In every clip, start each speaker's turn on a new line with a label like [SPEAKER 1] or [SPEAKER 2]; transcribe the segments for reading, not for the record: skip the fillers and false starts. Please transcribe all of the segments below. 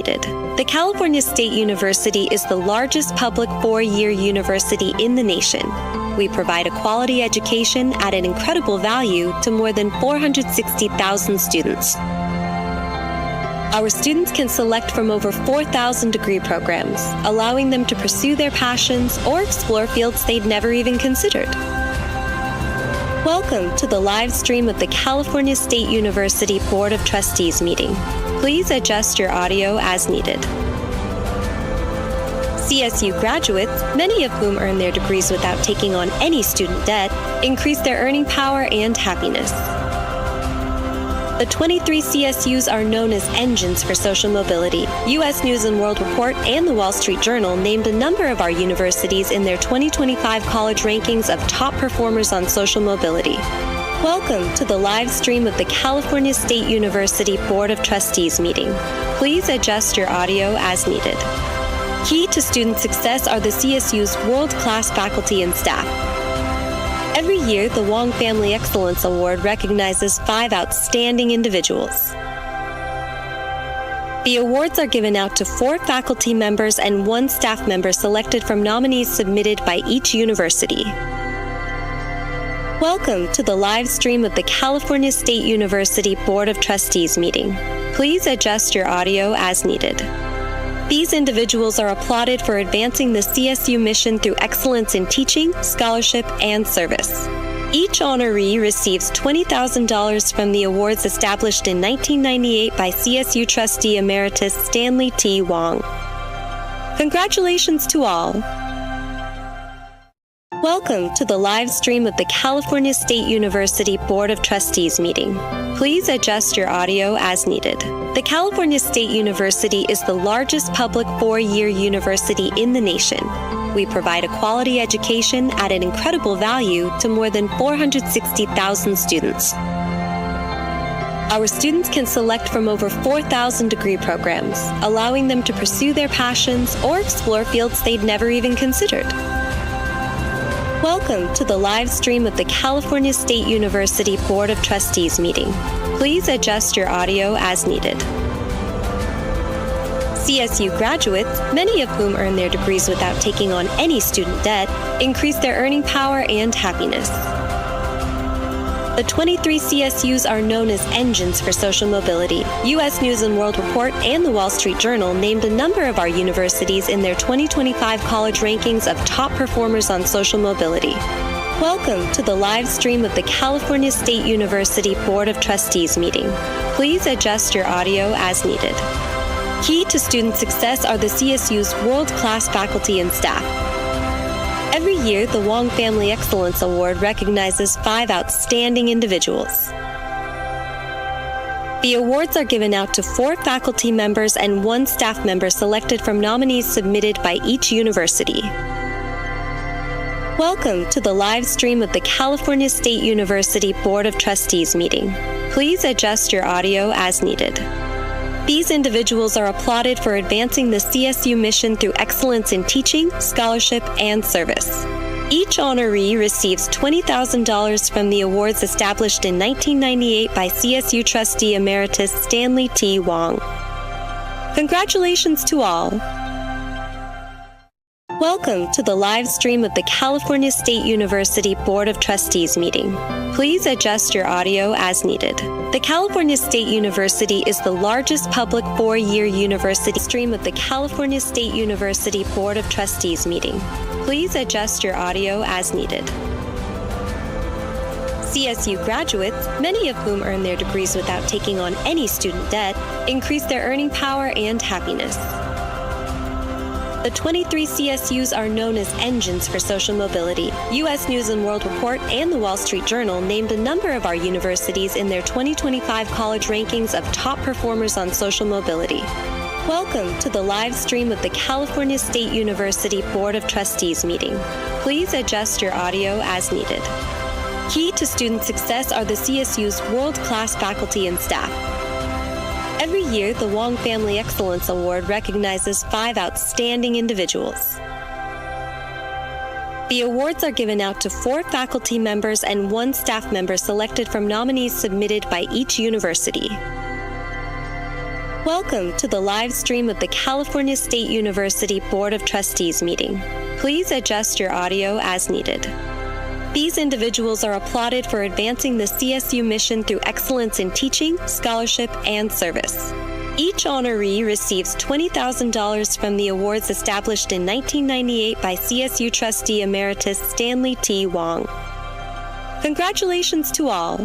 [SPEAKER 1] The California State University is the largest public four-year university in the nation. We provide a quality education at an incredible value to more than 460,000 students. Our students can select from over 4,000 degree programs, allowing them to pursue their passions or explore fields they'd never even considered. Welcome to the live stream of the California State University Board of Trustees meeting. Please adjust your audio as needed. CSU graduates, many of whom earn their degrees without taking on any student debt, increase their earning power and happiness. The 23 CSUs are known as engines for social mobility. U.S. News & World Report and the Wall Street Journal named a number of our universities in their 2025 college rankings of top performers on social mobility. Welcome to the live stream of the California State University Board of Trustees meeting. Please adjust your audio as needed. Key to student success are the CSU's world-class faculty and staff. Every year, the Wong Family Excellence Award recognizes 5 outstanding individuals. The awards are given out to 4 faculty members and 1 staff member selected from nominees submitted by each university. Welcome to the live stream of the California State University Board of Trustees meeting. Please adjust your audio as needed. These individuals are applauded for advancing the CSU mission through excellence in teaching, scholarship, and service. Each honoree receives $20,000 from the awards established in 1998 by CSU Trustee Emeritus Stanley T. Wong. Congratulations to all. Welcome to the live stream of the California State University Board of Trustees meeting. Please adjust your audio as needed. The California State University is the largest public four-year university in the nation. We provide a quality education at an incredible value to more than 460,000 students. Our students can select from over 4,000 degree programs, allowing them to pursue their passions or explore fields they'd never even considered. Welcome to the live stream of the California State University Board of Trustees meeting. Please adjust your audio as needed. CSU graduates, many of whom earn their degrees without taking on any student debt, increase their earning power and happiness. The 23 CSUs are known as engines for social mobility. U.S. News & World Report and the Wall Street Journal named a number of our universities in their 2025 college rankings of top performers on social mobility. Welcome to the live stream of the California State University Board of Trustees meeting. Please adjust your audio as needed. Key to student success are the CSU's world-class faculty and staff. Every year, the Wong Family Excellence Award recognizes 5 outstanding individuals. The awards are given out to 4 faculty members and 1 staff member selected from nominees submitted by each university. Welcome to the live stream of the California State University Board of Trustees meeting. Please adjust your audio as needed. These individuals are applauded for advancing the CSU mission through excellence in teaching, scholarship, and service. Each honoree receives $20,000 from the awards established in 1998 by CSU Trustee Emeritus Stanley T. Wong. Congratulations to all. Welcome to the live stream of the California State University Board of Trustees meeting. Please adjust your audio as needed. The California State University is the largest public four-year university. Stream of the California State University Board of Trustees meeting. Please adjust your audio as needed. CSU graduates, many of whom earn their degrees without taking on any student debt, increase their earning power and happiness. The 23 CSUs are known as engines for social mobility. U.S. News & World Report and the Wall Street Journal named a number of our universities in their 2025 college rankings of top performers on social mobility. Welcome to the live stream of the California State University Board of Trustees meeting. Please adjust your audio as needed. Key to student success are the CSU's world-class faculty and staff. Every year, the Wong Family Excellence Award recognizes 5 outstanding individuals. The awards are given out to 4 faculty members and 1 staff member selected from nominees submitted by each university. Welcome to the live stream of the California State University Board of Trustees meeting. Please adjust your audio as needed. These individuals are applauded for advancing the CSU mission through excellence in teaching, scholarship, and service. Each honoree receives $20,000 from the awards established in 1998 by CSU Trustee Emeritus Stanley T. Wong. Congratulations to all.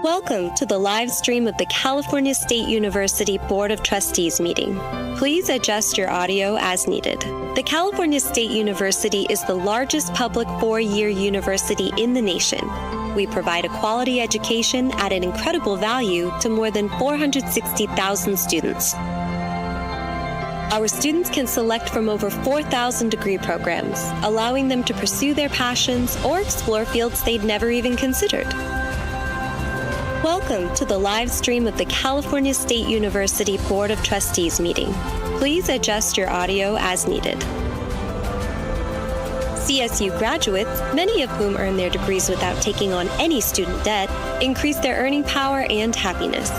[SPEAKER 1] Welcome to the live stream of the California State University Board of Trustees meeting. Please adjust your audio as needed. The California State University is the largest public four-year university in the nation. We provide a quality education at an incredible value to more than 460,000 students. Our students can select from over 4,000 degree programs, allowing them to pursue their passions or explore fields they'd never even considered. Welcome to the live stream of the California State University Board of Trustees meeting. Please adjust your audio as needed. CSU graduates, many of whom earn their degrees without taking on any student debt, increase their earning power and happiness.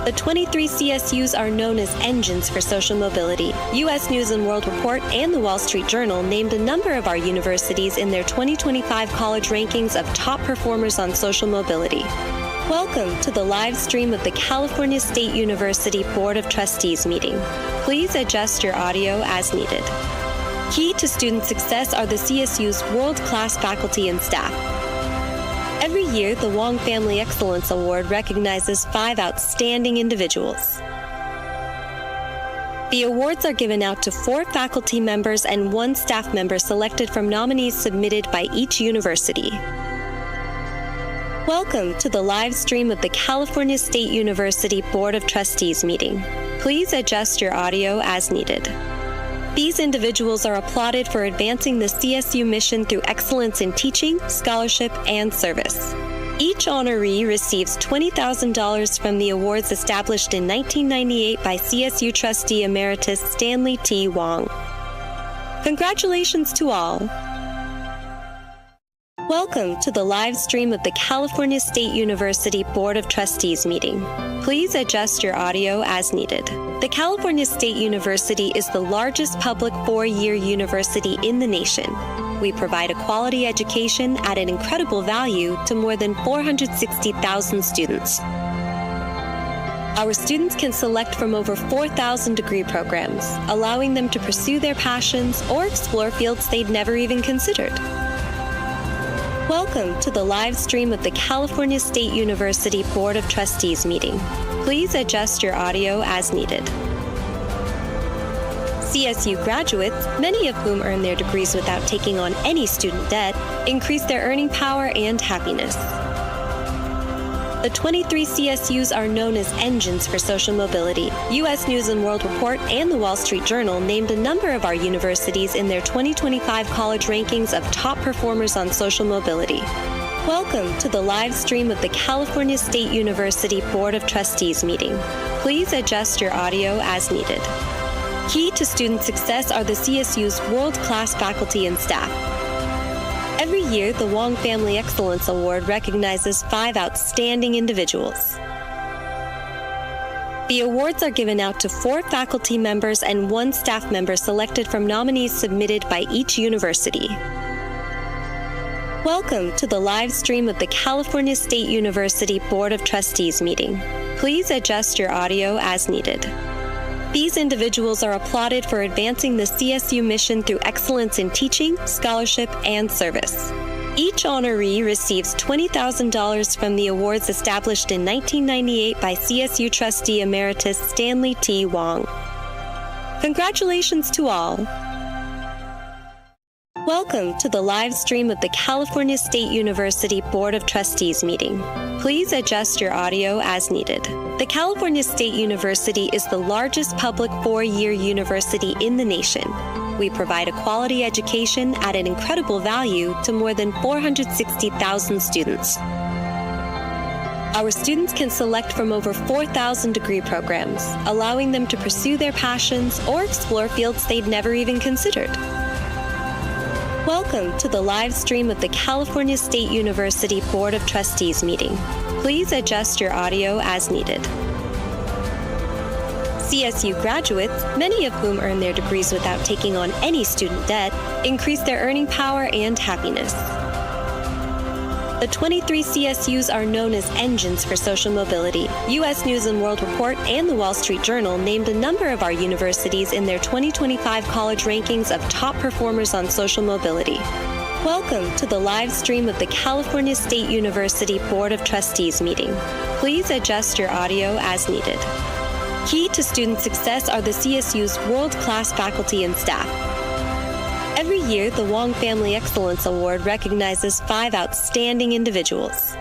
[SPEAKER 1] The 23 CSUs are known as engines for social mobility. U.S. News & World Report and the Wall Street Journal named a number of our universities in their 2025 college rankings of top performers on social mobility. Welcome to the live stream of the California State University Board of Trustees meeting. Please adjust your audio as needed. Key to student success are the CSU's world-class faculty and staff. Every year, the Wong Family Excellence Award recognizes 5 outstanding individuals. The awards are given out to 4 faculty members and 1 staff member selected from nominees submitted by each university. Welcome to the live stream of the California State University Board of Trustees meeting. Please adjust your audio as needed. These individuals are applauded for advancing the CSU mission through excellence in teaching, scholarship, and service. Each honoree receives $20,000 from the awards established in 1998 by CSU Trustee Emeritus Stanley T. Wong. Congratulations to all. Welcome to the live stream of the California State University Board of Trustees meeting. Please adjust your audio as needed. The California State University is the largest public four-year university in the nation. We provide a quality education at an incredible value to more than 460,000 students. Our students can select from over 4,000 degree programs, allowing them to pursue their passions or explore fields they'd never even considered. Welcome to the live stream of the California State University Board of Trustees meeting. Please adjust your audio as needed. CSU graduates, many of whom earn their degrees without taking on any student debt, increase their earning power and happiness. The 23 CSUs are known as engines for social mobility. U.S. News & World Report and the Wall Street Journal named a number of our universities in their 2025 college rankings of top performers on social mobility. Welcome to the live stream of the California State University Board of Trustees meeting. Please adjust your audio as needed. Key to student success are the CSU's world-class faculty and staff. Every year, the Wong Family Excellence Award recognizes 5 outstanding individuals. The awards are given out to 4 faculty members and 1 staff member selected from nominees submitted by each university. Welcome to the live stream of the California State University Board of Trustees meeting. Please adjust your audio as needed. These individuals are applauded for advancing the CSU mission through excellence in teaching, scholarship, and service. Each honoree receives $20,000 from the awards established in 1998 by CSU Trustee Emeritus Stanley T. Wong. Congratulations to all. Welcome to the live stream of the California State University Board of Trustees meeting. Please adjust your audio as needed. The California State University is the largest public four-year university in the nation. We provide a quality education at an incredible value to more than 460,000 students. Our students can select from over 4,000 degree programs, allowing them to pursue their passions or explore fields they'd never even considered. Welcome to the live stream of the California State University Board of Trustees meeting. Please adjust your audio as needed. CSU graduates, many of whom earn their degrees without taking on any student debt, increase their earning power and happiness. The 23 CSUs are known as engines for social mobility. U.S. News & World Report and the Wall Street Journal named a number of our universities in their 2025 college rankings of top performers on social mobility. Welcome to the live stream of the California State University Board of Trustees meeting. Please adjust your audio as needed. Key to student success are the CSU's world-class faculty and staff. Every year, the Wong Family Excellence Award recognizes 5 outstanding individuals.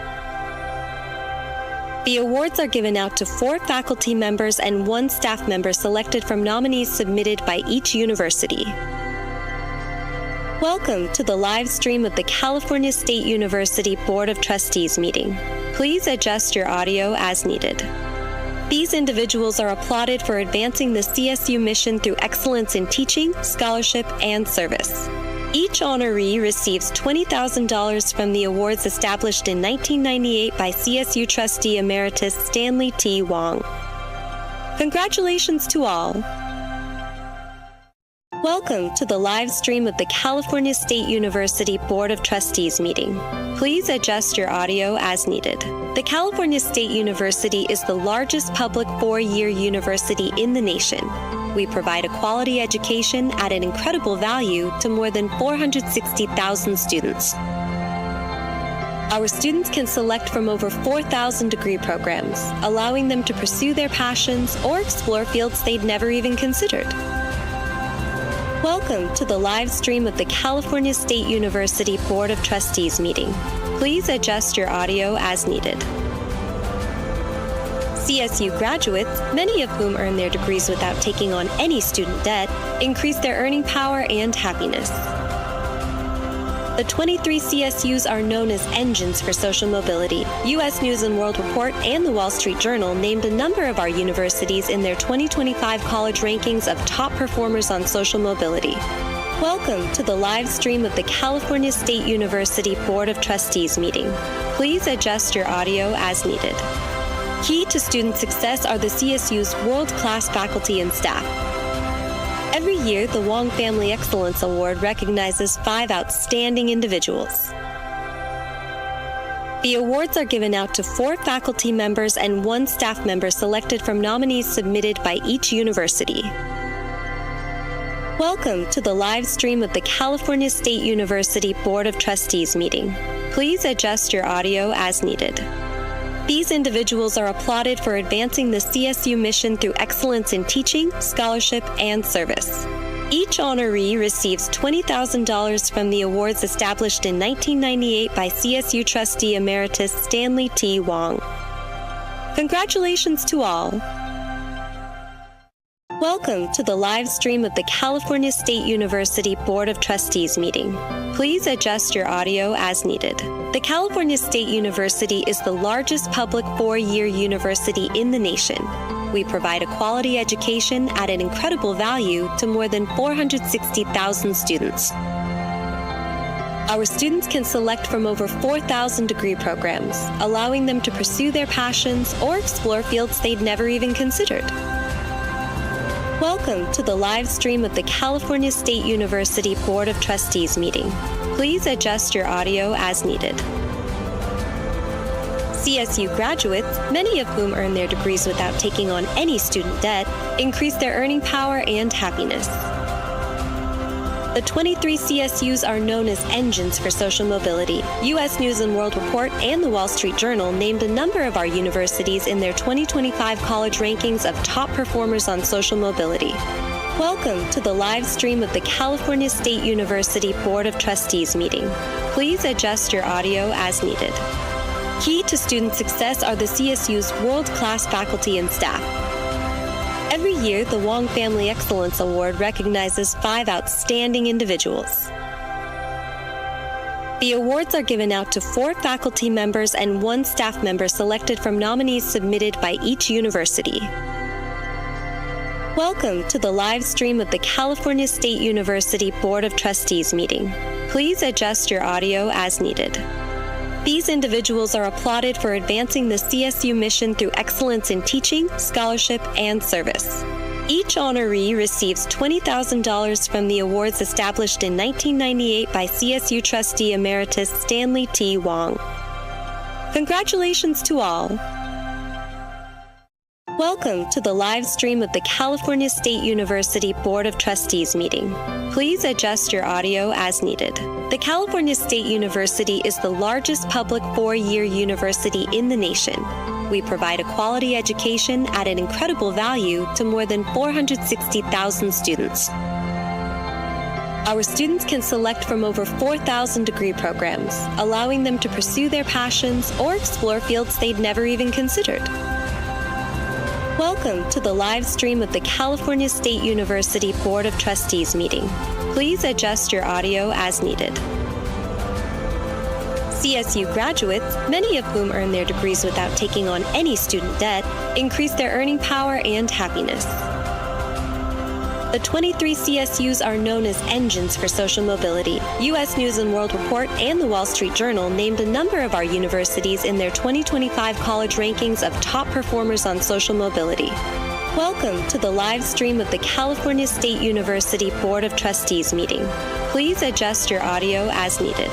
[SPEAKER 1] The awards are given out to 4 faculty members and 1 staff member selected from nominees submitted by each university. Welcome to the live stream of the California State University Board of Trustees meeting. Please adjust your audio as needed. These individuals are applauded for advancing the CSU mission through excellence in teaching, scholarship, and service. Each honoree receives $20,000 from the awards established in 1998 by CSU Trustee Emeritus Stanley T. Wong. Congratulations to all. Welcome to the live stream of the California State University Board of Trustees meeting. Please adjust your audio as needed. The California State University is the largest public 4-year university in the nation. We provide a quality education at an incredible value to more than 460,000 students. Our students can select from over 4,000 degree programs, allowing them to pursue their passions or explore fields they'd never even considered. Welcome to the live stream of the California State University Board of Trustees meeting. Please adjust your audio as needed. CSU graduates, many of whom earn their degrees without taking on any student debt, increase their earning power and happiness. The 23 CSUs are known as engines for social mobility. U.S. News & World Report and the Wall Street Journal named a number of our universities in their 2025 college rankings of top performers on social mobility. Welcome to the live stream of the California State University Board of Trustees meeting. Please adjust your audio as needed. Key to student success are the CSU's world-class faculty and staff. Every year, the Wong Family Excellence Award recognizes 5 outstanding individuals. The awards are given out to 4 faculty members and 1 staff member selected from nominees submitted by each university. Welcome to the live stream of the California State University Board of Trustees meeting. Please adjust your audio as needed. These individuals are applauded for advancing the CSU mission through excellence in teaching, scholarship, and service. Each honoree receives $20,000 from the awards established in 1998 by CSU Trustee Emeritus Stanley T. Wong. Congratulations to all. Welcome to the live stream of the California State University Board of Trustees meeting. Please adjust your audio as needed. The California State University is the largest public 4-year university in the nation. We provide a quality education at an incredible value to more than 460,000 students. Our students can select from over 4,000 degree programs, allowing them to pursue their passions or explore fields they'd never even considered. Welcome to the live stream of the California State University Board of Trustees meeting. Please adjust your audio as needed. CSU graduates, many of whom earn their degrees without taking on any student debt, increase their earning power and happiness. The 23 CSUs are known as engines for social mobility. U.S. News & World Report and the Wall Street Journal named a number of our universities in their 2025 college rankings of top performers on social mobility. Welcome to the live stream of the California State University Board of Trustees meeting. Please adjust your audio as needed. Key to student success are the CSU's world-class faculty and staff. Every year, the Wong Family Excellence Award recognizes 5 outstanding individuals. The awards are given out to 4 faculty members and 1 staff member selected from nominees submitted by each university. Welcome to the live stream of the California State University Board of Trustees meeting. Please adjust your audio as needed. These individuals are applauded for advancing the CSU mission through excellence in teaching, scholarship, and service. Each honoree receives $20,000 from the awards established in 1998 by CSU Trustee Emeritus Stanley T. Wong. Congratulations to all. Welcome to the live stream of the California State University Board of Trustees meeting. Please adjust your audio as needed. The California State University is the largest public four-year university in the nation. We provide a quality education at an incredible value to more than 460,000 students. Our students can select from over 4,000 degree programs, allowing them to pursue their passions or explore fields they'd never even considered. Welcome to the live stream of the California State University Board of Trustees meeting. Please adjust your audio as needed. CSU graduates, many of whom earn their degrees without taking on any student debt, increase their earning power and happiness. The 23 CSUs are known as engines for social mobility. U.S. News & World Report and the Wall Street Journal named a number of our universities in their 2025 college rankings of top performers on social mobility. Welcome to the live stream of the California State University Board of Trustees meeting. Please adjust your audio as needed.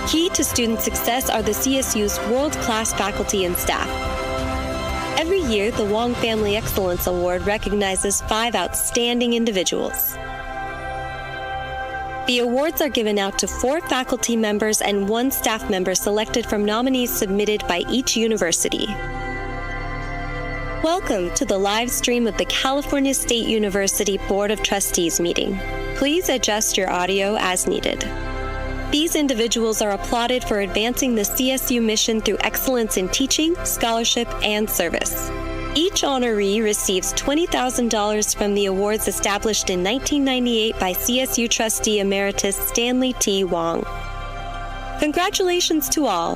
[SPEAKER 1] Key to student success are the CSU's world-class faculty and staff. Every year, the Wong Family Excellence Award recognizes 5 outstanding individuals. The awards are given out to 4 faculty members and 1 staff member selected from nominees submitted by each university. Welcome to the live stream of the California State University Board of Trustees meeting. Please adjust your audio as needed. These individuals are applauded for advancing the CSU mission through excellence in teaching, scholarship, and service. Each honoree receives $20,000 from the awards established in 1998 by CSU Trustee Emeritus Stanley T. Wong. Congratulations to all.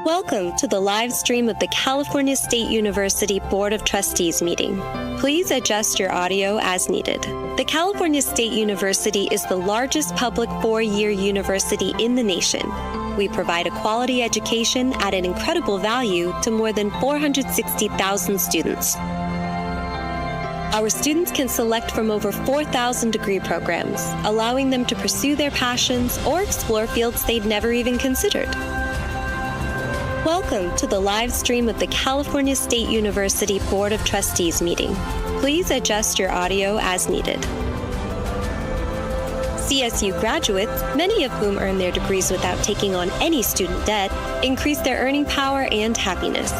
[SPEAKER 1] Welcome to the live stream of the California State University Board of Trustees meeting. Please adjust your audio as needed. The California State University is the largest public four-year university in the nation. We provide a quality education at an incredible value to more than 460,000 students. Our students can select from over 4,000 degree programs, allowing them to pursue their passions or explore fields they'd never even considered. Welcome to the live stream of the California State University Board of Trustees meeting. Please adjust your audio as needed. CSU graduates, many of whom earn their degrees without taking on any student debt, increase their earning power and happiness.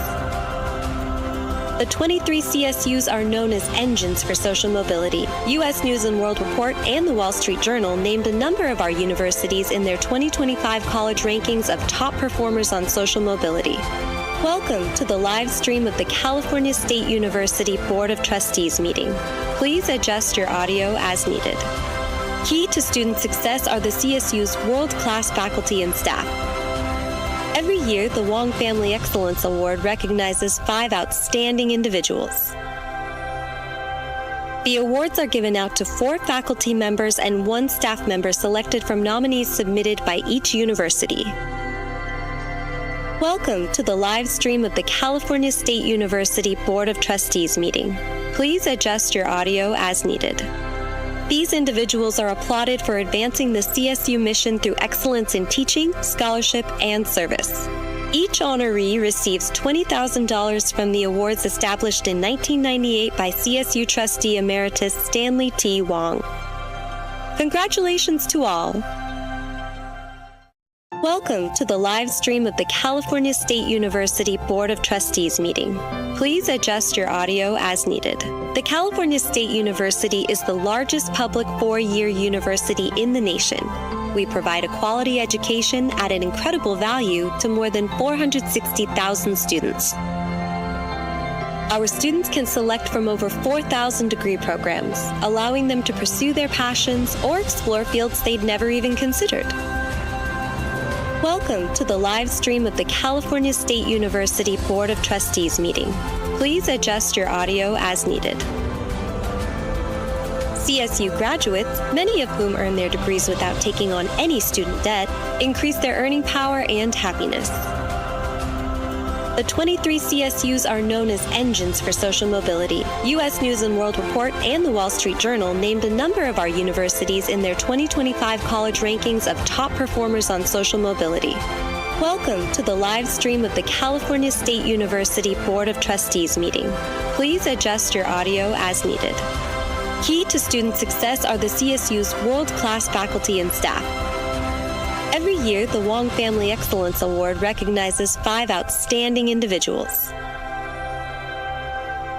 [SPEAKER 1] The 23 CSUs are known as engines for social mobility. U.S. News & World Report and the Wall Street Journal named a number of our universities in their 2025 college rankings of top performers on social mobility. Welcome to the live stream of the California State University Board of Trustees meeting. Please adjust your audio as needed. Key to student success are the CSU's world-class faculty and staff. Every year, the Wong Family Excellence Award recognizes 5 outstanding individuals. The awards are given out to 4 faculty members and 1 staff member selected from nominees submitted by each university. Welcome to the live stream of the California State University Board of Trustees meeting. Please adjust your audio as needed. These individuals are applauded for advancing the CSU mission through excellence in teaching, scholarship, and service. Each honoree receives $20,000 from the awards established in 1998 by CSU Trustee Emeritus Stanley T. Wong. Congratulations to all. Welcome to the live stream of the California State University Board of Trustees meeting. Please adjust your audio as needed. The California State University is the largest public four-year university in the nation. We provide a quality education at an incredible value to more than 460,000 students. Our students can select from over 4,000 degree programs, allowing them to pursue their passions or explore fields they'd never even considered. Welcome to the live stream of the California State University Board of Trustees meeting. Please adjust your audio as needed. CSU graduates, many of whom earn their degrees without taking on any student debt, increase their earning power and happiness. The 23 CSUs are known as engines for social mobility. U.S. News & World Report and the Wall Street Journal named a number of our universities in their 2025 college rankings of top performers on social mobility. Welcome to the live stream of the California State University Board of Trustees meeting. Please adjust your audio as needed. Key to student success are the CSU's world-class faculty and staff. Every year, the Wong Family Excellence Award recognizes 5 outstanding individuals.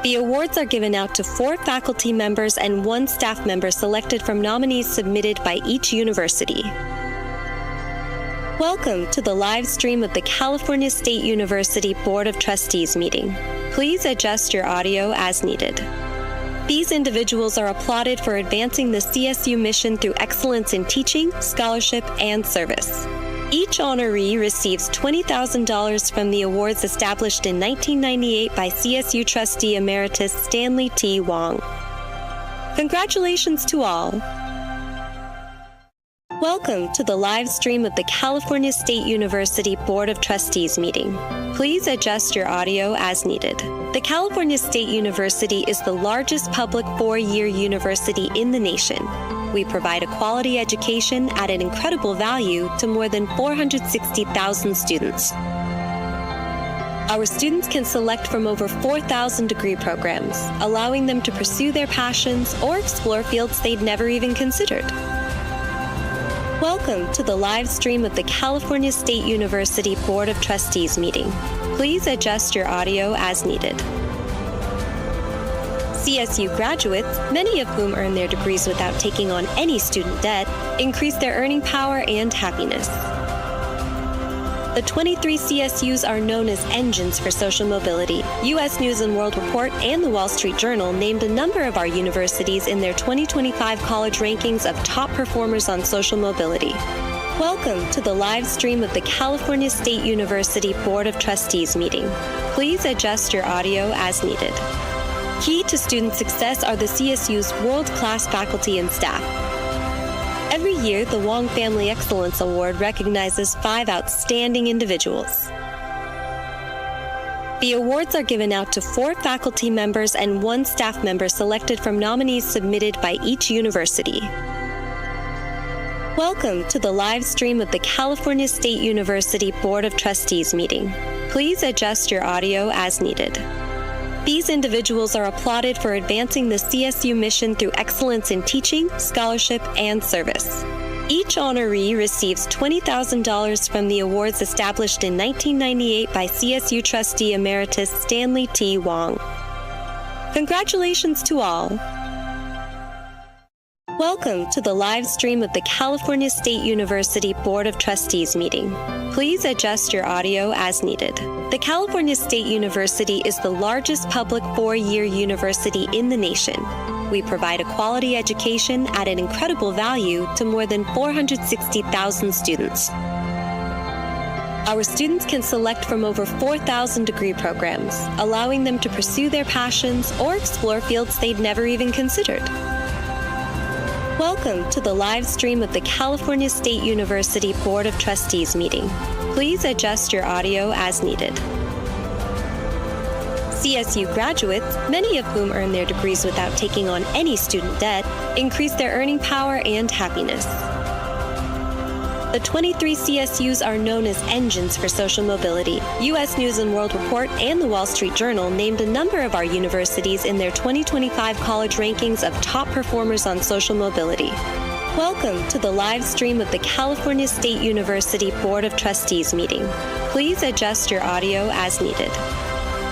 [SPEAKER 1] The awards are given out to 4 faculty members and 1 staff member selected from nominees submitted by each university. Welcome to the live stream of the California State University Board of Trustees meeting. Please adjust your audio as needed. These individuals are applauded for advancing the CSU mission through excellence in teaching, scholarship, and service. Each honoree receives $20,000 from the awards established in 1998 by CSU trustee emeritus Stanley T. Wong. Congratulations to all. Welcome to the live stream of the California State University Board of Trustees meeting. Please adjust your audio as needed. The California State University is the largest public 4-year university in the nation. We provide a quality education at an incredible value to more than 460,000 students. Our students can select from over 4,000 degree programs, allowing them to pursue their passions or explore fields they'd never even considered. Welcome to the live stream of the California State University Board of Trustees meeting. Please adjust your audio as needed. CSU graduates, many of whom earn their degrees without taking on any student debt, increase their earning power and happiness. The 23 CSUs are known as engines for social mobility. U.S. News & World Report and the Wall Street Journal named a number of our universities in their 2025 college rankings of top performers on social mobility. Welcome to the live stream of the California State University Board of Trustees meeting. Please adjust your audio as needed. Key to student success are the CSU's world-class faculty and staff. Every year, the Wong Family Excellence Award recognizes 5 outstanding individuals. The awards are given out to 4 faculty members and 1 staff member selected from nominees submitted by each university. Welcome to the live stream of the California State University Board of Trustees meeting. Please adjust your audio as needed. These individuals are applauded for advancing the CSU mission through excellence in teaching, scholarship, and service. Each honoree receives $20,000 from the awards established in 1998 by CSU trustee emeritus Stanley T. Wong. Congratulations to all. Welcome to the live stream of the California State University Board of Trustees meeting. Please adjust your audio as needed. The California State University is the largest public 4-year university in the nation. We provide a quality education at an incredible value to more than 460,000 students. Our students can select from over 4,000 degree programs, allowing them to pursue their passions or explore fields they'd never even considered. Welcome to the live stream of the California State University Board of Trustees meeting. Please adjust your audio as needed. CSU graduates, many of whom earn their degrees without taking on any student debt, increase their earning power and happiness. The 23 CSUs are known as engines for social mobility. U.S. News & World Report and the Wall Street Journal named a number of our universities in their 2025 college rankings of top performers on social mobility. Welcome to the live stream of the California State University Board of Trustees meeting. Please adjust your audio as needed.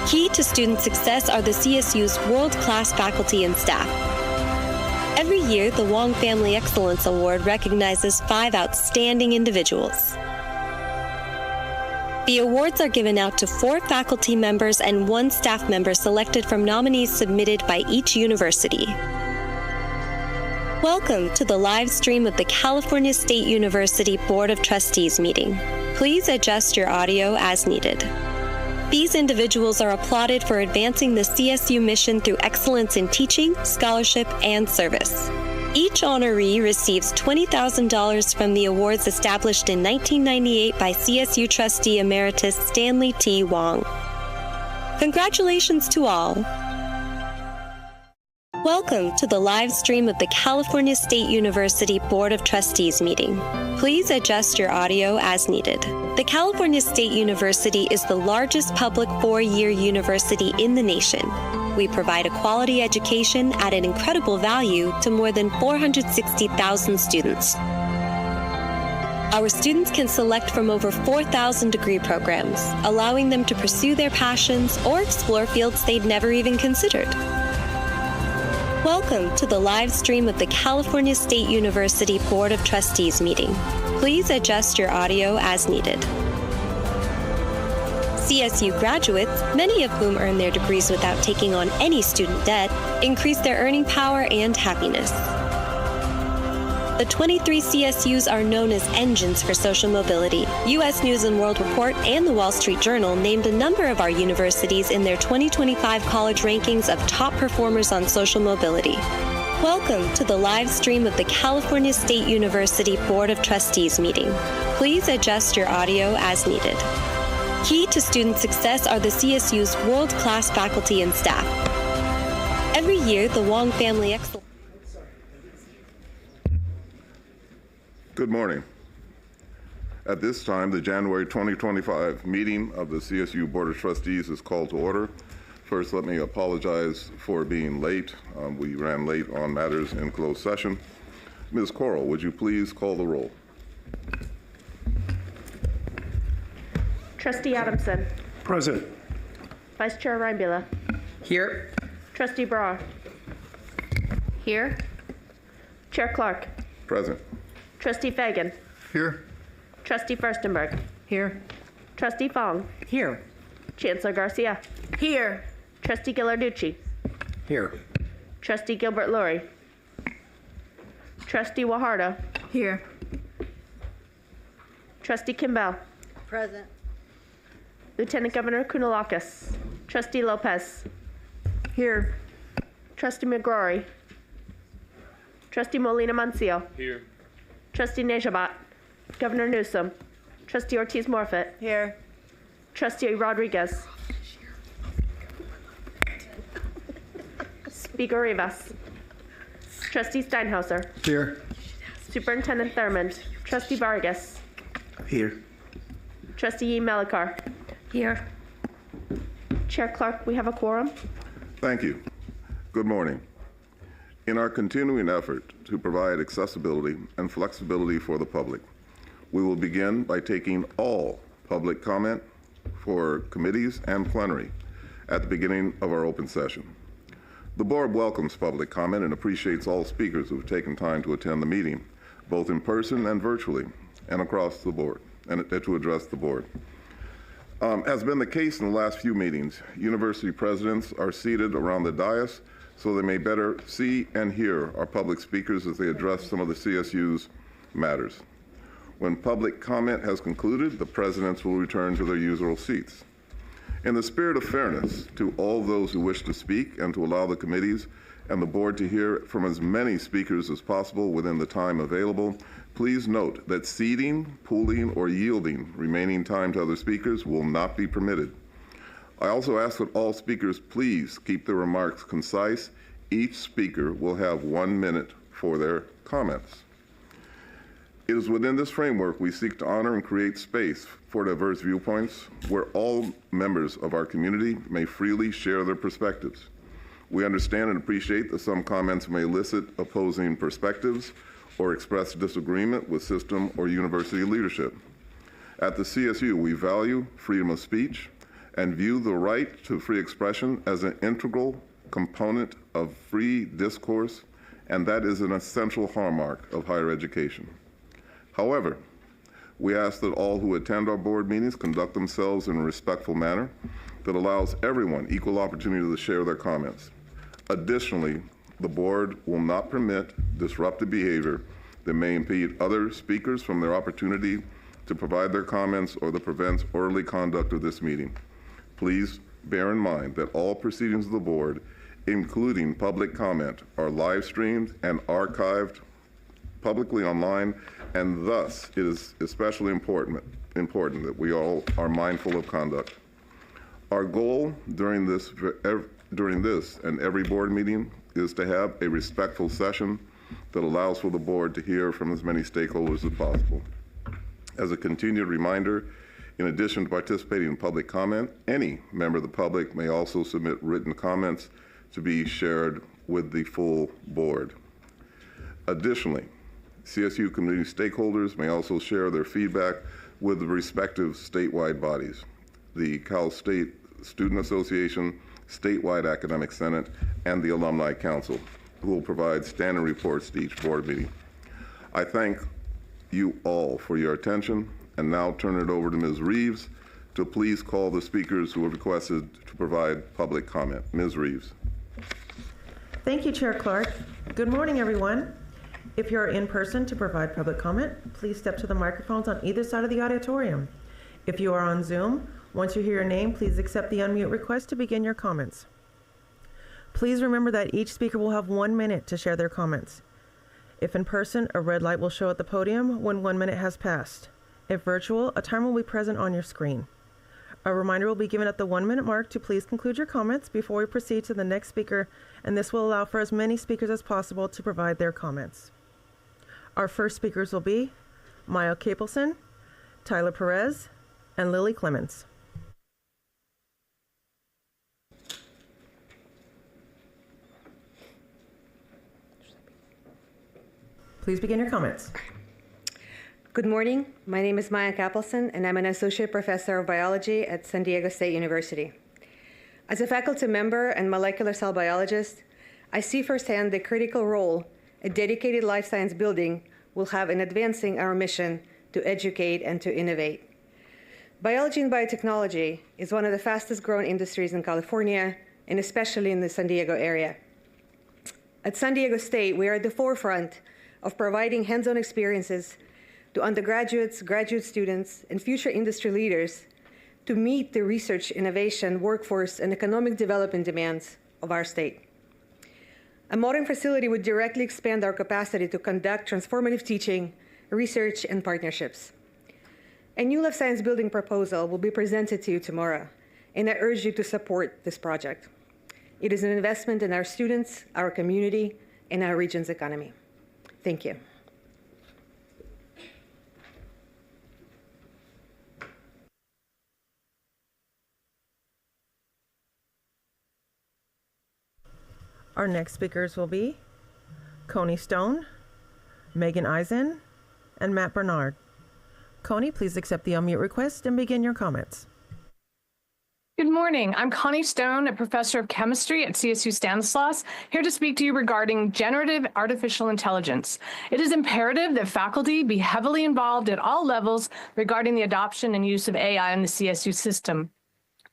[SPEAKER 1] Key to student success are the CSU's world-class faculty and staff. Every year, the Wong Family Excellence Award recognizes 5 outstanding individuals. The awards are given out to 4 faculty members and 1 staff member selected from nominees submitted by each university. Welcome to the live stream of the California State University Board of Trustees meeting. Please adjust your audio as needed. These individuals are applauded for advancing the CSU mission through excellence in teaching, scholarship, and service. Each honoree receives $20,000 from the awards established in 1998 by CSU Trustee Emeritus Stanley T. Wong. Congratulations to all. Welcome to the live stream of the California State University Board of Trustees meeting. Please adjust your audio as needed. The California State University is the largest public four-year university in the nation. We provide a quality education at an incredible value to more than 460,000 students. Our students can select from over 4,000 degree programs, allowing them to pursue their passions or explore fields they'd never even considered. Welcome to the live stream of the California State University Board of Trustees meeting. Please adjust your audio as needed. CSU graduates, many of whom earn their degrees without taking on any student debt, increase their earning power and happiness. The 23 CSUs are known as engines for social mobility. U.S. News & World Report and the Wall Street Journal named a number of our universities in their 2025 college rankings of top performers on social mobility. Welcome to the live stream of the California State University Board of Trustees meeting. Please adjust your audio as needed. Key to student success are the CSU's world-class faculty and staff. Every year, the Wong Family Excellence.
[SPEAKER 2] Good morning. At this time, the January 2025 meeting of the CSU Board of Trustees is called to order. First, let me apologize for being late. We ran late on matters in closed session. Ms. Corral, would you please call the roll?
[SPEAKER 3] Trustee Adamson.
[SPEAKER 4] Present.
[SPEAKER 3] Vice Chair Reinbila.
[SPEAKER 4] Here.
[SPEAKER 3] Trustee Bra. Here. Chair Clark.
[SPEAKER 2] Present.
[SPEAKER 3] Trustee Fagan.
[SPEAKER 4] Here.
[SPEAKER 3] Trustee Furstenberg.
[SPEAKER 4] Here.
[SPEAKER 3] Trustee Fong.
[SPEAKER 4] Here.
[SPEAKER 3] Chancellor Garcia.
[SPEAKER 5] Here.
[SPEAKER 3] Trustee Ghilarducci.
[SPEAKER 4] Here.
[SPEAKER 3] Trustee Gilbert Lurie. Trustee Wahardo.
[SPEAKER 5] Here.
[SPEAKER 3] Trustee Kimball.
[SPEAKER 5] Present.
[SPEAKER 3] Lieutenant Governor Kounalakis. Trustee Lopez.
[SPEAKER 5] Here.
[SPEAKER 3] Trustee McGrory. Trustee Molina Mancio.
[SPEAKER 6] Here.
[SPEAKER 3] Trustee Nejabat. Governor Newsom. Trustee Ortiz-Morfett.
[SPEAKER 5] Here.
[SPEAKER 3] Trustee Rodriguez. Speaker Rivas. Trustee Steinhauser.
[SPEAKER 4] Here.
[SPEAKER 3] Superintendent Thurmond. Trustee Vargas.
[SPEAKER 4] Here.
[SPEAKER 3] Trustee Melikar.
[SPEAKER 5] Here.
[SPEAKER 3] Chair Clark, we have a quorum.
[SPEAKER 2] Thank you. Good morning. In our continuing effort to provide accessibility and flexibility for the public, we will begin by taking all public comment for committees and plenary at the beginning of our open session. The board welcomes public comment and appreciates all speakers who have taken time to attend the meeting, both in person and virtually, and across the board, and to address the board. As been the case in the last few meetings, university presidents are seated around the dais so they may better see and hear our public speakers as they address some of the CSU's matters. When public comment has concluded, the presidents will return to their usual seats. In the spirit of fairness to all those who wish to speak and to allow the committees and the board to hear from as many speakers as possible within the time available, please note that ceding, pooling, or yielding remaining time to other speakers will not be permitted. I also ask that all speakers please keep their remarks concise. Each speaker will have 1 minute for their comments. It is within this framework we seek to honor and create space for diverse viewpoints where all members of our community may freely share their perspectives. We understand and appreciate that some comments may elicit opposing perspectives or express disagreement with system or university leadership. At the CSU, we value freedom of speech and view the right to free expression as an integral component of free discourse, and that is an essential hallmark of higher education. However, we ask that all who attend our board meetings conduct themselves in a respectful manner that allows everyone equal opportunity to share their comments. Additionally, the board will not permit disruptive behavior that may impede other speakers from their opportunity to provide their comments or that prevents orderly conduct of this meeting. Please bear in mind that all proceedings of the board, including public comment, are live streamed and archived publicly online, and thus it is especially important that we all are mindful of conduct. Our goal during this and every board meeting is to have a respectful session that allows for the board to hear from as many stakeholders as possible. As a continued reminder, in addition to participating in public comment, any member of the public may also submit written comments to be shared with the full board. Additionally, CSU community stakeholders may also share their feedback with the respective statewide bodies, the Cal State Student Association, Statewide Academic Senate, and the Alumni Council, who will provide standing reports to each board meeting. I thank you all for your attention and now turn it over to Ms. Reeves to please call the speakers who have requested to provide public comment. Ms. Reeves.
[SPEAKER 6] Thank you, Chair Clark. Good morning, everyone. If you're in person to provide public comment, please step to the microphones on either side of the auditorium. If you are on Zoom, once you hear your name, please accept the unmute request to begin your comments. Please remember that each speaker will have 1 minute to share their comments. If in person, a red light will show at the podium when 1 minute has passed. If virtual, a timer will be present on your screen. A reminder will be given at the 1 minute mark to please conclude your comments before we proceed to the next speaker, and this will allow for as many speakers as possible to provide their comments. Our first speakers will be Maya Capelson, Tyler Perez, and Lily Clements. Please begin your comments.
[SPEAKER 7] Good morning. My name is Maya Capelson, and I'm an associate professor of biology at San Diego State University. As a faculty member and molecular cell biologist, I see firsthand the critical role a dedicated life science building will have in advancing our mission to educate and to innovate. Biology and biotechnology is one of the fastest growing industries in California, and especially in the San Diego area. At San Diego State, we are at the forefront of providing hands-on experiences to undergraduates, graduate students, and future industry leaders to meet the research, innovation, workforce, and economic development demands of our state. A modern facility would directly expand our capacity to conduct transformative teaching, research, and partnerships. A new life science building proposal will be presented to you tomorrow, and I urge you to support this project. It is an investment in our students, our community, and our region's economy. Thank you.
[SPEAKER 6] Our next speakers will be Coney Stone, Megan Eisen, and Matt Bernard. Coney, please accept the unmute request and begin your comments.
[SPEAKER 8] Good morning. I'm Connie Stone, a professor of chemistry at CSU Stanislaus, here to speak to you regarding generative artificial intelligence. It is imperative that faculty be heavily involved at all levels regarding the adoption and use of AI in the CSU system.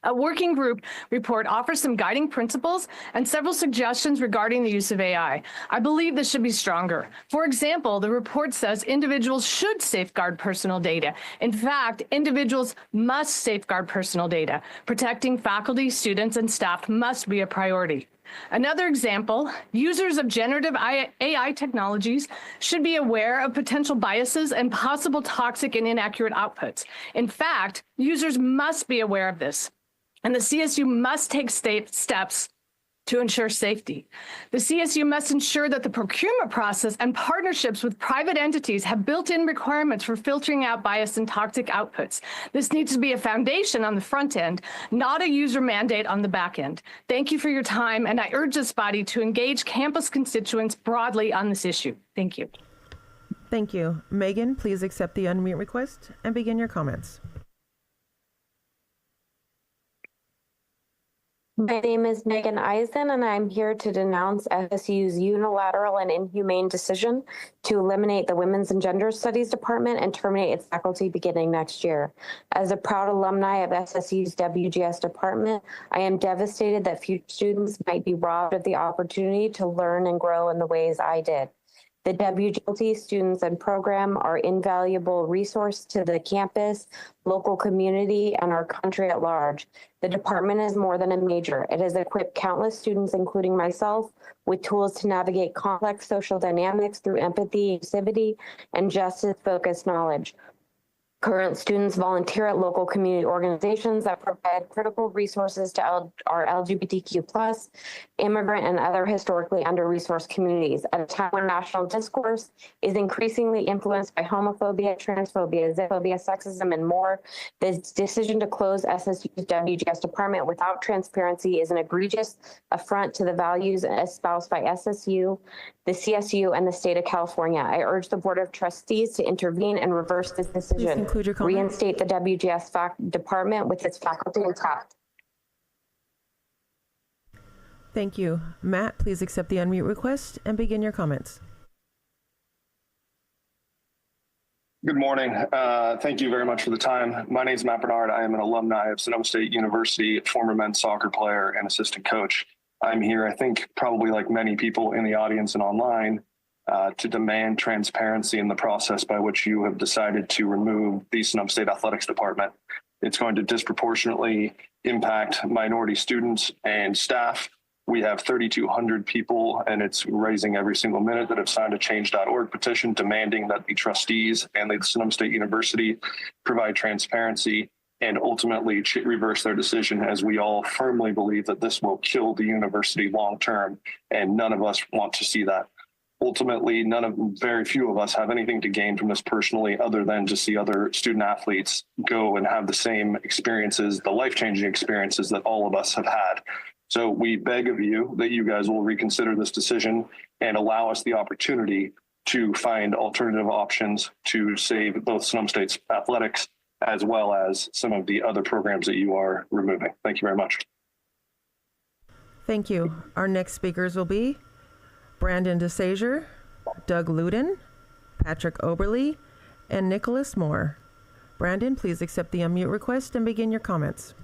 [SPEAKER 8] A working group report offers some guiding principles and several suggestions regarding the use of AI. I believe this should be stronger. For example, the report says individuals should safeguard personal data. In fact, individuals must safeguard personal data. Protecting faculty, students, and staff must be a priority. Another example, users of generative AI technologies should be aware of potential biases and possible toxic and inaccurate outputs. In fact, users must be aware of this. And the CSU must take steps to ensure safety. The CSU must ensure that the procurement process and partnerships with private entities have built-in requirements for filtering out bias and toxic outputs. This needs to be a foundation on the front end, not a user mandate on the back end. Thank you for your time, and I urge this body to engage campus constituents broadly on this issue. Thank you.
[SPEAKER 6] Thank you. Megan, please accept the unmute request and begin your comments.
[SPEAKER 9] My name is Megan Eisen, and I'm here to denounce FSU's unilateral and inhumane decision to eliminate the Women's and Gender Studies Department and terminate its faculty beginning next year. As a proud alumni of FSU's WGS department, I am devastated that future students might be robbed of the opportunity to learn and grow in the ways I did. The WGLT students and program are invaluable resource to the campus, local community, and our country at large. The department is more than a major. It has equipped countless students, including myself, with tools to navigate complex social dynamics through empathy, inclusivity, and justice-focused knowledge. Current students volunteer at local community organizations that provide critical resources to our LGBTQ+, immigrant, and other historically under-resourced communities. At a time when national discourse is increasingly influenced by homophobia, transphobia, xenophobia, sexism, and more, this decision to close SSU's WGS department without transparency is an egregious affront to the values espoused by SSU, the CSU, and the state of California. I urge the Board of Trustees to intervene and reverse this decision.
[SPEAKER 6] Conclude your comment.
[SPEAKER 9] Reinstate the WGS department with its faculty intact.
[SPEAKER 6] Thank you. Matt, please accept the unmute request and begin your comments.
[SPEAKER 10] Good morning. Thank you very much for the time. My name is Matt Bernard. I am an alumni of Sonoma State University, former men's soccer player and assistant coach. I'm here, I think, probably like many people in the audience and online, to demand transparency in the process by which you have decided to remove the Sonoma State Athletics Department. It's going to disproportionately impact minority students and staff. We have 3,200 people, and it's raising every single minute, that have signed a change.org petition demanding that the trustees and the Sonoma State University provide transparency and ultimately reverse their decision, as we all firmly believe that this will kill the university long term, and none of us want to see that. Ultimately, very few of us have anything to gain from this personally, other than to see other student athletes go and have the same experiences, the life-changing experiences that all of us have had. So we beg of you that you guys will reconsider this decision and allow us the opportunity to find alternative options to save both Sonoma State's athletics as well as some of the other programs that you are removing. Thank you very much.
[SPEAKER 6] Thank you. Our next speakers will be Brandon DeSager, Doug Luden, Patrick Oberly, and Nicholas Moore. Brandon, please accept the unmute request and begin your comments.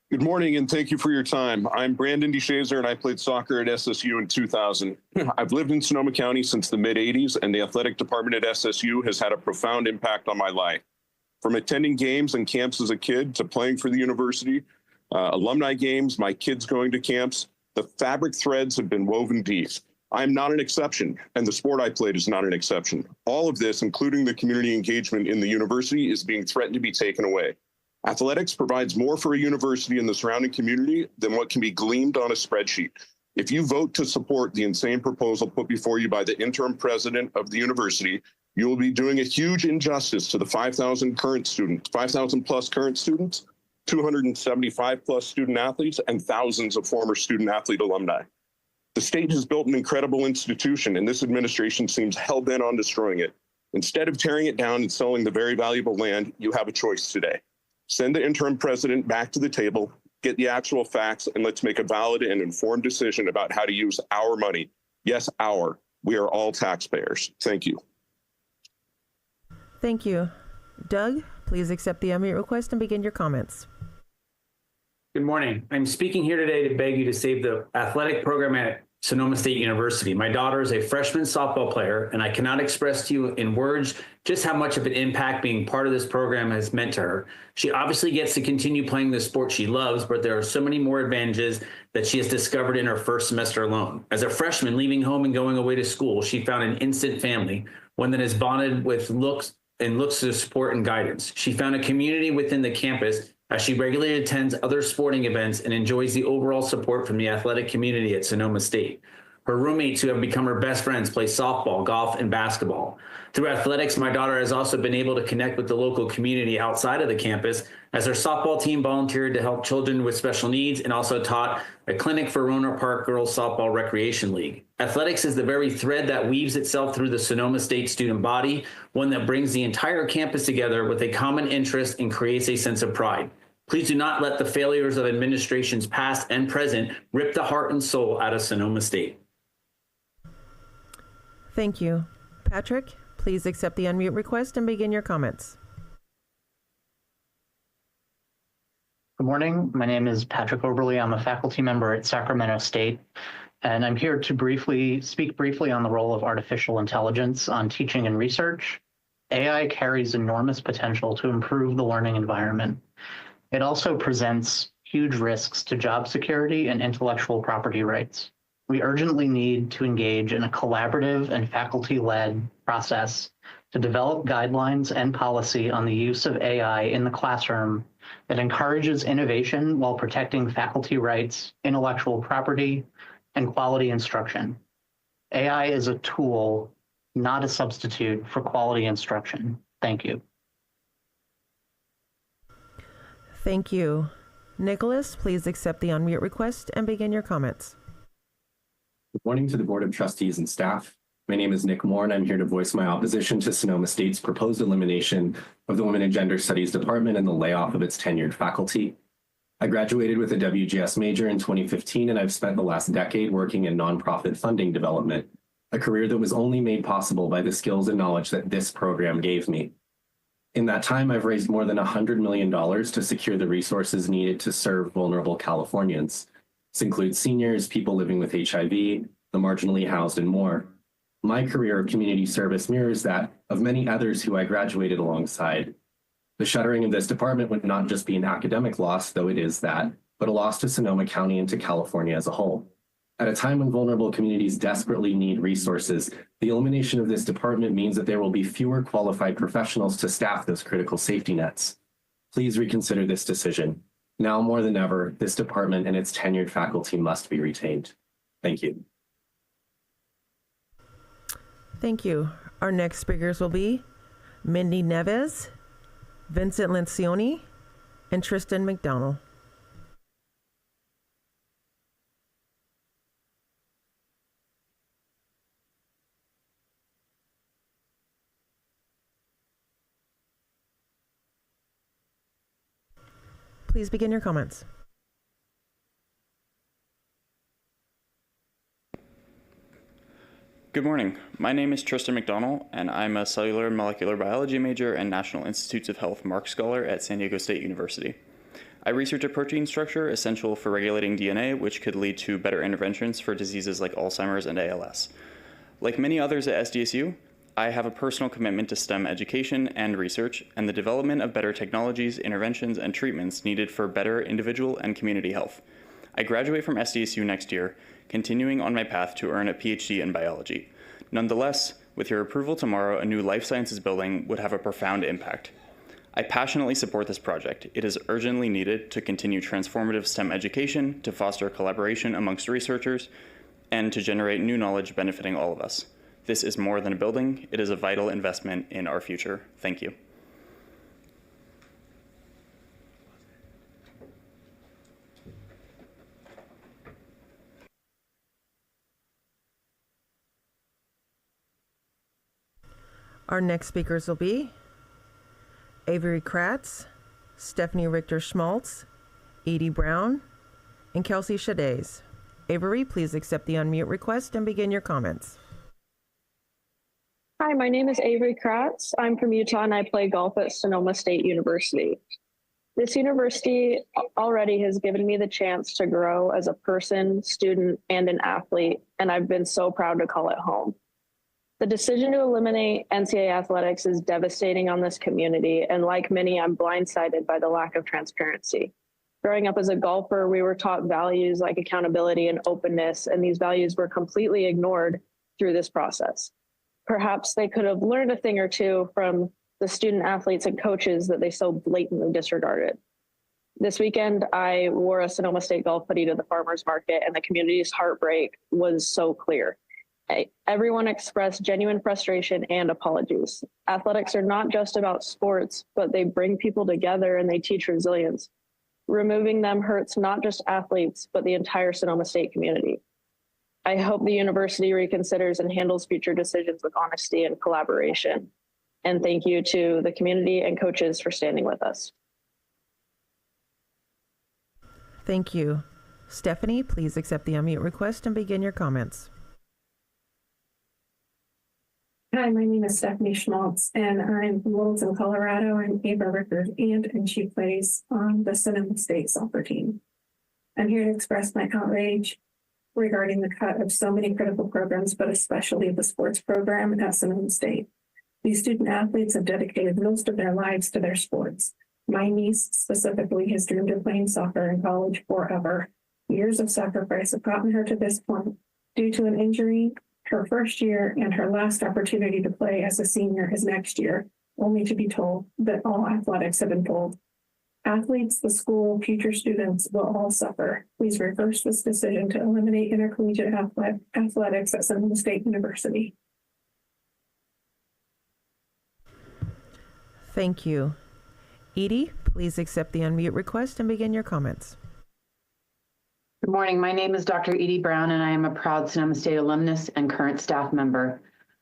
[SPEAKER 11] Good morning, and thank you for your time. I'm Brandon DeShazer, and I played soccer at SSU in 2000. I've lived in Sonoma County since the mid-'80s, and the athletic department at SSU has had a profound impact on my life. From attending games and camps as a kid to playing for the university, alumni games, my kids going to camps, the fabric threads have been woven deep. I'm not an exception, and the sport I played is not an exception. All of this, including the community engagement in the university, is being threatened to be taken away. Athletics provides more for a university and the surrounding community than what can be gleaned on a spreadsheet. If you vote to support the insane proposal put before you by the interim president of the university, you will be doing a huge injustice to the 5,000 plus current students, 275 plus student athletes, and thousands of former student athlete alumni. The state has built an incredible institution, and this administration seems hell-bent on destroying it. Instead of tearing it down and selling the very valuable land, you have a choice today. Send the interim president back to the table, get the actual facts, and let's make a valid and informed decision about how to use our money. Yes, our. We are all taxpayers. Thank you.
[SPEAKER 6] Thank you. Doug, please accept the unmute request and begin your comments.
[SPEAKER 12] Good morning. I'm speaking here today to beg you to save the athletic program at Sonoma State University. My daughter is a freshman softball player, and I cannot express to you in words just how much of an impact being part of this program has meant to her. She obviously gets to continue playing the sport she loves, but there are so many more advantages that she has discovered in her first semester alone. As a freshman leaving home and going away to school, she found an instant family, one that is bonded with looks to support and guidance. She found a community within the campus as she regularly attends other sporting events and enjoys the overall support from the athletic community at Sonoma State. Her roommates, who have become her best friends, play softball, golf, and basketball. Through athletics, my daughter has also been able to connect with the local community outside of the campus, as her softball team volunteered to help children with special needs and also taught a clinic for Rohnert Park Girls Softball Recreation League. Athletics is the very thread that weaves itself through the Sonoma State student body, one that brings the entire campus together with a common interest and creates a sense of pride. Please do not let the failures of administrations past and present rip the heart and soul out of Sonoma State.
[SPEAKER 6] Thank you. Patrick, please accept the unmute request and begin your comments.
[SPEAKER 13] Good morning. My name is Patrick Oberly. I'm a faculty member at Sacramento State. and I'm here to speak briefly on the role of artificial intelligence on teaching and research. AI carries enormous potential to improve the learning environment. It also presents huge risks to job security and intellectual property rights. We urgently need to engage in a collaborative and faculty-led process to develop guidelines and policy on the use of AI in the classroom that encourages innovation while protecting faculty rights, intellectual property, and quality instruction. AI is a tool, not a substitute for quality instruction. Thank you.
[SPEAKER 6] Thank you. Nicholas, please accept the unmute request and begin your comments.
[SPEAKER 14] Good morning to the Board of Trustees and staff. My name is Nick Moore, and I'm here to voice my opposition to Sonoma State's proposed elimination of the Women and Gender Studies Department and the layoff of its tenured faculty. I graduated with a WGS major in 2015, and I've spent the last decade working in nonprofit funding development, a career that was only made possible by the skills and knowledge that this program gave me. In that time, I've raised more than $100 million to secure the resources needed to serve vulnerable Californians. This includes seniors, people living with HIV, the marginally housed, and more. My career of community service mirrors that of many others who I graduated alongside. The shuttering of this department would not just be an academic loss, though it is that, but a loss to Sonoma County and to California as a whole. At a time when vulnerable communities desperately need resources, the elimination of this department means that there will be fewer qualified professionals to staff those critical safety nets. Please reconsider this decision. Now more than ever, this department and its tenured faculty must be retained. Thank you.
[SPEAKER 6] Thank you. Our next speakers will be Mindy Neves, Vincent Lencioni, and Tristan McDonald. Please begin your comments.
[SPEAKER 15] Good morning. My name is Tristan McDonald, and I'm a cellular and molecular biology major and National Institutes of Health Mark Scholar at San Diego State University. I research a protein structure essential for regulating DNA, which could lead to better interventions for diseases like Alzheimer's and ALS. Like many others at SDSU, I have a personal commitment to STEM education and research and the development of better technologies, interventions, and treatments needed for better individual and community health. I graduate from SDSU next year, continuing on my path to earn a PhD in biology. Nonetheless, with your approval tomorrow, a new life sciences building would have a profound impact. I passionately support this project. It is urgently needed to continue transformative STEM education, to foster collaboration amongst researchers, and to generate new knowledge benefiting all of us. This is more than a building. It is a vital investment in our future. Thank you.
[SPEAKER 6] Our next speakers will be Avery Kratz, Stephanie Richter-Schmaltz, Edie Brown, and Kelsey Shades. Avery, please accept the unmute request and begin your comments.
[SPEAKER 16] Hi, my name is Avery Kratz. I'm from Utah and I play golf at Sonoma State University. This university already has given me the chance to grow as a person, student, and an athlete, and I've been so proud to call it home. The decision to eliminate NCAA athletics is devastating on this community, and like many, I'm blindsided by the lack of transparency. Growing up as a golfer, we were taught values like accountability and openness, and these values were completely ignored through this process. Perhaps they could have learned a thing or two from the student athletes and coaches that they so blatantly disregarded. This weekend, I wore a Sonoma State golf hoodie to the farmers market, and the community's heartbreak was so clear. Everyone expressed genuine frustration and apologies. Athletics are not just about sports, but they bring people together and they teach resilience. Removing them hurts not just athletes, but the entire Sonoma State community. I hope the university reconsiders and handles future decisions with honesty and collaboration. And thank you to the community and coaches for standing with us.
[SPEAKER 6] Thank you. Stephanie, please accept the unmute request and begin your comments.
[SPEAKER 17] Hi, my name is Stephanie Schmaltz, and I'm from Littleton, Colorado. I'm Ava Ricker's aunt, and she plays on the Sonoma State soccer team. I'm here to express my outrage regarding the cut of so many critical programs, but especially the sports program at Sonoma State. These student athletes have dedicated most of their lives to their sports. My niece specifically has dreamed of playing soccer in college forever. Years of sacrifice have gotten her to this point. Due to an injury, her first year and her last opportunity to play as a senior is next year, only to be told that all athletics have been pulled. Athletes, the school, future students will all suffer. Please reverse this decision to eliminate intercollegiate athletics at Sonoma State University.
[SPEAKER 6] Thank you. Edie, please accept the unmute request and begin your comments.
[SPEAKER 18] Good morning. My name is Dr. Edie Brown, and I am a proud Sonoma State alumnus and current staff member.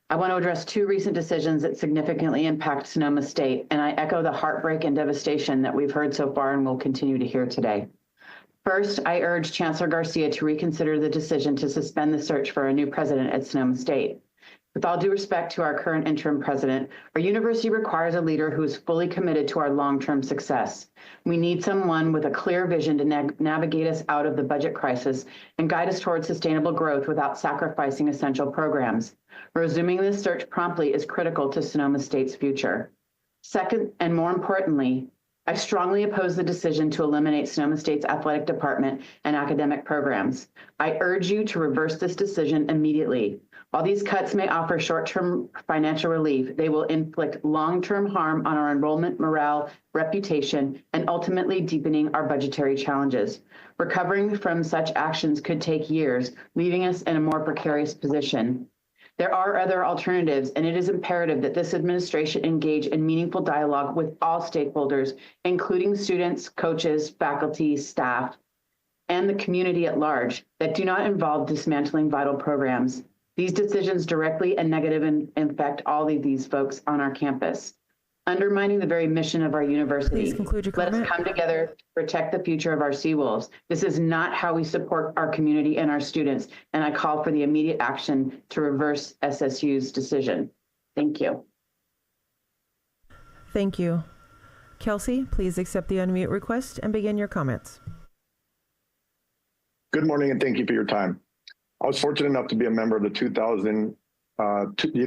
[SPEAKER 18] I want to address two recent decisions that significantly impact Sonoma State, and I echo the heartbreak and devastation that we've heard so far and will continue to hear today. First, I urge Chancellor Garcia to reconsider the decision to suspend the search for a new president at Sonoma State. With all due respect to our current interim president, our university requires a leader who is fully committed to our long-term success. We need someone with a clear vision to navigate us out of the budget crisis and guide us towards sustainable growth without sacrificing essential programs. Resuming this search promptly is critical to Sonoma State's future. Second, and more importantly, I strongly oppose the decision to eliminate Sonoma State's athletic department and academic programs. I urge you to reverse this decision immediately. While these cuts may offer short-term financial relief, they will inflict long-term harm on our enrollment, morale, reputation, and ultimately deepening our budgetary challenges. Recovering from such actions could take years, leaving us in a more precarious position. There are other alternatives, and it is imperative that this administration engage in meaningful dialogue with all stakeholders, including students, coaches, faculty, staff, and the community at large, that do not involve dismantling vital programs. These decisions directly and negatively affect all of these folks on our campus, undermining the very mission of our university.
[SPEAKER 6] Please conclude your comment.
[SPEAKER 18] Let us come together to protect the future of our Seawolves. This is not how we support our community and our students, and I call for the immediate action to reverse SSU's decision. Thank you.
[SPEAKER 6] Thank you. Kelsey, please accept the unmute request and begin your comments.
[SPEAKER 19] Good morning, and thank you for your time. I was fortunate enough to be a member of the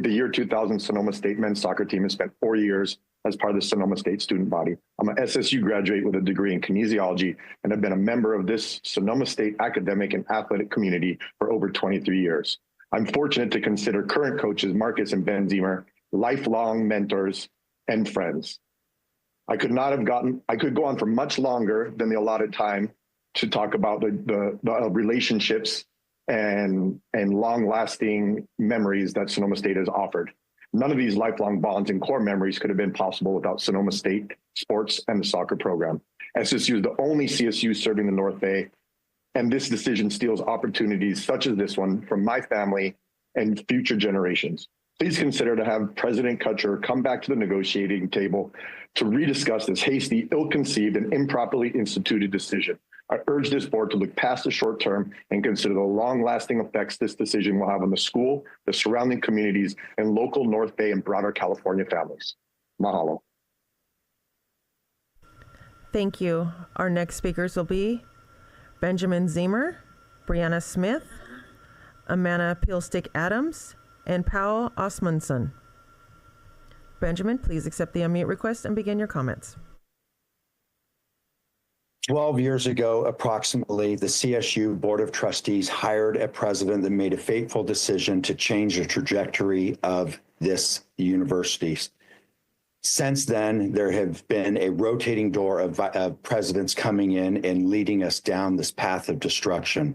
[SPEAKER 19] year 2000 Sonoma State men's soccer team and spent 4 years as part of the Sonoma State student body. I'm an SSU graduate with a degree in kinesiology and have been a member of this Sonoma State academic and athletic community for over 23 years. I'm fortunate to consider current coaches Marcus and Ben Ziemer lifelong mentors and friends. I could go on for much longer than the allotted time to talk about the relationships and long-lasting memories that Sonoma State has offered. None of these lifelong bonds and core memories could have been possible without Sonoma State sports and the soccer program. SSU is the only CSU serving the North Bay, and this decision steals opportunities such as this one from my family and future generations. Please consider to have President Kutcher come back to the negotiating table to rediscuss this hasty, ill-conceived, and improperly instituted decision. I urge this board to look past the short term and consider the long-lasting effects this decision will have on the school, the surrounding communities, and local North Bay and broader California families. Mahalo.
[SPEAKER 6] Thank you. Our next speakers will be Benjamin Ziemer, Brianna Smith, Amanda Peelstick Adams, and Powell Osmundson. Benjamin, please accept the unmute request and begin your comments.
[SPEAKER 20] 12 years ago, approximately, the CSU Board of Trustees hired a president that made a fateful decision to change the trajectory of this university. Since then, there have been a rotating door of presidents coming in and leading us down this path of destruction.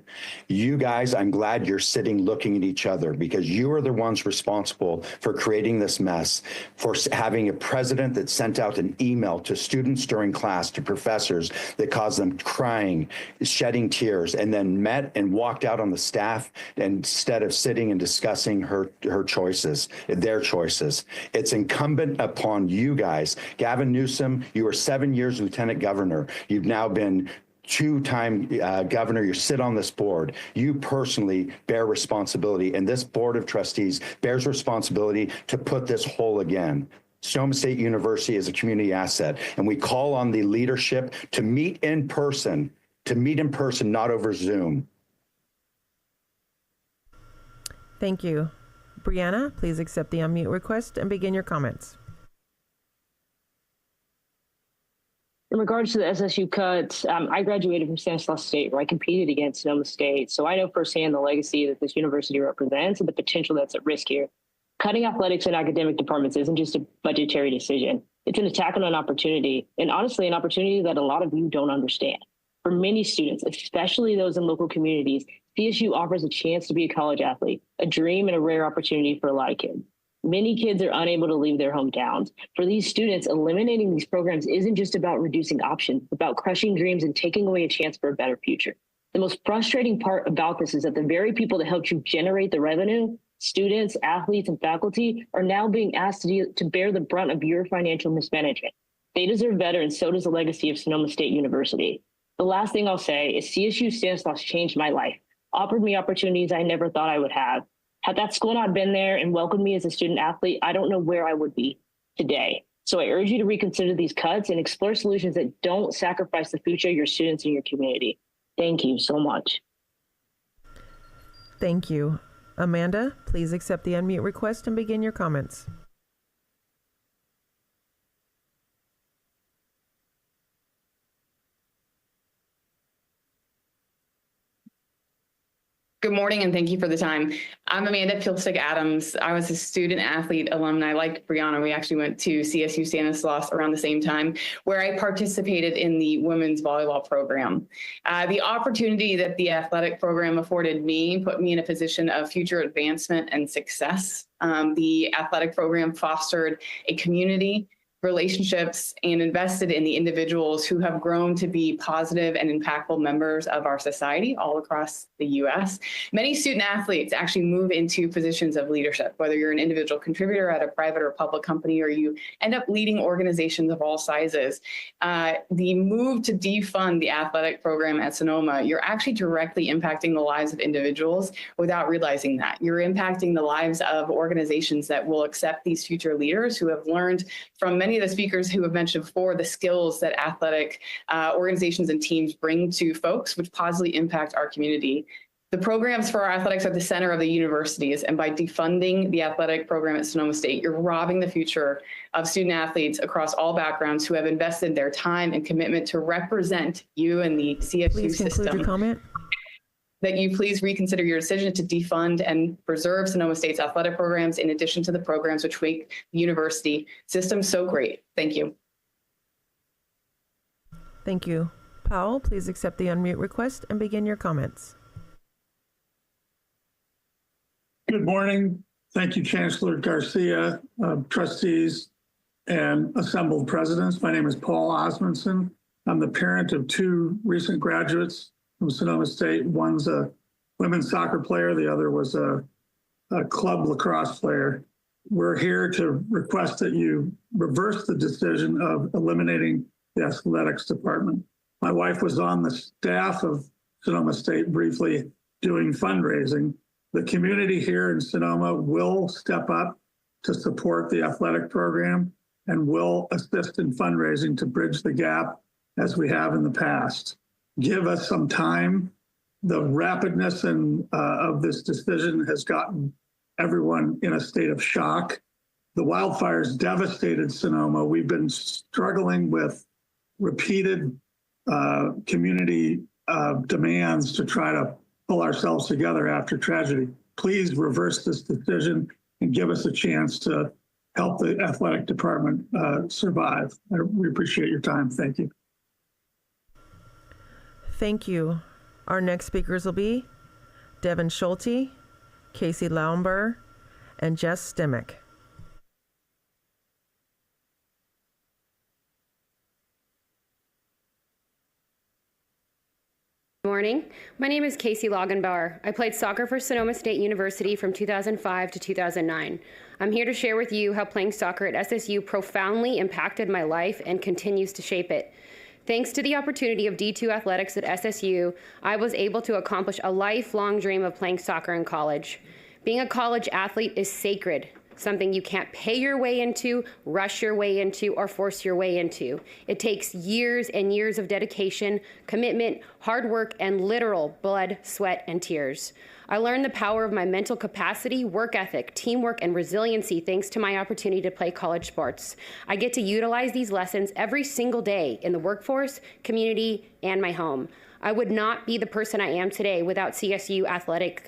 [SPEAKER 20] You guys, I'm glad you're sitting looking at each other because you are the ones responsible for creating this mess, for having a president that sent out an email to students during class, to professors that caused them crying, shedding tears, and then met and walked out on the staff instead of sitting and discussing her choices, their choices. It's incumbent upon you guys. Gavin Newsom, you were 7 years lieutenant governor. You've now been two-time governor. You sit on this board. You personally bear responsibility, and this board of trustees bears responsibility to put this whole again. Sonoma State University is a community asset, and we call on the leadership to meet in person, not over Zoom.
[SPEAKER 6] Thank you. Brianna, please accept the unmute request and begin your comments.
[SPEAKER 21] In regards to the SSU cuts, I graduated from Stanislaus State, where I competed against Sonoma State. So I know firsthand the legacy that this university represents and the potential that's at risk here. Cutting athletics and academic departments isn't just a budgetary decision. It's an attack on an opportunity, and honestly, an opportunity that a lot of you don't understand. For many students, especially those in local communities, CSU offers a chance to be a college athlete, a dream and a rare opportunity for a lot of kids. Many kids are unable to leave their hometowns. For these students, eliminating these programs isn't just about reducing options, it's about crushing dreams and taking away a chance for a better future. The most frustrating part about this is that the very people that helped you generate the revenue, students, athletes, and faculty, are now being asked to bear the brunt of your financial mismanagement. They deserve better, and so does the legacy of Sonoma State University. The last thing I'll say is CSU Stanislaus changed my life, offered me opportunities I never thought I would have. Had that school not been there and welcomed me as a student athlete, I don't know where I would be today. So I urge you to reconsider these cuts and explore solutions that don't sacrifice the future of your students and your community. Thank you so much.
[SPEAKER 6] Thank you. Amanda, please accept the unmute request and begin your comments.
[SPEAKER 22] Good morning, and thank you for the time. I'm Amanda Pilstick Adams. I was a student athlete alumni like Brianna. We actually went to CSU Stanislaus around the same time, where I participated in the women's volleyball program. The opportunity that the athletic program afforded me put me in a position of future advancement and success. The athletic program fostered a community, relationships, and invested in the individuals who have grown to be positive and impactful members of our society all across the U.S. Many student athletes actually move into positions of leadership, whether you're an individual contributor at a private or public company, or you end up leading organizations of all sizes. The move to defund the athletic program at Sonoma, you're actually directly impacting the lives of individuals without realizing that. You're impacting the lives of organizations that will accept these future leaders who have learned from many of the speakers who have mentioned before the skills that athletic organizations and teams bring to folks, which positively impact our community. The programs for our athletics are the center of the universities, and by defunding the athletic program at Sonoma State, you're robbing the future of student athletes across all backgrounds who have invested their time and commitment to represent you and the CSU
[SPEAKER 6] Please
[SPEAKER 22] system.
[SPEAKER 6] conclude your comment.
[SPEAKER 22] That you please reconsider your decision to defund and preserve Sonoma State's athletic programs in addition to the programs which make the university system so great. Thank you.
[SPEAKER 6] Thank you. Powell, please accept the unmute request and begin your comments.
[SPEAKER 23] Good morning. Thank you, Chancellor Garcia, trustees, and assembled presidents. My name is Paul Osmondson. I'm the parent of two recent graduates from Sonoma State. One's a women's soccer player. The other was a club lacrosse player. We're here to request that you reverse the decision of eliminating the athletics department. My wife was on the staff of Sonoma State briefly doing fundraising. The community here in Sonoma will step up to support the athletic program and will assist in fundraising to bridge the gap as we have in the past. Give us some time. The rapidness of this decision has gotten everyone in a state of shock. The wildfires devastated Sonoma. We've been struggling with repeated community demands to try to pull ourselves together after tragedy. Please reverse this decision and give us a chance to help the athletic department survive. We appreciate your time. Thank you.
[SPEAKER 6] Thank you. Our next speakers will be Devin Schulte, Casey Laumber, and Jess Stimick.
[SPEAKER 24] Good morning. My name is Casey Lagenbauer. I played soccer for Sonoma State University from 2005 to 2009. I'm here to share with you how playing soccer at SSU profoundly impacted my life and continues to shape it. Thanks to the opportunity of D2 athletics at SSU, I was able to accomplish a lifelong dream of playing soccer in college. Being a college athlete is sacred. something you can't pay your way into, rush your way into, or force your way into. It takes years and years of dedication, commitment, hard work, and literal blood, sweat, and tears. I learned the power of my mental capacity, work ethic, teamwork, and resiliency thanks to my opportunity to play college sports. I get to utilize these lessons every single day in the workforce, community, and my home. I would not be the person I am today without CSU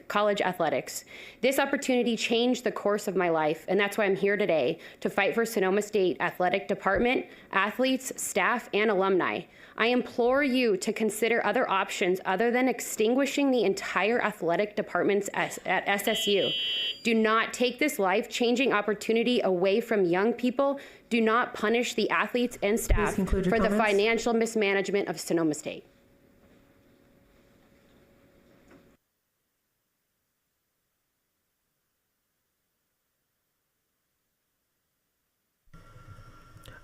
[SPEAKER 24] college athletics. This opportunity changed the course of my life, and that's why I'm here today to fight for Sonoma State Athletic Department, athletes, staff, and alumni. I implore you to consider other options other than extinguishing the entire athletic departments at SSU. Do not take this life-changing opportunity away from young people. Do not punish the athletes and staff for the financial mismanagement of Sonoma State.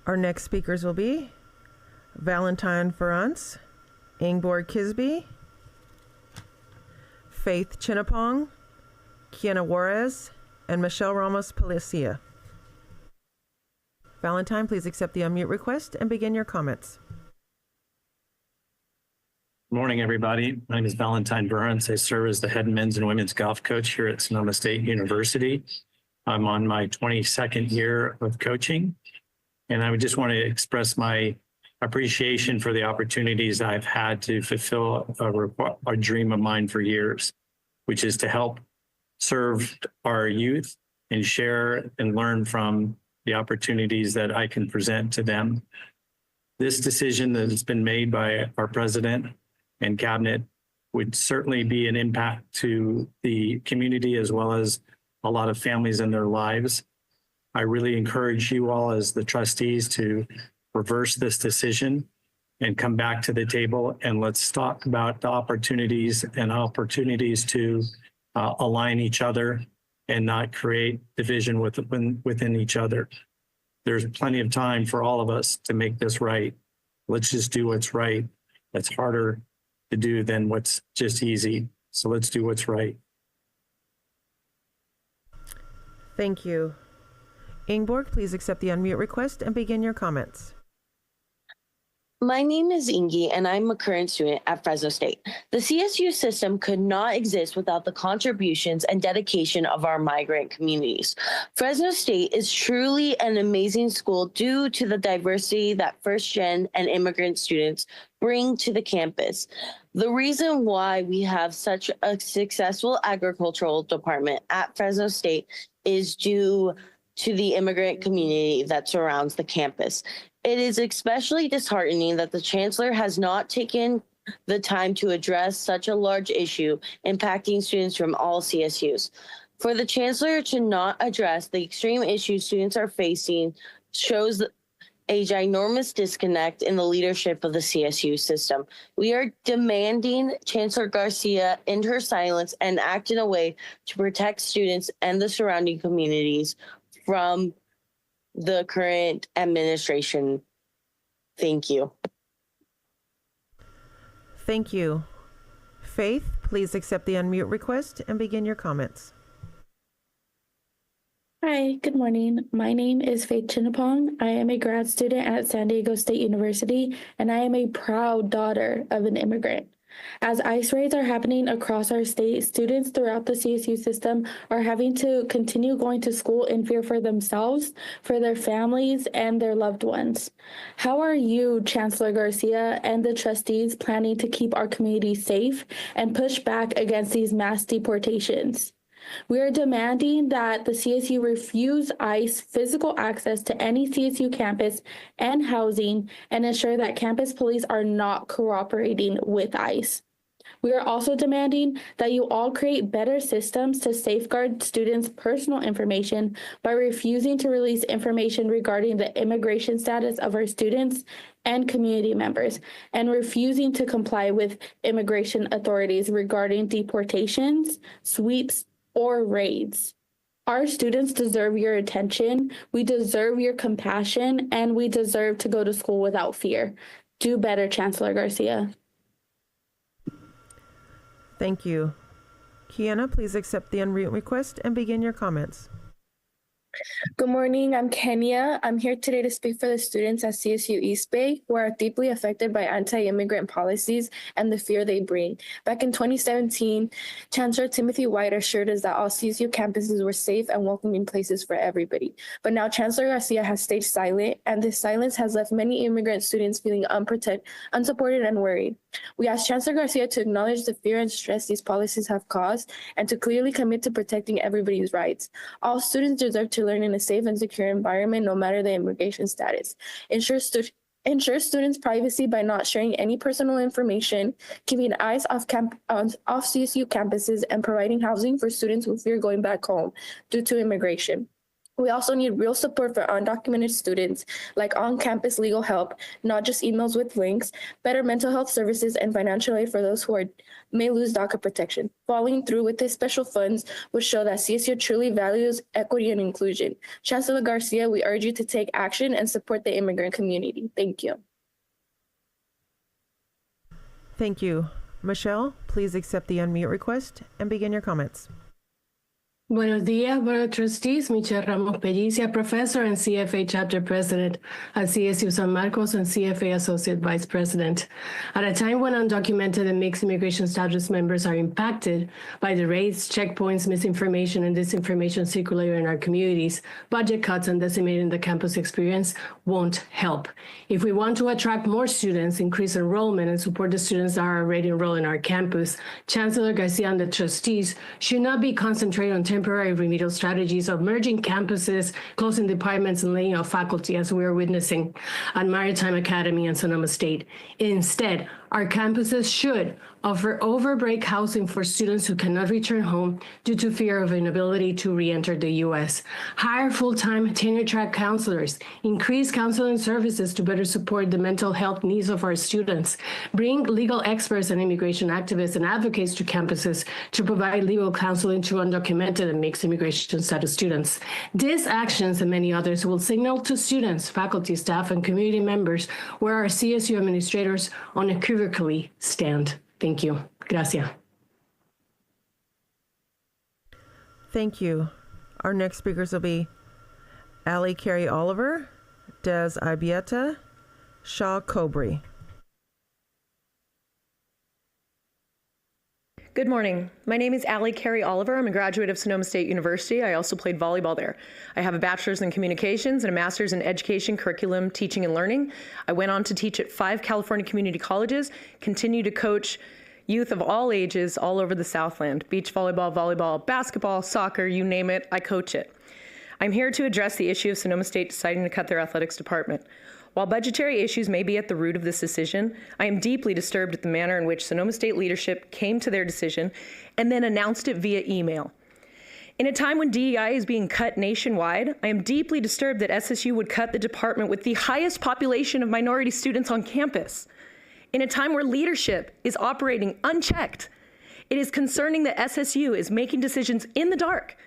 [SPEAKER 6] Our next speakers will be Valentine Ferrance, Ingborg Kisby, Faith Chinapong, Kiana Juarez, and Michelle Ramos Palicia. Valentine, please accept the unmute request and begin your comments.
[SPEAKER 1] Good morning, everybody. My name is Valentine Burns. I serve as the head men's and women's golf coach here at Sonoma State University. I'm on my 22nd year of coaching, and I would just want to express my appreciation for the opportunities I've had to fulfill a dream of mine for years, which is to help serve our youth and share and learn from the opportunities that I can present to them. This decision that has been made by our president and cabinet would certainly be an impact to the community as well as a lot of families in their lives. I really encourage you all as the trustees to reverse this decision and come back to the table, and let's talk about the opportunities to align each other and not create division within each other. There's plenty of time for all of us to make this right. Let's just do what's right. That's harder to do than what's just easy. So let's do what's right.
[SPEAKER 6] Thank you. Ingborg, please accept the unmute request and begin your comments.
[SPEAKER 3] My name is Ingi, and I'm a current student at Fresno State. The CSU system could not exist without the contributions and dedication of our migrant communities. Fresno State is truly an amazing school due to the diversity that first-gen and immigrant students bring to the campus. The reason why we have such a successful agricultural department at Fresno State is due to the immigrant community that surrounds the campus. It is especially disheartening that the chancellor has not taken the time to address such a large issue impacting students from all CSUs. For the chancellor to not address the extreme issues students are facing shows a ginormous disconnect in the leadership of the CSU system. We are demanding Chancellor Garcia end her silence and act in a way to protect students and the surrounding communities from the current administration. Thank you.
[SPEAKER 6] Thank you. Faith, please accept the unmute request and begin your comments.
[SPEAKER 4] Hi, good morning. My name is Faith Chinapong. I am a grad student at San Diego State University, and I am a proud daughter of an immigrant. As ICE raids are happening across our state, students throughout the CSU system are having to continue going to school in fear for themselves, for their families, and their loved ones. How are you, Chancellor Garcia, and the trustees planning to keep our community safe and push back against these mass deportations? We are demanding that the CSU refuse ICE physical access to any CSU campus and housing and ensure that campus police are not cooperating with ICE. We are also demanding that you all create better systems to safeguard students' personal information by refusing to release information regarding the immigration status of our students and community members, and refusing to comply with immigration authorities regarding deportations, sweeps, or raids. Our students deserve your attention, we deserve your compassion, and we deserve to go to school without fear. Do better, Chancellor Garcia.
[SPEAKER 6] Thank you. Kiana, please accept the unmute request and begin your comments.
[SPEAKER 4] Good morning, I'm Kenya. I'm here today to speak for the students at CSU East Bay who are deeply affected by anti-immigrant policies and the fear they bring. Back in 2017, Chancellor Timothy White assured us that all CSU campuses were safe and welcoming places for everybody. But now Chancellor Garcia has stayed silent, and this silence has left many immigrant students feeling unprotected, unsupported, and worried. We asked Chancellor Garcia to acknowledge the fear and stress these policies have caused and to clearly commit to protecting everybody's rights. All students deserve to learn in a safe and secure environment, no matter the immigration status. Ensure students' privacy by not sharing any personal information, keeping eyes off CSU campuses, and providing housing for students who fear going back home due to immigration. We also need real support for undocumented students, like on-campus legal help, not just emails with links, better mental health services, and financial aid for those who may lose DACA protection. Following through with these special funds would show that CSU truly values equity and inclusion. Chancellor Garcia, we urge you to take action and support the immigrant community. Thank you.
[SPEAKER 6] Thank you. Michelle, please accept the unmute request and begin your comments.
[SPEAKER 2] Buenos días, Board of Trustees. Michelle Ramos Pellicia, Professor and CFA Chapter President at CSU San Marcos and CFA Associate Vice President. At a time when undocumented and mixed immigration status members are impacted by the raids, checkpoints, misinformation, and disinformation circulating in our communities, budget cuts and decimating the campus experience won't help. If we want to attract more students, increase enrollment, and support the students that are already enrolled in our campus, Chancellor Garcia and the trustees should not be concentrated on temporary remedial strategies of merging campuses, closing departments, and laying off faculty, as we are witnessing at Maritime Academy and Sonoma State. Instead, our campuses should offer over-break housing for students who cannot return home due to fear of inability to re-enter the U.S. Hire full-time tenure-track counselors, increase counseling services to better support the mental health needs of our students, bring legal experts and immigration activists and advocates to campuses to provide legal counseling to undocumented and mixed immigration status students. These actions and many others will signal to students, faculty, staff, and community members where our CSU administrators unequivocally stand. Thank you. Gracias.
[SPEAKER 6] Thank you. Our next speakers will be Ali Carey Oliver, Des Ibieta, Shaw Cobry.
[SPEAKER 5] Good morning. My name is Ali Carey Oliver. I'm a graduate of Sonoma State University. I also played volleyball there. I have a bachelor's in communications and a master's in education, curriculum, teaching, and learning. I went on to teach at 5 California community colleges, continue to coach youth of all ages all over the Southland. Beach volleyball, volleyball, basketball, soccer, you name it, I coach it. I'm here to address the issue of Sonoma State deciding to cut their athletics department. While budgetary issues may be at the root of this decision, I am deeply disturbed at the manner in which Sonoma State leadership came to their decision and then announced it via email. In a time when DEI is being cut nationwide, I am deeply disturbed that SSU would cut the department with the highest population of minority students on campus. In a time where leadership is operating unchecked, it is concerning that SSU is making decisions in the dark.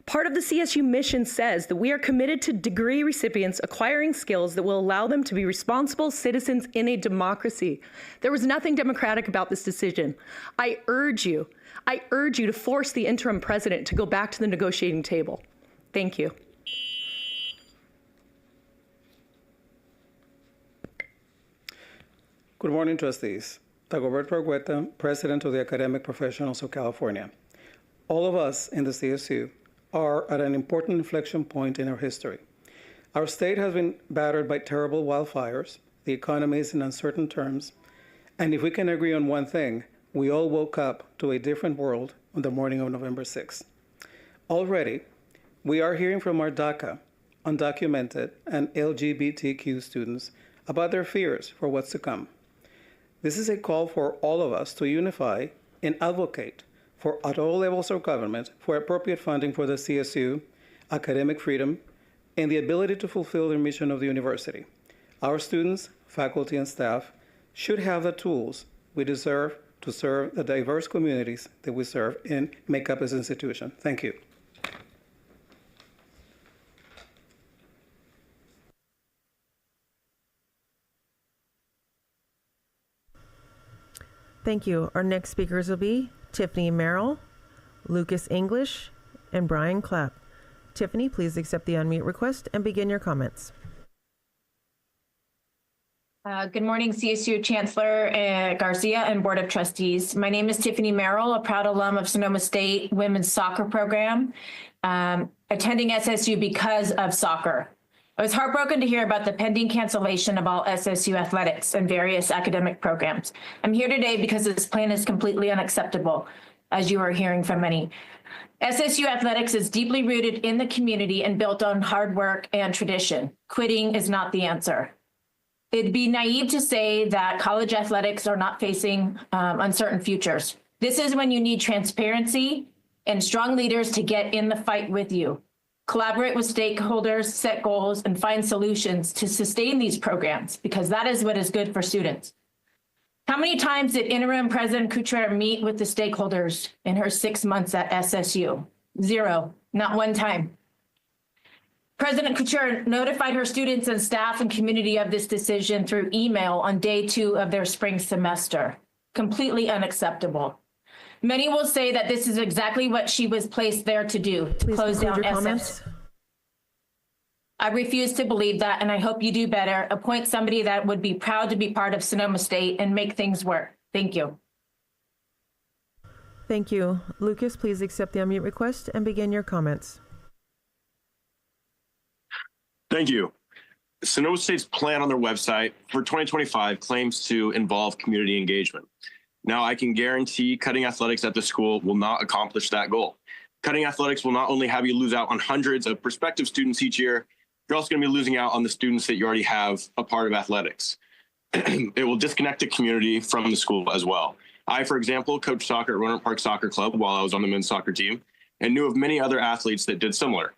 [SPEAKER 5] Part of the CSU mission says that we are committed to degree recipients acquiring skills that will allow them to be responsible citizens in a democracy. There was nothing democratic about this decision. I urge you to force the interim president to go back to the negotiating table. Thank you.
[SPEAKER 7] Good morning, trustees. Dagoberto Argueta, President of the Academic Professionals of California. All of us in the CSU are at an important inflection point in our history. Our state has been battered by terrible wildfires, the economy is in uncertain terms, and if we can agree on one thing, we all woke up to a different world on the morning of November 6th. Already, we are hearing from our DACA, undocumented, and LGBTQ students about their fears for what's to come. This is a call for all of us to unify and advocate at all levels of government for appropriate funding for the CSU, academic freedom, and the ability to fulfill the mission of the university. Our students, faculty, and staff should have the tools we deserve to serve the diverse communities that we serve and make up this institution. Thank you.
[SPEAKER 6] Thank you. Our next speakers will be Tiffany Merrill, Lucas English, and Brian Clapp. Tiffany, please accept the unmute request and begin your comments.
[SPEAKER 8] Good morning, CSU Chancellor Garcia and Board of Trustees. My name is Tiffany Merrill, a proud alum of Sonoma State women's soccer program, attending SSU because of soccer. I was heartbroken to hear about the pending cancellation of all SSU athletics and various academic programs. I'm here today because this plan is completely unacceptable, as you are hearing from many. SSU athletics is deeply rooted in the community and built on hard work and tradition. Quitting is not the answer. It'd be naive to say that college athletics are not facing uncertain futures. This is when you need transparency and strong leaders to get in the fight with you. Collaborate with stakeholders, set goals, and find solutions to sustain these programs, because that is what is good for students. How many times did Interim President Couture meet with the stakeholders in her 6 months at SSU? 0, not one time. President Couture notified her students and staff and community of this decision through email on day 2 of their spring semester. Completely unacceptable. Many will say that this is exactly what she was placed there to do, to close down SSU. I refuse to believe that, and I hope you do better. Appoint somebody that would be proud to be part of Sonoma State and make things work. Thank you.
[SPEAKER 6] Thank you. Lucas, please accept the unmute request and begin your comments.
[SPEAKER 9] Thank you. Sonoma State's plan on their website for 2025 claims to involve community engagement. Now, I can guarantee cutting athletics at the school will not accomplish that goal. Cutting athletics will not only have you lose out on hundreds of prospective students each year, you're also going to be losing out on the students that you already have a part of athletics. It will disconnect the community from the school as well. I, for example, coached soccer at Roanoke Park Soccer Club while I was on the men's soccer team and knew of many other athletes that did similar.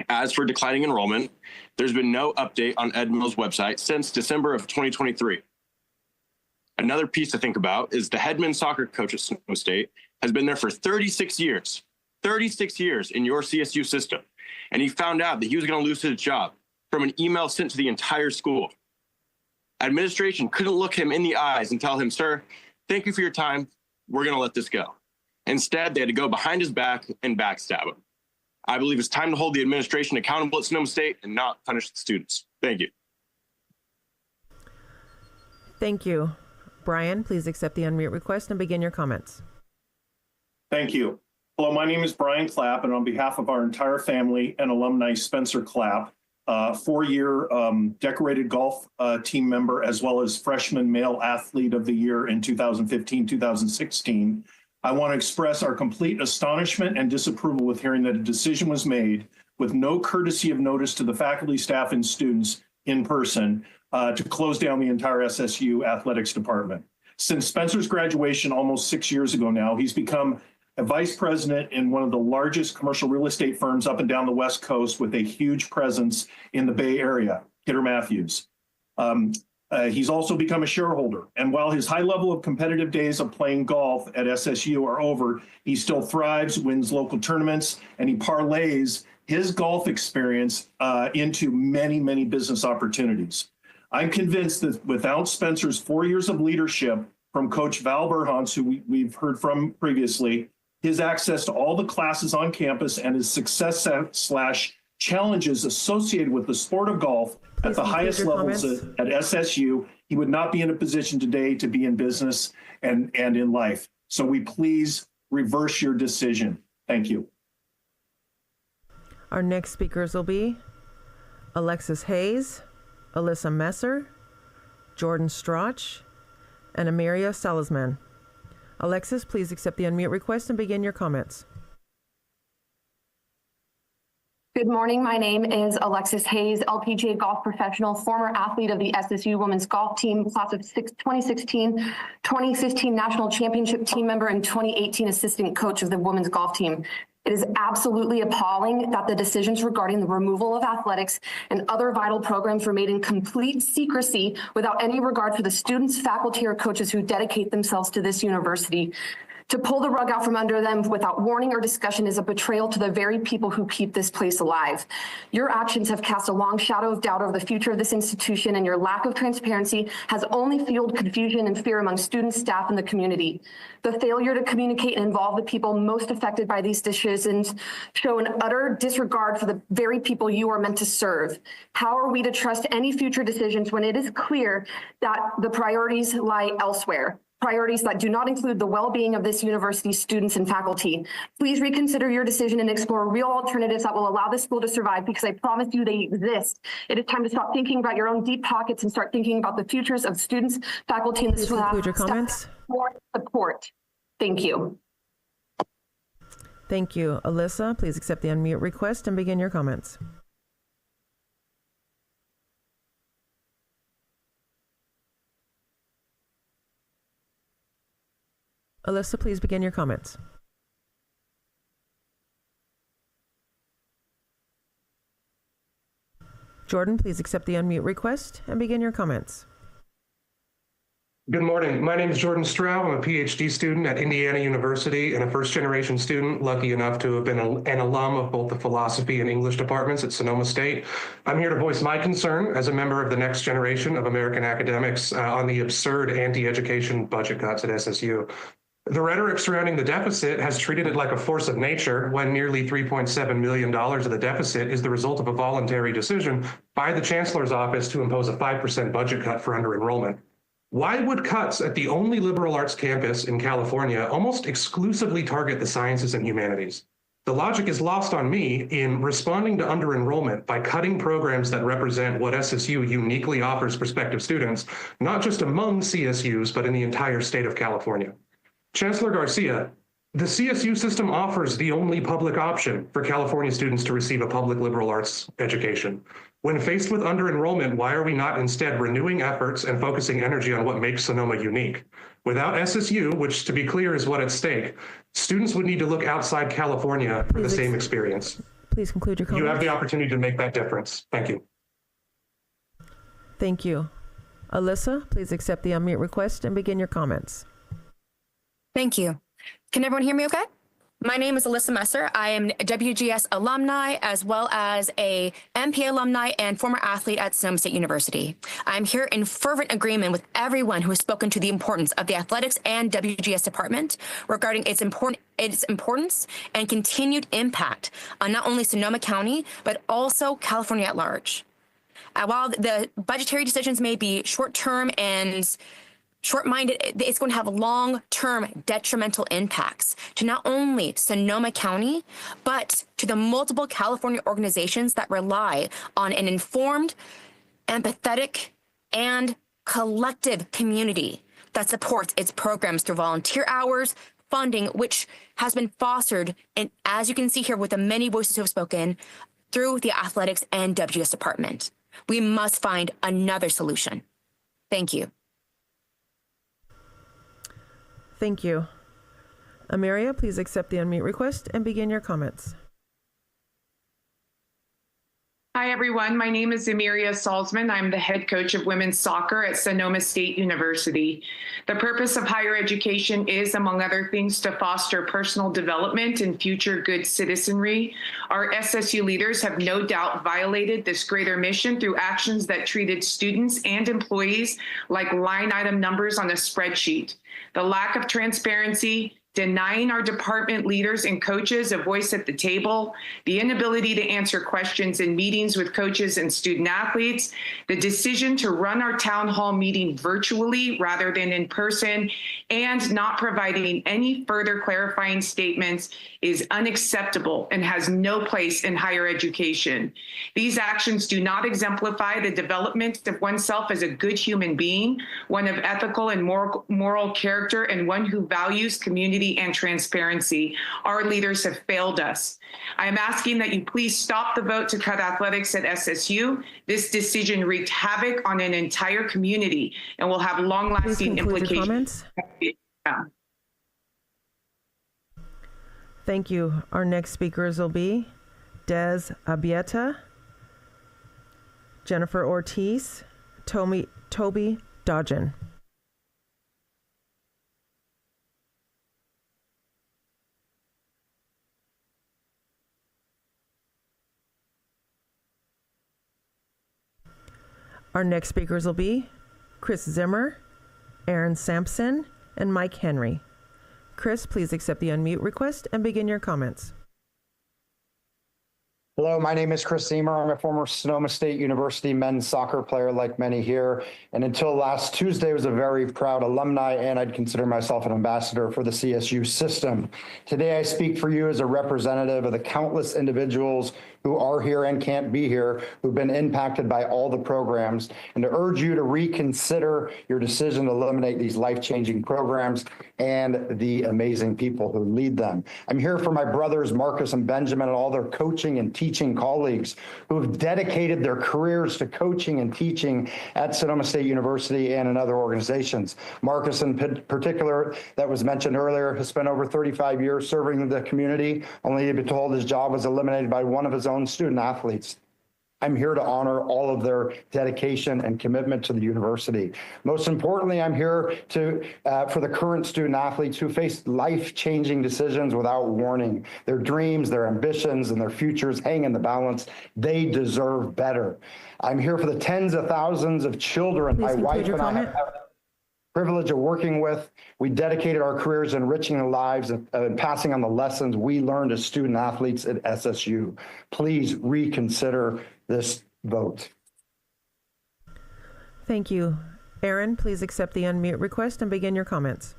[SPEAKER 9] As for declining enrollment, there's been no update on Ed Mill's website since December of 2023. Another piece to think about is the head men's soccer coach at Sonoma State has been there for 36 years in your CSU system. And he found out that he was going to lose his job from an email sent to the entire school. Administration couldn't look him in the eyes and tell him, sir, thank you for your time. We're going to let this go. Instead, they had to go behind his back and backstab him. I believe it's time to hold the administration accountable at Sonoma State and not punish the students. Thank you.
[SPEAKER 6] Thank you. Brian, please accept the unmute request and begin your comments.
[SPEAKER 10] Thank you. Hello, my name is Brian Clapp, and on behalf of our entire family and alumni Spencer Clapp, 4-year decorated golf team member, as well as freshman male athlete of the year in 2015-2016, I want to express our complete astonishment and disapproval with hearing that a decision was made with no courtesy of notice to the faculty, staff, and students in person to close down the entire SSU athletics department. Since Spencer's graduation almost 6 years ago now, he's become a vice president in one of the largest commercial real estate firms up and down the West Coast with a huge presence in the Bay Area, Kidder Matthews. He's also become a shareholder. And while his high level of competitive days of playing golf at SSU are over, he still thrives, wins local tournaments, and he parlays his golf experience into many, many business opportunities. I'm convinced that without Spencer's 4 years of leadership from Coach Val Burhans, who we've heard from previously, his access to all the classes on campus and his success/challenges associated with the sport of golf at the highest levels at SSU, he would not be in a position today to be in business and in life. So we please reverse your decision. Thank you.
[SPEAKER 6] Our next speakers will be Alexis Hayes, Alyssa Messer, Jordan Strach, and Amiria Salazman. Alexis, please accept the unmute request and begin your comments.
[SPEAKER 11] Good morning. My name is Alexis Hayes, LPGA golf professional, former athlete of the SSU women's golf team, class of 2016, 2015 national championship team member, and 2018 assistant coach of the women's golf team. It is absolutely appalling that the decisions regarding the removal of athletics and other vital programs were made in complete secrecy without any regard for the students, faculty, or coaches who dedicate themselves to this university. To pull the rug out from under them without warning or discussion is a betrayal to the very people who keep this place alive. Your actions have cast a long shadow of doubt over the future of this institution, and your lack of transparency has only fueled confusion and fear among students, staff, and the community. The failure to communicate and involve the people most affected by these decisions show an utter disregard for the very people you are meant to serve. How are we to trust any future decisions when it is clear that the priorities lie elsewhere? Priorities that do not include the well-being of this university's students and faculty. Please reconsider your decision and explore real alternatives that will allow this school to survive, because I promise you they exist. It is time to stop thinking about your own deep pockets and start thinking about the futures of students, faculty, and the staff.
[SPEAKER 6] Conclude your comments.
[SPEAKER 11] Support. Thank you.
[SPEAKER 6] Thank you. Alyssa, please accept the unmute request and begin your comments. Alyssa, please begin your comments. Jordan, please accept the unmute request and begin your comments.
[SPEAKER 12] Good morning. My name is Jordan Stroud. I'm a PhD student at Indiana University and a first-generation student, lucky enough to have been an alum of both the philosophy and English departments at Sonoma State. I'm here to voice my concern as a member of the next generation of American academics on the absurd anti-education budget cuts at SSU. The rhetoric surrounding the deficit has treated it like a force of nature, when nearly $3.7 million of the deficit is the result of a voluntary decision by the Chancellor's office to impose a 5% budget cut for under-enrollment. Why would cuts at the only liberal arts campus in California almost exclusively target the sciences and humanities? The logic is lost on me in responding to under-enrollment by cutting programs that represent what SSU uniquely offers prospective students, not just among CSUs, but in the entire state of California. Chancellor Garcia, the CSU system offers the only public option for California students to receive a public liberal arts education. When faced with under-enrollment, why are we not instead renewing efforts and focusing energy on what makes Sonoma unique? Without SSU, which to be clear is what's at stake, students would need to look outside California for the same experience.
[SPEAKER 6] Please conclude your comments.
[SPEAKER 12] You have the opportunity to make that difference. Thank you.
[SPEAKER 6] Thank you. Alyssa, please accept the unmute request and begin your comments.
[SPEAKER 13] Thank you. Can everyone hear me okay? My name is Alyssa Messer. I am a WGS alumni, as well as a MPA alumni and former athlete at Sonoma State University. I'm here in fervent agreement with everyone who has spoken to the importance of the athletics and WGS department regarding its importance and continued impact on not only Sonoma County, but also California at large. While the budgetary decisions may be short-term and short-minded, it's going to have long-term detrimental impacts to not only Sonoma County, but to the multiple California organizations that rely on an informed, empathetic, and collective community that supports its programs through volunteer hours, funding, which has been fostered, and as you can see here with the many voices who have spoken, through the athletics and WGS department. We must find another solution. Thank you.
[SPEAKER 6] Thank you. Amiria, please accept the unmute request and begin your comments.
[SPEAKER 14] Hi, everyone. My name is Amiria Salzman. I'm the head coach of women's soccer at Sonoma State University. The purpose of higher education is, among other things, to foster personal development and future good citizenry. Our SSU leaders have no doubt violated this greater mission through actions that treated students and employees like line item numbers on a spreadsheet. The lack of transparency, denying our department leaders and coaches a voice at the table, the inability to answer questions in meetings with coaches and student athletes, the decision to run our town hall meeting virtually rather than in person, and not providing any further clarifying statements is unacceptable and has no place in higher education. These actions do not exemplify the development of oneself as a good human being, one of ethical and moral character, and one who values community and transparency. Our leaders have failed us. I am asking that you please stop the vote to cut athletics at SSU. This decision wreaked havoc on an entire community and will have long-lasting implications.
[SPEAKER 6] Thank you. Our next speakers will be Des Abieta, Jennifer Ortiz, Toby Dodgen. Our next speakers will be Chris Zimmer, Aaron Sampson, and Mike Henry. Chris, please accept the unmute request and begin your comments.
[SPEAKER 15] Hello, my name is Chris Zimmer. I'm a former Sonoma State University men's soccer player like many here. And until last Tuesday, was a very proud alumni, and I'd consider myself an ambassador for the CSU system. Today, I speak for you as a representative of the countless individuals who are here and can't be here, who've been impacted by all the programs, and to urge you to reconsider your decision to eliminate these life-changing programs and the amazing people who lead them. I'm here for my brothers, Marcus and Benjamin, and all their coaching and teaching colleagues who have dedicated their careers to coaching and teaching at Sonoma State University and in other organizations. Marcus, in particular, that was mentioned earlier, has spent over 35 years serving the community, only to be told his job was eliminated by one of his own student athletes. I'm here to honor all of their dedication and commitment to the university. Most importantly, I'm here for the current student athletes who face life-changing decisions without warning. Their dreams, their ambitions, and their futures hang in the balance. They deserve better. I'm here for the tens of thousands of children my wife and I have privilege of working with. We dedicated our careers enriching the lives and passing on the lessons we learned as student athletes at SSU. Please reconsider this vote.
[SPEAKER 6] Thank you. Aaron, please accept the unmute request and begin your comments.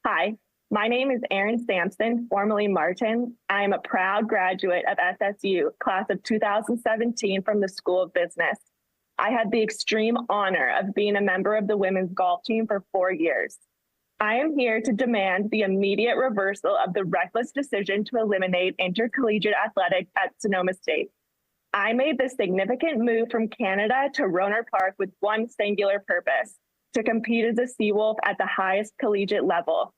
[SPEAKER 16] Hi, my name is Aaron Sampson, formerly Martin. I am a proud graduate of SSU, class of 2017 from the School of Business. I had the extreme honor of being a member of the women's golf team for 4 years. I am here to demand the immediate reversal of the reckless decision to eliminate intercollegiate athletics at Sonoma State. I made the significant move from Canada to Rohnert Park with one singular purpose: to compete as a Seawolf at the highest collegiate level.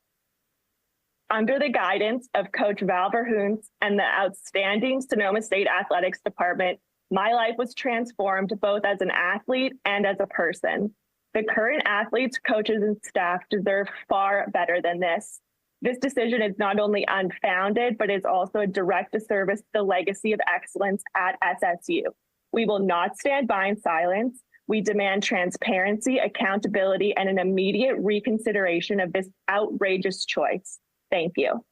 [SPEAKER 16] Under the guidance of Coach Val Verhoens and the outstanding Sonoma State Athletics Department, my life was transformed both as an athlete and as a person. The current athletes, coaches, and staff deserve far better than this. This decision is not only unfounded, but is also a direct disservice to the legacy of excellence at SSU. We will not stand by in silence. We demand transparency, accountability, and an immediate reconsideration of this outrageous choice. Thank you.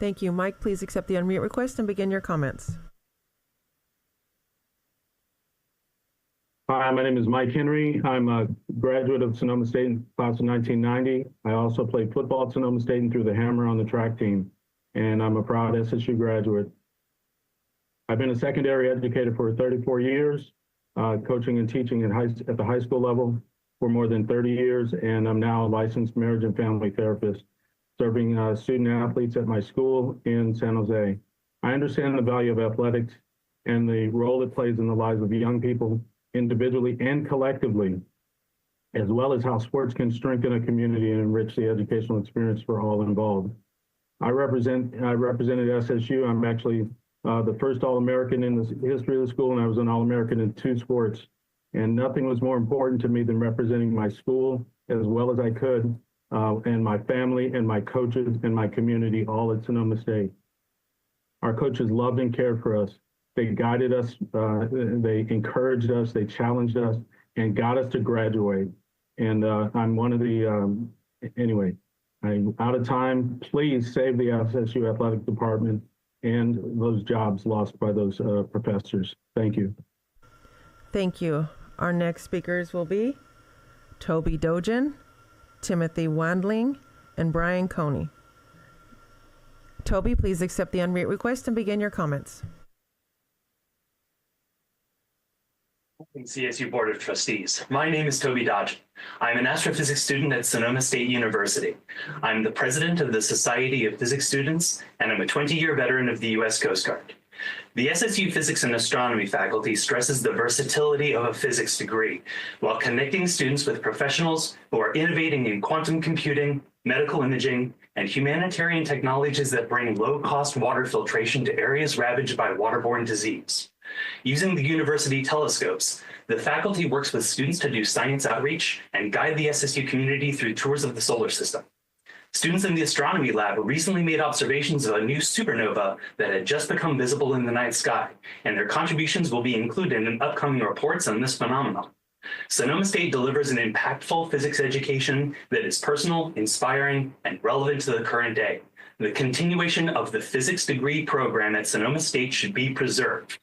[SPEAKER 6] Thank you. Mike, please accept the unmute request and begin your comments.
[SPEAKER 17] Hi, my name is Mike Henry. I'm a graduate of Sonoma State, class of 1990. I also played football at Sonoma State and threw the hammer on the track team, and I'm a proud SSU graduate. I've been a secondary educator for 34 years, coaching and teaching at the high school level for more than 30 years, and I'm now a licensed marriage and family therapist, serving student athletes at my school in San Jose. I understand the value of athletics and the role it plays in the lives of young people, individually and collectively, as well as how sports can strengthen a community and enrich the educational experience for all involved. I represented SSU. I'm actually the first All-American in the history of the school, and I was an All-American in 2 sports. And nothing was more important to me than representing my school as well as I could, and my family and my coaches and my community all at Sonoma State. Our coaches loved and cared for us. They guided us, they encouraged us, they challenged us, and got us to graduate. And I'm one of the, anyway, I'm out of time. Please save the SSU Athletic Department and those jobs lost by those professors. Thank you.
[SPEAKER 6] Thank you. Our next speakers will be Toby Dojan, Timothy Wandling, and Brian Coney. Toby, please accept the unmute request and begin your comments.
[SPEAKER 18] CSU Board of Trustees. My name is Toby Dodgen. I'm an astrophysics student at Sonoma State University. I'm the president of the Society of Physics Students, and I'm a 20-year veteran of the U.S. Coast Guard. The SSU Physics and Astronomy faculty stresses the versatility of a physics degree while connecting students with professionals who are innovating in quantum computing, medical imaging, and humanitarian technologies that bring low-cost water filtration to areas ravaged by waterborne disease. Using the university telescopes, the faculty works with students to do science outreach and guide the SSU community through tours of the solar system. Students in the astronomy lab recently made observations of a new supernova that had just become visible in the night sky, and their contributions will be included in upcoming reports on this phenomenon. Sonoma State delivers an impactful physics education that is personal, inspiring, and relevant to the current day. The continuation of the physics degree program at Sonoma State should be preserved.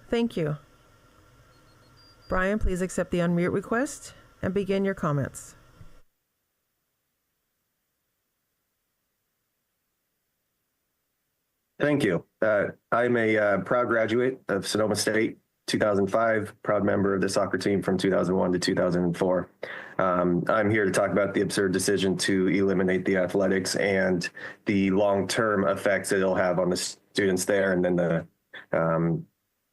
[SPEAKER 6] Thank you. Brian, please accept the unmute request and begin your comments.
[SPEAKER 19] Thank you. I'm a proud graduate of Sonoma State, 2005, proud member of the soccer team from 2001 to 2004. I'm here to talk about the absurd decision to eliminate the athletics and the long-term effects that it'll have on the students there and then the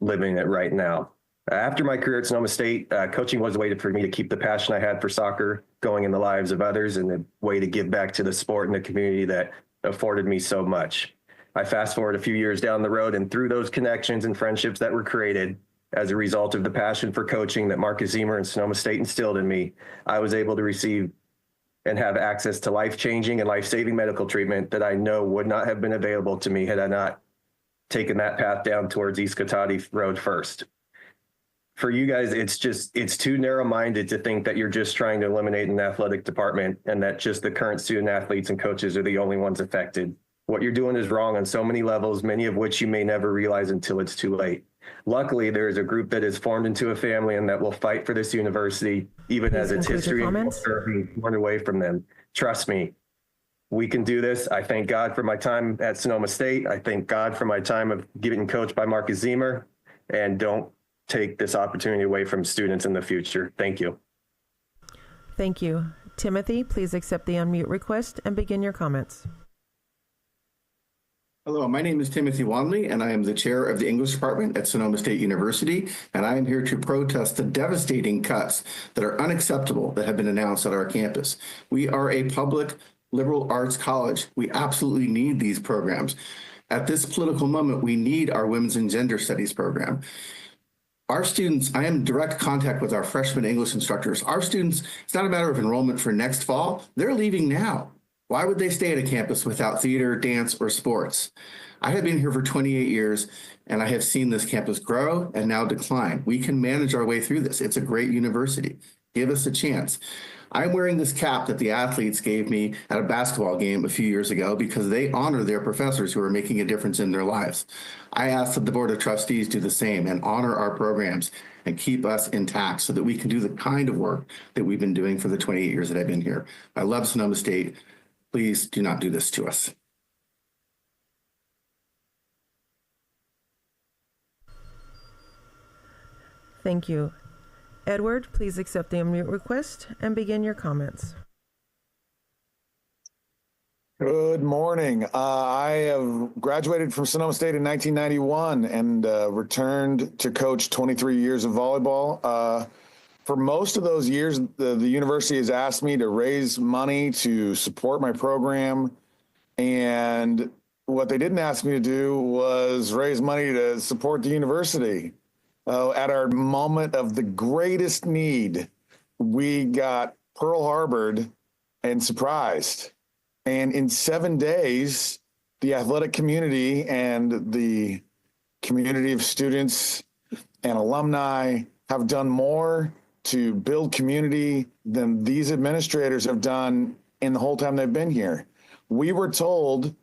[SPEAKER 19] living it right now. After my career at Sonoma State, coaching was a way for me to keep the passion I had for soccer going in the lives of others and a way to give back to the sport and the community that afforded me so much. I fast forward a few years down the road, and through those connections and friendships that were created as a result of the passion for coaching that Marcus Zemer and Sonoma State instilled in me, I was able to receive and have access to life-changing and life-saving medical treatment that I know would not have been available to me had I not taken that path down towards East Cotati Road first. For you guys, it's too narrow-minded to think that you're just trying to eliminate an athletic department and that just the current student athletes and coaches are the only ones affected. What you're doing is wrong on so many levels, many of which you may never realize until it's too late. Luckily, there is a group that is formed into a family and that will fight for this university, even as its history and culture are being torn away from them. Trust me, we can do this. I thank God for my time at Sonoma State. I thank God for my time of getting coached by Marcus Zemer, and don't take this opportunity away from students in the future. Thank you.
[SPEAKER 6] Thank you. Timothy, please accept the unmute request and begin your comments.
[SPEAKER 20] Hello, my name is Timothy Wanley, and I am the chair of the English department at Sonoma State University, and I am here to protest the devastating cuts that are unacceptable that have been announced at our campus. We are a public liberal arts college. We absolutely need these programs. At this political moment, we need our women's and gender studies program. Our students, I am in direct contact with our freshman English instructors. Our students, it's not a matter of enrollment for next fall. They're leaving now. Why would they stay at a campus without theater, dance, or sports? I have been here for 28 years, and I have seen this campus grow and now decline. We can manage our way through this. It's a great university. Give us a chance. I'm wearing this cap that the athletes gave me at a basketball game a few years ago because they honor their professors who are making a difference in their lives. I ask that the Board of Trustees do the same and honor our programs and keep us intact so that we can do the kind of work that we've been doing for the 28 years that I've been here. I love Sonoma State. Please do not do this to us.
[SPEAKER 6] Thank you. Edward, please accept the unmute request and begin your comments.
[SPEAKER 21] Good morning. I have graduated from Sonoma State in 1991 and returned to coach 23 years of volleyball. For most of those years, the university has asked me to raise money to support my program. And what they didn't ask me to do was raise money to support the university. At our moment of the greatest need, we got Pearl Harbored and surprised. And in 7 days, the athletic community and the community of students and alumni have done more to build community than these administrators have done in the whole time they've been here. We were told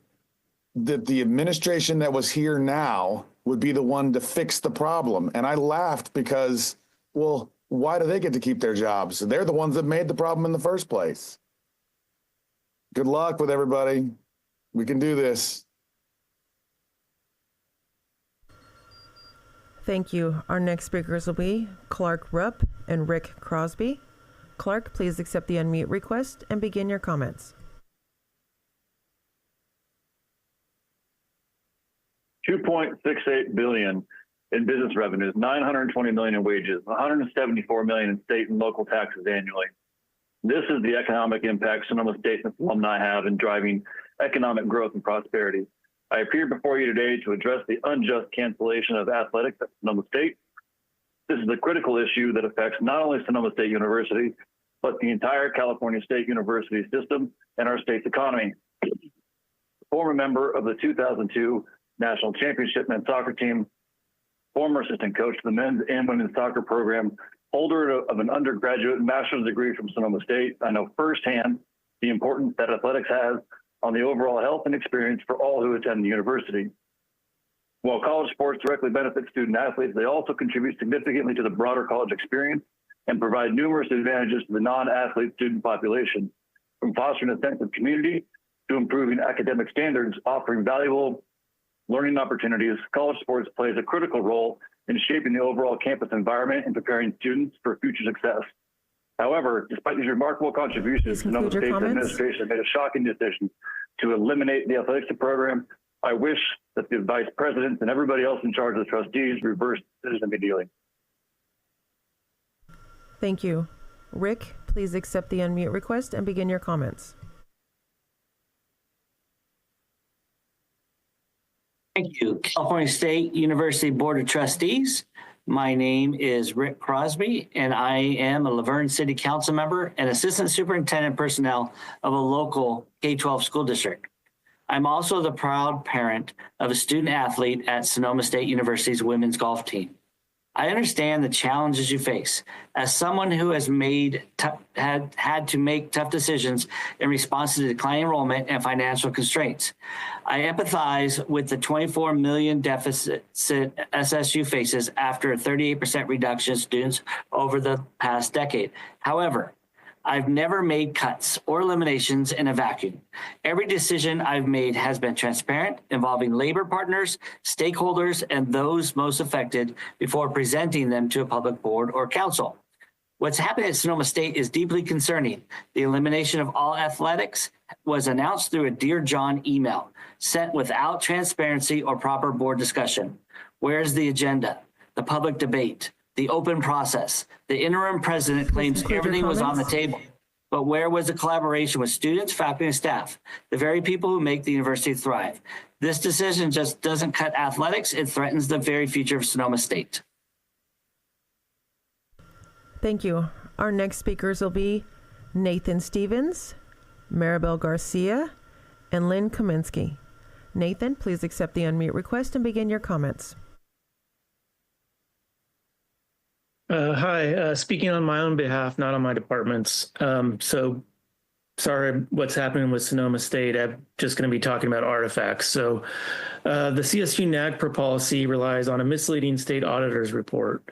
[SPEAKER 21] that the administration that was here now would be the one to fix the problem. And I laughed because, well, why do they get to keep their jobs? They're the ones that made the problem in the first place. Good luck with everybody. We can do this.
[SPEAKER 6] Thank you. Our next speakers will be Clark Rupp and Rick Crosby. Clark, please accept the unmute request and begin your comments.
[SPEAKER 22] $2.68 billion in business revenues, $920 million in wages, $174 million in state and local taxes annually. This is the economic impact Sonoma State and its alumni have in driving economic growth and prosperity. I appear before you today to address the unjust cancellation of athletics at Sonoma State. This is a critical issue that affects not only Sonoma State University, but the entire California State University system and our state's economy. Former member of the 2002 National Championship men's soccer team, former assistant coach of the men's and women's soccer program, holder of an undergraduate and master's degree from Sonoma State, I know firsthand the importance that athletics has on the overall health and experience for all who attend the university. While college sports directly benefit student athletes, they also contribute significantly to the broader college experience and provide numerous advantages to the non-athlete student population, from fostering a sense of community to improving academic standards, offering valuable learning opportunities. College sports plays a critical role in shaping the overall campus environment and preparing students for future success. However, despite these remarkable contributions, the Sonoma State administration made a shocking decision to eliminate the athletics program. I wish that the vice president and everybody else in charge of the trustees reversed the decision immediately.
[SPEAKER 6] Thank you. Rick, please accept the unmute request and begin your comments.
[SPEAKER 1] Thank you. California State University Board of Trustees. My name is Rick Crosby, and I am a Laverne City Council member and Assistant Superintendent Personnel of a local K-12 school district. I'm also the proud parent of a student athlete at Sonoma State University's women's golf team. I understand the challenges you face as someone who has had to make tough decisions in response to declining enrollment and financial constraints. I empathize with the $24 million deficit SSU faces after a 38% reduction in students over the past decade. However, I've never made cuts or eliminations in a vacuum. Every decision I've made has been transparent, involving labor partners, stakeholders, and those most affected before presenting them to a public board or council. What's happening at Sonoma State is deeply concerning. The elimination of all athletics was announced through a Dear John email sent without transparency or proper board discussion. Where's the agenda, the public debate, the open process? The interim president claims everything was on the table, but where was the collaboration with students, faculty, and staff, the very people who make the university thrive? This decision just doesn't cut athletics, it threatens the very future of Sonoma State.
[SPEAKER 6] Thank you. Our next speakers will be Nathan Stevens, Maribel Garcia, and Lynn Kaminsky. Nathan, please accept the unmute request and begin your comments.
[SPEAKER 3] Hi, speaking on my own behalf, not on my department's. So sorry what's happening with Sonoma State. I'm just going to be talking about artifacts. So the CSU NAGPRA policy relies on a misleading state auditor's report.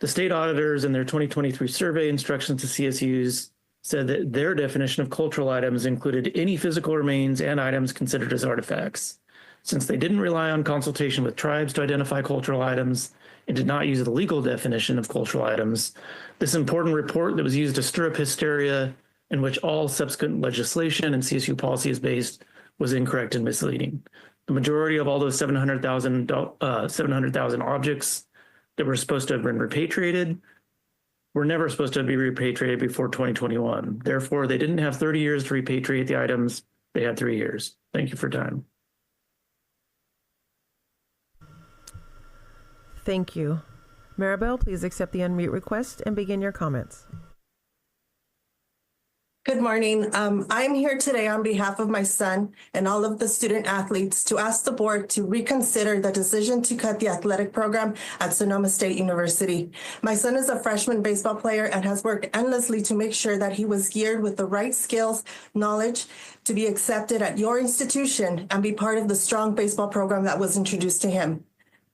[SPEAKER 3] The state auditors in their 2023 survey instructions to CSUs said that their definition of cultural items included any physical remains and items considered as artifacts. Since they didn't rely on consultation with tribes to identify cultural items, and did not use the legal definition of cultural items, this important report that was used to stir up hysteria, in which all subsequent legislation and CSU policy is based, was incorrect and misleading. The majority of all those 700,000 objects that were supposed to have been repatriated were never supposed to be repatriated before 2021. Therefore, they didn't have 30 years to repatriate the items. They had 3 years. Thank you for your time.
[SPEAKER 6] Thank you. Maribel, please accept the unmute request and begin your comments.
[SPEAKER 23] Good morning. I'm here today on behalf of my son and all of the student athletes to ask the board to reconsider the decision to cut the athletic program at Sonoma State University. My son is a freshman baseball player and has worked endlessly to make sure that he was geared with the right skills, knowledge to be accepted at your institution and be part of the strong baseball program that was introduced to him.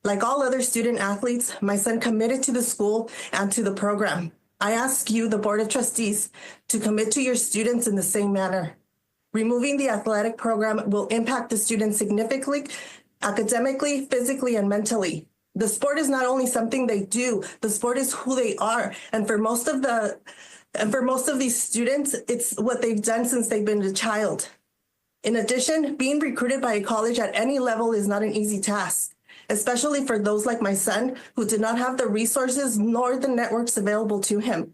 [SPEAKER 23] Like all other student athletes, my son committed to the school and to the program. I ask you, the Board of Trustees, to commit to your students in the same manner. Removing the athletic program will impact the students significantly, academically, physically, and mentally. The sport is not only something they do, the sport is who they are. And for most of these students, it's what they've done since they've been a child. In addition, being recruited by a college at any level is not an easy task, especially for those like my son who did not have the resources nor the networks available to him.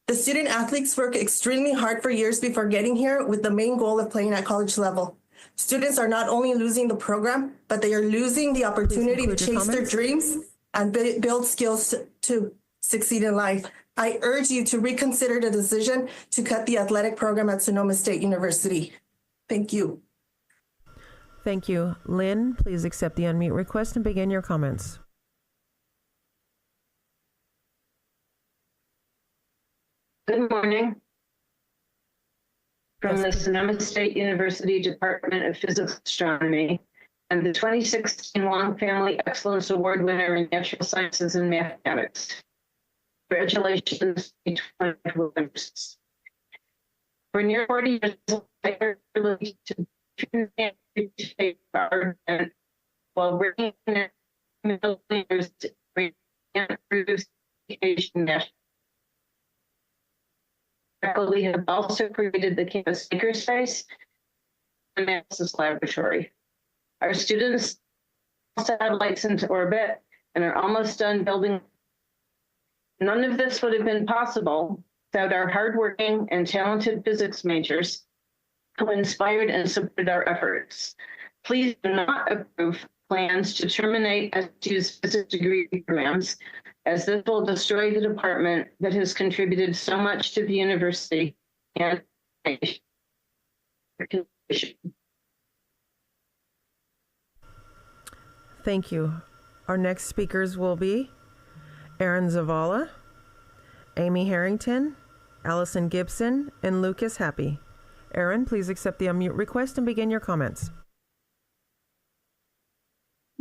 [SPEAKER 23] The student athletes work extremely hard for years before getting here with the main goal of playing at college level. Students are not only losing the program, but they are losing the opportunity to chase their dreams and build skills to succeed in life. I urge you to reconsider the decision to cut the athletic program at Sonoma State University. Thank you.
[SPEAKER 6] Thank you. Lynn, please accept the unmute request and begin your comments.
[SPEAKER 2] Good morning. From the Sonoma State University Department of Physics Astronomy and the 2016 Long Family Excellence Award winner in Natural Sciences and Mathematics. Congratulations, winners. For near 40 years, I had the ability to shape our event while bringing in leaders to improve education nationally. Faculty have also created the campus makerspace and analysis laboratory. Our students satellites into orbit and are almost done building. None of this would have been possible without our hardworking and talented physics majors who inspired and supported our efforts. Please do not approve plans to terminate SU's physics degree programs, as this will destroy the department that has contributed so much to the university and nation.
[SPEAKER 6] Thank you. Our next speakers will be Aaron Zavala, Amy Harrington, Allison Gibson, and Lucas Happy. Aaron, please accept the unmute request and begin your comments.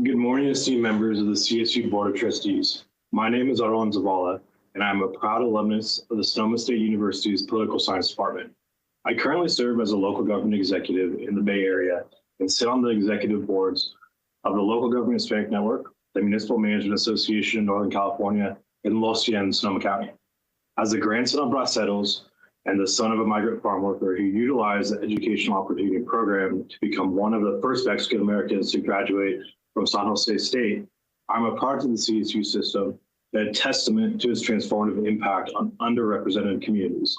[SPEAKER 4] Good morning, esteemed members of the CSU Board of Trustees. My name is Aaron Zavala, and I'm a proud alumnus of the Sonoma State University's Political Science Department. I currently serve as a local government executive in the Bay Area and sit on the executive boards of the Local Government Hispanic Network, the Municipal Management Association in Northern California, and LOSIA in Sonoma County. As the grandson of braceros and the son of a migrant farm worker who utilized the Educational Opportunity Program to become one of the first Mexican Americans to graduate from San Jose State, I'm a product of the CSU system that is testament to its transformative impact on underrepresented communities.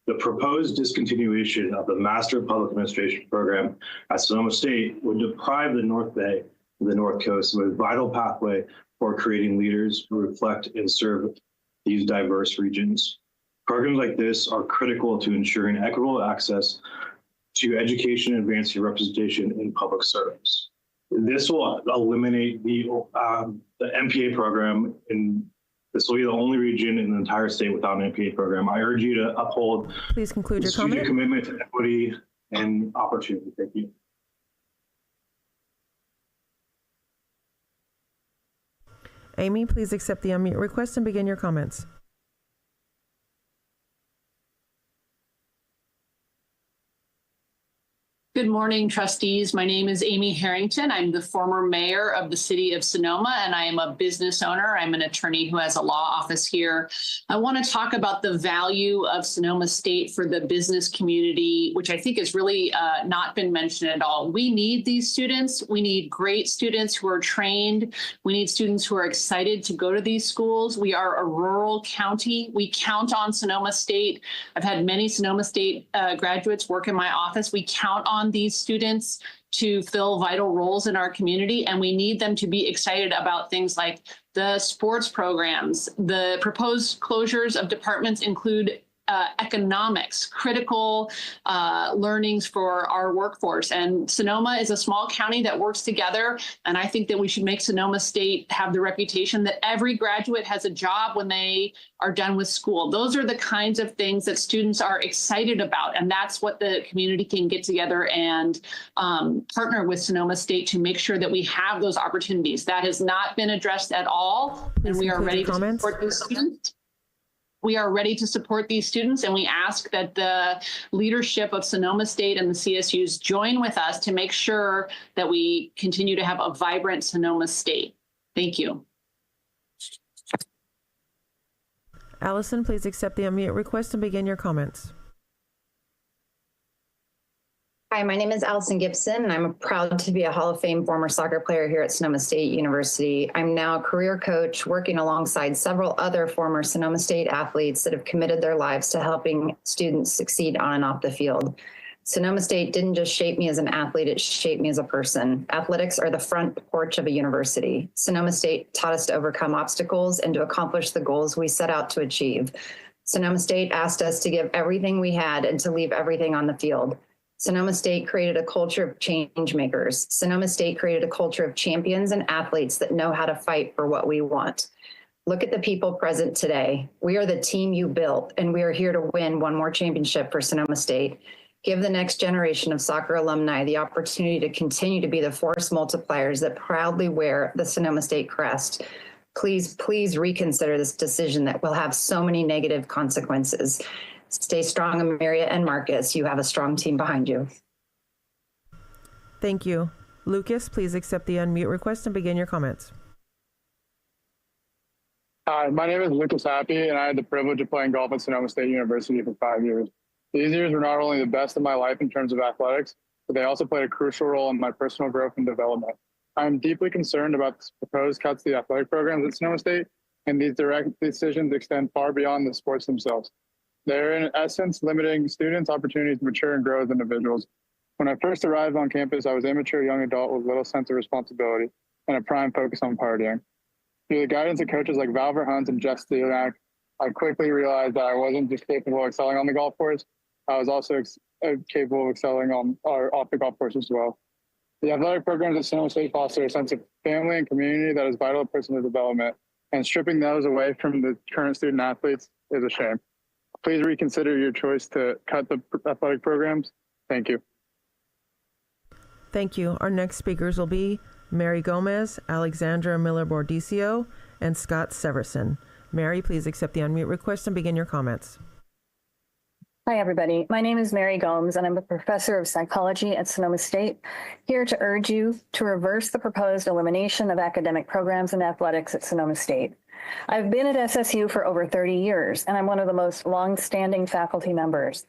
[SPEAKER 4] The proposed discontinuation of the Master of Public Administration program at Sonoma State would deprive the North Bay of the North Coast of a vital pathway for creating leaders who reflect and serve these diverse regions. Programs like this are critical to ensuring equitable access to education and advancing representation in public service. This will eliminate the MPA program, and this will be the only region in the entire state without an MPA program. I urge you to uphold
[SPEAKER 6] Please conclude your
[SPEAKER 4] student
[SPEAKER 6] comment.
[SPEAKER 4] commitment to equity and opportunity. Thank you.
[SPEAKER 6] Amy, please accept the unmute request and begin your comments.
[SPEAKER 5] Good morning, trustees. My name is Amy Harrington. I'm the former mayor of the city of Sonoma, and I am a business owner. I'm an attorney who has a law office here. I want to talk about the value of Sonoma State for the business community, which I think has really not been mentioned at all. We need these students. We need great students who are trained. We need students who are excited to go to these schools. We are a rural county. We count on Sonoma State. I've had many Sonoma State graduates work in my office. We count on these students to fill vital roles in our community, and we need them to be excited about things like the sports programs. The proposed closures of departments include economics, critical learnings for our workforce. And Sonoma is a small county that works together. And I think that we should make Sonoma State have the reputation that every graduate has a job when they are done with school. Those are the kinds of things that students are excited about. And that's what the community can get together and partner with Sonoma State to make sure that we have those opportunities. That has not been addressed at all. And we are ready to support those students. We are ready to support these students, and we ask that the leadership of Sonoma State and the CSUs join with us to make sure that we continue to have a vibrant Sonoma State. Thank you.
[SPEAKER 6] Allison, please accept the unmute request and begin your comments.
[SPEAKER 24] Hi, my name is Allison Gibson, and I'm proud to be a Hall of Fame former soccer player here at Sonoma State University. I'm now a career coach working alongside several other former Sonoma State athletes that have committed their lives to helping students succeed on and off the field. Sonoma State didn't just shape me as an athlete, it shaped me as a person. Athletics are the front porch of a university. Sonoma State taught us to overcome obstacles and to accomplish the goals we set out to achieve. Sonoma State asked us to give everything we had and to leave everything on the field. Sonoma State created a culture of change makers. Sonoma State created a culture of champions and athletes that know how to fight for what we want. Look at the people present today. We are the team you built, and we are here to win one more championship for Sonoma State. Give the next generation of soccer alumni the opportunity to continue to be the force multipliers that proudly wear the Sonoma State crest. Please, please reconsider this decision that will have so many negative consequences. Stay strong, Amaria and Marcus. You have a strong team behind you.
[SPEAKER 6] Thank you. Lucas, please accept the unmute request and begin your comments.
[SPEAKER 7] Hi, my name is Lucas Happy, and I had the privilege of playing golf at Sonoma State University for 5 years. These years were not only the best of my life in terms of athletics, but they also played a crucial role in my personal growth and development. I am deeply concerned about the proposed cuts to the athletic programs at Sonoma State, and these direct decisions extend far beyond the sports themselves. They're in essence limiting students' opportunities to mature and grow as individuals. When I first arrived on campus, I was an immature young adult with little sense of responsibility and a prime focus on partying. Through the guidance of coaches like Valver Hunt and Jeff Stelanak, I quickly realized that I wasn't just capable of excelling on the golf course, I was also capable of excelling on or off the golf course as well. The athletic programs at Sonoma State foster a sense of family and community that is vital to personal development, and stripping those away from the current student athletes is a shame. Please reconsider your choice to cut the athletic programs. Thank you.
[SPEAKER 6] Thank you. Our next speakers will be Mary Gomez, Alexandra Miller-Bordicio, and Scott Severson. Mary, please accept the unmute request and begin your comments.
[SPEAKER 8] Hi, everybody. My name is Mary Gomes, and I'm a professor of psychology at Sonoma State, here to urge you to reverse the proposed elimination of academic programs in athletics at Sonoma State. I've been at SSU for over 30 years, and I'm one of the most long-standing faculty members.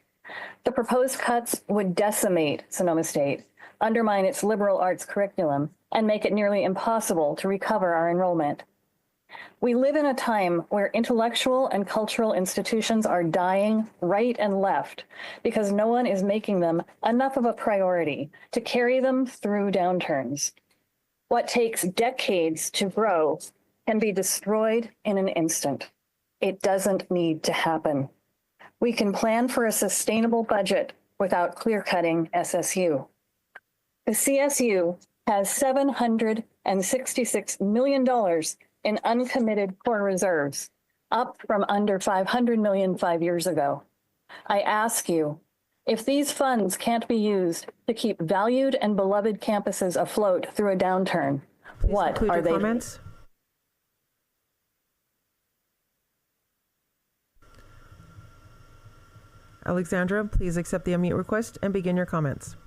[SPEAKER 8] The proposed cuts would decimate Sonoma State, undermine its liberal arts curriculum, and make it nearly impossible to recover our enrollment. We live in a time where intellectual and cultural institutions are dying right and left because no one is making them enough of a priority to carry them through downturns. What takes decades to grow can be destroyed in an instant. It doesn't need to happen. We can plan for a sustainable budget without clear-cutting SSU. The CSU has $766 million in uncommitted core reserves, up from under $500 million 5 years ago. I ask you, if these funds can't be used to keep valued and beloved campuses afloat through a downturn, what are they?
[SPEAKER 6] Comments? Alexandra, please accept the unmute request and begin your comments.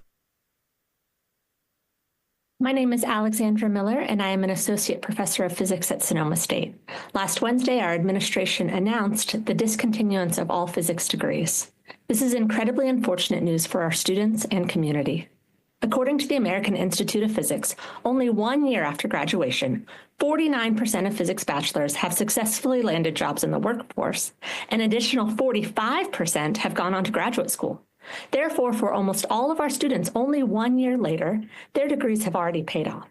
[SPEAKER 9] My name is Alexandra Miller, and I am an associate professor of physics at Sonoma State. Last Wednesday, our administration announced the discontinuance of all physics degrees. This is incredibly unfortunate news for our students and community. According to the American Institute of Physics, only 1 year after graduation, 49% of physics bachelors have successfully landed jobs in the workforce. An additional 45% have gone on to graduate school. Therefore, for almost all of our students, only 1 year later, their degrees have already paid off.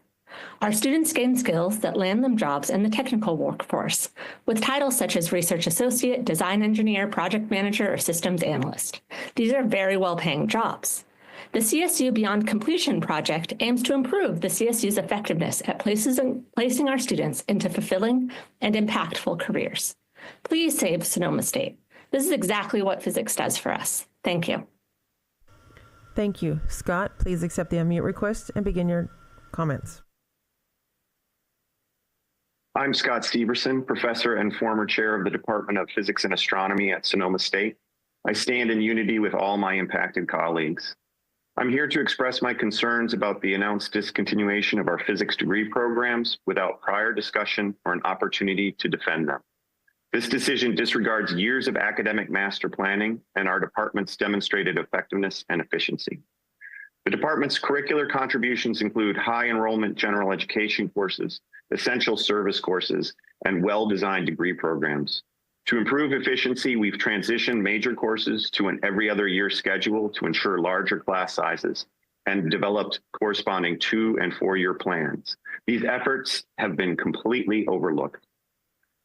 [SPEAKER 9] Our students gain skills that land them jobs in the technical workforce, with titles such as research associate, design engineer, project manager, or systems analyst. These are very well-paying jobs. The CSU Beyond Completion project aims to improve the CSU's effectiveness at placing our students into fulfilling and impactful careers. Please save Sonoma State. This is exactly what physics does for us. Thank you.
[SPEAKER 6] Thank you. Scott, please accept the unmute request and begin your comments.
[SPEAKER 10] I'm Scott Steverson, professor and former chair of the Department of Physics and Astronomy at Sonoma State. I stand in unity with all my impacted colleagues. I'm here to express my concerns about the announced discontinuation of our physics degree programs without prior discussion or an opportunity to defend them. This decision disregards years of academic master planning and our department's demonstrated effectiveness and efficiency. The department's curricular contributions include high enrollment general education courses, essential service courses, and well-designed degree programs. To improve efficiency, we've transitioned major courses to an every other year schedule to ensure larger class sizes and developed corresponding 2- and 4-year plans. These efforts have been completely overlooked.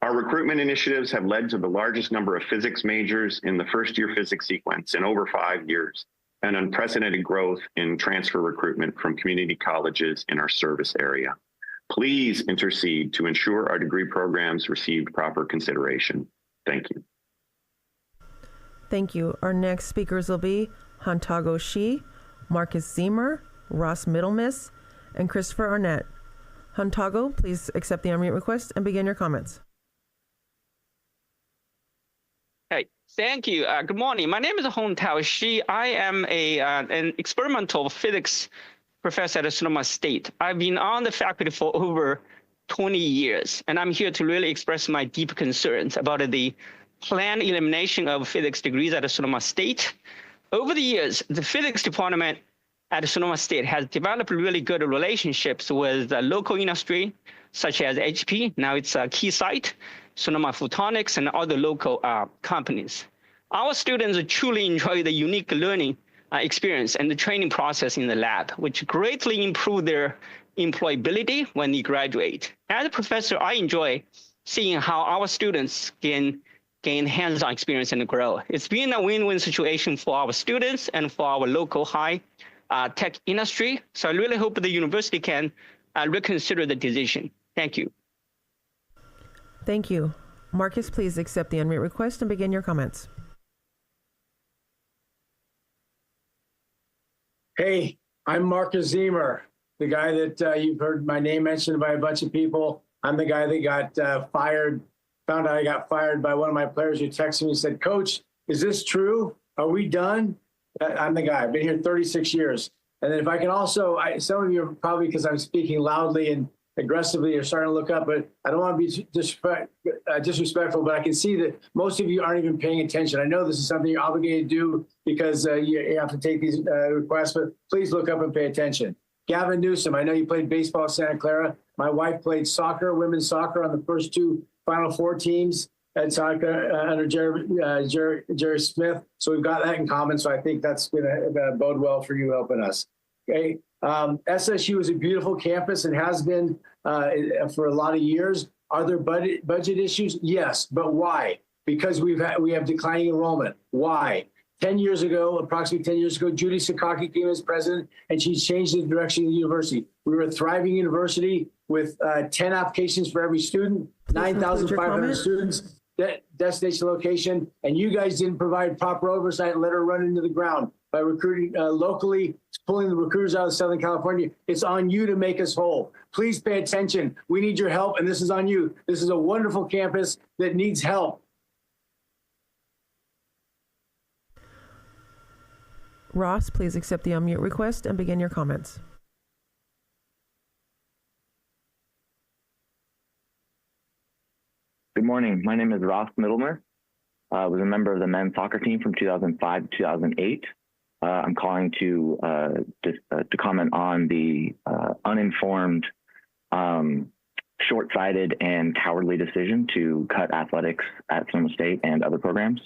[SPEAKER 10] Our recruitment initiatives have led to the largest number of physics majors in the first-year physics sequence in over 5 years, and unprecedented growth in transfer recruitment from community colleges in our service area. Please intercede to ensure our degree programs received proper consideration. Thank you.
[SPEAKER 6] Thank you. Our next speakers will be Hantago Shi, Marcus Ziemer, Ross Middlemiss, and Christopher Arnett. Hantago, please accept the unmute request and begin your comments.
[SPEAKER 11] Hey, thank you. Good morning. My name is Hantago Shi. I am an experimental physics professor at Sonoma State. I've been on the faculty for over 20 years, and I'm here to really express my deep concerns about the planned elimination of physics degrees at Sonoma State. Over the years, the physics department at Sonoma State has developed really good relationships with the local industry, such as HP, now it's a Keysight, Sonoma Photonics, and other local companies. Our students truly enjoy the unique learning experience and the training process in the lab, which greatly improve their employability when they graduate. As a professor, I enjoy seeing how our students can gain hands-on experience and grow. It's been a win-win situation for our students and for our local high tech industry. So I really hope the university can reconsider the decision. Thank you.
[SPEAKER 6] Thank you. Marcus, please accept the unmute request and begin your comments.
[SPEAKER 12] Hey, I'm Marcus Ziemer, the guy that you've heard my name mentioned by a bunch of people. I'm the guy that got fired, found out I got fired by one of my players who texted me and said, "Coach, is this true? Are we done?" I'm the guy. I've been here 36 years. And then if I can also, some of you are probably, because I'm speaking loudly and aggressively, are starting to look up, but I don't want to be disrespectful, but I can see that most of you aren't even paying attention. I know this is something you're obligated to do because you have to take these requests, but please look up and pay attention. Gavin Newsom, I know you played baseball at Santa Clara. My wife played soccer, women's soccer, on the first 2 Final Four teams at soccer under Jerry Smith. So we've got that in common. So I think that's going to bode well for you helping us. Okay. SSU is a beautiful campus and has been for a lot of years. Are there budget issues? Yes, but why? Because we have declining enrollment. Why? 10 years ago, approximately 10 years ago, Judy Sakaki came as president, and she changed the direction of the university. We were a thriving university with 10 applications for every student, 9,500 students, destination location, and you guys didn't provide proper oversight and let her run into the ground by recruiting locally, pulling the recruiters out of Southern California. It's on you to make us whole. Please pay attention. We need your help, and this is on you. This is a wonderful campus that needs help.
[SPEAKER 6] Ross, please accept the unmute request and begin your comments.
[SPEAKER 13] Good morning. My name is Ross Middlemer. I was a member of the men's soccer team from 2005 to 2008. I'm calling to comment on the uninformed, short-sighted, and cowardly decision to cut athletics at Sonoma State and other programs.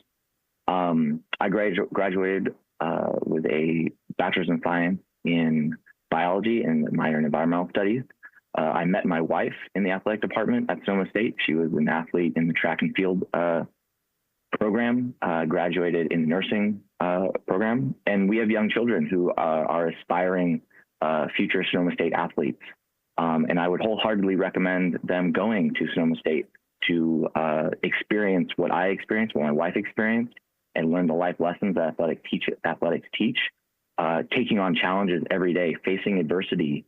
[SPEAKER 13] I graduated with a bachelor's in science in biology and minor in environmental studies. I met my wife in the athletic department at Sonoma State. She was an athlete in the track and field program, graduated in the nursing program, and we have young children who are aspiring future Sonoma State athletes. And I would wholeheartely recommend them going to Sonoma State to experience what I experienced, what my wife experienced, and learn the life lessons that athletics teach, taking on challenges every day, facing adversity,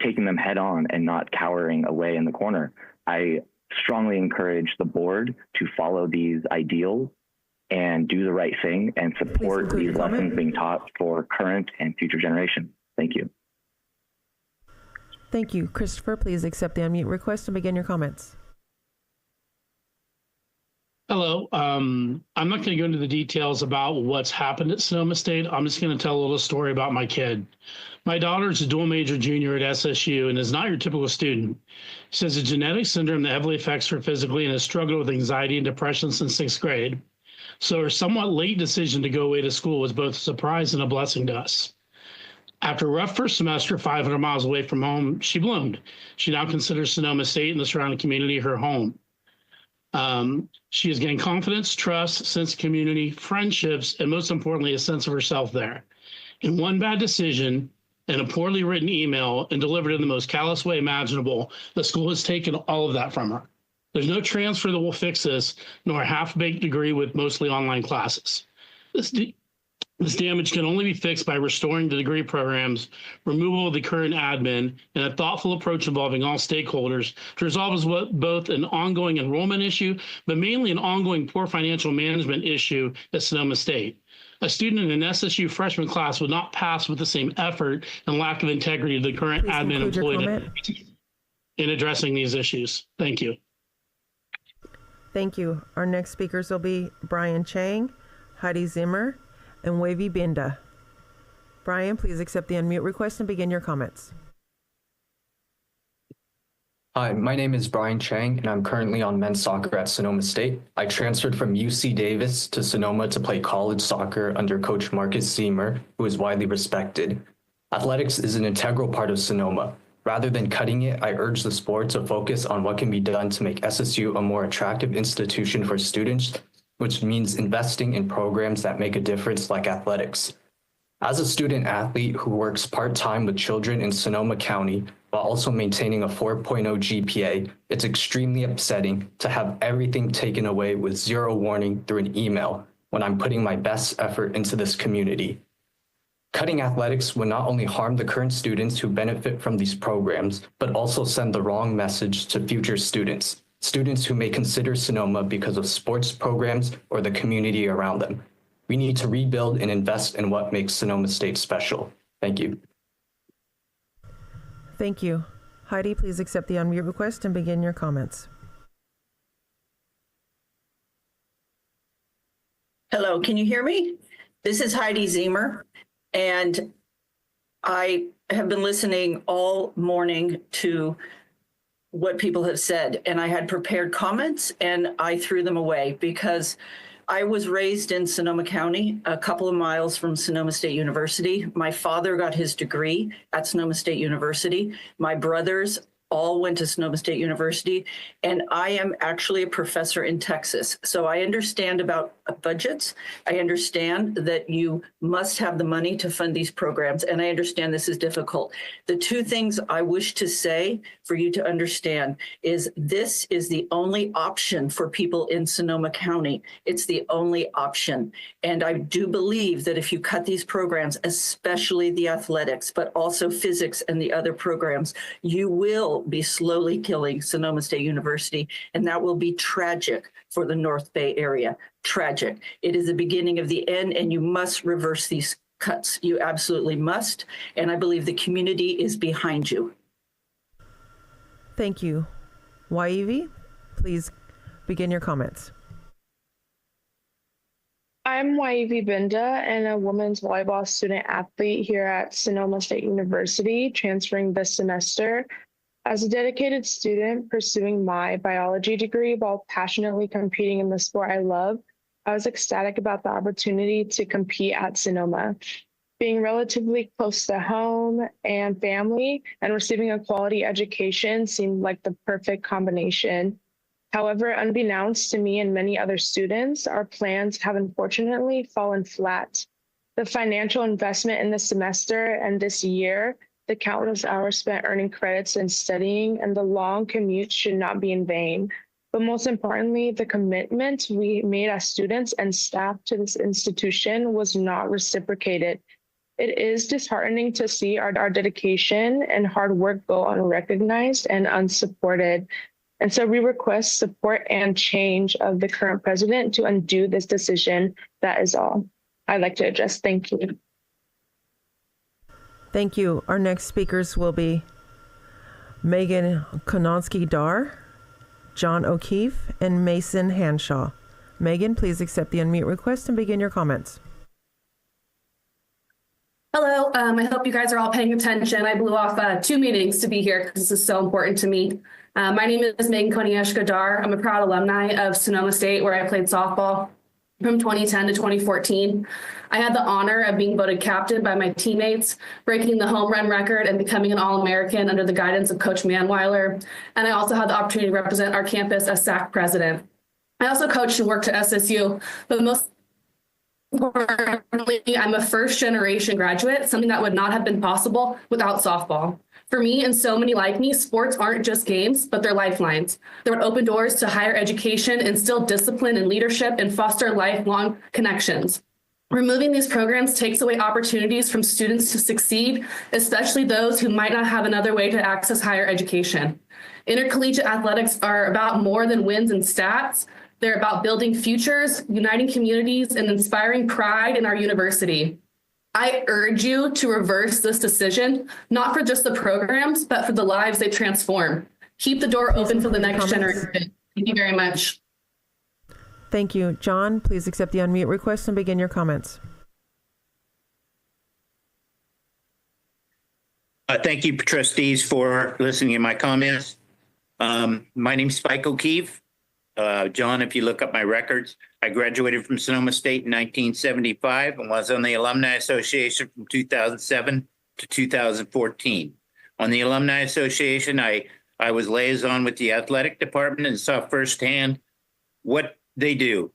[SPEAKER 13] taking them head on and not cowering away in the corner. I strongly encourage the board to follow these ideals and do the right thing and support these lessons being taught for current and future generations. Thank you.
[SPEAKER 6] Thank you. Christopher, please accept the unmute request and begin your comments.
[SPEAKER 14] Hello. I'm not going to go into the details about what's happened at Sonoma State. I'm just going to tell a little story about my kid. My daughter is a dual major junior at SSU and is not your typical student. She has a genetic syndrome that heavily affects her physically and has struggled with anxiety and depression since 6th grade. So her somewhat late decision to go away to school was both a surprise and a blessing to us. After a rough first semester, 500 miles away from home, she bloomed. She now considers Sonoma State and the surrounding community her home. She has gained confidence, trust, sense of community, friendships, and most importantly, a sense of herself there. In one bad decision and a poorly written email and delivered in the most callous way imaginable, the school has taken all of that from her. There's no transfer that will fix this, nor a half-baked degree with mostly online classes. This damage can only be fixed by restoring the degree programs, removal of the current admin, and a thoughtful approach involving all stakeholders to resolve both an ongoing enrollment issue, but mainly an ongoing poor financial management issue at Sonoma State. A student in an SSU freshman class would not pass with the same effort and lack of integrity of the current admin employed in addressing these issues. Thank you.
[SPEAKER 6] Thank you. Our next speakers will be Brian Chang, Heidi Zimmer, and Wavy Binda. Brian, please accept the unmute request and begin your comments.
[SPEAKER 15] Hi, my name is Brian Chang, and I'm currently on men's soccer at Sonoma State. I transferred from UC Davis to Sonoma to play college soccer under Coach Marcus Ziemer, who is widely respected. Athletics is an integral part of Sonoma. Rather than cutting it, I urge the sport to focus on what can be done to make SSU a more attractive institution for students, which means investing in programs that make a difference like athletics. As a student athlete who works part-time with children in Sonoma County while also maintaining a 4.0 GPA, it's extremely upsetting to have everything taken away with zero warning through an email when I'm putting my best effort into this community. Cutting athletics would not only harm the current students who benefit from these programs, but also send the wrong message to future students who may consider Sonoma because of sports programs or the community around them. We need to rebuild and invest in what makes Sonoma State special. Thank you.
[SPEAKER 6] Thank you. Heidi, please accept the unmute request and begin your comments.
[SPEAKER 16] Hello, can you hear me? This is Heidi Ziemer, and I have been listening all morning to what people have said, and I had prepared comments and I threw them away because I was raised in Sonoma County, a couple of miles from Sonoma State University. My father got his degree at Sonoma State University. My brothers all went to Sonoma State University, and I am actually a professor in Texas. So I understand about budgets. I understand that you must have the money to fund these programs, and I understand this is difficult. The two things I wish to say for you to understand is this is the only option for people in Sonoma County. It's the only option. And I do believe that if you cut these programs, especially the athletics, but also physics and the other programs, you will be slowly killing Sonoma State University, and that will be tragic for the North Bay area. Tragic. It is the beginning of the end, and you must reverse these cuts. You absolutely must, and I believe the community is behind you.
[SPEAKER 6] Thank you. Waivi, please begin your comments.
[SPEAKER 17] I'm Waivi Binda and a women's volleyball student athlete here at Sonoma State University, transferring this semester. As a dedicated student pursuing my biology degree while passionately competing in the sport I love, I was ecstatic about the opportunity to compete at Sonoma. Being relatively close to home and family and receiving a quality education seemed like the perfect combination. However, unbeknownst to me and many other students, our plans have unfortunately fallen flat. The financial investment in this semester and this year, the countless hours spent earning credits and studying, and the long commute should not be in vain. But most importantly, the commitment we made as students and staff to this institution was not reciprocated. It is disheartening to see our dedication and hard work go unrecognized and unsupported. And so we request support and change of the current president to undo this decision. That is all I'd like to address. Thank you.
[SPEAKER 6] Thank you. Our next speakers will be Megan Kononsky-Dar, John O'Keefe, and Mason Hanshaw. Megan, please accept the unmute request and begin your comments.
[SPEAKER 18] Hello, I hope you guys are all paying attention. I blew off 2 meetings to be here because this is so important to me. My name is Megan Koniesh-Gadar. I'm a proud alumni of Sonoma State, where I played softball from 2010 to 2014. I had the honor of being voted captain by my teammates, breaking the home run record and becoming an All-American under the guidance of Coach Manweiler. And I also had the opportunity to represent our campus as SAC president. I also coached and worked at SSU, but most importantly, I'm a first-generation graduate, something that would not have been possible without softball. For me and so many like me, sports aren't just games, but they're lifelines. They would open doors to higher education, instill discipline and leadership, and foster lifelong connections. Removing these programs takes away opportunities from students to succeed, especially those who might not have another way to access higher education. Intercollegiate athletics are about more than wins and stats. They're about building futures, uniting communities, and inspiring pride in our university. I urge you to reverse this decision, not for just the programs, but for the lives they transform. Keep the door open for the next generation. Thank you very much.
[SPEAKER 6] Thank you. John, please accept the unmute request and begin your comments.
[SPEAKER 19] Thank you, trustees, for listening to my comments. My name's Spike O'Keefe. John, if you look up my records, I graduated from Sonoma State in 1975 and was on the Alumni Association from 2007 to 2014. On the Alumni Association, I was liaison with the athletic department and saw firsthand what they do.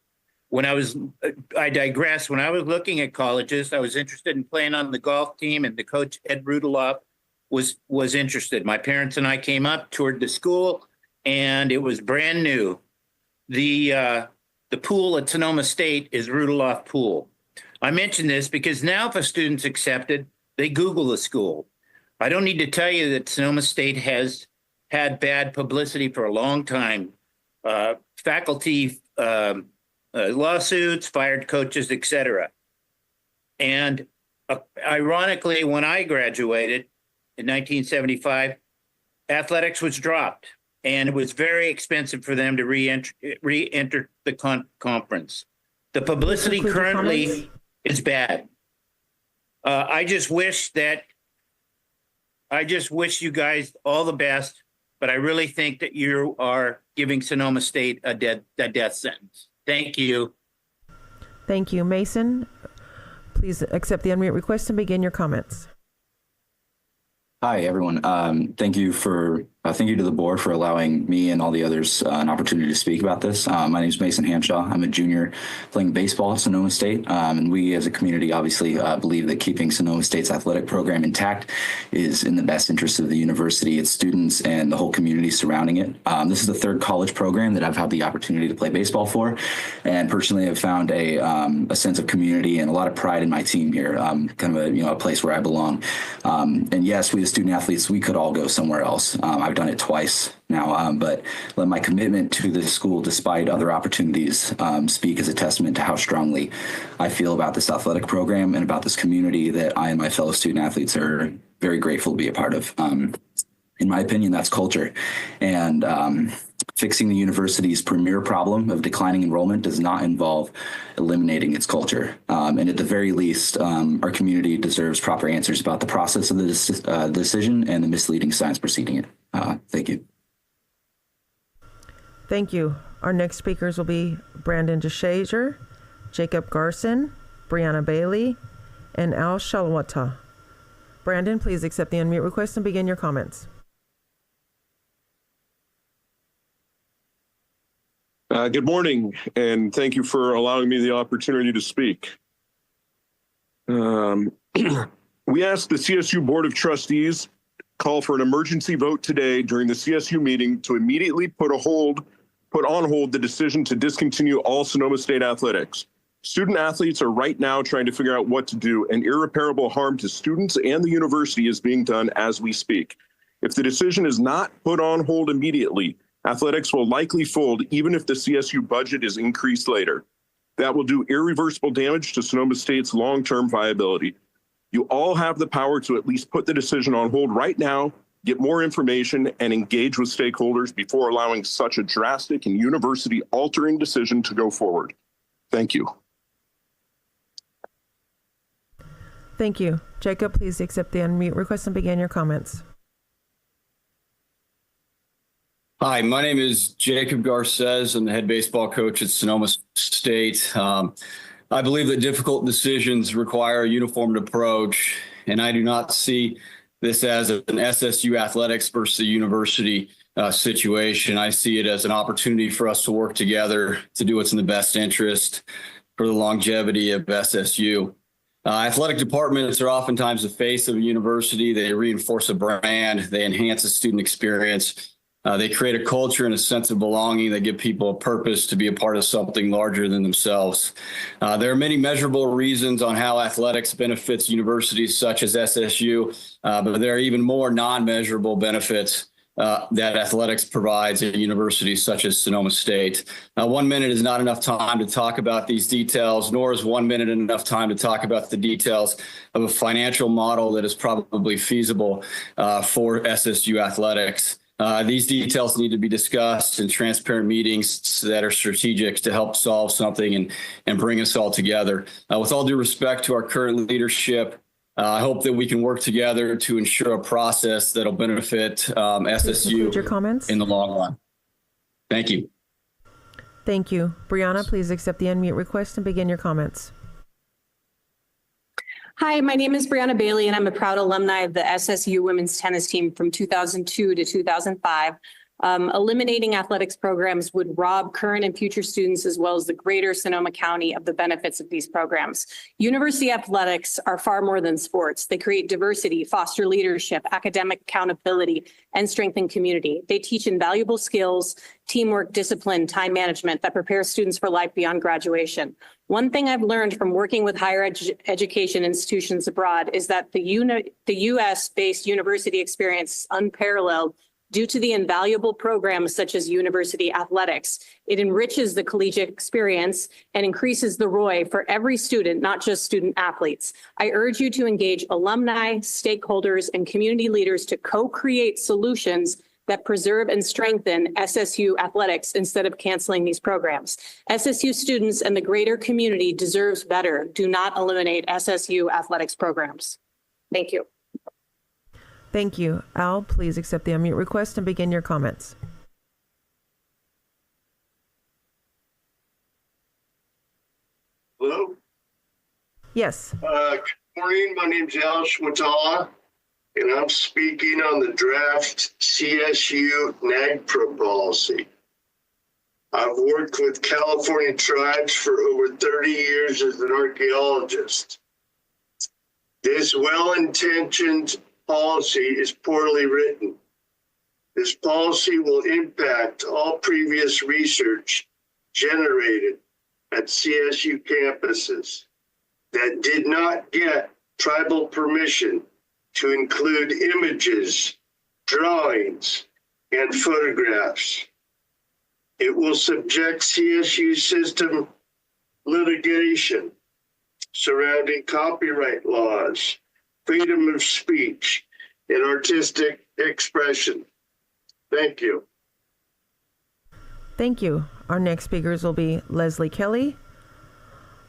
[SPEAKER 19] I digress. When I was looking at colleges, I was interested in playing on the golf team, and the coach, Ed Rudeloff, was interested. My parents and I came up, toured the school, and it was brand new. The pool at Sonoma State is Rudeloff Pool. I mention this because now if a student's accepted, they Google the school. I don't need to tell you that Sonoma State has had bad publicity for a long time. Faculty lawsuits, fired coaches, etc. And ironically, when I graduated in 1975, athletics was dropped. And it was very expensive for them to re-enter the conference. The publicity currently is bad. I just wish you guys all the best, but I really think that you are giving Sonoma State a death sentence. Thank you.
[SPEAKER 6] Thank you. Mason, please accept the unmute request and begin your comments.
[SPEAKER 20] Hi, everyone. Thank you to the board for allowing me and all the others an opportunity to speak about this. My name is Mason Hanshaw. I'm a junior playing baseball at Sonoma State. And we as a community obviously believe that keeping Sonoma State's athletic program intact is in the best interest of the university, its students, and the whole community surrounding it. This is the third college program that I've had the opportunity to play baseball for. And personally, I've found a sense of community and a lot of pride in my team here, kind of a place where I belong. And yes, we as student athletes, we could all go somewhere else. I've done it twice now, but let my commitment to this school, despite other opportunities, speak as a testament to how strongly I feel about this athletic program and about this community that I and my fellow student athletes are very grateful to be a part of. In my opinion, that's culture. And fixing the university's premier problem of declining enrollment does not involve eliminating its culture. And at the very least, our community deserves proper answers about the process of the decision and the misleading signs preceding it. Thank you.
[SPEAKER 6] Thank you. Our next speakers will be Brandon DeShazer, Jacob Garson, Brianna Bailey, and Al Shalwata. Brandon, please accept the unmute request and begin your comments.
[SPEAKER 21] Good morning, and thank you for allowing me the opportunity to speak. We asked the CSU Board of Trustees call for an emergency vote today during the CSU meeting to immediately put on hold the decision to discontinue all Sonoma State athletics. Student athletes are right now trying to figure out what to do, and irreparable harm to students and the university is being done as we speak. If the decision is not put on hold immediately, athletics will likely fold even if the CSU budget is increased later. That will do irreversible damage to Sonoma State's long-term viability. You all have the power to at least put the decision on hold right now, get more information, and engage with stakeholders before allowing such a drastic and university-altering decision to go forward. Thank you.
[SPEAKER 6] Thank you. Jacob, please accept the unmute request and begin your comments.
[SPEAKER 1] Hi, my name is Jacob Garces. I'm the head baseball coach at Sonoma State. I believe that difficult decisions require a uniformed approach, and I do not see this as an SSU athletics versus a university situation. I see it as an opportunity for us to work together to do what's in the best interest for the longevity of SSU. Athletic departments are oftentimes the face of a university. They reinforce a brand. They enhance the student experience. They create a culture and a sense of belonging that give people a purpose to be a part of something larger than themselves. There are many measurable reasons on how athletics benefits universities such as SSU, but there are even more non-measurable benefits that athletics provides at universities such as Sonoma State. 1 minute is not enough time to talk about these details, nor is 1 minute enough time to talk about the details of a financial model that is probably feasible for SSU athletics. These details need to be discussed in transparent meetings that are strategic to help solve something and bring us all together. With all due respect to our current leadership, I hope that we can work together to ensure a process that'll benefit SSU
[SPEAKER 6] your comments
[SPEAKER 1] in the long run. Thank you.
[SPEAKER 6] Thank you. Brianna, please accept the unmute request and begin your comments.
[SPEAKER 3] Hi, my name is Brianna Bailey, and I'm a proud alumni of the SSU women's tennis team from 2002 to 2005. Eliminating athletics programs would rob current and future students, as well as the greater Sonoma County, of the benefits of these programs. University athletics are far more than sports. They create diversity, foster leadership, academic accountability, and strengthen community. They teach invaluable skills, teamwork, discipline, time management that prepare students for life beyond graduation. One thing I've learned from working with higher education institutions abroad is that the U.S.-based university experience is unparalleled due to the invaluable programs such as university athletics. It enriches the collegiate experience and increases the ROI for every student, not just student athletes. I urge you to engage alumni, stakeholders, and community leaders to co-create solutions that preserve and strengthen SSU athletics instead of canceling these programs. SSU students and the greater community deserves better. Do not eliminate SSU athletics programs. Thank you.
[SPEAKER 6] Thank you. Al, please accept the unmute request and begin your comments.
[SPEAKER 22] Hello?
[SPEAKER 6] Yes.
[SPEAKER 22] Good morning. My name's Al Schwantala, and I'm speaking on the draft CSU NAGPRA policy. I've worked with California tribes for over 30 years as an archaeologist. This well-intentioned policy is poorly written. This policy will impact all previous research generated at CSU campuses that did not get tribal permission to include images, drawings, and photographs. It will subject CSU system litigation surrounding copyright laws, freedom of speech, and artistic expression. Thank you.
[SPEAKER 6] Thank you. Our next speakers will be Leslie Kelly,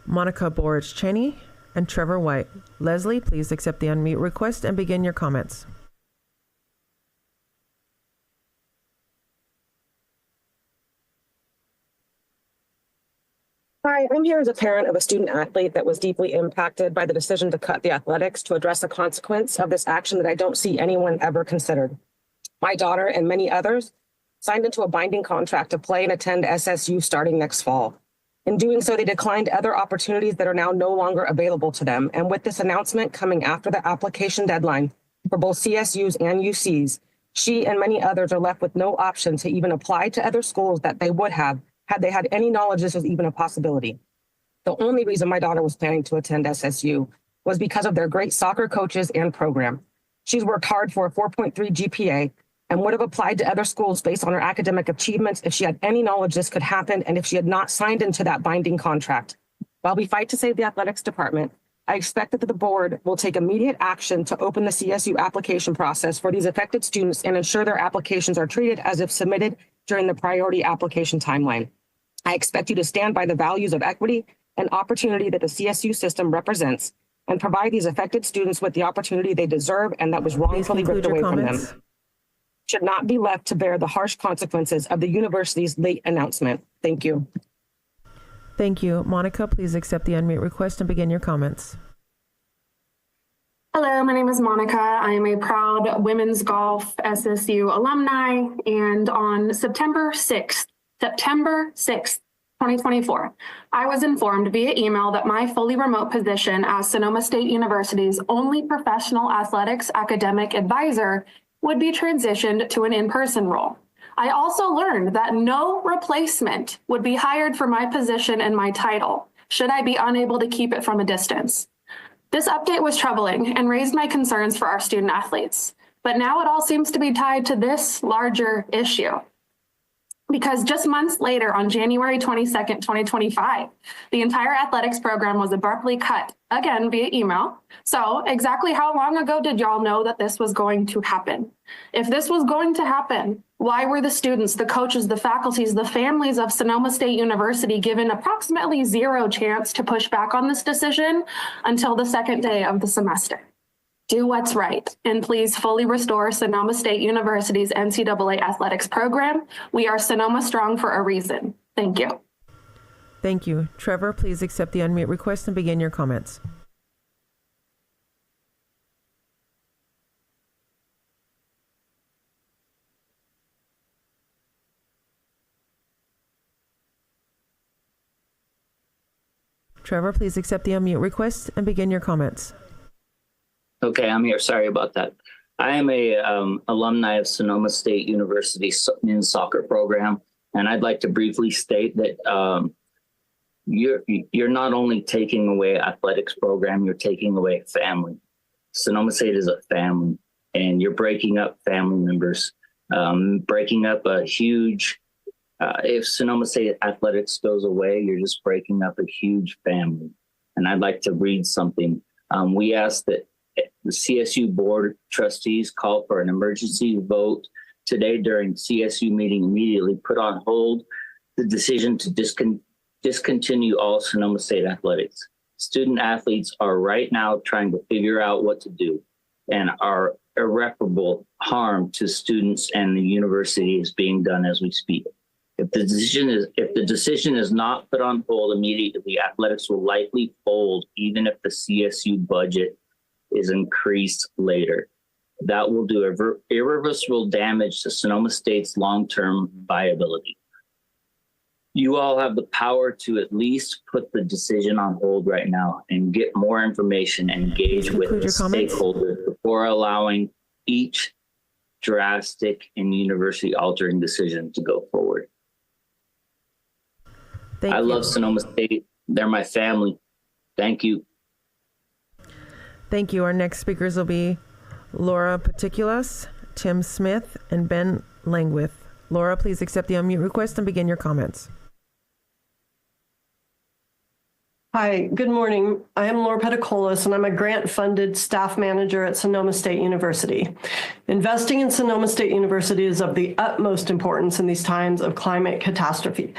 [SPEAKER 6] Monica Borich-Cheney, and Trevor White. Leslie, please accept the unmute request and begin your comments.
[SPEAKER 23] Hi, I'm here as a parent of a student athlete that was deeply impacted by the decision to cut the athletics to address the consequence of this action that I don't see anyone ever considered. My daughter and many others signed into a binding contract to play and attend SSU starting next fall. In doing so, they declined other opportunities that are now no longer available to them. And with this announcement coming after the application deadline for both CSUs and UCs, she and many others are left with no option to even apply to other schools that they would have had they had any knowledge this was even a possibility. The only reason my daughter was planning to attend SSU was because of their great soccer coaches and program. She's worked hard for a 4.3 GPA and would have applied to other schools based on her academic achievements if she had any knowledge this could happen and if she had not signed into that binding contract. While we fight to save the athletics department, I expect that the board will take immediate action to open the CSU application process for these affected students and ensure their applications are treated as if submitted during the priority application timeline. I expect you to stand by the values of equity and opportunity that the CSU system represents and provide these affected students with the opportunity they deserve and that was wrongfully ripped away from them. Should not be left to bear the harsh consequences of the university's late announcement. Thank you.
[SPEAKER 6] Thank you. Monica, please accept the unmute request and begin your comments.
[SPEAKER 2] Hello, my name is Monica. I am a proud women's golf SSU alumni, and on September 6th, 2024, I was informed via email that my fully remote position as Sonoma State University's only professional athletics academic advisor would be transitioned to an in-person role. I also learned that no replacement would be hired for my position and my title, should I be unable to keep it from a distance. This update was troubling and raised my concerns for our student athletes, but now it all seems to be tied to this larger issue. Because just months later, on January 22nd, 2025, the entire athletics program was abruptly cut, again via email. So exactly how long ago did y'all know that this was going to happen? If this was going to happen, why were the students, the coaches, the faculties, the families of Sonoma State University given approximately zero chance to push back on this decision until the second day of the semester? Do what's right, and please fully restore Sonoma State University's NCAA athletics program. We are Sonoma strong for a reason. Thank you.
[SPEAKER 6] Thank you. Trevor, please accept the unmute request and begin your comments. Trevor, please accept the unmute request and begin your comments.
[SPEAKER 4] Okay, I'm here. Sorry about that. I am a alumni of Sonoma State University men's soccer program, and I'd like to briefly state that you're not only taking away athletics program, you're taking away family. Sonoma State is a family, and you're breaking up family members, breaking up a huge. If Sonoma State athletics goes away, you're just breaking up a huge family. And I'd like to read something. We ask that the CSU Board of Trustees call for an emergency vote today during CSU meeting, immediately put on hold the decision to discontinue all Sonoma State athletics. Student athletes are right now trying to figure out what to do, and our irreparable harm to students and the university is being done as we speak. If the decision is not put on hold immediately, athletics will likely fold, even if the CSU budget is increased later. That will do irreversible damage to Sonoma State's long-term viability. You all have the power to at least put the decision on hold right now and get more information and engage with the stakeholders before allowing each drastic and university-altering decision to go forward. I love Sonoma State. They're my family. Thank you.
[SPEAKER 6] Thank you. Our next speakers will be Laura Particulas, Tim Smith, and Ben Langwith. Laura, please accept the unmute request and begin your comments.
[SPEAKER 5] Hi, good morning. I am Laura Peticolas, and I'm a grant-funded staff manager at Sonoma State University. Investing in Sonoma State University is of the utmost importance in these times of climate catastrophe.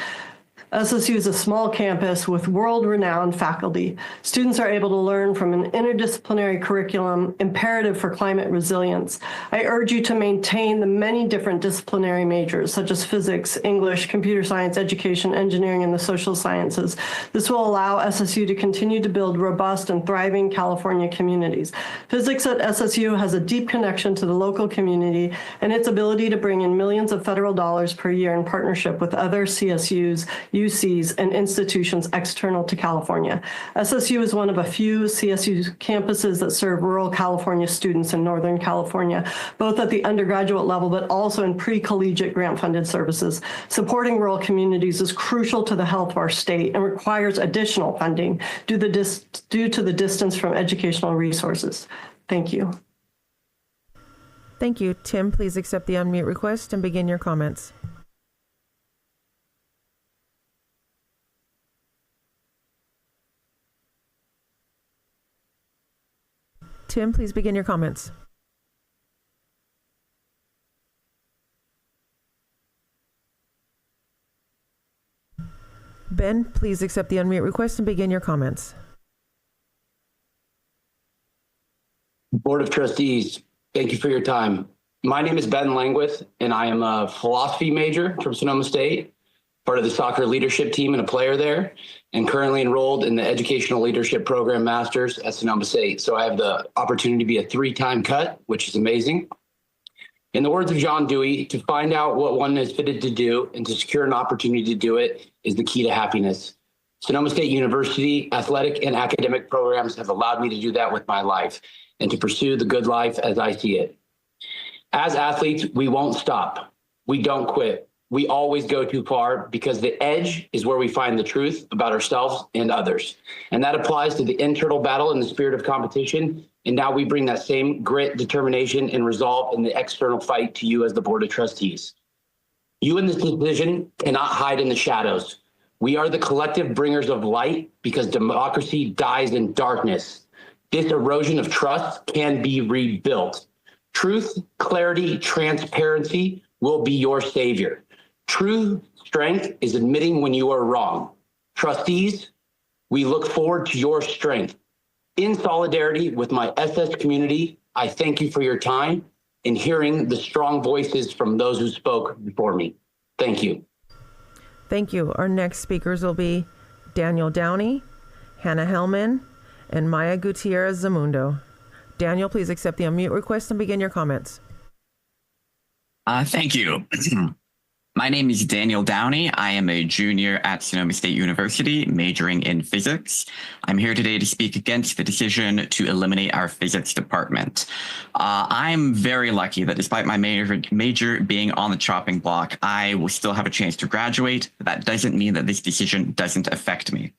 [SPEAKER 5] SSU is a small campus with world-renowned faculty. Students are able to learn from an interdisciplinary curriculum imperative for climate resilience. I urge you to maintain the many different disciplinary majors, such as physics, English, computer science, education, engineering, and the social sciences. This will allow SSU to continue to build robust and thriving California communities. Physics at SSU has a deep connection to the local community and its ability to bring in millions of federal dollars per year in partnership with other CSUs, UCs, and institutions external to California. SSU is one of a few CSU campuses that serve rural California students in Northern California, both at the undergraduate level, but also in pre-collegiate grant-funded services. Supporting rural communities is crucial to the health of our state and requires additional funding due to the distance from educational resources. Thank you.
[SPEAKER 6] Thank you. Tim, please accept the unmute request and begin your comments. Tim, please begin your comments. Ben, please accept the unmute request and begin your comments.
[SPEAKER 7] Board of Trustees, thank you for your time. My name is Ben Langwith, and I am a philosophy major from Sonoma State, part of the soccer leadership team and a player there, and currently enrolled in the Educational Leadership Program Masters at Sonoma State. So I have the opportunity to be a 3-time cut, which is amazing. In the words of John Dewey, to find out what one is fitted to do and to secure an opportunity to do it is the key to happiness. Sonoma State University athletic and academic programs have allowed me to do that with my life and to pursue the good life as I see it. As athletes, we won't stop. We don't quit. We always go too far because the edge is where we find the truth about ourselves and others. And that applies to the internal battle in the spirit of competition. And now we bring that same grit, determination, and resolve in the external fight to you as the Board of Trustees. You in this division cannot hide in the shadows. We are the collective bringers of light because democracy dies in darkness. This erosion of trust can be rebuilt. Truth, clarity, transparency will be your savior. True strength is admitting when you are wrong. Trustees, we look forward to your strength. In solidarity with my SS community, I thank you for your time and hearing the strong voices from those who spoke before me. Thank you.
[SPEAKER 6] Thank you. Our next speakers will be Daniel Downey, Hannah Hellman, and Maya Gutierrez Zamundo. Daniel, please accept the unmute request and begin your comments.
[SPEAKER 8] Thank you. My name is Daniel Downey. I am a junior at Sonoma State University, majoring in physics. I'm here today to speak against the decision to eliminate our physics department. I'm very lucky that despite my major being on the chopping block, I will still have a chance to graduate. That doesn't mean that this decision doesn't affect me.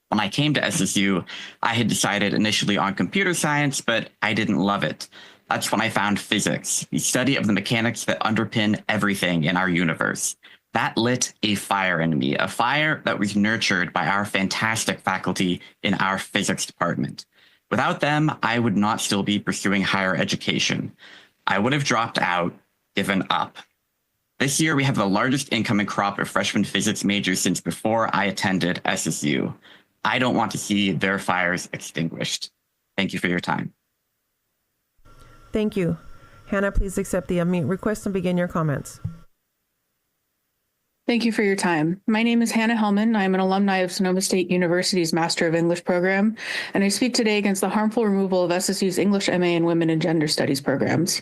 [SPEAKER 8] When I came to SSU, I had decided initially on computer science, but I didn't love it. That's when I found physics, the study of the mechanics that underpin everything in our universe. That lit a fire in me, a fire that was nurtured by our fantastic faculty in our physics department. Without them, I would not still be pursuing higher education. I would have dropped out, given up. This year, we have the largest incoming crop of freshman physics majors since before I attended SSU. I don't want to see their fires extinguished. Thank you for your time.
[SPEAKER 6] Thank you. Hannah, please accept the unmute request and begin your comments.
[SPEAKER 9] Thank you for your time. My name is Hannah Hellman. I am an alumni of Sonoma State University's Master of English program, and I speak today against the harmful removal of SSU's English MA and Women and Gender Studies programs.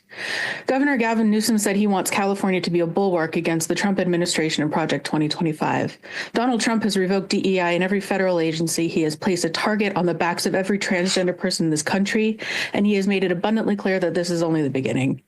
[SPEAKER 9] Governor Gavin Newsom said he wants California to be a bulwark against the Trump administration and Project 2025. Donald Trump has revoked DEI in every federal agency. He has placed a target on the backs of every transgender person in this country, and he has made it abundantly clear that this is only the beginning.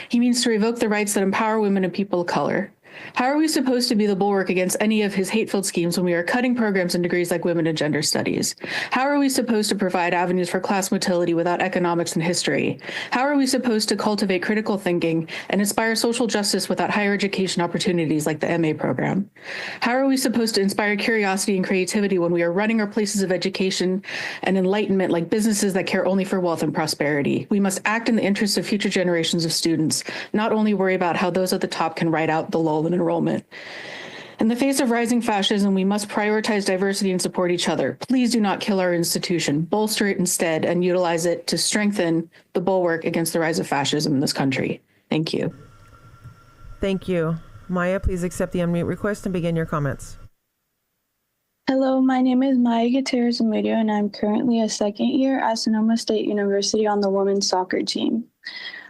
[SPEAKER 9] He means to revoke the rights that empower women and people of color. How are we supposed to be the bulwark against any of his hate-filled schemes when we are cutting programs in degrees like women and gender studies? How are we supposed to provide avenues for class motility without economics and history? How are we supposed to cultivate critical thinking and inspire social justice without higher education opportunities like the MA program? How are we supposed to inspire curiosity and creativity when we are running our places of education and enlightenment like businesses that care only for wealth and prosperity? We must act in the interests of future generations of students, not only worry about how those at the top can ride out the lull in enrollment. In the face of rising fascism, we must prioritize diversity and support each other. Please do not kill our institution. Bolster it instead and utilize it to strengthen the bulwark against the rise of fascism in this country. Thank you.
[SPEAKER 6] Thank you. Maya, please accept the unmute request and begin your comments.
[SPEAKER 24] Hello, my name is Maya Gutierrez Zamundo, and I'm currently a second year at Sonoma State University on the women's soccer team.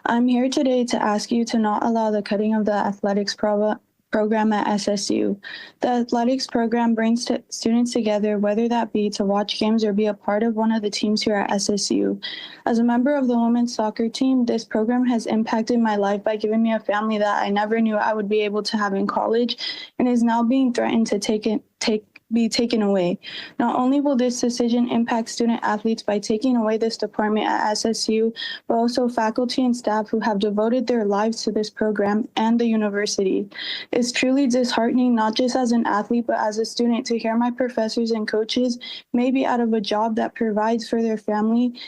[SPEAKER 24] I'm here today to ask you to not allow the cutting of the athletics program at SSU. The athletics program brings students together, whether that be to watch games or be a part of one of the teams here at SSU. As a member of the women's soccer team, this program has impacted my life by giving me a family that I never knew I would be able to have in college and is now being threatened to be taken away. Not only will this decision impact student athletes by taking away this department at SSU, but also faculty and staff who have devoted their lives to this program and the university. It's truly disheartening, not just as an athlete, but as a student, to hear my professors and coaches may be out of a job that provides for their family.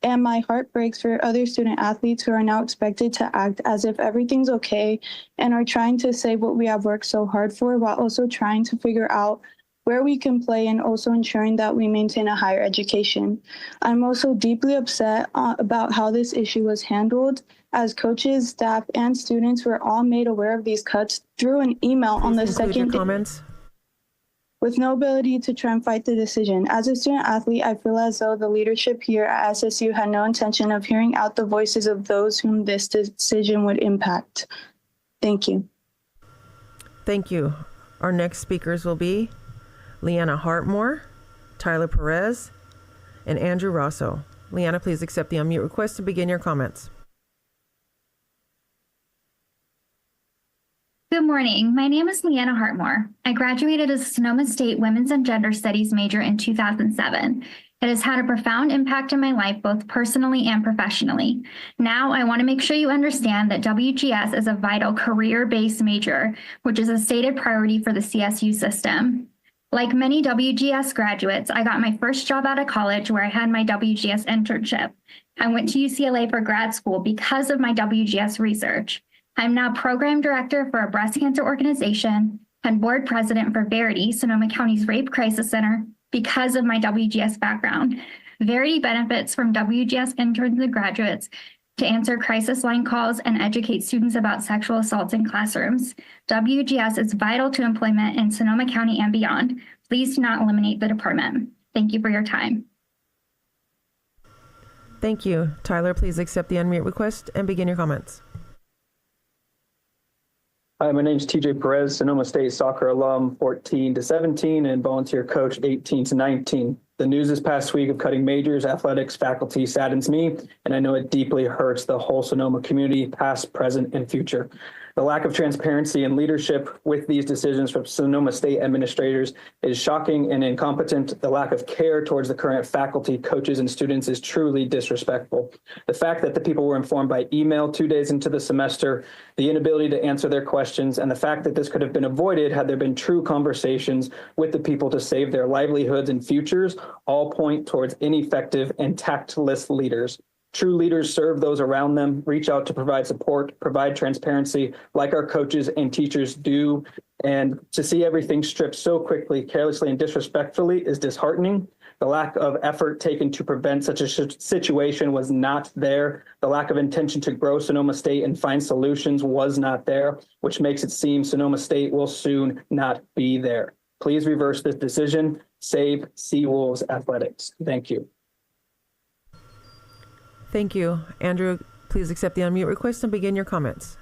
[SPEAKER 24] And my heart breaks for other student athletes who are now expected to act as if everything's okay and are trying to say what we have worked so hard for while also trying to figure out where we can play, and also ensuring that we maintain a higher education. I'm also deeply upset about how this issue was handled, as coaches, staff, and students were all made aware of these cuts through an email on the second day, with no ability to try and fight the decision. As a student athlete, I feel as though the leadership here at SSU had no intention of hearing out the voices of those whom this decision would impact. Thank you.
[SPEAKER 6] Thank you. Our next speakers will be Leanna Hartmore, Tyler Perez, and Andrew Rosso. Leanna, please accept the unmute request to begin your comments.
[SPEAKER 10] Good morning. My name is Leanna Hartmore. I graduated as a Sonoma State Women's and Gender Studies major in 2007. It has had a profound impact in my life, both personally and professionally. Now, I want to make sure you understand that WGS is a vital career-based major, which is a stated priority for the CSU system. Like many WGS graduates, I got my first job out of college where I had my WGS internship. I went to UCLA for grad school because of my WGS research. I'm now program director for a breast cancer organization and board president for Verity, Sonoma County's Rape Crisis Center, because of my WGS background. Verity benefits from WGS interns and graduates to answer crisis line calls and educate students about sexual assaults in classrooms. WGS is vital to employment in Sonoma County and beyond. Please do not eliminate the department. Thank you for your time.
[SPEAKER 6] Thank you. Tyler, please accept the unmute request and begin your comments.
[SPEAKER 11] Hi, my name is TJ Perez, Sonoma State soccer alum 14 to 17 and volunteer coach 18 to 19. The news this past week of cutting majors, athletics, faculty saddens me, and I know it deeply hurts the whole Sonoma community, past, present, and future. The lack of transparency and leadership with these decisions from Sonoma State administrators is shocking and incompetent. The lack of care towards the current faculty, coaches, and students is truly disrespectful. The fact that the people were informed by email 2 days into the semester, the inability to answer their questions, and the fact that this could have been avoided had there been true conversations with the people to save their livelihoods and futures, all point towards ineffective and tactless leaders. True leaders serve those around them, reach out to provide support, provide transparency like our coaches and teachers do. And to see everything stripped so quickly, carelessly, and disrespectfully is disheartening. The lack of effort taken to prevent such a situation was not there. The lack of intention to grow Sonoma State and find solutions was not there, which makes it seem Sonoma State will soon not be there. Please reverse this decision. Save Seawolves Athletics. Thank you.
[SPEAKER 6] Thank you. Andrew, please accept the unmute request and begin your comments.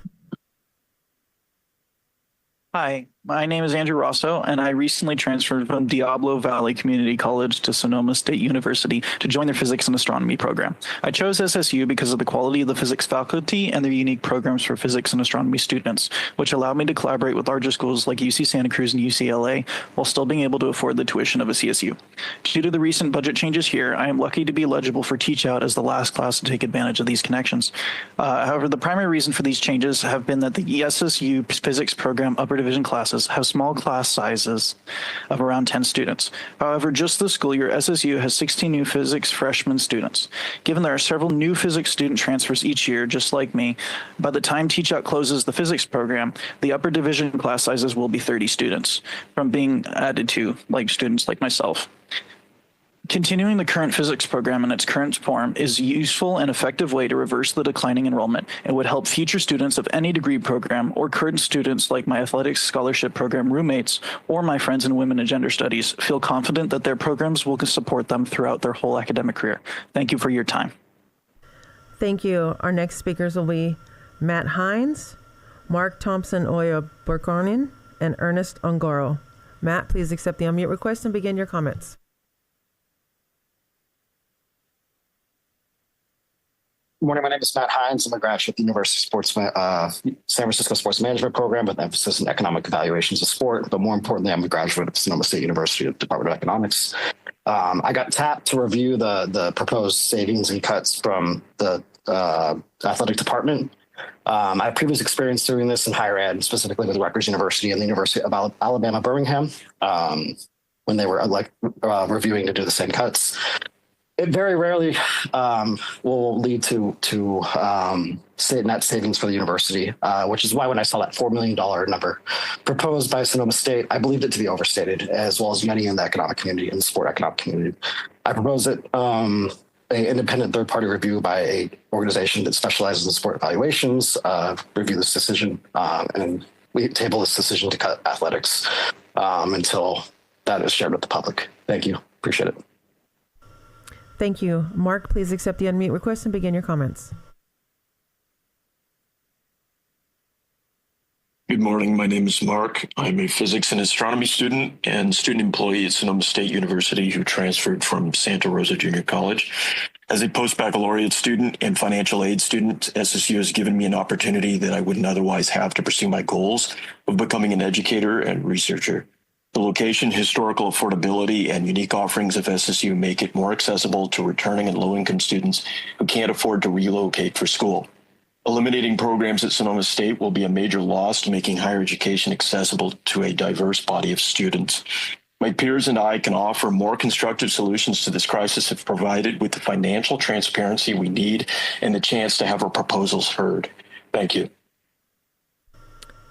[SPEAKER 12] Hi, my name is Andrew Rosso, and I recently transferred from Diablo Valley Community College to Sonoma State University to join their physics and astronomy program. I chose SSU because of the quality of the physics faculty and their unique programs for physics and astronomy students, which allowed me to collaborate with larger schools like UC Santa Cruz and UCLA while still being able to afford the tuition of a CSU. Due to the recent budget changes here, I am lucky to be eligible for Teach Out as the last class to take advantage of these connections. However, the primary reason for these changes have been that the SSU physics program upper division classes have small class sizes of around 10 students. However, just this school year, SSU has 16 new physics freshman students. Given there are several new physics student transfers each year, just like me, by the time Teach Out closes the physics program, the upper division class sizes will be 30 students from being added to like students like myself. Continuing the current physics program in its current form is a useful and effective way to reverse the declining enrollment and would help future students of any degree program or current students like my athletics scholarship program roommates or my friends in women and gender studies feel confident that their programs will support them throughout their whole academic career. Thank you for your time.
[SPEAKER 6] Thank you. Our next speakers will be Matt Hines, Mark Thompson Oya Burkonin, and Ernest Ongaro. Matt, please accept the unmute request and begin your comments.
[SPEAKER 13] Good morning. My name is Matt Hines. I'm a graduate at the University of San Francisco Sports Management Program with emphasis in economic evaluations of sport. But more importantly, I'm a graduate of Sonoma State University Department of Economics. I got tapped to review the proposed savings and cuts from the athletic department. I have previous experience doing this in higher ed, specifically with Rutgers University and the University of Alabama, Birmingham, when they were reviewing to do the same cuts. It very rarely will lead to net savings for the university, which is why when I saw that $4 million number proposed by Sonoma State, I believed it to be overstated, as well as many in the economic community and the sport economic community. I propose it an independent third-party review by an organization that specializes in sport evaluations review this decision, and we table this decision to cut athletics until that is shared with the public. Thank you. Appreciate it.
[SPEAKER 6] Thank you. Mark, please accept the unmute request and begin your comments.
[SPEAKER 14] Good morning. My name is Mark. I'm a physics and astronomy student and student employee at Sonoma State University who transferred from Santa Rosa Junior College. As a post-baccalaureate student and financial aid student, SSU has given me an opportunity that I wouldn't otherwise have to pursue my goals of becoming an educator and researcher. The location, historical affordability, and unique offerings of SSU make it more accessible to returning and low-income students who can't afford to relocate for school. Eliminating programs at Sonoma State will be a major loss to making higher education accessible to a diverse body of students. My peers and I can offer more constructive solutions to this crisis if provided with the financial transparency we need and the chance to have our proposals heard. Thank you.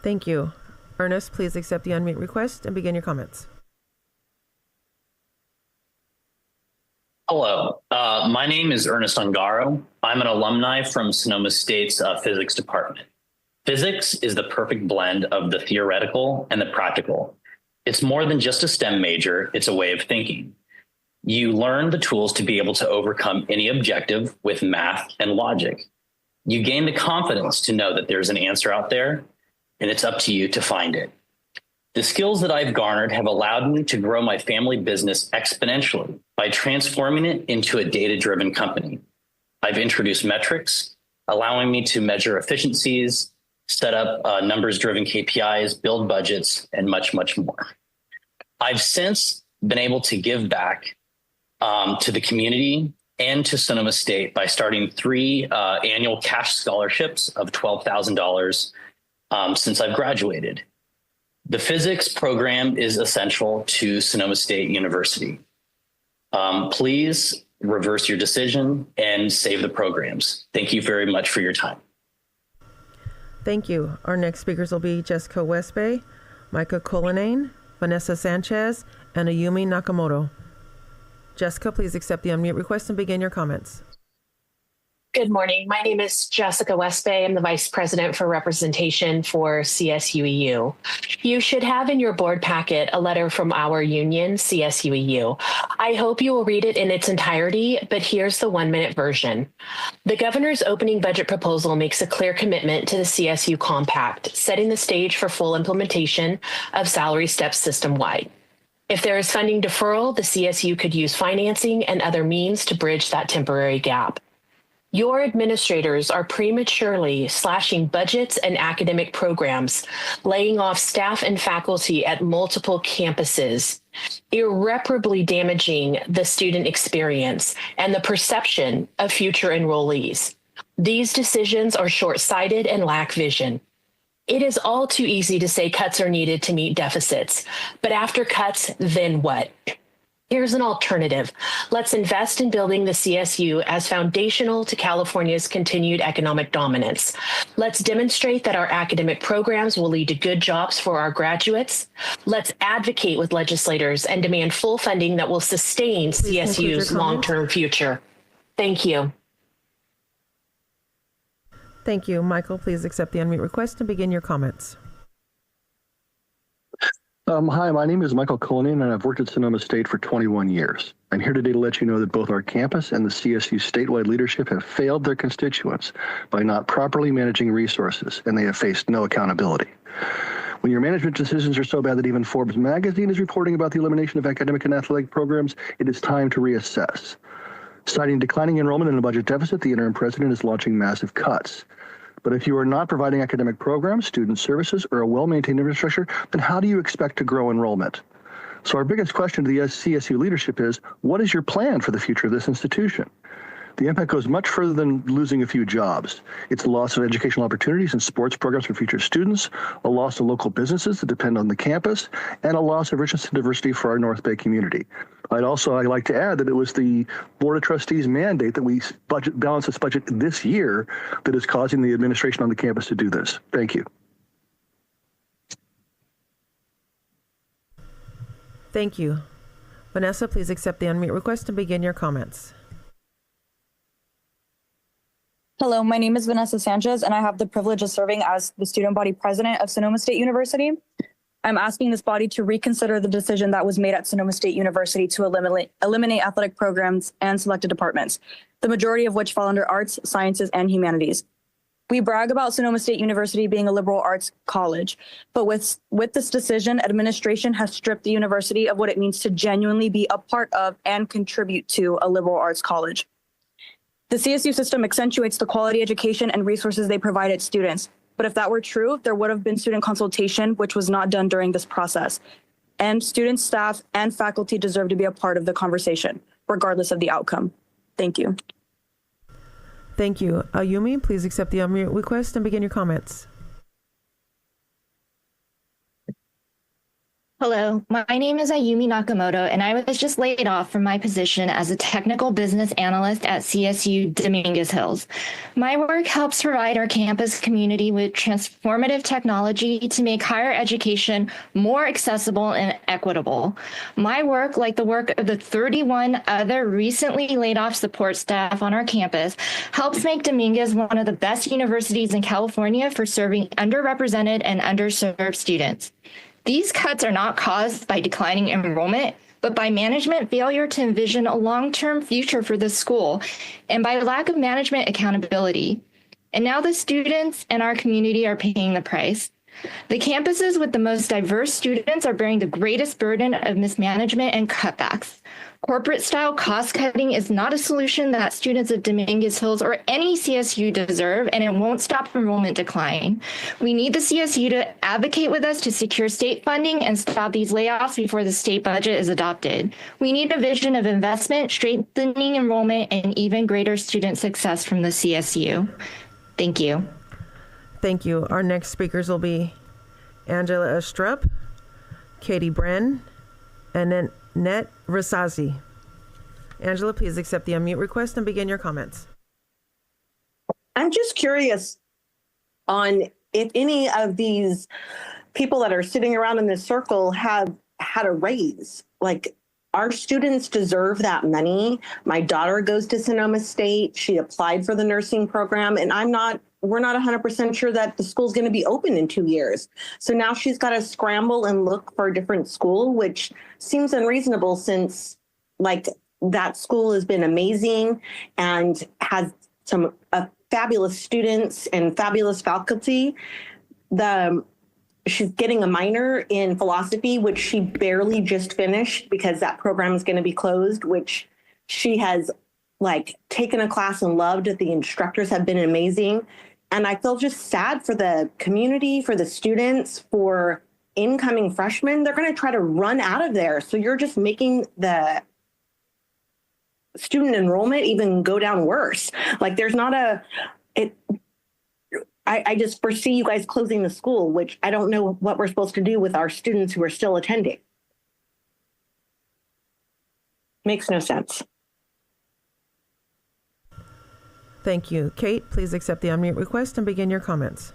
[SPEAKER 6] Thank you. Ernest, please accept the unmute request and begin your comments.
[SPEAKER 15] Hello, my name is Ernest Ungaro. I'm an alumni from Sonoma State's physics department. Physics is the perfect blend of the theoretical and the practical. It's more than just a STEM major, it's a way of thinking. You learn the tools to be able to overcome any objective with math and logic. You gain the confidence to know that there's an answer out there, and it's up to you to find it. The skills that I've garnered have allowed me to grow my family business exponentially by transforming it into a data-driven company. I've introduced metrics, allowing me to measure efficiencies, set up numbers-driven KPIs, build budgets, and much, much more. I've since been able to give back to the community and to Sonoma State by starting 3 annual cash scholarships of $12,000 since I've graduated. The physics program is essential to Sonoma State University. Please reverse your decision and save the programs. Thank you very much for your time.
[SPEAKER 6] Thank you. Our next speakers will be Jessica Westbay, Micah Cullinane, Vanessa Sanchez, and Ayumi Nakamoto. Jessica, please accept the unmute request and begin your comments.
[SPEAKER 16] Good morning. My name is Jessica Westbay. I'm the Vice President for Representation for CSUEU. You should have in your board packet a letter from our union, CSUEU. I hope you will read it in its entirety, but here's the 1-minute version. The governor's opening budget proposal makes a clear commitment to the CSU Compact, setting the stage for full implementation of salary steps system-wide. If there is funding deferral, the CSU could use financing and other means to bridge that temporary gap. Your administrators are prematurely slashing budgets and academic programs, laying off staff and faculty at multiple campuses, irreparably damaging the student experience and the perception of future enrollees. These decisions are short-sighted and lack vision. It is all too easy to say cuts are needed to meet deficits, but after cuts, then what? Here's an alternative. Let's invest in building the CSU as foundational to California's continued economic dominance. Let's demonstrate that our academic programs will lead to good jobs for our graduates. Let's advocate with legislators and demand full funding that will sustain CSU's long-term future. Thank you.
[SPEAKER 6] Thank you. Michael, please accept the unmute request and begin your comments.
[SPEAKER 17] Hi, my name is Michael Cullinane, and I've worked at Sonoma State for 21 years. I'm here today to let you know that both our campus and the CSU statewide leadership have failed their constituents by not properly managing resources, and they have faced no accountability. When your management decisions are so bad that even Forbes magazine is reporting about the elimination of academic and athletic programs, it is time to reassess. Citing declining enrollment and a budget deficit, the interim president is launching massive cuts. But if you are not providing academic programs, student services, or a well-maintained infrastructure, then how do you expect to grow enrollment? So our biggest question to the CSU leadership is, what is your plan for the future of this institution? The impact goes much further than losing a few jobs. It's a loss of educational opportunities and sports programs for future students, a loss of local businesses that depend on the campus, and a loss of richness and diversity for our North Bay community. I'd like to add that it was the Board of Trustees mandate that we balance this budget this year that is causing the administration on the campus to do this. Thank you.
[SPEAKER 6] Thank you. Vanessa, please accept the unmute request and begin your comments.
[SPEAKER 18] Hello, my name is Vanessa Sanchez, and I have the privilege of serving as the student body president of Sonoma State University. I'm asking this body to reconsider the decision that was made at Sonoma State University to eliminate athletic programs and selected departments, the majority of which fall under arts, sciences, and humanities. We brag about Sonoma State University being a liberal arts college, but with this decision, administration has stripped the university of what it means to genuinely be a part of and contribute to a liberal arts college. The CSU system accentuates the quality education and resources they provide its students. But if that were true, there would have been student consultation, which was not done during this process. And students, staff, and faculty deserve to be a part of the conversation, regardless of the outcome. Thank you.
[SPEAKER 6] Thank you. Ayumi, please accept the unmute request and begin your comments.
[SPEAKER 19] Hello, my name is Ayumi Nakamoto, and I was just laid off from my position as a technical business analyst at CSU Dominguez Hills. My work helps provide our campus community with transformative technology to make higher education more accessible and equitable. My work, like the work of the 31 other recently laid off support staff on our campus, helps make Dominguez one of the best universities in California for serving underrepresented and underserved students. These cuts are not caused by declining enrollment, but by management failure to envision a long-term future for the school and by lack of management accountability. And now the students and our community are paying the price. The campuses with the most diverse students are bearing the greatest burden of mismanagement and cutbacks. Corporate-style cost-cutting is not a solution that students at Dominguez Hills or any CSU deserve, and it won't stop enrollment decline. We need the CSU to advocate with us to secure state funding and stop these layoffs before the state budget is adopted. We need a vision of investment, strengthening enrollment, and even greater student success from the CSU. Thank you.
[SPEAKER 6] Thank you. Our next speakers will be Angela Estrup, Katie Bren, and then Net Rasazi. Angela, please accept the unmute request and begin your comments.
[SPEAKER 20] I'm just curious on if any of these people that are sitting around in this circle have had a raise. Like, our students deserve that money. My daughter goes to Sonoma State. She applied for the nursing program, and we're not 100% sure that the school's going to be open in 2 years. So now she's got to scramble and look for a different school, which seems unreasonable since that school has been amazing and has some fabulous students and fabulous faculty. She's getting a minor in philosophy, which she barely just finished because that program is going to be closed, which she has taken a class and loved. The instructors have been amazing. And I feel just sad for the community, for the students, for incoming freshmen. They're going to try to run out of there. So you're just making the student enrollment even go down worse. I just foresee you guys closing the school, which I don't know what we're supposed to do with our students who are still attending. Makes no sense.
[SPEAKER 6] Thank you. Kate, please accept the unmute request and begin your comments.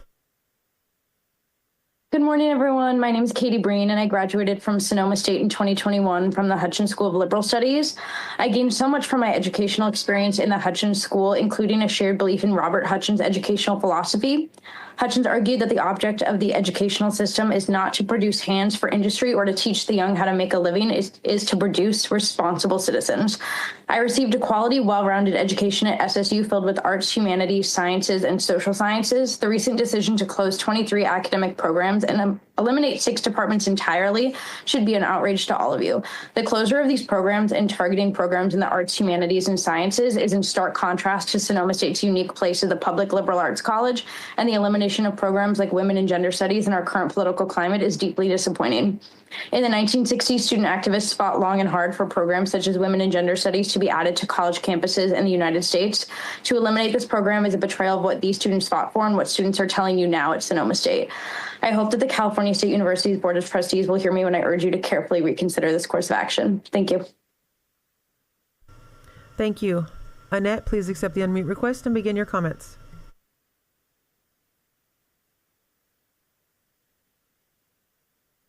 [SPEAKER 21] Good morning, everyone. My name is Katie Breen, and I graduated from Sonoma State in 2021 from the Hutchins School of Liberal Studies. I gained so much from my educational experience in the Hutchins School, including a shared belief in Robert Hutchins' educational philosophy. Hutchins argued that the object of the educational system is not to produce hands for industry or to teach the young how to make a living, is to produce responsible citizens. I received a quality, well-rounded education at SSU filled with arts, humanities, sciences, and social sciences. The recent decision to close 23 academic programs and eliminate 6 departments entirely should be an outrage to all of you. The closure of these programs and targeting programs in the arts, humanities, and sciences is in stark contrast to Sonoma State's unique place as a public liberal arts college, and the elimination of programs like women and gender studies in our current political climate is deeply disappointing. In the 1960s, student activists fought long and hard for programs such as women and gender studies to be added to college campuses in the United States. To eliminate this program is a betrayal of what these students fought for and what students are telling you now at Sonoma State. I hope that the California State University's Board of Trustees will hear me when I urge you to carefully reconsider this course of action. Thank you.
[SPEAKER 6] Thank you. Annette, please accept the unmute request and begin your comments.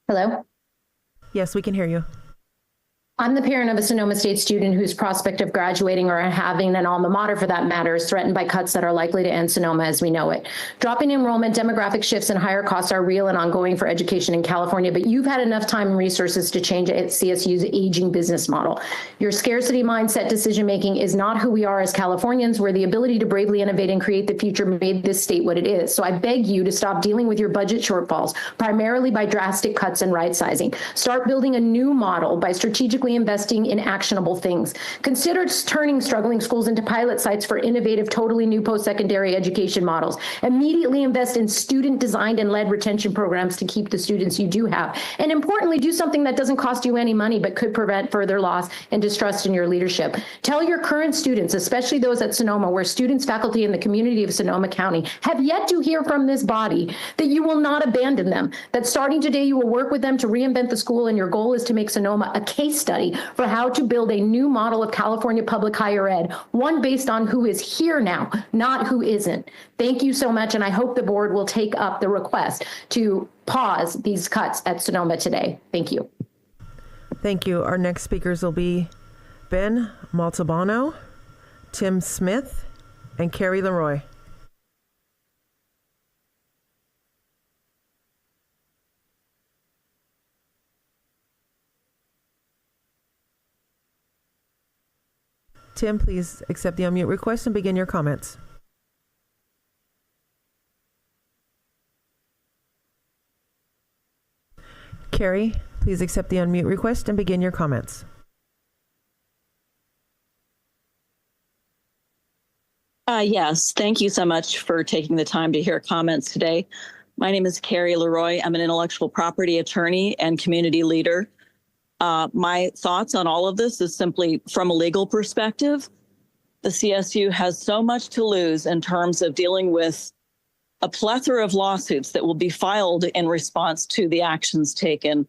[SPEAKER 1] Hello?
[SPEAKER 6] Yes, we can hear you.
[SPEAKER 1] I'm the parent of a Sonoma State student whose prospect of graduating or having an alma mater, for that matter, is threatened by cuts that are likely to end Sonoma as we know it. Dropping enrollment, demographic shifts, and higher costs are real and ongoing for education in California, but you've had enough time and resources to change CSU's aging business model. Your scarcity mindset decision-making is not who we are as Californians, where the ability to bravely innovate and create the future made this state what it is. So I beg you to stop dealing with your budget shortfalls, primarily by drastic cuts and right sizing. Start building a new model by strategically investing in actionable things. Consider turning struggling schools into pilot sites for innovative, totally new post-secondary education models. Immediately invest in student-designed and led retention programs to keep the students you do have. And importantly, do something that doesn't cost you any money but could prevent further loss and distrust in your leadership. Tell your current students, especially those at Sonoma, where students, faculty, and the community of Sonoma County have yet to hear from this body, that you will not abandon them, that starting today you will work with them to reinvent the school, and your goal is to make Sonoma a case study for how to build a new model of California public higher ed, one based on who is here now, not who isn't. Thank you so much, and I hope the board will take up the request to pause these cuts at Sonoma today. Thank you.
[SPEAKER 6] Thank you. Our next speakers will be Ben Maltabano, Tim Smith, and Carrie Leroy. Tim, please accept the unmute request and begin your comments. Carrie, please accept the unmute request and begin your comments.
[SPEAKER 3] Yes, thank you so much for taking the time to hear comments today. My name is Carrie Leroy. I'm an intellectual property attorney and community leader. My thoughts on all of this is simply from a legal perspective. The CSU has so much to lose in terms of dealing with a plethora of lawsuits that will be filed in response to the actions taken.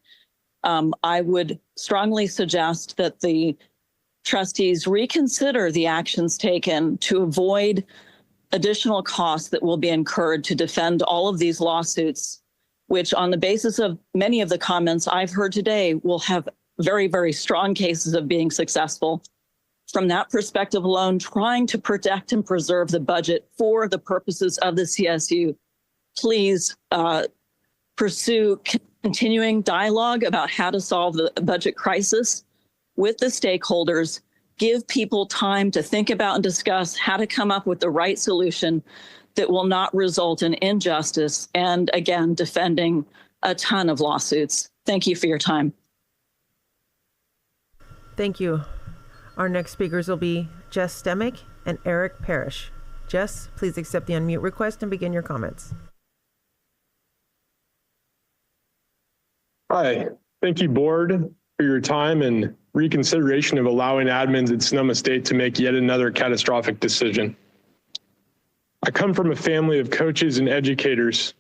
[SPEAKER 3] I would strongly suggest that the trustees reconsider the actions taken to avoid additional costs that will be incurred to defend all of these lawsuits, which on the basis of many of the comments I've heard today will have very, very strong cases of being successful. From that perspective alone, trying to protect and preserve the budget for the purposes of the CSU, please pursue continuing dialogue about how to solve the budget crisis with the stakeholders, give people time to think about and discuss how to come up with the right solution that will not result in injustice and, again, defending a ton of lawsuits. Thank you for your time.
[SPEAKER 6] Thank you. Our next speakers will be Jess Stemick and Eric Parrish. Jess, please accept the unmute request and begin your comments.
[SPEAKER 22] Hi, thank you, board, for your time and reconsideration of allowing admins at Sonoma State to make yet another catastrophic decision. I come from a family of coaches and educators.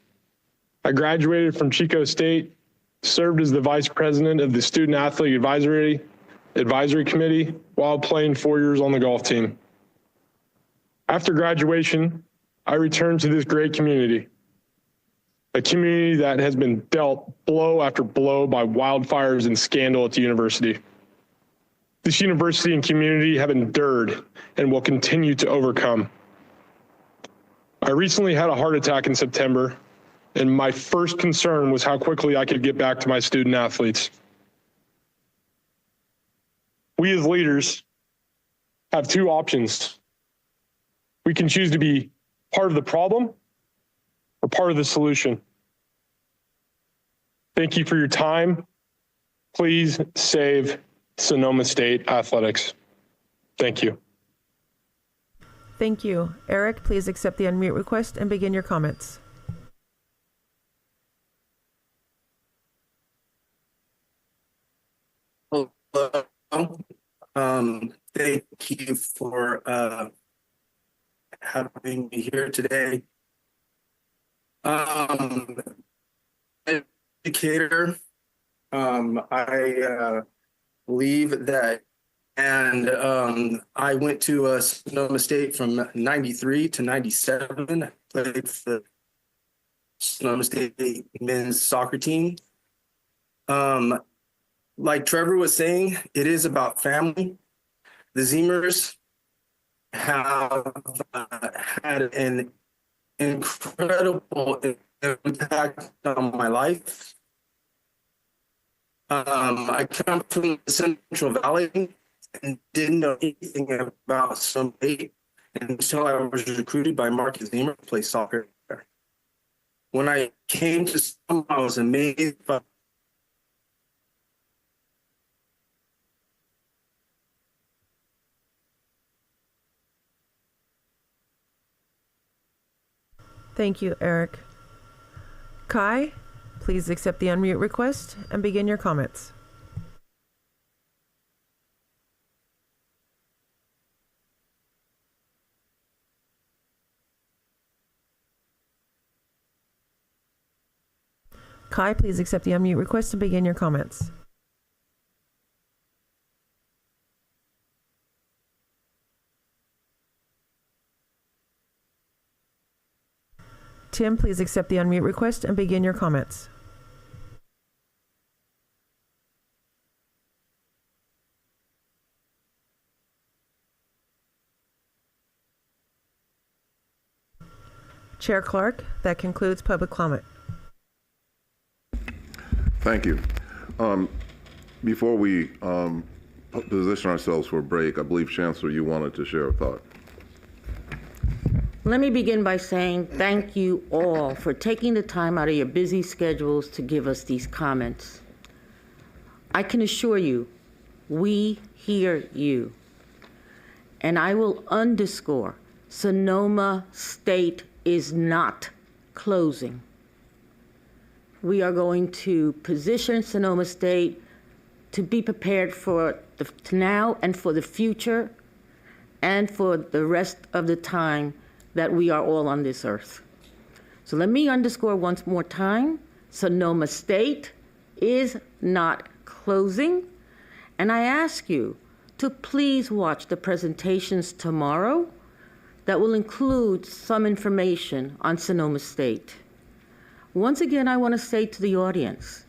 [SPEAKER 22] I graduated from Chico State, served as the vice president of the Student Athlete Advisory Committee while playing 4 years on the golf team. After graduation, I returned to this great community, a community that has been dealt blow after blow by wildfires and scandal at the university. This university and community have endured and will continue to overcome. I recently had a heart attack in September, and my first concern was how quickly I could get back to my student athletes. We as leaders have two options. We can choose to be part of the problem or part of the solution. Thank you for your time. Please save Sonoma State athletics. Thank you.
[SPEAKER 6] Thank you. Eric, please accept the unmute request and begin your comments.
[SPEAKER 2] Hello. Thank you for having me here today. Educator, I believe that, and I went to Sonoma State from 93 to 97. I played for the Sonoma State men's soccer team. Like Trevor was saying, it is about family. The Zeemers have had an incredible impact on my life. I come from the Central Valley and didn't know anything about Sonoma State until I was recruited by Mark Zeemer to play soccer there. When I came to Sonoma, I was amazed by
[SPEAKER 6] Thank you, Eric. Kai, please accept the unmute request and begin your comments. Kai, please accept the unmute request and begin your comments. Tim, please accept the unmute request and begin your comments. Chair Clark, that concludes public comment.
[SPEAKER 4] Thank you. Before we position ourselves for a break, I believe, Chancellor, you wanted to share a thought.
[SPEAKER 5] Let me begin by saying thank you all for taking the time out of your busy schedules to give us these comments. I can assure you, we hear you. And I will underscore, Sonoma State is not closing. We are going to position Sonoma State to be prepared for the now and for the future and for the rest of the time that we are all on this earth. So let me underscore once more time, Sonoma State is not closing. And I ask you to please watch the presentations tomorrow that will include some information on Sonoma State. Once again, I want to say to the audience,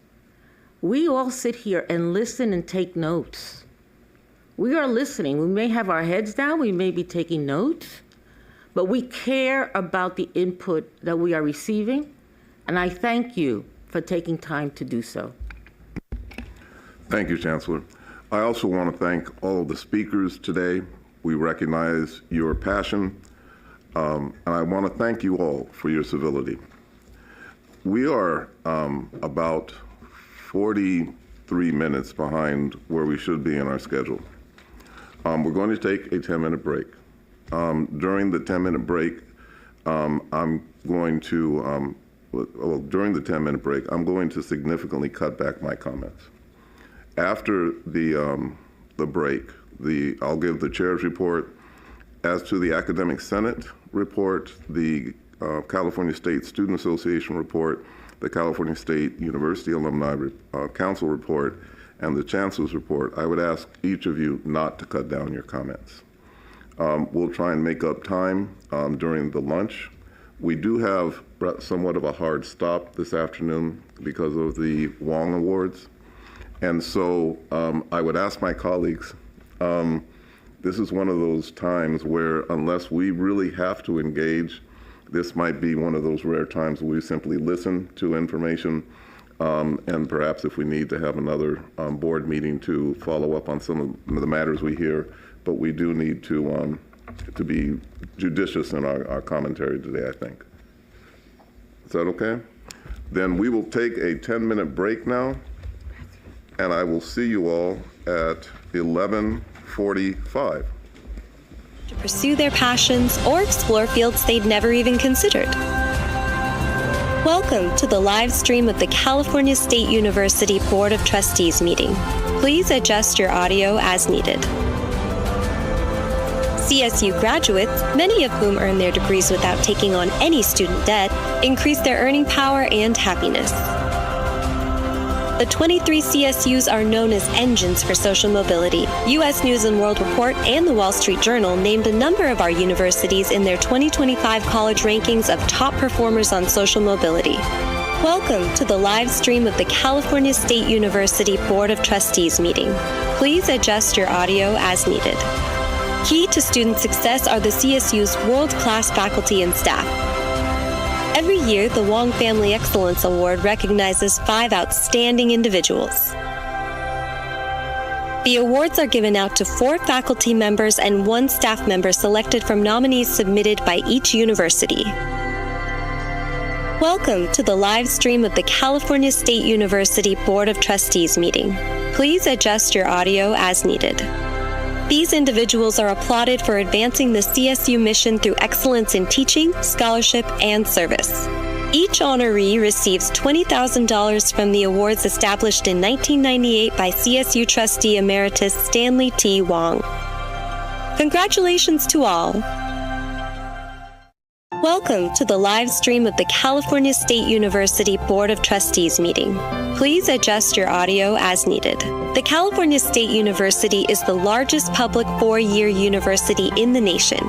[SPEAKER 5] we all sit here and listen and take notes. We are listening. We may have our heads down, we may be taking notes, but we care about the input that we are receiving, and I thank you for taking time to do so.
[SPEAKER 4] Thank you, Chancellor. I also want to thank all of the speakers today. We recognize your passion, and I want to thank you all for your civility. We are about 43 minutes behind where we should be in our schedule. We're going to take a 10-minute break. During the 10-minute break, during the 10-minute break, I'm going to significantly cut back my comments. After the break, I'll give the chair's report. As to the Academic Senate report, the California State Student Association report, the California State University Alumni Council report, and the Chancellor's report, I would ask each of you not to cut down your comments. We'll try and make up time during the lunch. We do have somewhat of a hard stop this afternoon because of the Wong Awards. And so I would ask my colleagues, this is one of those times where unless we really have to engage, this might be one of those rare times where we simply listen to information, and perhaps if we need to have another board meeting to follow up on some of the matters we hear, but we do need to be judicious in our commentary today, I think. Is that okay? Then we will take a 10-minute break now, and I will see you all at 11:45.
[SPEAKER 7] To pursue their passions or explore fields they'd never even considered. Welcome to the live stream of the California State University Board of Trustees meeting. Please adjust your audio as needed. CSU graduates, many of whom earn their degrees without taking on any student debt, increase their earning power and happiness. The 23 CSUs are known as engines for social mobility. U.S. News & World Report and the Wall Street Journal named a number of our universities in their 2025 college rankings of top performers on social mobility. Welcome to the live stream of the California State University Board of Trustees meeting. Please adjust your audio as needed. Key to student success are the CSU's world-class faculty and staff. Every year, the Wong Family Excellence Award recognizes 5 outstanding individuals. The awards are given out to 4 faculty members and 1 staff member selected from nominees submitted by each university. Welcome to the live stream of the California State University Board of Trustees meeting. Please adjust your audio as needed. These individuals are applauded for advancing the CSU mission through excellence in teaching, scholarship, and service. Each honoree receives $20,000 from the awards established in 1998 by CSU trustee emeritus Stanley T. Wong. Congratulations to all. Welcome to the live stream of the California State University Board of Trustees meeting. Please adjust your audio as needed. The California State University is the largest public 4-year university in the nation.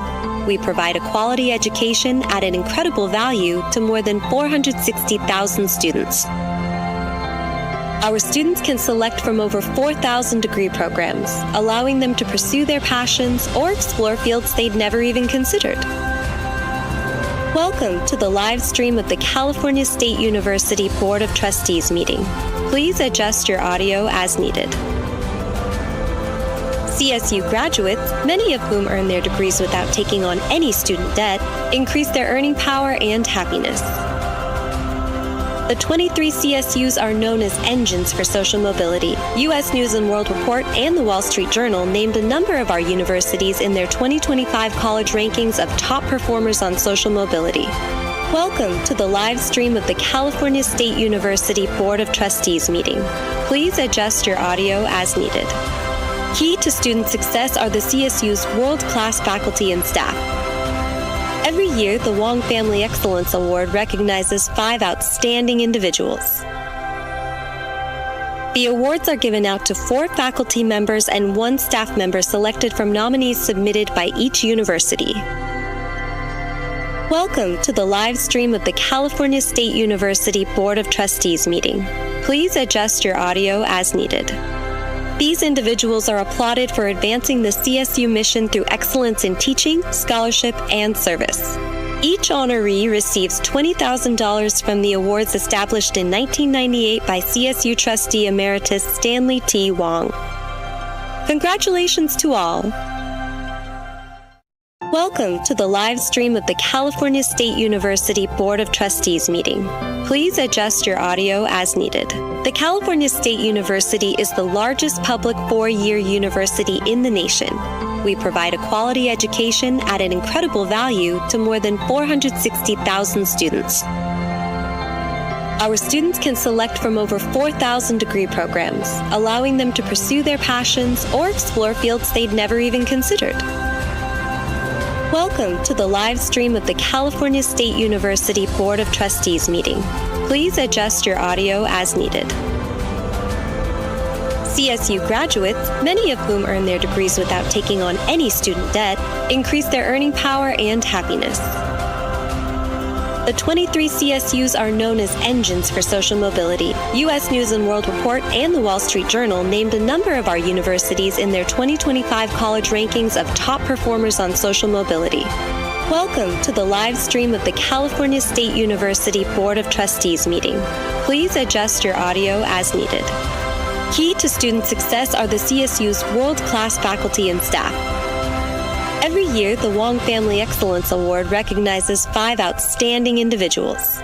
[SPEAKER 7] We provide a quality education at an incredible value to more than 460,000 students. Our students can select from over 4,000 degree programs, allowing them to pursue their passions or explore fields they'd never even considered. Welcome to the live stream of the California State University Board of Trustees meeting. Please adjust your audio as needed. CSU graduates, many of whom earn their degrees without taking on any student debt, increase their earning power and happiness. The 23 CSUs are known as engines for social mobility. U.S. News & World Report and the Wall Street Journal named a number of our universities in their 2025 college rankings of top performers on social mobility. Welcome to the live stream of the California State University Board of Trustees meeting. Please adjust your audio as needed. Key to student success are the CSU's world-class faculty and staff. Every year, the Wong Family Excellence Award recognizes 5 outstanding individuals. The awards are given out to 4 faculty members and 1 staff member selected from nominees submitted by each university. Welcome to the live stream of the California State University Board of Trustees meeting. Please adjust your audio as needed. These individuals are applauded for advancing the CSU mission through excellence in teaching, scholarship, and service. Each honoree receives $20,000 from the awards established in 1998 by CSU trustee emeritus Stanley T. Wong. Congratulations to all. Welcome to the live stream of the California State University Board of Trustees meeting. Please adjust your audio as needed. The California State University is the largest public 4-year university in the nation. We provide a quality education at an incredible value to more than 460,000 students. Our students can select from over 4,000 degree programs, allowing them to pursue their passions or explore fields they'd never even considered. Welcome to the live stream of the California State University Board of Trustees meeting. Please adjust your audio as needed. CSU graduates, many of whom earn their degrees without taking on any student debt, increase their earning power and happiness. The 23 CSUs are known as engines for social mobility. U.S. News & World Report and the Wall Street Journal named a number of our universities in their 2025 college rankings of top performers on social mobility. Welcome to the live stream of the California State University Board of Trustees meeting. Please adjust your audio as needed. Key to student success are the CSU's world-class faculty and staff. Every year, the Wong Family Excellence Award recognizes 5 outstanding individuals.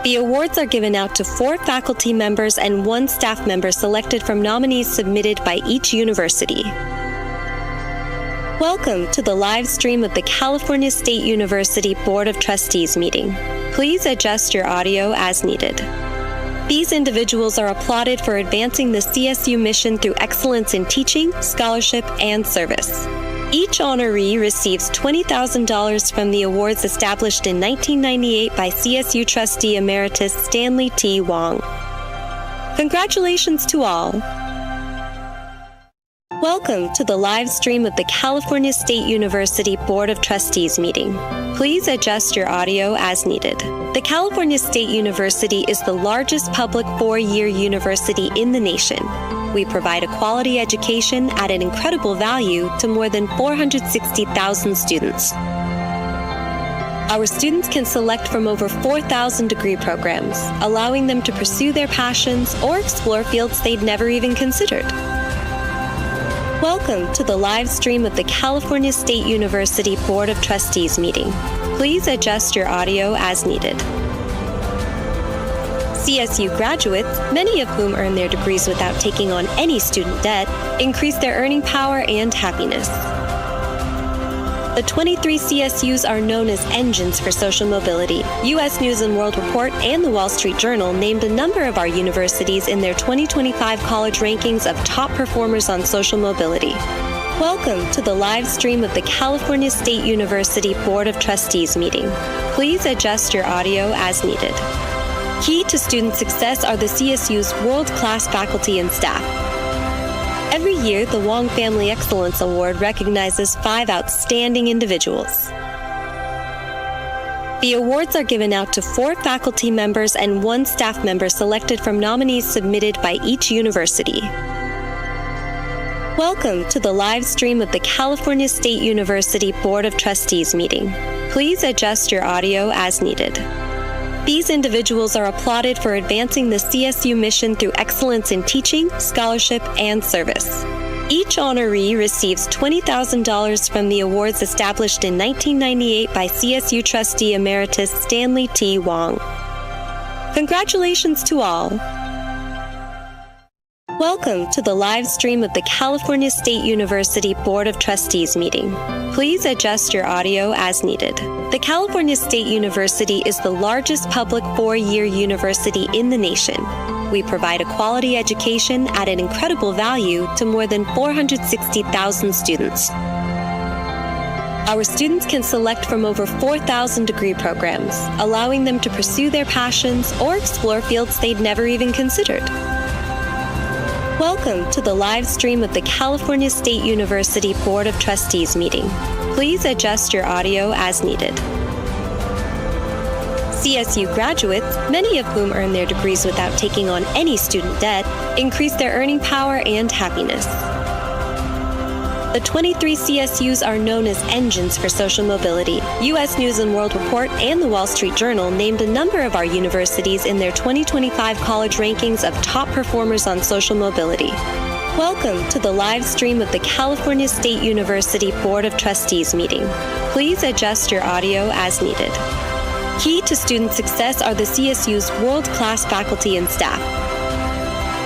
[SPEAKER 7] The awards are given out to 4 faculty members and 1 staff member selected from nominees submitted by each university. Welcome to the live stream of the California State University Board of Trustees meeting. Please adjust your audio as needed. These individuals are applauded for advancing the CSU mission through excellence in teaching, scholarship, and service. Each honoree receives $20,000 from the awards established in 1998 by CSU trustee emeritus Stanley T. Wong. Congratulations to all. Welcome to the live stream of the California State University Board of Trustees meeting. Please adjust your audio as needed. The California State University is the largest public 4-year university in the nation. We provide a quality education at an incredible value to more than 460,000 students. Our students can select from over 4,000 degree programs, allowing them to pursue their passions or explore fields they'd never even considered. Welcome to the live stream of the California State University Board of Trustees meeting. Please adjust your audio as needed. CSU graduates, many of whom earn their degrees without taking on any student debt, increase their earning power and happiness. The 23 CSUs are known as engines for social mobility. U.S. News & World Report and the Wall Street Journal named a number of our universities in their 2025 college rankings of top performers on social mobility. Welcome to the live stream of the California State University Board of Trustees meeting. Please adjust your audio as needed. Key to student success are the CSU's world-class faculty and staff. Every year, the Wong Family Excellence Award recognizes 5 outstanding individuals. The awards are given out to 4 faculty members and 1 staff member selected from nominees submitted by each university. Welcome to the live stream of the California State University Board of Trustees meeting. Please adjust your audio as needed. These individuals are applauded for advancing the CSU mission through excellence in teaching, scholarship, and service. Each honoree receives $20,000 from the awards established in 1998 by CSU trustee emeritus Stanley T. Wong. Congratulations to all. Welcome to the live stream of the California State University Board of Trustees meeting. Please adjust your audio as needed. The California State University is the largest public 4-year university in the nation. We provide a quality education at an incredible value to more than 460,000 students. Our students can select from over 4,000 degree programs, allowing them to pursue their passions or explore fields they'd never even considered. Welcome to the live stream of the California State University Board of Trustees meeting. Please adjust your audio as needed. CSU graduates, many of whom earn their degrees without taking on any student debt, increase their earning power and happiness. The 23 CSUs are known as engines for social mobility. U.S. News & World Report and the Wall Street Journal named a number of our universities in their 2025 college rankings of top performers on social mobility. Welcome to the live stream of the California State University Board of Trustees meeting. Please adjust your audio as needed. Key to student success are the CSU's world-class faculty and staff.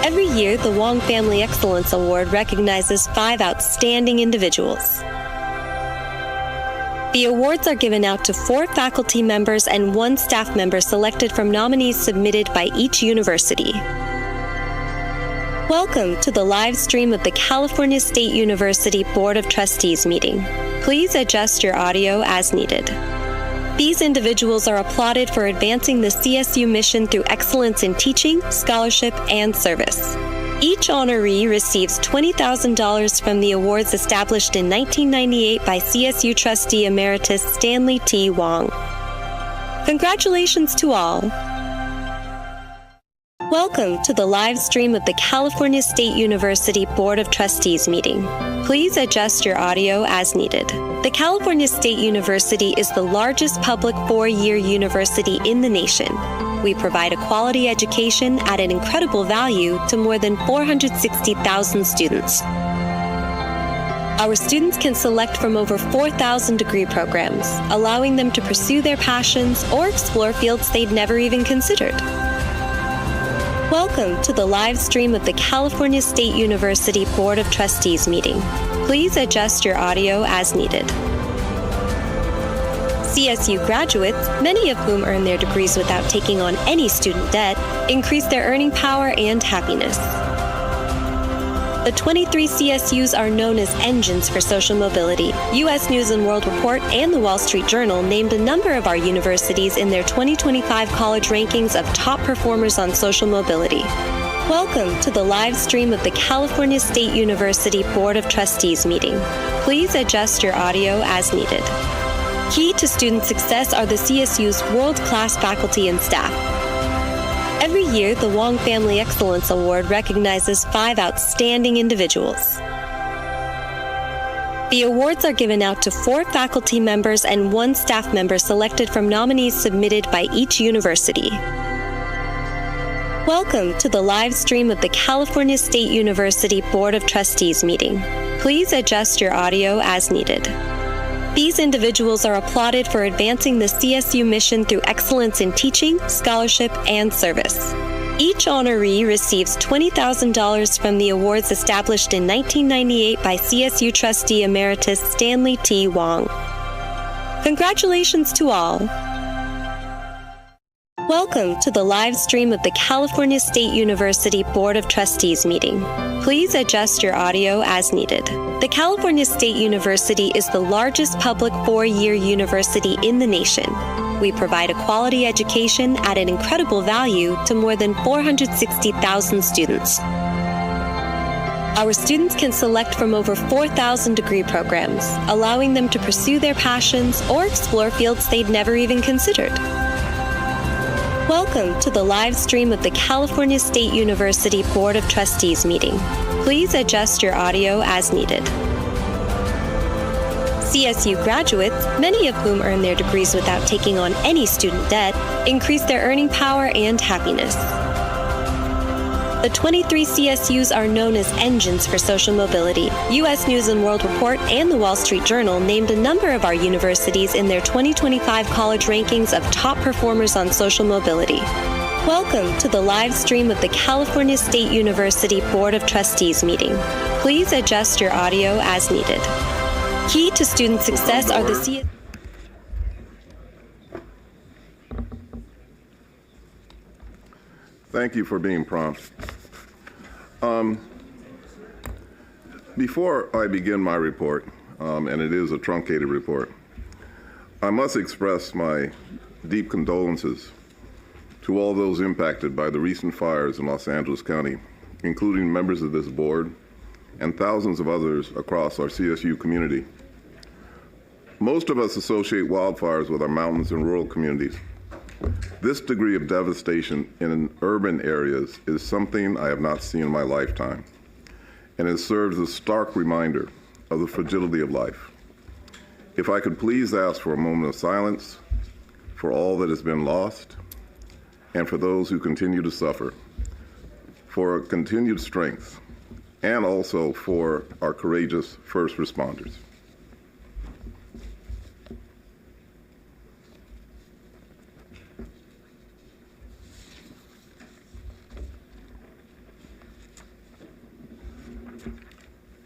[SPEAKER 7] Every year, the Wong Family Excellence Award recognizes 5 outstanding individuals. The awards are given out to 4 faculty members and 1 staff member selected from nominees submitted by each university. Welcome to the live stream of the California State University Board of Trustees meeting. Please adjust your audio as needed. These individuals are applauded for advancing the CSU mission through excellence in teaching, scholarship, and service. Each honoree receives $20,000 from the awards established in 1998 by CSU trustee emeritus Stanley T. Wong. Congratulations to all. Welcome to the live stream of the California State University Board of Trustees meeting. Please adjust your audio as needed. The California State University is the largest public 4-year university in the nation. We provide a quality education at an incredible value to more than 460,000 students. Our students can select from over 4,000 degree programs, allowing them to pursue their passions or explore fields they'd never even considered. Welcome to the live stream of the California State University Board of Trustees meeting. Please adjust your audio as needed. CSU graduates, many of whom earn their degrees without taking on any student debt, increase their earning power and happiness. The 23 CSUs are known as engines for social mobility. U.S. News & World Report and the Wall Street Journal named a number of our universities in their 2025 college rankings of top performers on social mobility. Welcome to the live stream of the California State University Board of Trustees meeting. Please adjust your audio as needed. Key to student success are the CSU's world-class faculty and staff. Every year, the Wong Family Excellence Award recognizes 5 outstanding individuals. The awards are given out to 4 faculty members and 1 staff member selected from nominees submitted by each university. Welcome to the live stream of the California State University Board of Trustees meeting. Please adjust your audio as needed. These individuals are applauded for advancing the CSU mission through excellence in teaching, scholarship, and service. Each honoree receives $20,000 from the awards established in 1998 by CSU trustee emeritus Stanley T. Wong. Congratulations to all. Welcome to the live stream of the California State University Board of Trustees meeting. Please adjust your audio as needed. The California State University is the largest public 4-year university in the nation. We provide a quality education at an incredible value to more than 460,000 students. Our students can select from over 4,000 degree programs, allowing them to pursue their passions or explore fields they'd never even considered. Welcome to the live stream of the California State University Board of Trustees meeting. Please adjust your audio as needed. CSU graduates, many of whom earn their degrees without taking on any student debt, increase their earning power and happiness. The 23 CSUs are known as engines for social mobility. U.S. News & World Report and the Wall Street Journal named a number of our universities in their 2025 college rankings of top performers on social mobility. Welcome to the live stream of the California State University Board of Trustees meeting. Please adjust your audio as needed. Key to student success are the CSUs.
[SPEAKER 4] Thank you for being prompt. Before I begin my report, and it is a truncated report, I must express my deep condolences to all those impacted by the recent fires in Los Angeles County, including members of this board and thousands of others across our CSU community. Most of us associate wildfires with our mountains and rural communities. This degree of devastation in urban areas is something I have not seen in my lifetime, and it serves as a stark reminder of the fragility of life. If I could please ask for a moment of silence for all that has been lost and for those who continue to suffer, for continued strength, and also for our courageous first responders.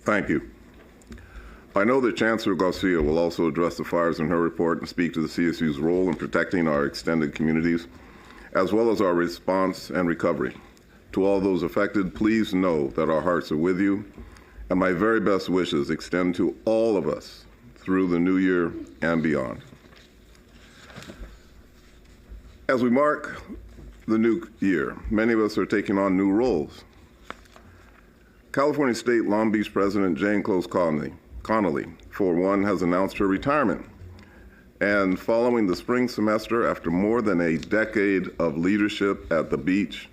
[SPEAKER 4] Thank you. I know that Chancellor Garcia will also address the fires in her report and speak to the CSU's role in protecting our extended communities, as well as our response and recovery. To all those affected, please know that our hearts are with you, and my very best wishes extend to all of us through the new year and beyond. As we mark the new year, many of us are taking on new roles. California State Long Beach President Jane Close Connolly, for one, has announced her retirement. And following the spring semester, after more than a decade of leadership at the beach,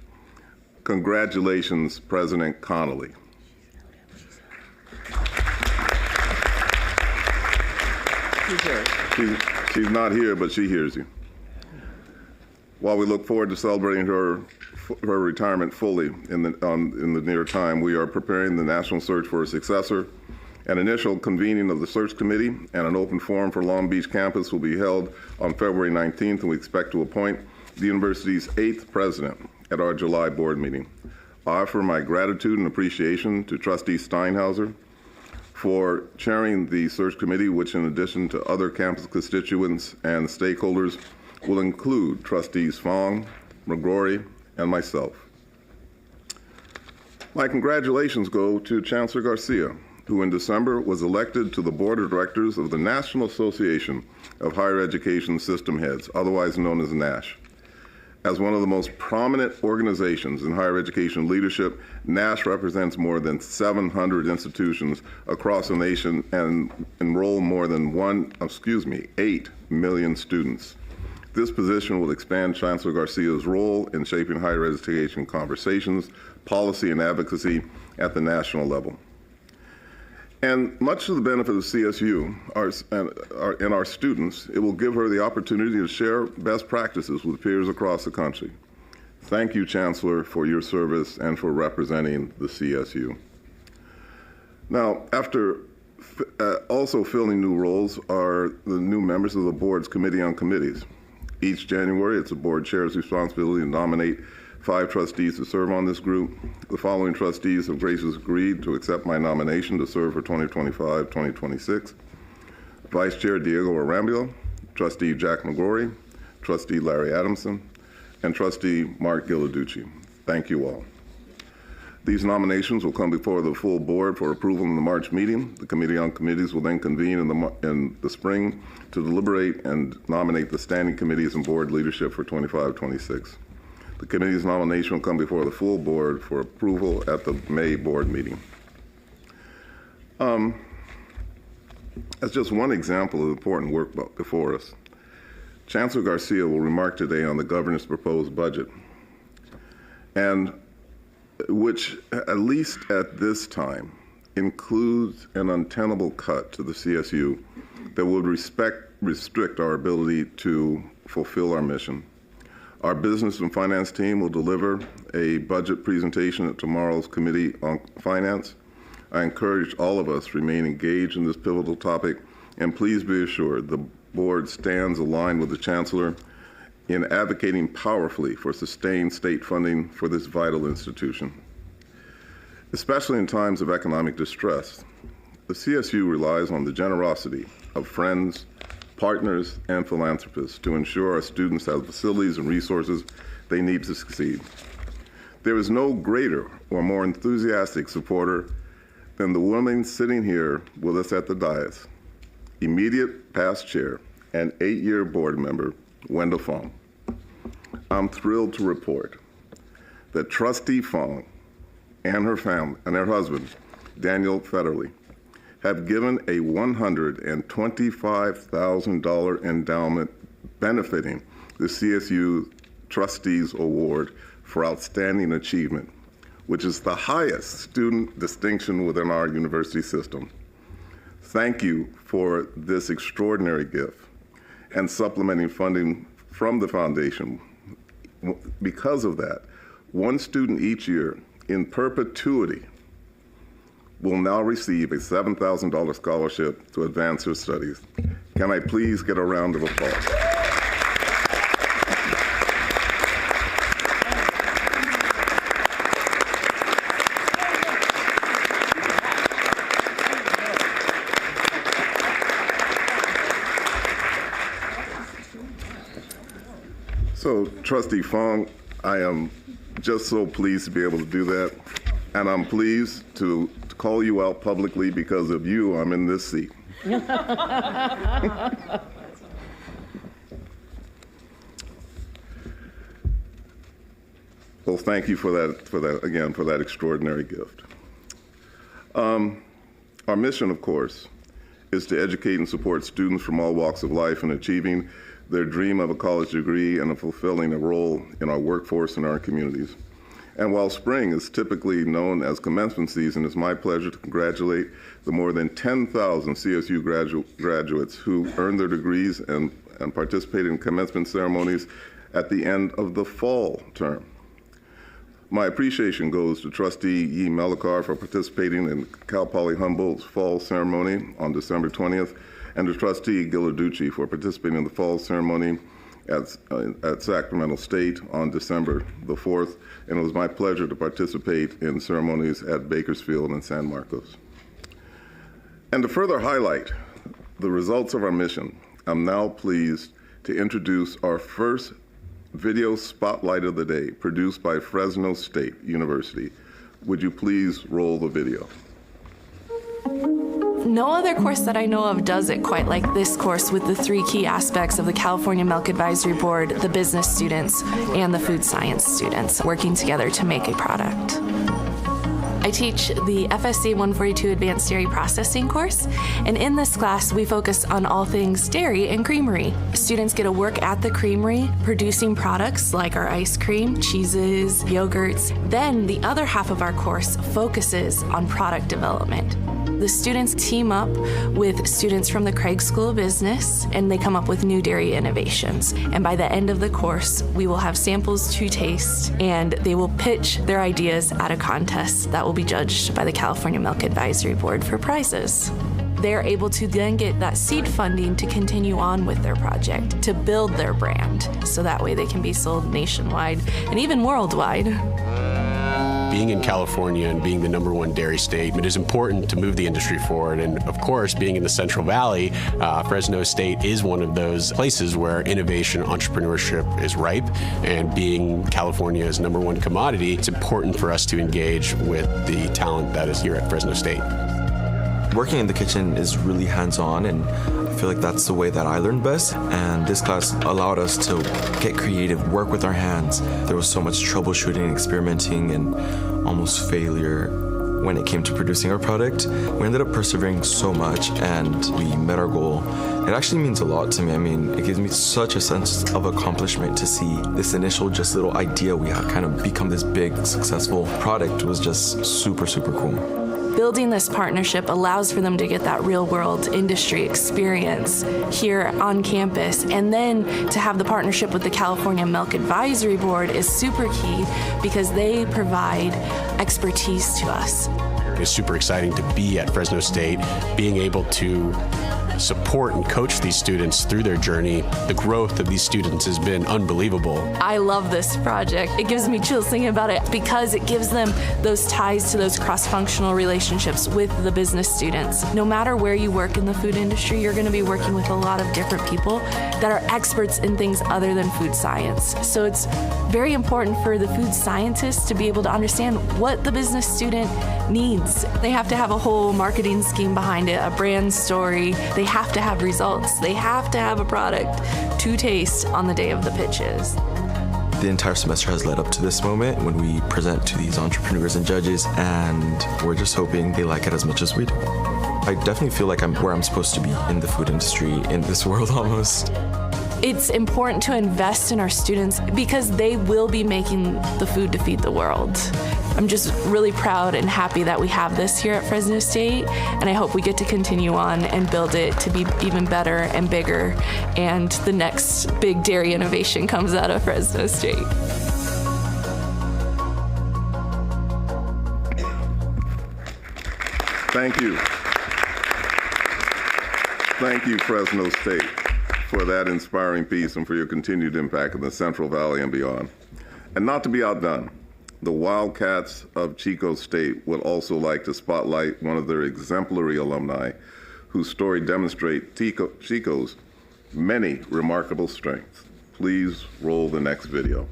[SPEAKER 4] congratulations, President Connolly. She's not here, but she hears you. While we look forward to celebrating her retirement fully in the near time, we are preparing the national search for a successor An initial convening of the search committee and an open forum for Long Beach campus will be held on February 19th, and we expect to appoint the university's 8th president at our July board meeting. I offer my gratitude and appreciation to Trustee Steinhauser for chairing the search committee, which in addition to other campus constituents and stakeholders will include Trustees Fong, McGrory, and myself. My congratulations go to Chancellor Garcia, who in December was elected to the Board of Directors of the National Association of Higher Education System Heads, otherwise known as NASH. As one of the most prominent organizations in higher education leadership, NASH represents more than 700 institutions across the nation and enroll more than 8 million students. This position will expand Chancellor Garcia's role in shaping higher education conversations, policy, and advocacy at the national level. And much to the benefit of CSU and our students, it will give her the opportunity to share best practices with peers across the country. Thank you, Chancellor, for your service and for representing the CSU. Now, after also filling new roles are the new members of the board's Committee on Committees. Each January, it's the board chair's responsibility to nominate 5 trustees to serve on this group. The following trustees have graciously agreed to accept my nomination to serve for 2025-2026. Vice Chair Diego Arambio, Trustee Jack McGrory, Trustee Larry Adamson, and Trustee Mark Gilladucci. Thank you all. These nominations will come before the full board for approval in the March meeting. The Committee on Committees will then convene in the spring to deliberate and nominate the standing committees and board leadership for 25-26. The committee's nomination will come before the full board for approval at the May board meeting. As just one example of the important work before us, Chancellor Garcia will remark today on the governor's proposed budget, and which, at least at this time, includes an untenable cut to the CSU that would restrict our ability to fulfill our mission. Our business and finance team will deliver a budget presentation at tomorrow's Committee on Finance. I encourage all of us to remain engaged in this pivotal topic, and please be assured the board stands aligned with the Chancellor in advocating powerfully for sustained state funding for this vital institution. Especially in times of economic distress, the CSU relies on the generosity of friends, partners, and philanthropists to ensure our students have the facilities and resources they need to succeed. There is no greater or more enthusiastic supporter than the woman sitting here with us at the dais, immediate past chair and 8-year board member, Wendell Fong. I'm thrilled to report that Trustee Fong and her family and her husband, Daniel Federley, have given a $125,000 endowment benefiting the CSU Trustees Award for Outstanding Achievement, which is the highest student distinction within our university system. Thank you for this extraordinary gift and supplementing funding from the foundation. Because of that, one student each year in perpetuity will now receive a $7,000 scholarship to advance her studies. Can I please get a round of applause? So, Trustee Fong, I am just so pleased to be able to do that. And I'm pleased to call you out publicly because of you, I'm in this seat. Well, thank you for that extraordinary gift. Our mission, of course, is to educate and support students from all walks of life in achieving their dream of a college degree and fulfilling a role in our workforce and our communities. And while spring is typically known as commencement season, it's my pleasure to congratulate the more than 10,000 CSU graduates who earned their degrees and participated in commencement ceremonies at the end of the fall term. My appreciation goes to Trustee Yi Melikar for participating in Cal Poly Humboldt's fall ceremony on December 20th, and to Trustee Ghilarducci for participating in the fall ceremony at Sacramento State on December the 4th. And it was my pleasure to participate in ceremonies at Bakersfield and San Marcos. And to further highlight the results of our mission, I'm now pleased to introduce our first video spotlight of the day, produced by Fresno State University. Would you please roll the video?
[SPEAKER 8] No other course that I know of does it quite like this course, with the three key aspects of the California Milk Advisory Board, the business students, and the food science students working together to make a product. I teach the FSC 142 Advanced Dairy Processing course, and in this class we focus on all things dairy and creamery. Students get to work at the creamery producing products like our ice cream, cheeses, yogurts. Then the other half of our course focuses on product development. The students team up with students from the Craig School of Business, and they come up with new dairy innovations. And by the end of the course, we will have samples to taste, and they will pitch their ideas at a contest that will be judged by the California Milk Advisory Board for prizes. They're able to then get that seed funding to continue on with their project, to build their brand, so that way they can be sold nationwide and even worldwide.
[SPEAKER 9] Being in California and being the #1 dairy state, it is important to move the industry forward. And of course, being in the Central Valley, Fresno State is one of those places where innovation, entrepreneurship is ripe. And being California's #1 commodity, it's important for us to engage with the talent that is here at Fresno State.
[SPEAKER 23] Working in the kitchen is really hands-on, and I feel like that's the way that I learned best. And this class allowed us to get creative, work with our hands. There was so much troubleshooting, experimenting, and almost failure when it came to producing our product. We ended up persevering so much, and we met our goal. It actually means a lot to me. I mean, it gives me such a sense of accomplishment to see this initial just little idea we had kind of become this big, successful product. It was just super, super cool.
[SPEAKER 8] Building this partnership allows for them to get that real-world industry experience here on campus, and then to have the partnership with the California Milk Advisory Board is super key because they provide expertise to us.
[SPEAKER 9] It's super exciting to be at Fresno State, being able to support and coach these students through their journey. The growth of these students has been unbelievable.
[SPEAKER 8] I love this project. It gives me chills thinking about it because it gives them those ties to those cross-functional relationships with the business students. No matter where you work in the food industry, you're going to be working with a lot of different people that are experts in things other than food science. So it's very important for the food scientists to be able to understand what the business student needs. They have to have a whole marketing scheme behind it, a brand story. They have to have results. They have to have a product to taste on the day of the pitches.
[SPEAKER 23] The entire semester has led up to this moment when we present to these entrepreneurs and judges, and we're just hoping they like it as much as we do. I definitely feel like I'm where I'm supposed to be in the food industry, in this world almost.
[SPEAKER 8] It's important to invest in our students because they will be making the food to feed the world. I'm just really proud and happy that we have this here at Fresno State, and I hope we get to continue on and build it to be even better and bigger, and the next big dairy innovation comes out of Fresno State.
[SPEAKER 4] Thank you. Thank you, Fresno State, for that inspiring piece and for your continued impact in the Central Valley and beyond. And not to be outdone, the Wildcats of Chico State would also like to spotlight one of their exemplary alumni whose story demonstrates Chico's many remarkable strengths. Please roll the next video.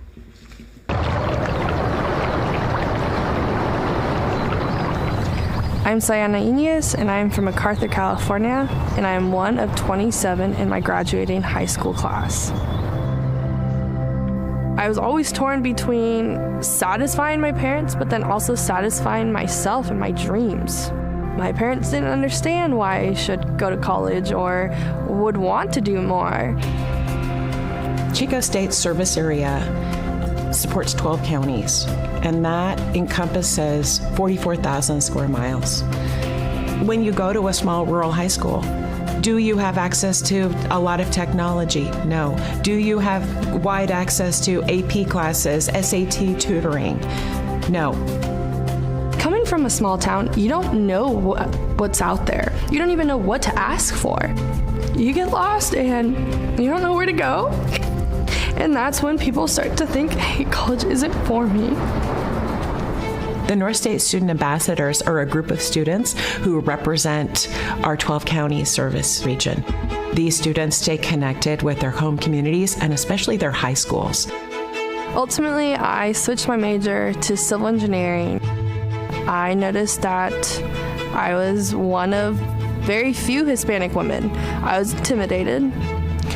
[SPEAKER 24] I'm Sayana Inez, and I'm from MacArthur, California, and I am one of 27 in my graduating high school class. I was always torn between satisfying my parents, but then also satisfying myself and my dreams. My parents didn't understand why I should go to college or would want to do more.
[SPEAKER 25] Chico State's service area supports 12 counties, and that encompasses 44,000 square miles. When you go to a small rural high school, do you have access to a lot of technology? No. Do you have wide access to AP classes, SAT tutoring? No.
[SPEAKER 24] Coming from a small town, you don't know what's out there. You don't even know what to ask for. You get lost and you don't know where to go. And that's when people start to think, hey, college isn't for me.
[SPEAKER 25] The North State Student Ambassadors are a group of students who represent our 12 county service region. These students stay connected with their home communities and especially their high schools.
[SPEAKER 24] Ultimately, I switched my major to civil engineering. I noticed that I was one of very few Hispanic women. I was intimidated,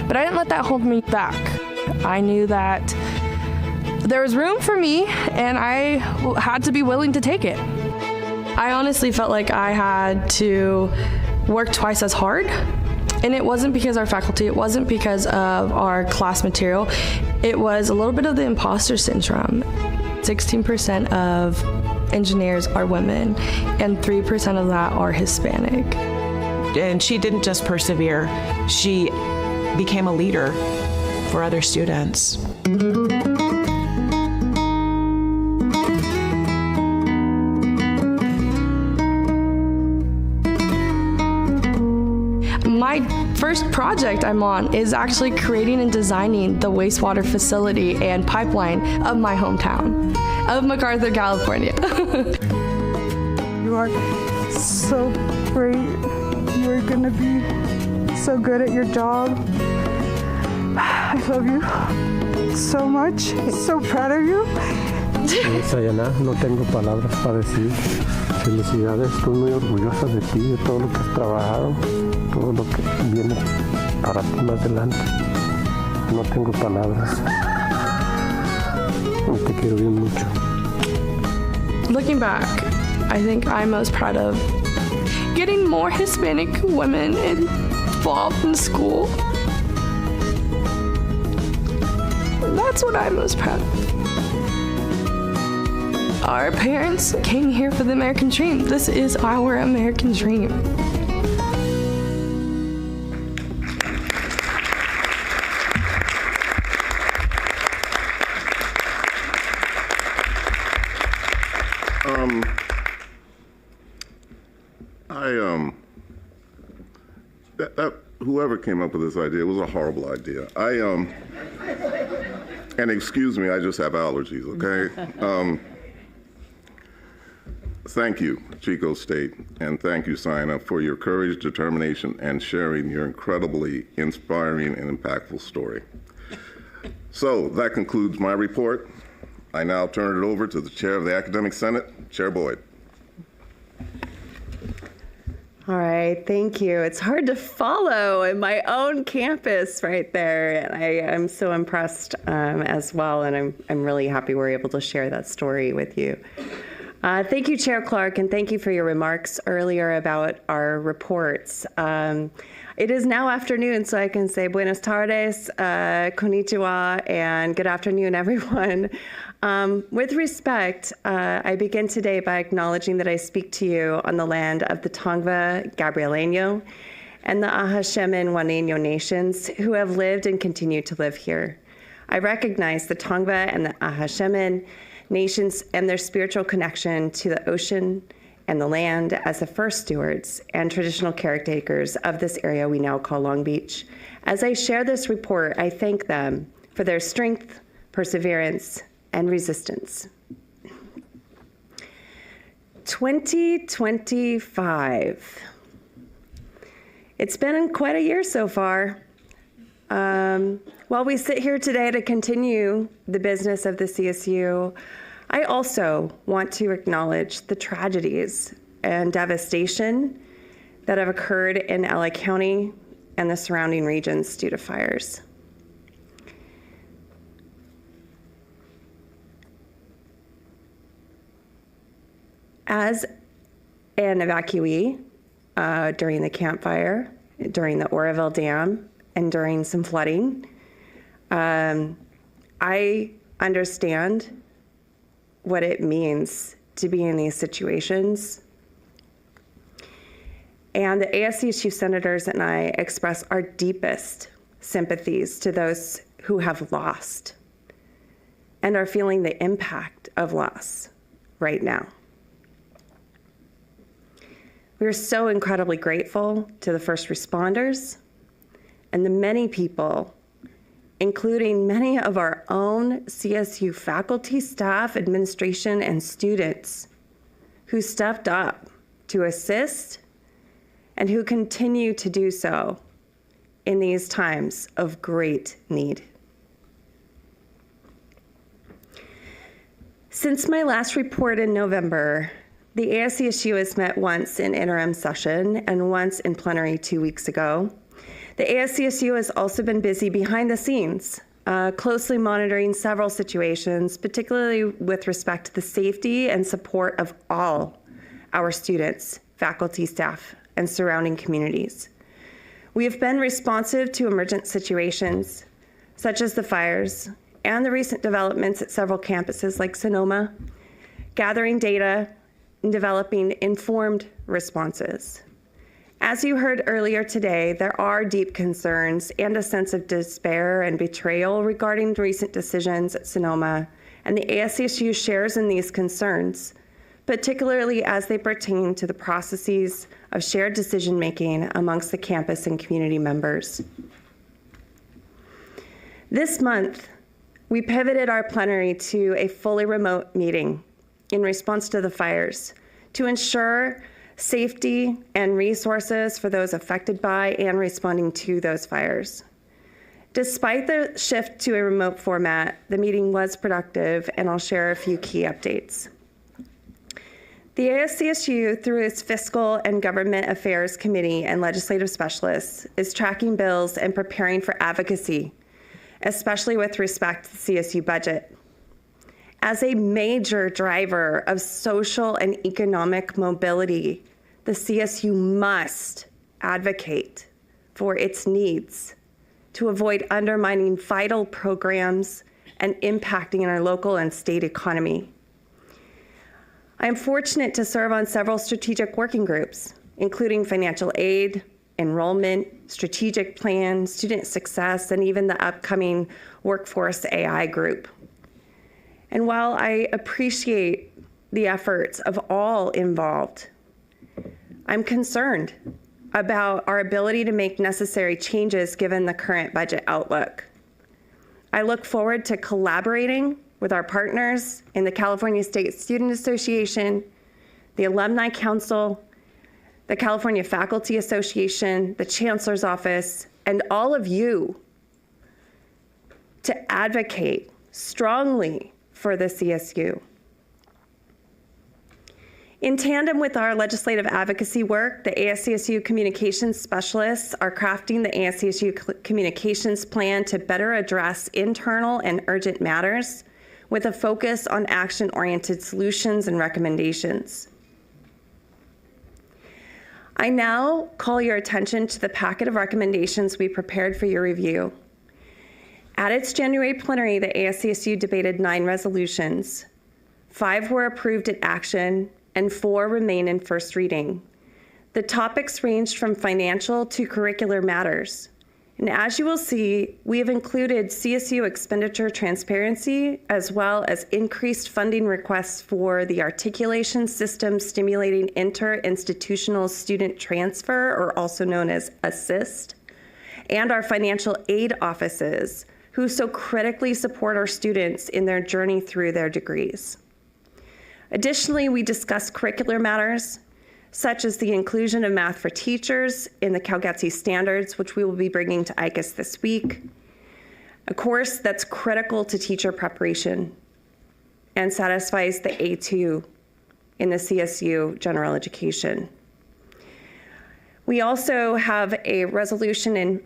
[SPEAKER 24] but I didn't let that hold me back. I knew that there was room for me, and I had to be willing to take it. I honestly felt like I had to work twice as hard, and it wasn't because our faculty, it wasn't because of our class material, it was a little bit of the imposter syndrome. 16% of engineers are women, and 3% of that are Hispanic.
[SPEAKER 25] And she didn't just persevere, she became a leader for other students.
[SPEAKER 24] My first project I'm on is actually creating and designing the wastewater facility and pipeline of my hometown, of MacArthur, California.
[SPEAKER 10] You are so great. You are going to be so good at your job. I love you so much. So proud of you.
[SPEAKER 11] Sayana, no tengo palabras para decir. Felicidades, estoy muy orgullosa de ti, de todo lo que has trabajado, todo lo que viene para ti más adelante. No tengo palabras. Te quiero bien mucho.
[SPEAKER 24] Looking back, I think I'm most proud of getting more Hispanic women involved in school. That's what I'm most proud of. Our parents came here for the American dream. This is our American dream.
[SPEAKER 4] Whoever came up with this idea, it was a horrible idea. And excuse me, I just have allergies, okay? Thank you, Chico State, and thank you, Sina, for your courage, determination, and sharing your incredibly inspiring and impactful story. So that concludes my report. I now turn it over to the Chair of the Academic Senate, Chair Boyd.
[SPEAKER 12] All right, thank you. It's hard to follow in my own campus right there. And I'm so impressed as well, and I'm really happy we're able to share that story with you. Thank you, Chair Clark, and thank you for your remarks earlier about our reports. It is now afternoon, so I can say buenas tardes, konnichiwa, and good afternoon, everyone. With respect, I begin today by acknowledging that I speak to you on the land of the Tongva Gabrieleño and the Ahashemen Juaneño nations who have lived and continue to live here. I recognize the Tongva and the Ahashemen nations and their spiritual connection to the ocean and the land as the first stewards and traditional caretakers of this area we now call Long Beach. As I share this report, I thank them for their strength, perseverance, and resistance. 2025. It's been quite a year so far. While we sit here today to continue the business of the CSU, I also want to acknowledge the tragedies and devastation that have occurred in LA County and the surrounding regions due to fires. As an evacuee during the Camp Fire, during the Oroville Dam, and during some flooding, I understand what it means to be in these situations. And the ASC's chief senators and I express our deepest sympathies to those who have lost and are feeling the impact of loss right now. We are so incredibly grateful to the first responders and the many people, including many of our own CSU faculty, staff, administration, and students who stepped up to assist and who continue to do so in these times of great need. Since my last report in November, the ASCSU has met once in interim session and once in plenary 2 weeks ago. The ASCSU has also been busy behind the scenes, closely monitoring several situations, particularly with respect to the safety and support of all our students, faculty, staff, and surrounding communities. We have been responsive to emergent situations, such as the fires and the recent developments at several campuses like Sonoma, gathering data and developing informed responses. As you heard earlier today, there are deep concerns and a sense of despair and betrayal regarding recent decisions at Sonoma, and the ASCSU shares in these concerns, particularly as they pertain to the processes of shared decision-making amongst the campus and community members. This month, we pivoted our plenary to a fully remote meeting in response to the fires to ensure safety and resources for those affected by and responding to those fires. Despite the shift to a remote format, the meeting was productive, and I'll share a few key updates. The ASCSU, through its Fiscal and Government Affairs Committee and legislative specialists, is tracking bills and preparing for advocacy, especially with respect to the CSU budget. As a major driver of social and economic mobility, the CSU must advocate for its needs to avoid undermining vital programs and impacting our local and state economy. I am fortunate to serve on several strategic working groups, including financial aid, enrollment, strategic plan, student success, and even the upcoming Workforce AI group. And while I appreciate the efforts of all involved, I'm concerned about our ability to make necessary changes given the current budget outlook. I look forward to collaborating with our partners in the California State Student Association, the Alumni Council, the California Faculty Association, the Chancellor's Office, and all of you to advocate strongly for the CSU. In tandem with our legislative advocacy work, the ASCSU communications specialists are crafting the ASCSU communications plan to better address internal and urgent matters with a focus on action-oriented solutions and recommendations. I now call your attention to the packet of recommendations we prepared for your review. At its January plenary, the ASCSU debated 9 resolutions. 5 were approved at action, and 4 remain in first reading. The topics ranged from financial to curricular matters. And as you will see, we have included CSU expenditure transparency, as well as increased funding requests for the articulation system stimulating inter-institutional student transfer, or also known as ASSIST, and our financial aid offices, who so critically support our students in their journey through their degrees. Additionally, we discussed curricular matters, such as the inclusion of math for teachers in the CalGETC standards, which we will be bringing to ICAS this week, a course that's critical to teacher preparation and satisfies the A2 in the CSU general education. We also have a resolution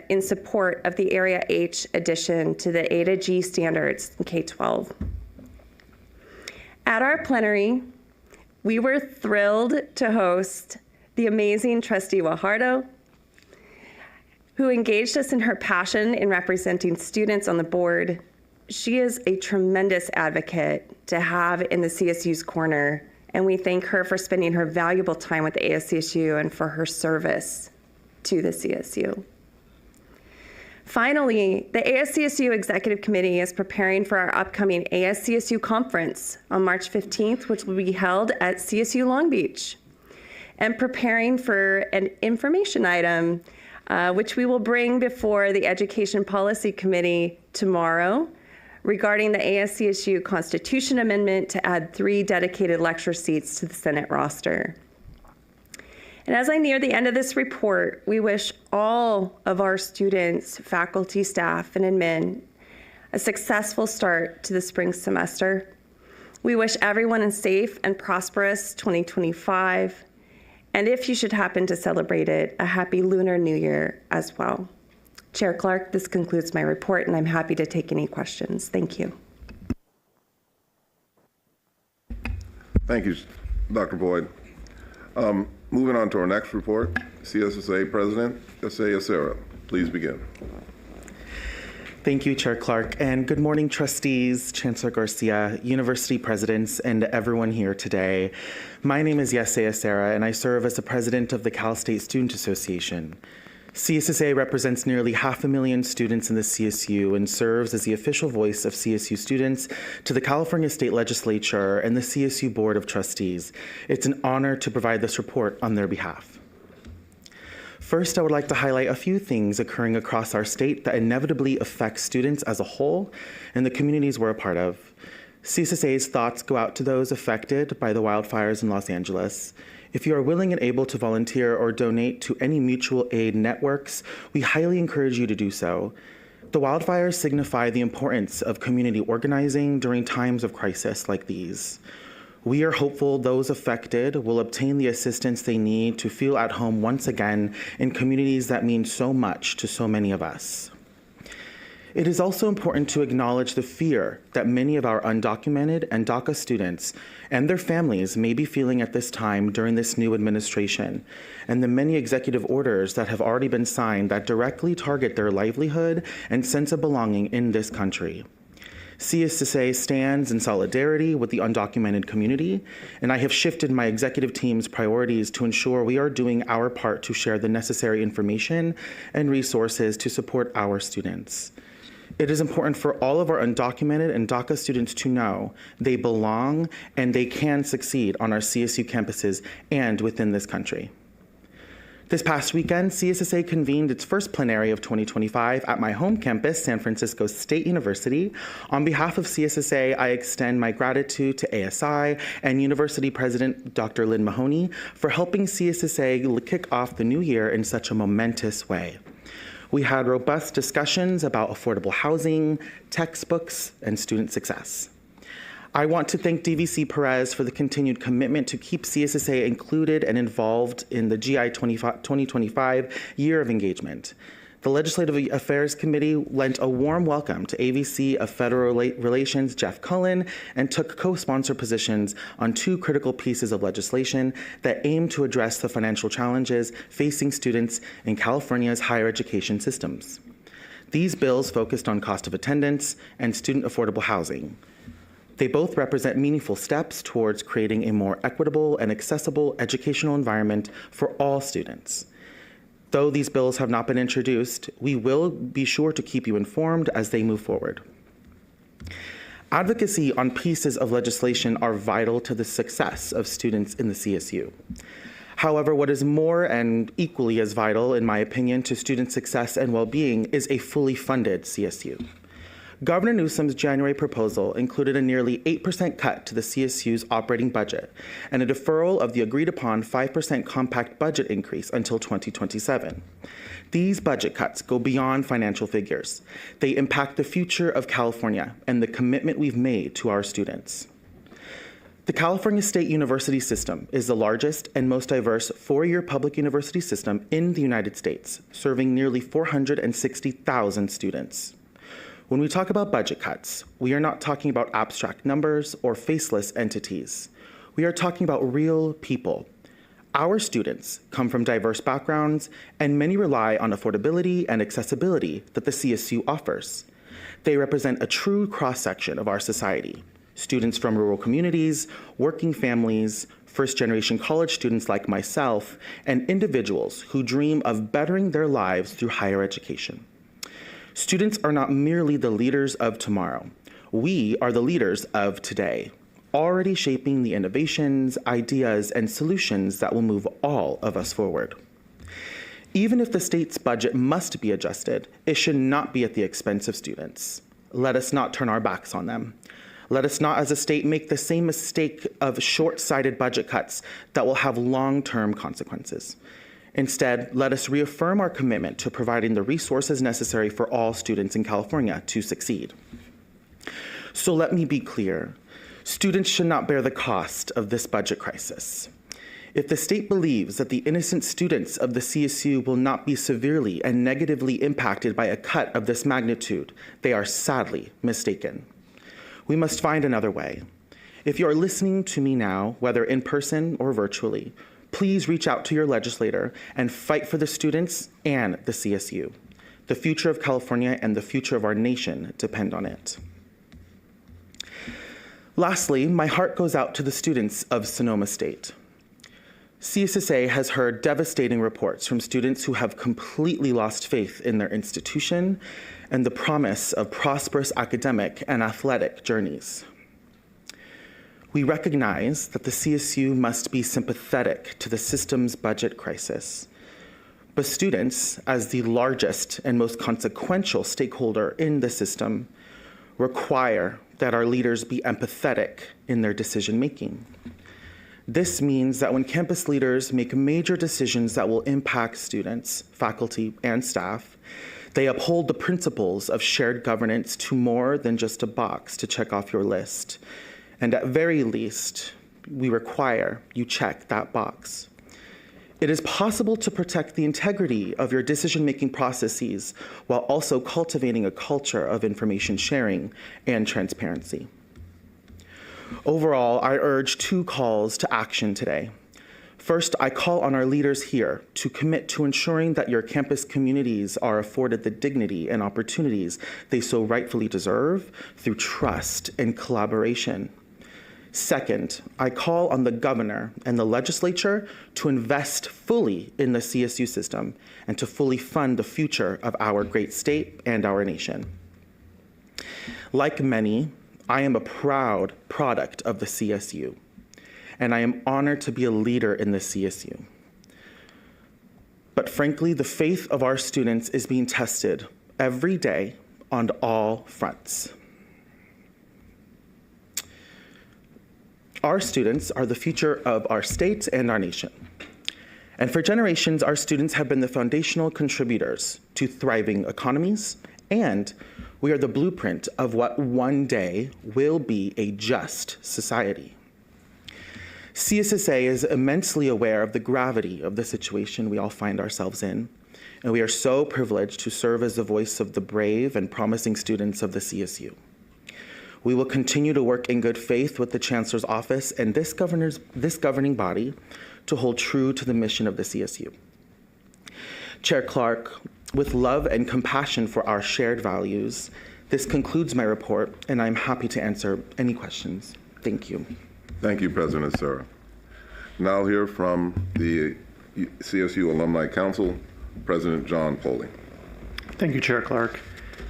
[SPEAKER 12] in support of the Area H addition to the A to G standards in K-12. At our plenary, we were thrilled to host the amazing Trustee Guajardo, who engaged us in her passion in representing students on the board. She is a tremendous advocate to have in the CSU's corner, and we thank her for spending her valuable time with the ASCSU and for her service to the CSU. Finally, the ASCSU Executive Committee is preparing for our upcoming ASCSU conference on March 15th, which will be held at CSU Long Beach, and preparing for an information item, which we will bring before the Education Policy Committee tomorrow regarding the ASCSU Constitution Amendment to add 3 dedicated lecture seats to the Senate roster. And as I near the end of this report, we wish all of our students, faculty, staff, and admin a successful start to the spring semester. We wish everyone a safe and prosperous 2025. And if you should happen to celebrate it, a happy Lunar New Year as well. Chair Clark, this concludes my report, and I'm happy to take any questions. Thank you.
[SPEAKER 4] Thank you, Dr. Boyd. Moving on to our next report, CSSA President Yesaya Serra. Please begin.
[SPEAKER 13] Thank you, Chair Clark, and good morning, trustees, Chancellor Garcia, university presidents, and everyone here today. My name is Yesaya Serra, and I serve as the president of the Cal State Student Association. CSSA represents nearly 500,000 students in the CSU and serves as the official voice of CSU students to the California State Legislature and the CSU Board of Trustees. It's an honor to provide this report on their behalf. First, I would like to highlight a few things occurring across our state that inevitably affect students as a whole and the communities we're a part of. CSSA's thoughts go out to those affected by the wildfires in Los Angeles. If you are willing and able to volunteer or donate to any mutual aid networks, we highly encourage you to do so. The wildfires signify the importance of community organizing during times of crisis like these. We are hopeful those affected will obtain the assistance they need to feel at home once again in communities that mean so much to so many of us. It is also important to acknowledge the fear that many of our undocumented and DACA students and their families may be feeling at this time during this new administration, and the many executive orders that have already been signed that directly target their livelihood and sense of belonging in this country. CSSA stands in solidarity with the undocumented community, and I have shifted my executive team's priorities to ensure we are doing our part to share the necessary information and resources to support our students. It is important for all of our undocumented and DACA students to know they belong and they can succeed on our CSU campuses and within this country. This past weekend, CSSA convened its first plenary of 2025 at my home campus, San Francisco State University. On behalf of CSSA, I extend my gratitude to ASI and University President Dr. Lynn Mahoney for helping CSSA kick off the new year in such a momentous way. We had robust discussions about affordable housing, textbooks, and student success. I want to thank DVC Perez for the continued commitment to keep CSSA included and involved in the GI 2025 year of engagement. The Legislative Affairs Committee lent a warm welcome to AVC of Federal Relations Jeff Cullen and took co-sponsor positions on 2 critical pieces of legislation that aim to address the financial challenges facing students in California's higher education systems. These bills focused on cost of attendance and student affordable housing. They both represent meaningful steps towards creating a more equitable and accessible educational environment for all students. Though these bills have not been introduced, we will be sure to keep you informed as they move forward. Advocacy on pieces of legislation are vital to the success of students in the CSU. However, what is more and equally as vital, in my opinion, to student success and well-being is a fully funded CSU. Governor Newsom's January proposal included a nearly 8% cut to the CSU's operating budget and a deferral of the agreed-upon 5% compact budget increase until 2027. These budget cuts go beyond financial figures. They impact the future of California and the commitment we've made to our students. The California State University system is the largest and most diverse 4-year public university system in the United States, serving nearly 460,000 students. When we talk about budget cuts, we are not talking about abstract numbers or faceless entities. We are talking about real people. Our students come from diverse backgrounds, and many rely on affordability and accessibility that the CSU offers. They represent a true cross-section of our society. Students from rural communities, working families, first-generation college students like myself, and individuals who dream of bettering their lives through higher education. Students are not merely the leaders of tomorrow. We are the leaders of today, already shaping the innovations, ideas, and solutions that will move all of us forward. Even if the state's budget must be adjusted, it should not be at the expense of students. Let us not turn our backs on them. Let us not, as a state, make the same mistake of short-sighted budget cuts that will have long-term consequences. Instead, let us reaffirm our commitment to providing the resources necessary for all students in California to succeed. So let me be clear. Students should not bear the cost of this budget crisis. If the state believes that the innocent students of the CSU will not be severely and negatively impacted by a cut of this magnitude, they are sadly mistaken. We must find another way. If you are listening to me now, whether in person or virtually, please reach out to your legislator and fight for the students and the CSU. The future of California and the future of our nation depend on it. Lastly, my heart goes out to the students of Sonoma State. CSSA has heard devastating reports from students who have completely lost faith in their institution and the promise of prosperous academic and athletic journeys. We recognize that the CSU must be sympathetic to the system's budget crisis. But students, as the largest and most consequential stakeholder in the system, require that our leaders be empathetic in their decision-making. This means that when campus leaders make major decisions that will impact students, faculty, and staff, they uphold the principles of shared governance to more than just a box to check off your list. And at very least, we require you check that box. It is possible to protect the integrity of your decision-making processes while also cultivating a culture of information sharing and transparency. Overall, I urge two calls to action today. First, I call on our leaders here to commit to ensuring that your campus communities are afforded the dignity and opportunities they so rightfully deserve through trust and collaboration. Second, I call on the governor and the legislature to invest fully in the CSU system and to fully fund the future of our great state and our nation. Like many, I am a proud product of the CSU, and I am honored to be a leader in the CSU. But frankly, the faith of our students is being tested every day on all fronts. Our students are the future of our state and our nation. And for generations, our students have been the foundational contributors to thriving economies, and we are the blueprint of what one day will be a just society. CSSA is immensely aware of the gravity of the situation we all find ourselves in, and we are so privileged to serve as the voice of the brave and promising students of the CSU. We will continue to work in good faith with the Chancellor's Office and this governing body to hold true to the mission of the CSU. Chair Clark, with love and compassion for our shared values, this concludes my report, and I'm happy to answer any questions. Thank you.
[SPEAKER 4] Thank you, President Sarah. Now I'll hear from the CSU Alumni Council, President John Poley.
[SPEAKER 14] Thank you, Chair Clark.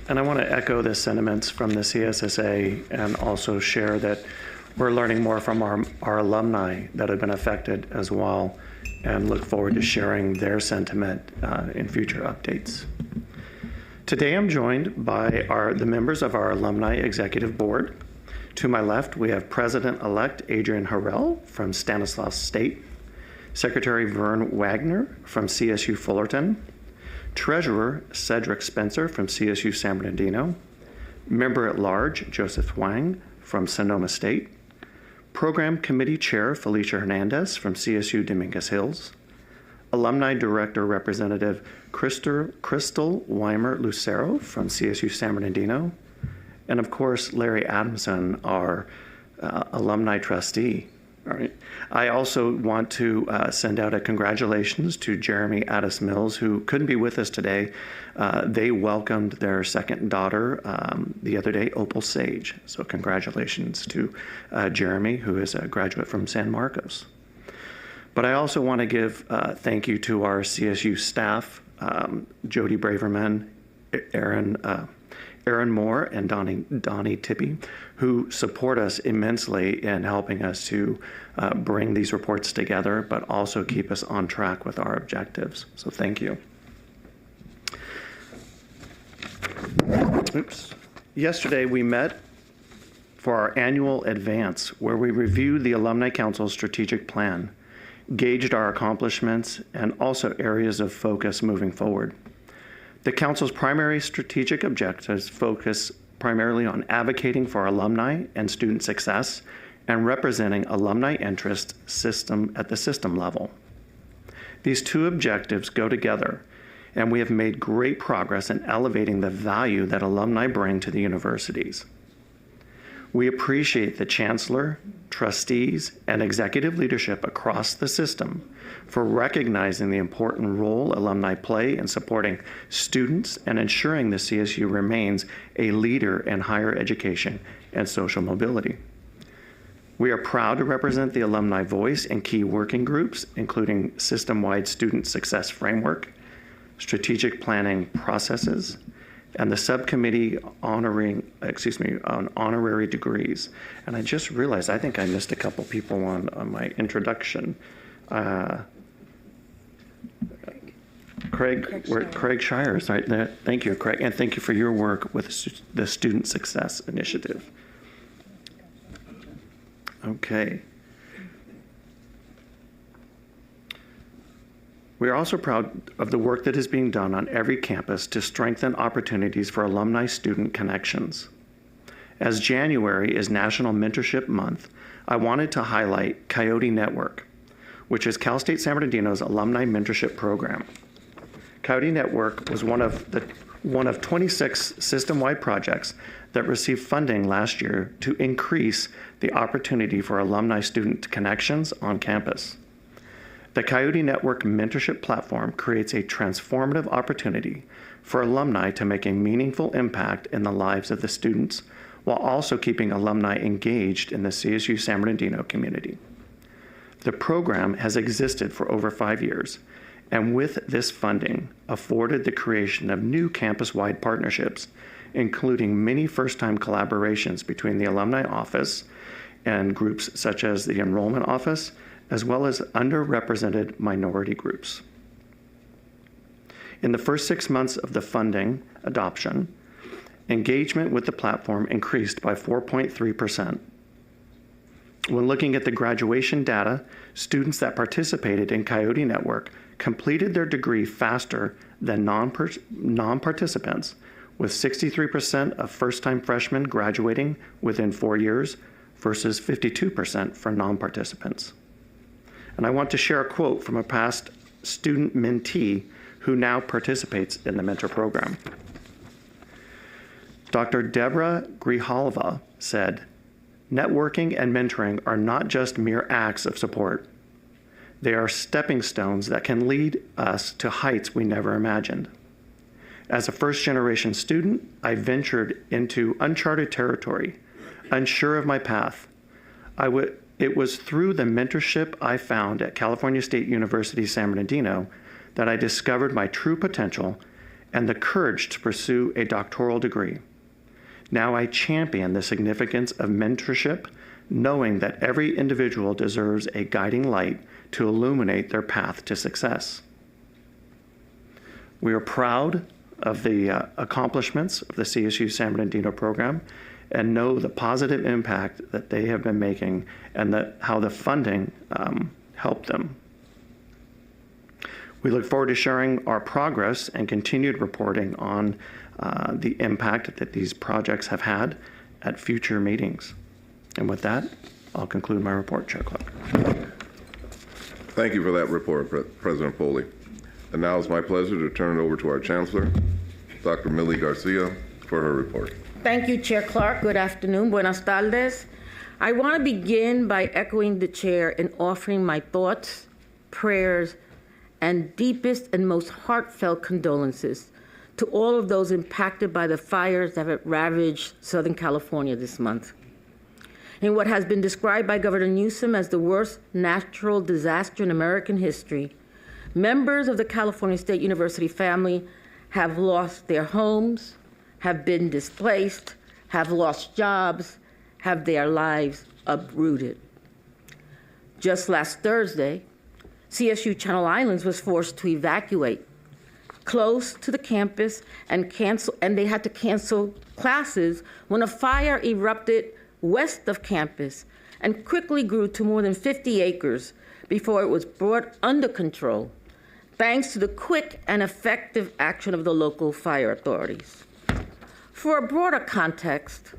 [SPEAKER 14] And I want to echo the sentiments from the CSSA and also share that we're learning more from our alumni that have been affected as well, and look forward to sharing their sentiment in future updates. Today I'm joined by the members of our Alumni Executive Board. To my left, we have President-elect Adrian Harrell from Stanislaus State, Secretary Vern Wagner from CSU Fullerton, Treasurer Cedric Spencer from CSU San Bernardino, Member-at-Large Joseph Wang from Sonoma State, Program Committee Chair Felicia Hernandez from CSU Dominguez Hills, Alumni Director Representative Crystal Weimer Lucero from CSU San Bernardino, and of course, Larry Adamson, our alumni trustee. All right. I also want to send out a congratulations to Jeremy Addis Mills, who couldn't be with us today. They welcomed their second daughter the other day, Opal Sage. So congratulations to Jeremy, who is a graduate from San Marcos. But I also want to give thank you to our CSU staff, Jody Braverman, Aaron Moore and Donnie Tippy, who support us immensely in helping us to bring these reports together, but also keep us on track with our objectives. So thank you. Oops. Yesterday we met for our annual advance, where we reviewed the Alumni Council's strategic plan, gauged our accomplishments, and also areas of focus moving forward. The Council's primary strategic objectives focus primarily on advocating for alumni and student success and representing alumni interest system at the system level. These two objectives go together, and we have made great progress in elevating the value that alumni bring to the universities. We appreciate the Chancellor, trustees, and executive leadership across the system for recognizing the important role alumni play in supporting students and ensuring the CSU remains a leader in higher education and social mobility. We are proud to represent the alumni voice in key working groups, including system-wide student success framework, strategic planning processes, and the subcommittee on honorary degrees. And I just realized, I think I missed a couple people on my introduction. Craig Shire is right there. Thank you, Craig, and thank you for your work with the Student Success Initiative. Okay. We are also proud of the work that is being done on every campus to strengthen opportunities for alumni-student connections. As January is National Mentorship Month, I wanted to highlight Coyote Network, which is Cal State San Bernardino's alumni mentorship program. Coyote Network was one of 26 system-wide projects that received funding last year to increase the opportunity for alumni-student connections on campus. The Coyote Network mentorship platform creates a transformative opportunity for alumni to make a meaningful impact in the lives of the students, while also keeping alumni engaged in the CSU San Bernardino community. The program has existed for over 5 years, and with this funding, afforded the creation of new campus-wide partnerships, including many first-time collaborations between the Alumni Office and groups such as the Enrollment Office, as well as underrepresented minority groups. In the first 6 months of the funding adoption, engagement with the platform increased by 4.3%. When looking at the graduation data, students that participated in Coyote Network completed their degree faster than non-participants, with 63% of first-time freshmen graduating within 4 years versus 52% for non-participants. And I want to share a quote from a past student mentee who now participates in the mentor program. Dr. Deborah Grijalva said, "Networking and mentoring are not just mere acts of support. They are stepping stones that can lead us to heights we never imagined. As a first-generation student, I ventured into uncharted territory, unsure of my path. It was through the mentorship I found at California State University, San Bernardino, that I discovered my true potential and the courage to pursue a doctoral degree. Now I champion the significance of mentorship, knowing that every individual deserves a guiding light to illuminate their path to success." We are proud of the accomplishments of the CSU San Bernardino program and know the positive impact that they have been making and how the funding helped them. We look forward to sharing our progress and continued reporting on the impact that these projects have had at future meetings. And with that, I'll conclude my report, Chair Clark.
[SPEAKER 4] Thank you for that report, President Foley. And now it's my pleasure to turn it over to our Chancellor, Dr. Millie Garcia, for her report.
[SPEAKER 5] Thank you, Chair Clark. Good afternoon. Buenas tardes. I want to begin by echoing the chair and offering my thoughts, prayers, and deepest and most heartfelt condolences to all of those impacted by the fires that have ravaged Southern California this month. In what has been described by Governor Newsom as the worst natural disaster in American history, members of the California State University family have lost their homes, have been displaced, have lost jobs, have their lives uprooted. Just last Thursday, CSU Channel Islands was forced to evacuate close to the campus and they had to cancel classes when a fire erupted west of campus and quickly grew to more than 50 acres before it was brought under control, thanks to the quick and effective action of the local fire authorities. For a broader context,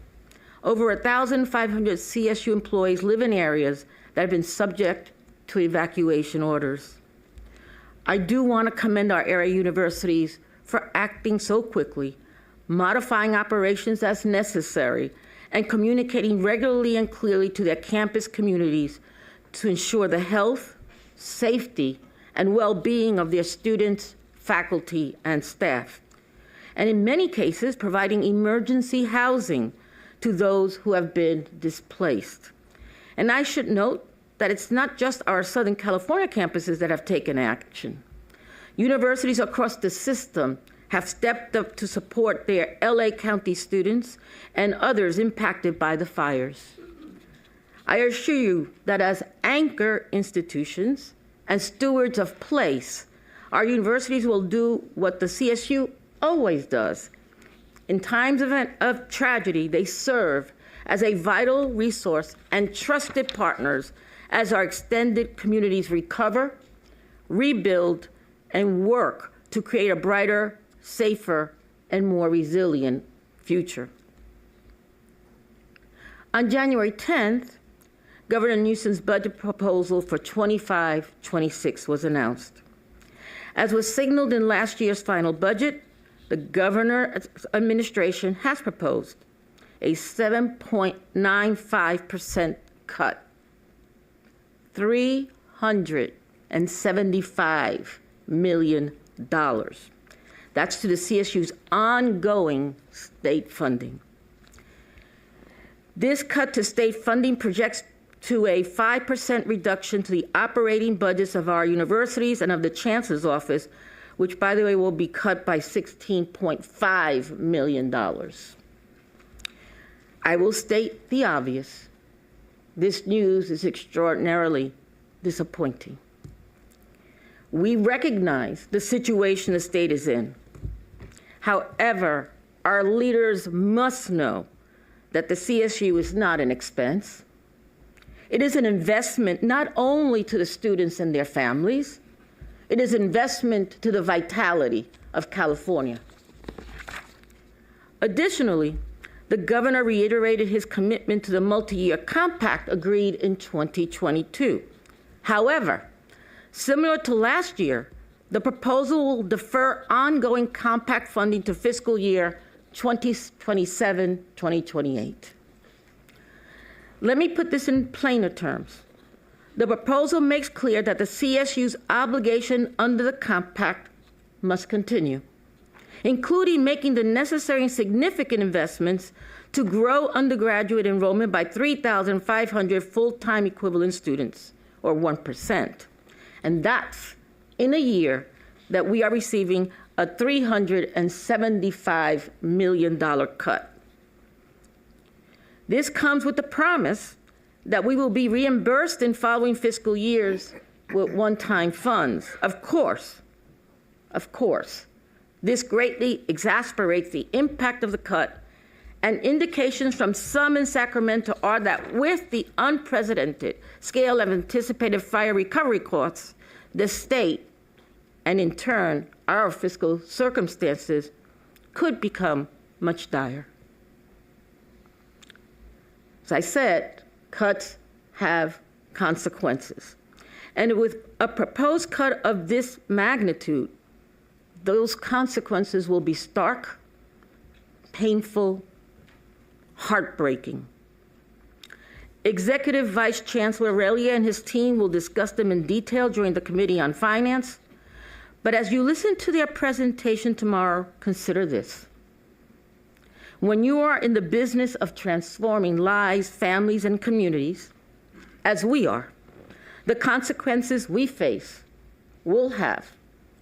[SPEAKER 5] over 1,500 CSU employees live in areas that have been subject to evacuation orders. I do want to commend our area universities for acting so quickly, modifying operations as necessary, and communicating regularly and clearly to their campus communities to ensure the health, safety, and well-being of their students, faculty, and staff. And in many cases, providing emergency housing to those who have been displaced. And I should note that it's not just our Southern California campuses that have taken action. Universities across the system have stepped up to support their LA County students and others impacted by the fires. I assure you that as anchor institutions and stewards of place, our universities will do what the CSU always does. In times of tragedy, they serve as a vital resource and trusted partners as our extended communities recover, rebuild, and work to create a brighter, safer, and more resilient future. On January 10th, Governor Newsom's budget proposal for 25-26 was announced. As was signaled in last year's final budget, the governor's administration has proposed a 7.95% cut, $375 million. That's to the CSU's ongoing state funding. This cut to state funding projects to a 5% reduction to the operating budgets of our universities and of the Chancellor's office, which, by the way, will be cut by $16.5 million. I will state the obvious. This news is extraordinarily disappointing. We recognize the situation the state is in. However, our leaders must know that the CSU is not an expense. It is an investment not only to the students and their families, it is investment to the vitality of California. Additionally, the governor reiterated his commitment to the multi-year compact agreed in 2022. However, similar to last year, the proposal will defer ongoing compact funding to fiscal year 2027-2028. Let me put this in plainer terms. The proposal makes clear that the CSU's obligation under the compact must continue, including making the necessary and significant investments to grow undergraduate enrollment by 3,500 full-time equivalent students, or 1%. And that's in a year that we are receiving a $375 million cut. This comes with the promise that we will be reimbursed in following fiscal years with one-time funds. Of course, this greatly exasperates the impact of the cut, and indications from some in Sacramento are that with the unprecedented scale of anticipated fire recovery costs, the state, and in turn, our fiscal circumstances, could become much dire. As I said, cuts have consequences. And with a proposed cut of this magnitude, those consequences will be stark, painful, heartbreaking. Executive Vice Chancellor Aurelia and his team will discuss them in detail during the Committee on Finance. But as you listen to their presentation tomorrow, consider this. When you are in the business of transforming lives, families, and communities, as we are, the consequences we face will have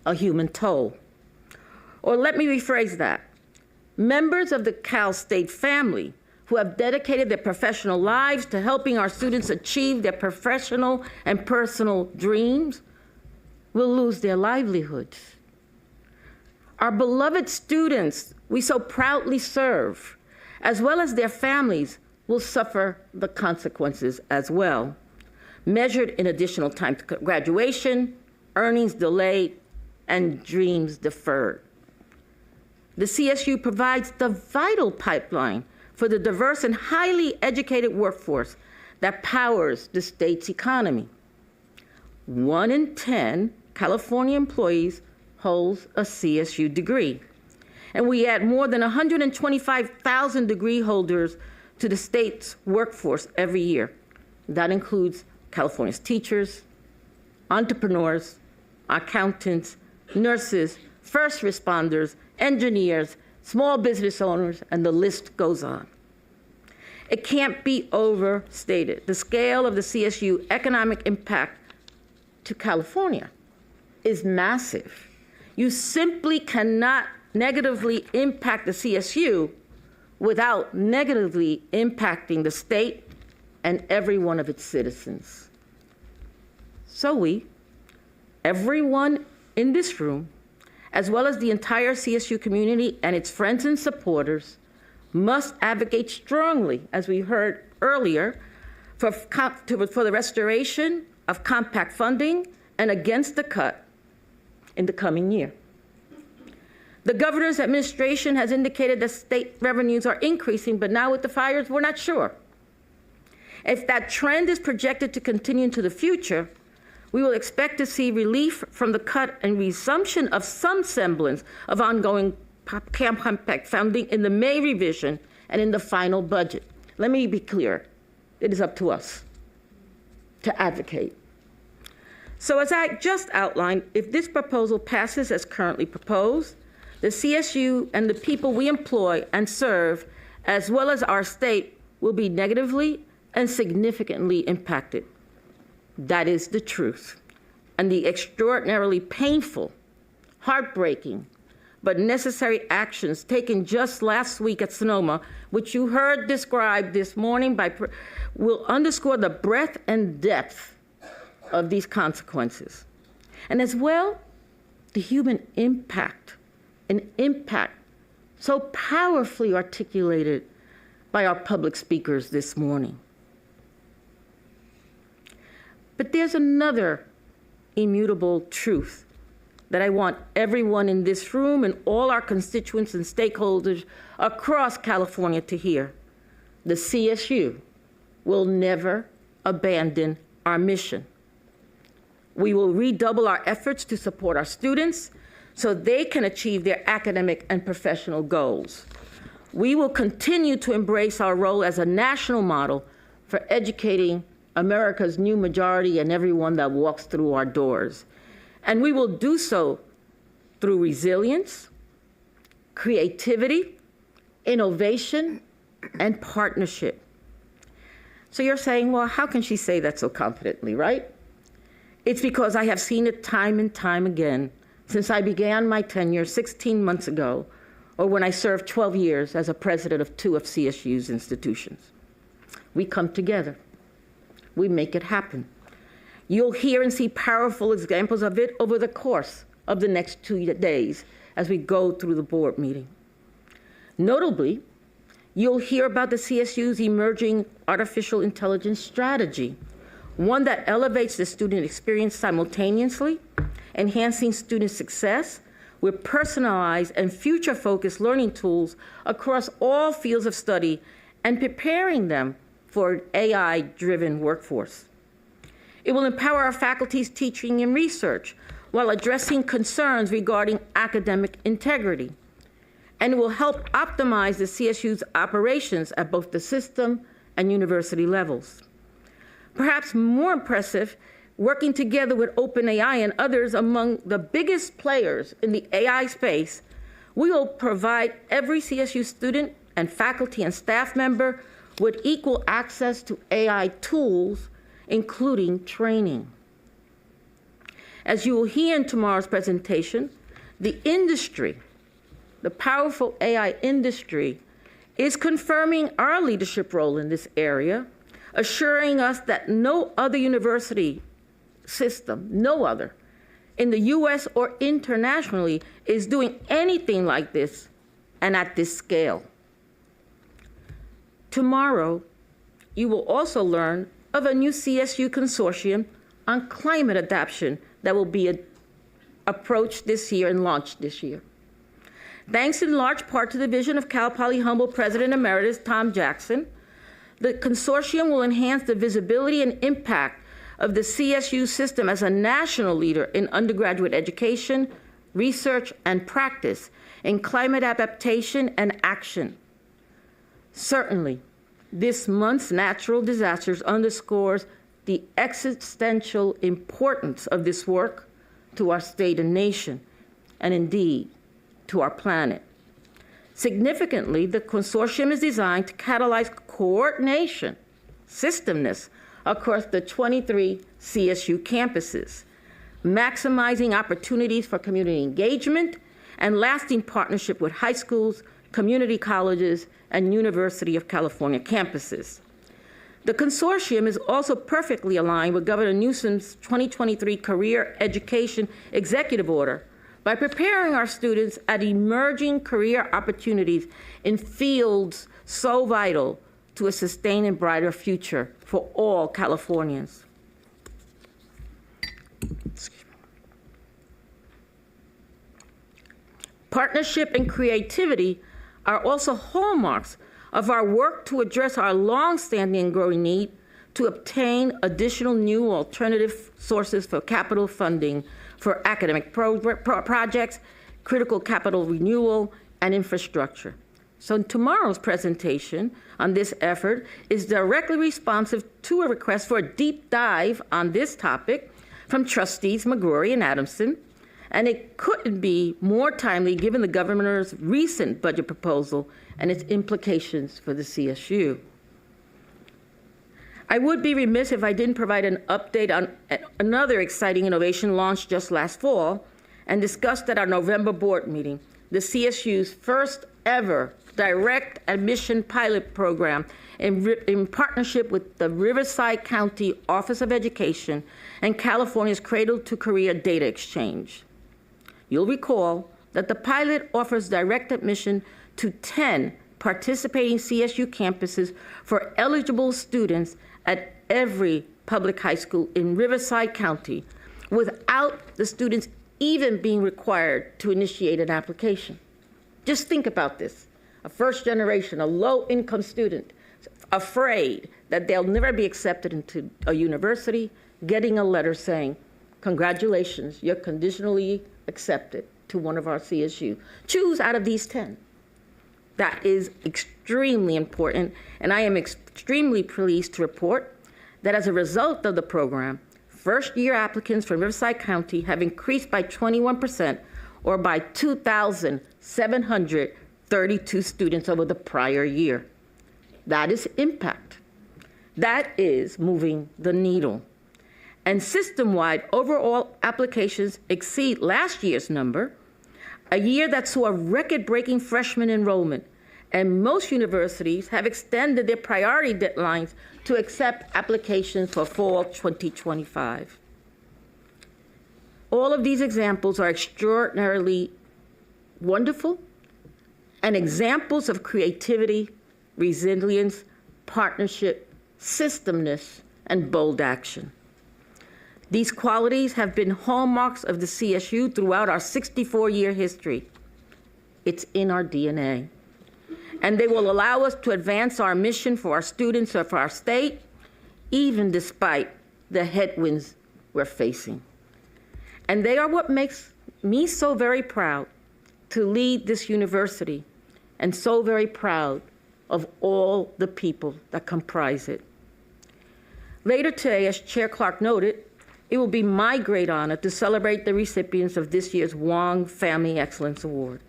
[SPEAKER 5] a human toll. Or let me rephrase that. Members of the Cal State family who have dedicated their professional lives to helping our students achieve their professional and personal dreams will lose their livelihoods. Our beloved students we so proudly serve, as well as their families, will suffer the consequences as well, measured in additional time to graduation, earnings delayed, and dreams deferred. The CSU provides the vital pipeline for the diverse and highly educated workforce that powers the state's economy. 1 in 10 California employees holds a CSU degree, and we add more than 125,000 degree holders to the state's workforce every year. That includes California's teachers, entrepreneurs, accountants, nurses, first responders, engineers, small business owners, and the list goes on. It can't be overstated. The scale of the CSU economic impact to California is massive. You simply cannot negatively impact the CSU without negatively impacting the state and every one of its citizens. So we, everyone in this room, as well as the entire CSU community and its friends and supporters, must advocate strongly, as we heard earlier, for the restoration of compact funding and against the cut in the coming year. The governor's administration has indicated that state revenues are increasing, but now with the fires, we're not sure. If that trend is projected to continue into the future, we will expect to see relief from the cut and resumption of some semblance of ongoing compact funding in the May revision and in the final budget. Let me be clear. It is up to us to advocate. So as I just outlined, if this proposal passes as currently proposed, the CSU and the people we employ and serve, as well as our state, will be negatively and significantly impacted. That is the truth. And the extraordinarily painful, heartbreaking, but necessary actions taken just last week at Sonoma, which you heard described this morning, will underscore the breadth and depth of these consequences. And as well, the human impact, an impact so powerfully articulated by our public speakers this morning. But there's another immutable truth that I want everyone in this room and all our constituents and stakeholders across California to hear. The CSU will never abandon our mission. We will redouble our efforts to support our students so they can achieve their academic and professional goals. We will continue to embrace our role as a national model for educating America's new majority and everyone that walks through our doors. And we will do so through resilience, creativity, innovation, and partnership. So you're saying, well, how can she say that so confidently, right? It's because I have seen it time and time again since I began my tenure 16 months ago, or when I served 12 years as a president of 2 of CSU's institutions. We come together. We make it happen. You'll hear and see powerful examples of it over the course of the next 2 days as we go through the board meeting. Notably, you'll hear about the CSU's emerging artificial intelligence strategy, one that elevates the student experience simultaneously, enhancing student success with personalized and future-focused learning tools across all fields of study and preparing them for an AI-driven workforce. It will empower our faculty's teaching and research while addressing concerns regarding academic integrity. And it will help optimize the CSU's operations at both the system and university levels. Perhaps more impressive, working together with OpenAI and others among the biggest players in the AI space, we will provide every CSU student and faculty and staff member with equal access to AI tools, including training. As you will hear in tomorrow's presentation, the industry the powerful AI industry, is confirming our leadership role in this area, assuring us that no other university system, no other, in the US or internationally is doing anything like this and at this scale. Tomorrow, you will also learn of a new CSU consortium on climate adaptation that will be approached this year and launched this year. Thanks in large part to the vision of Cal Poly Humboldt President Emeritus Tom Jackson, the consortium will enhance the visibility and impact of the CSU system as a national leader in undergraduate education, research, and practice in climate adaptation and action. Certainly, this month's natural disasters underscores the existential importance of this work to our state and nation, and indeed, to our planet. Significantly, the consortium is designed to catalyze coordination, systemness, across the 23 CSU campuses, maximizing opportunities for community engagement and lasting partnership with high schools, community colleges, and University of California campuses. The consortium is also perfectly aligned with Governor Newsom's 2023 Career Education Executive Order by preparing our students at emerging career opportunities in fields so vital to a sustained and brighter future for all Californians. Partnership and creativity are also hallmarks of our work to address our longstanding and growing need to obtain additional new alternative sources for capital funding for academic projects, critical capital renewal, and infrastructure. So tomorrow's presentation on this effort is directly responsive to a request for a deep dive on this topic from Trustees McGrory and Adamson, and it couldn't be more timely given the governor's recent budget proposal and its implications for the CSU. I would be remiss if I didn't provide an update on another exciting innovation launched just last fall and discussed at our November board meeting, the CSU's first ever direct admission pilot program in partnership with the Riverside County Office of Education and California's Cradle to Career Data Exchange. You'll recall that the pilot offers direct admission to 10 participating CSU campuses for eligible students at every public high school in Riverside County without the students even being required to initiate an application. Just think about this. A first generation, a low-income student, afraid that they'll never be accepted into a university, getting a letter saying, congratulations, you're conditionally accepted to one of our CSU. Choose out of these 10. That is extremely important, and I am extremely pleased to report that as a result of the program, first-year applicants from Riverside County have increased by 21%, or by 2,732 students over the prior year. That is impact. That is moving the needle. And system-wide overall applications exceed last year's number, a year that saw a record-breaking freshman enrollment, and most universities have extended their priority deadlines to accept applications for fall 2025. All of these examples are extraordinarily wonderful and examples of creativity, resilience, partnership, systemness, and bold action. These qualities have been hallmarks of the CSU throughout our 64-year history. It's in our DNA. And they will allow us to advance our mission for our students or for our state, even despite the headwinds we're facing. And they are what makes me so very proud to lead this university, and so very proud of all the people that comprise it. Later today, as Chair Clark noted, it will be my great honor to celebrate the recipients of this year's Wong Family Excellence Award.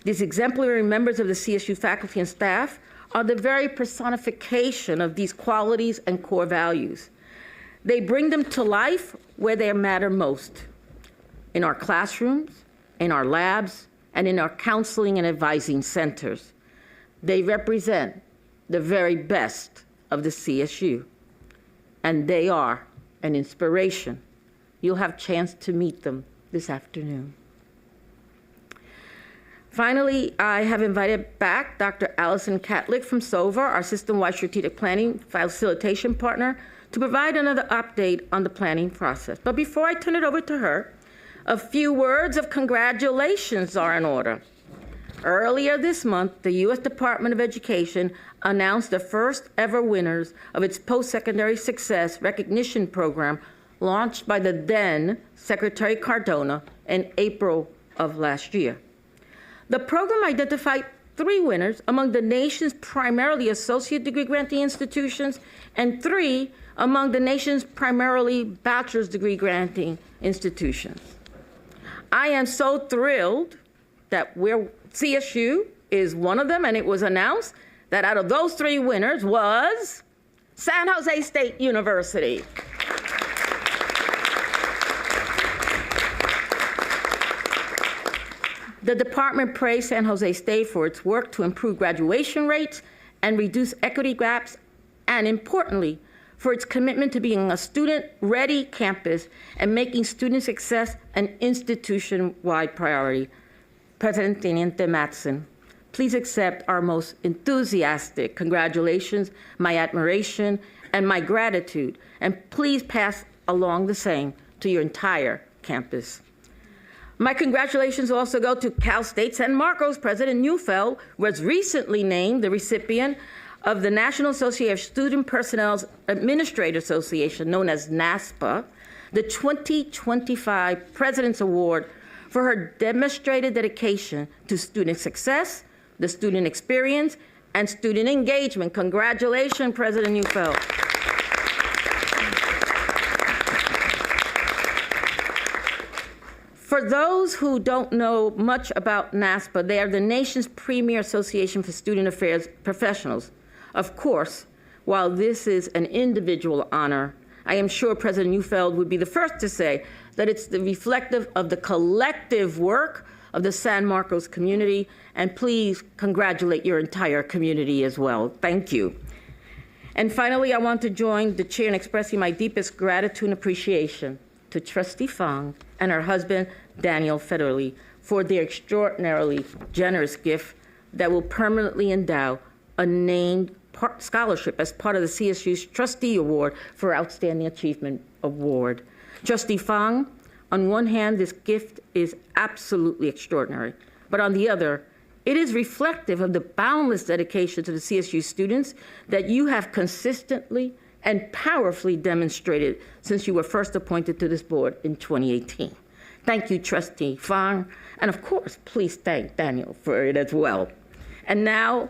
[SPEAKER 5] These exemplary members of the CSU faculty and staff are the very personification of these qualities and core values. They bring them to life where they matter most, in our classrooms, in our labs, and in our counseling and advising centers. They represent the very best of the CSU, and they are an inspiration. You'll have a chance to meet them this afternoon. Finally, I have invited back Dr. Allison Catlick from SOVA, our system-wide strategic planning facilitation partner, to provide another update on the planning process. But before I turn it over to her, a few words of congratulations are in order. Earlier this month, the U.S. Department of Education announced the first ever winners of its Post-Secondary Success Recognition Program launched by the then Secretary Cardona in April of last year. The program identified 3 winners among the nation's primarily associate degree granting institutions and 3 among the nation's primarily bachelor's degree granting institutions. I am so thrilled that CSU is one of them, and it was announced that out of those 3 winners was San Jose State University. The department praised San Jose State for its work to improve graduation rates and reduce equity gaps, and importantly, for its commitment to being a student-ready campus and making student success an institution-wide priority. President Teniente Mattson, please accept our most enthusiastic congratulations, my admiration, and my gratitude, and please pass along the same to your entire campus. My congratulations also go to Cal State San Marcos. President Neufeld was recently named the recipient of the National Association of Student Personnel's Administrator Association, known as NASPA, the 2025 President's Award for her demonstrated dedication to student success, the student experience, and student engagement. Congratulations, President Neufeld. For those who don't know much about NASPA, they are the nation's premier association for student affairs professionals. Of course, while this is an individual honor, I am sure President Neufeld would be the first to say that it's reflective of the collective work of the San Marcos community, and please congratulate your entire community as well. Thank you. And finally, I want to join the chair in expressing my deepest gratitude and appreciation to Trustee Fang and her husband, Daniel Federle, for their extraordinarily generous gift that will permanently endow a named scholarship as part of the CSU's Trustee Award for Outstanding Achievement Award. Trustee Fang, on one hand, this gift is absolutely extraordinary, but on the other, it is reflective of the boundless dedication to the CSU students that you have consistently and powerfully demonstrated since you were first appointed to this board in 2018. Thank you, Trustee Fang, and of course, please thank Daniel for it as well. And now,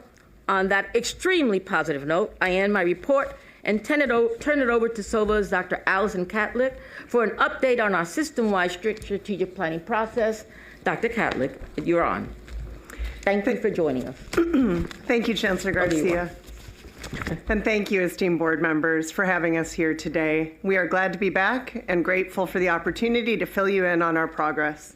[SPEAKER 5] on that extremely positive note, I end my report and turn it over to SOVA's Dr. Allison Catlick for an update on our system-wide strategic planning process. Dr. Catlick, you're on. Thank you for joining us.
[SPEAKER 15] Thank you, Chancellor Garcia. And thank you, esteemed board members, for having us here today. We are glad to be back and grateful for the opportunity to fill you in on our progress.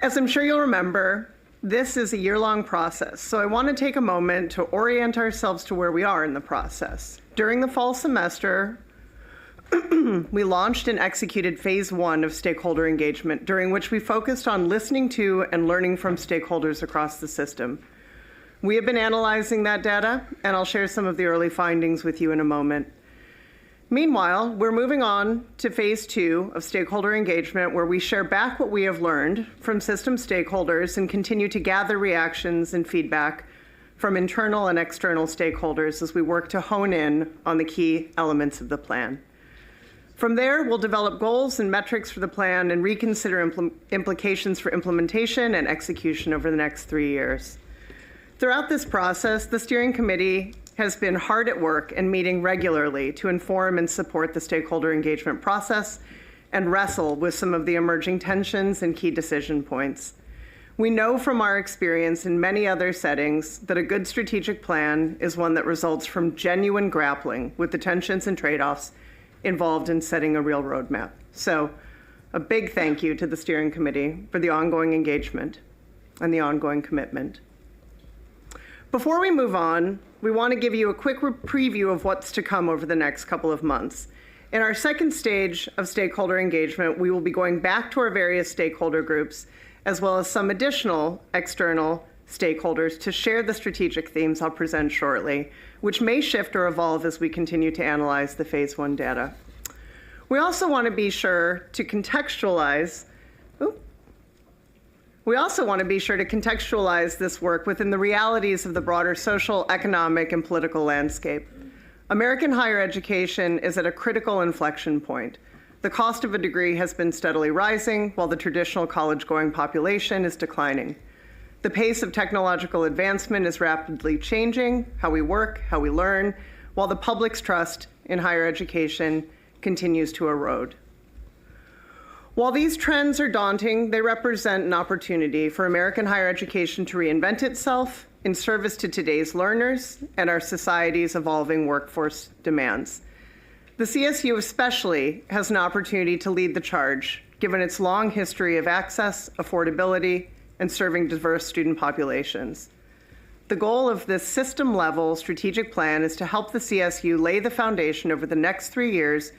[SPEAKER 15] As I'm sure you'll remember, this is a year-long process, so I want to take a moment to orient ourselves to where we are in the process. During the fall semester, we launched and executed phase 1 of stakeholder engagement, during which we focused on listening to and learning from stakeholders across the system. We have been analyzing that data, and I'll share some of the early findings with you in a moment. Meanwhile, we're moving on to phase 2 of stakeholder engagement, where we share back what we have learned from system stakeholders and continue to gather reactions and feedback from internal and external stakeholders as we work to hone in on the key elements of the plan. From there, we'll develop goals and metrics for the plan and reconsider implications for implementation and execution over the next 3 years. Throughout this process, the steering committee has been hard at work and meeting regularly to inform and support the stakeholder engagement process and wrestle with some of the emerging tensions and key decision points. We know from our experience in many other settings that a good strategic plan is one that results from genuine grappling with the tensions and trade-offs involved in setting a real roadmap. So A big thank you to the steering committee for the ongoing engagement and the ongoing commitment. Before we move on, we want to give you a quick preview of what's to come over the next couple of months. In our second stage of stakeholder engagement, we will be going back to our various stakeholder groups, as well as some additional external stakeholders to share the strategic themes I'll present shortly, which may shift or evolve as we continue to analyze the phase 1 data. We also want to be sure to contextualize this work within the realities of the broader social, economic, and political landscape. American higher education is at a critical inflection point. The cost of a degree has been steadily rising, while the traditional college-going population is declining. The pace of technological advancement is rapidly changing how we work, how we learn, while the public's trust in higher education continues to erode. While these trends are daunting, they represent an opportunity for American higher education to reinvent itself in service to today's learners and our society's evolving workforce demands. The CSU especially has an opportunity to lead the charge, given its long history of access, affordability, and serving diverse student populations. The goal of this system-level strategic plan is to help the CSU lay the foundation over the next 3 years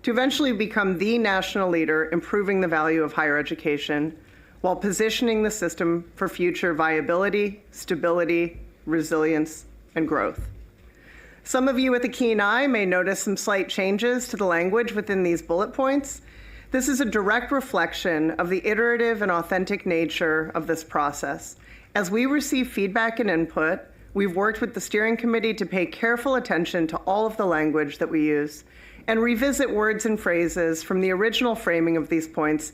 [SPEAKER 15] to eventually become the national leader improving the value of higher education while positioning the system for future viability, stability, resilience, and growth. Some of you with a keen eye may notice some slight changes to the language within these bullet points. This is a direct reflection of the iterative and authentic nature of this process. As we receive feedback and input, we've worked with the steering committee to pay careful attention to all of the language that we use and revisit words and phrases from the original framing of these points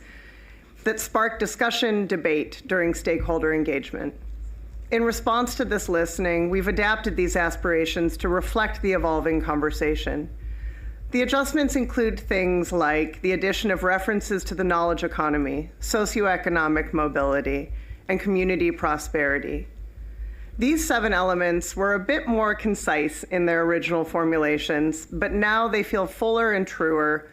[SPEAKER 15] that sparked discussion, debate during stakeholder engagement. In response to this listening, we've adapted these aspirations to reflect the evolving conversation. The adjustments include things like the addition of references to the knowledge economy, socioeconomic mobility, and community prosperity. These 7 elements were a bit more concise in their original formulations, but now they feel fuller and truer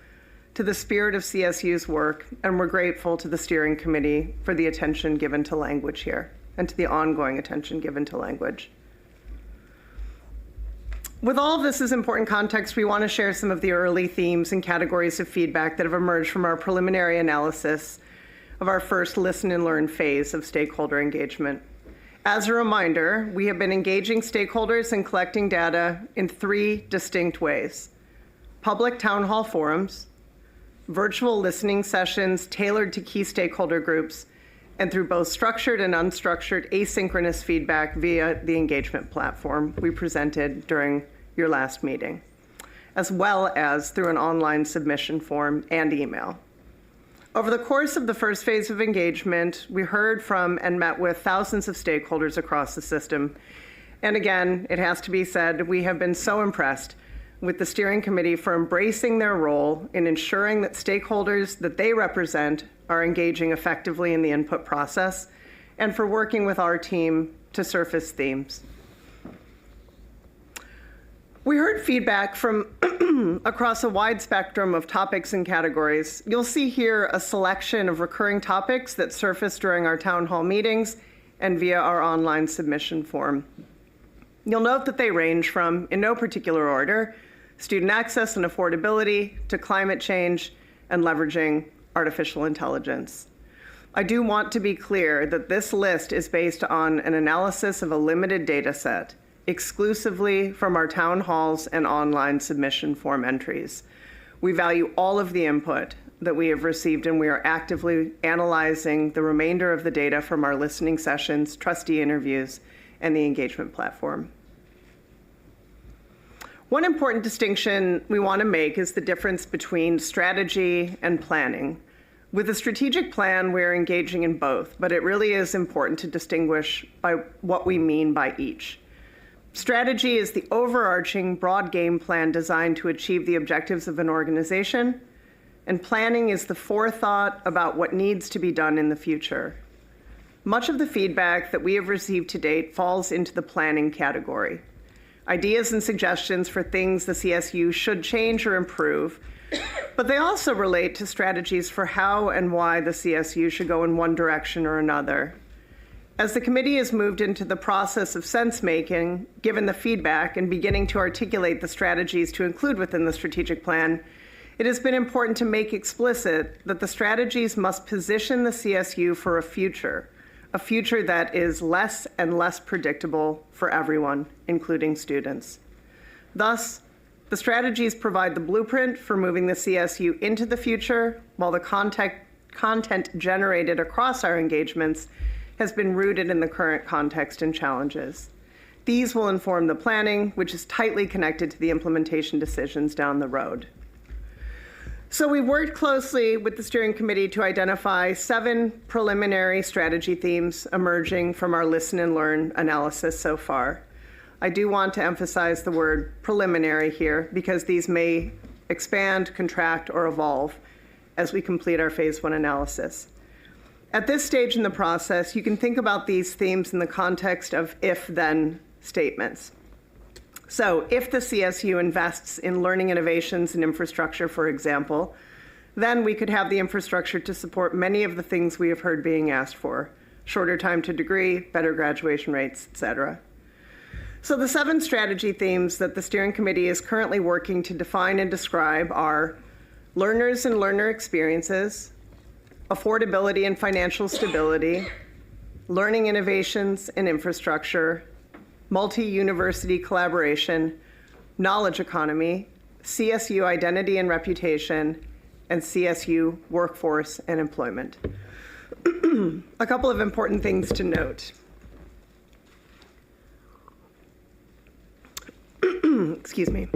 [SPEAKER 15] to the spirit of CSU's work, and we're grateful to the steering committee for the attention given to language here and to the ongoing attention given to language. With all of this as important context, we want to share some of the early themes and categories of feedback that have emerged from our preliminary analysis of our first listen and learn phase of stakeholder engagement. As a reminder, we have been engaging stakeholders and collecting data in 3 distinct ways: public town hall forums, virtual listening sessions tailored to key stakeholder groups, and through both structured and unstructured asynchronous feedback via the engagement platform we presented during your last meeting, as well as through an online submission form and email. Over the course of the first phase of engagement, we heard from and met with thousands of stakeholders across the system. And again, it has to be said, we have been so impressed with the steering committee for embracing their role in ensuring that stakeholders that they represent are engaging effectively in the input process, and for working with our team to surface themes. We heard feedback from across a wide spectrum of topics and categories. You'll see here a selection of recurring topics that surfaced during our town hall meetings and via our online submission form. You'll note that they range from, in no particular order, student access and affordability to climate change and leveraging artificial intelligence. I do want to be clear that this list is based on an analysis of a limited data set, exclusively from our town halls and online submission form entries. We value all of the input that we have received, and we are actively analyzing the remainder of the data from our listening sessions, trustee interviews, and the engagement platform. One important distinction we want to make is the difference between strategy and planning. With a strategic plan, we're engaging in both, but it really is important to distinguish by what we mean by each. Strategy is the overarching broad game plan designed to achieve the objectives of an organization, and planning is the forethought about what needs to be done in the future. Much of the feedback that we have received to date falls into the planning category. ideas and suggestions for things the CSU should change or improve, but they also relate to strategies for how and why the CSU should go in one direction or another. As the committee has moved into the process of sense-making, given the feedback and beginning to articulate the strategies to include within the strategic plan, it has been important to make explicit that the strategies must position the CSU for a future that is less and less predictable for everyone, including students. Thus, the strategies provide the blueprint for moving the CSU into the future, while the content generated across our engagements has been rooted in the current context and challenges. These will inform the planning, which is tightly connected to the implementation decisions down the road. So we worked closely with the steering committee to identify 7 preliminary strategy themes emerging from our listen and learn analysis so far. I do want to emphasize the word preliminary here because these may expand, contract, or evolve as we complete our phase 1 analysis. At this stage in the process, you can think about these themes in the context of if-then statements. So if the CSU invests in learning innovations and infrastructure, for example, then we could have the infrastructure to support many of the things we have heard being asked for: shorter time to degree, better graduation rates, etc. So the 7 strategy themes that the steering committee is currently working to define and describe are learners and learner experiences, affordability and financial stability, learning innovations and infrastructure, multi-university collaboration, knowledge economy, CSU identity and reputation, and CSU workforce and employment. A couple of important things to note. Excuse me.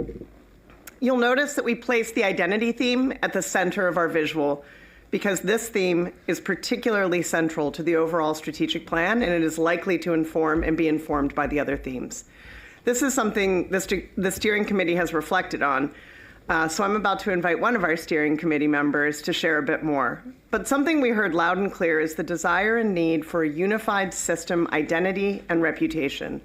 [SPEAKER 15] You'll notice that we placed the identity theme at the center of our visual because this theme is particularly central to the overall strategic plan, and it is likely to inform and be informed by the other themes. This is something the steering committee has reflected on, so I'm about to invite one of our steering committee members to share a bit more. But something we heard loud and clear is the desire and need for a unified system identity and reputation.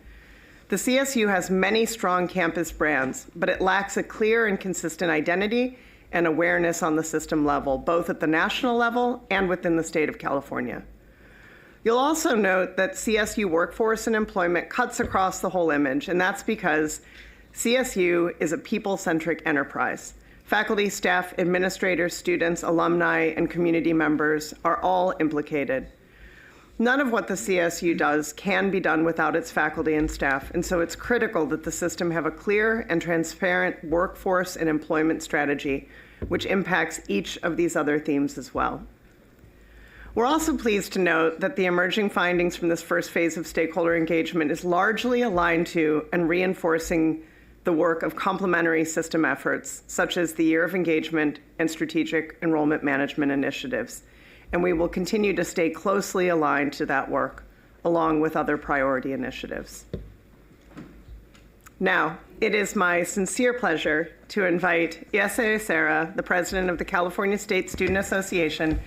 [SPEAKER 15] The CSU has many strong campus brands, but it lacks a clear and consistent identity and awareness on the system level, both at the national level and within the state of California. You'll also note that CSU workforce and employment cuts across the whole image, and that's because CSU is a people-centric enterprise. Faculty, staff, administrators, students, alumni, and community members are all implicated. None of what the CSU does can be done without its faculty and staff, and so it's critical that the system have a clear and transparent workforce and employment strategy, which impacts each of these other themes as well. We're also pleased to note that the emerging findings from this first phase of stakeholder engagement is largely aligned to and reinforcing the work of complementary system efforts, such as the Year of Engagement and Strategic Enrollment Management initiatives. And we will continue to stay closely aligned to that work, along with other priority initiatives. Now, it is my sincere pleasure to invite Yesaya Serra, the president of the California State Student Association,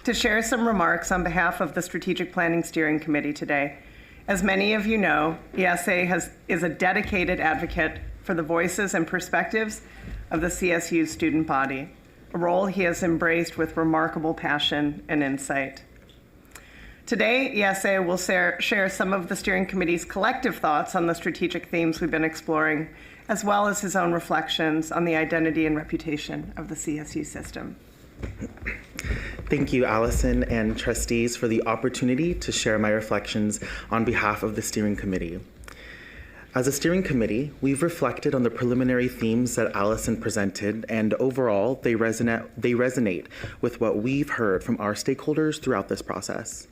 [SPEAKER 15] to share some remarks on behalf of the Strategic Planning Steering Committee today. As many of you know, Yesaya is a dedicated advocate for the voices and perspectives of the CSU student body, a role he has embraced with remarkable passion and insight. Today, Yesaya will share some of the steering committee's collective thoughts on the strategic themes we've been exploring, as well as his own reflections on the identity and reputation of the CSU system.
[SPEAKER 13] Thank you, Allison and trustees, for the opportunity to share my reflections on behalf of the steering committee. As a steering committee, we've reflected on the preliminary themes that Allison presented, and overall, they resonate with what we've heard from our stakeholders throughout this process.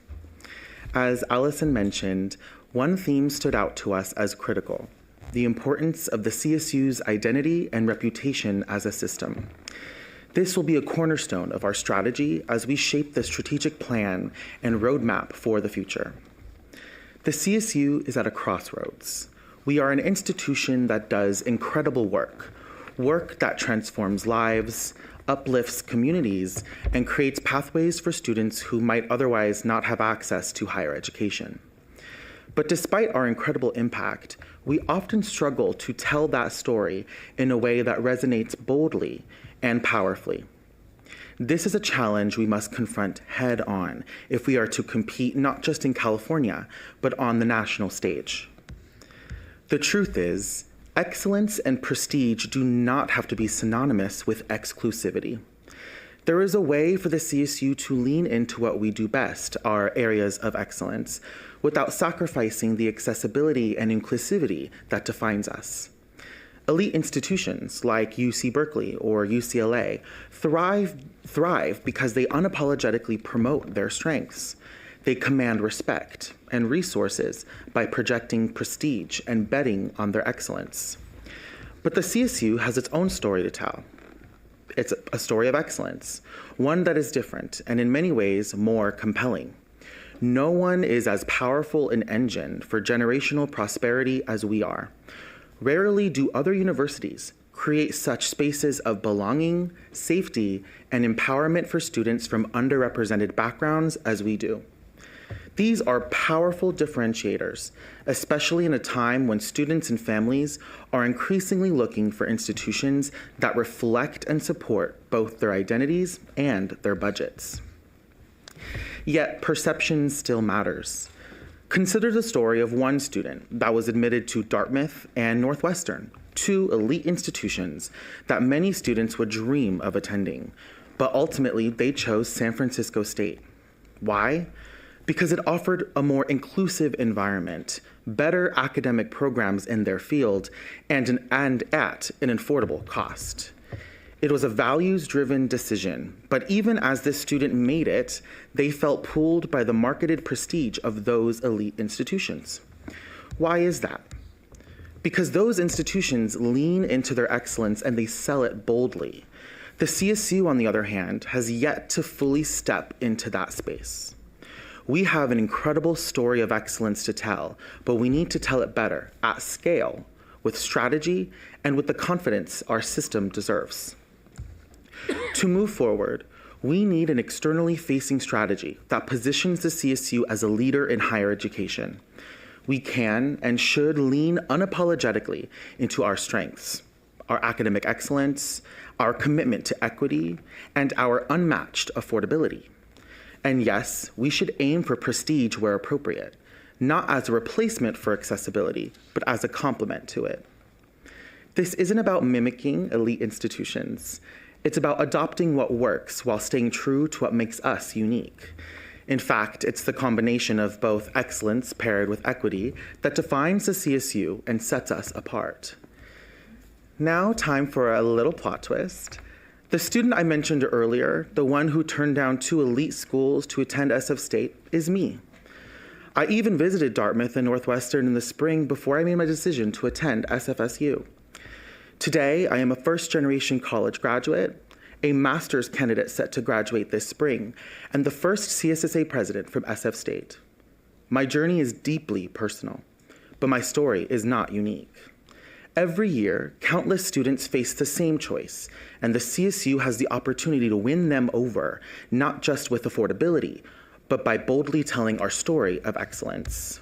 [SPEAKER 13] As Allison mentioned, one theme stood out to us as critical: the importance of the CSU's identity and reputation as a system. This will be a cornerstone of our strategy as we shape the strategic plan and roadmap for the future. The CSU is at a crossroads. We are an institution that does incredible work that transforms lives, uplifts communities, and creates pathways for students who might otherwise not have access to higher education. But despite our incredible impact, we often struggle to tell that story in a way that resonates boldly and powerfully. This is a challenge we must confront head on if we are to compete not just in California, but on the national stage. The truth is, excellence and prestige do not have to be synonymous with exclusivity. There is a way for the CSU to lean into what we do best, our areas of excellence, without sacrificing the accessibility and inclusivity that defines us. Elite institutions like UC Berkeley or UCLA thrive because they unapologetically promote their strengths. They command respect and resources by projecting prestige and betting on their excellence. But the CSU has its own story to tell. It's a story of excellence, one that is different and in many ways more compelling. No one is as powerful an engine for generational prosperity as we are. Rarely do other universities create such spaces of belonging, safety, and empowerment for students from underrepresented backgrounds as we do. These are powerful differentiators, especially in a time when students and families are increasingly looking for institutions that reflect and support both their identities and their budgets. Yet perception still matters. Consider the story of one student that was admitted to Dartmouth and Northwestern, two elite institutions that many students would dream of attending, but ultimately they chose San Francisco State. Why? Because it offered a more inclusive environment, better academic programs in their field, and at an affordable cost. It was a values-driven decision, but even as this student made it, they felt pulled by the marketed prestige of those elite institutions. Why is that? Because those institutions lean into their excellence and they sell it boldly. The CSU, on the other hand, has yet to fully step into that space. We have an incredible story of excellence to tell, but we need to tell it better, at scale, with strategy, and with the confidence our system deserves. To move forward, we need an externally facing strategy that positions the CSU as a leader in higher education. We can and should lean unapologetically into our strengths, our academic excellence, our commitment to equity, and our unmatched affordability. And yes, we should aim for prestige where appropriate, not as a replacement for accessibility, but as a complement to it. This isn't about mimicking elite institutions. It's about adopting what works while staying true to what makes us unique. In fact, it's the combination of both excellence paired with equity that defines the CSU and sets us apart. Now, time for a little plot twist. The student I mentioned earlier, the one who turned down 2 elite schools to attend SF State, is me. I even visited Dartmouth and Northwestern in the spring before I made my decision to attend SFSU. Today, I am a first-generation college graduate, a master's candidate set to graduate this spring, and the first CSSA president from SF State. My journey is deeply personal, but my story is not unique. Every year, countless students face the same choice, and the CSU has the opportunity to win them over, not just with affordability, but by boldly telling our story of excellence.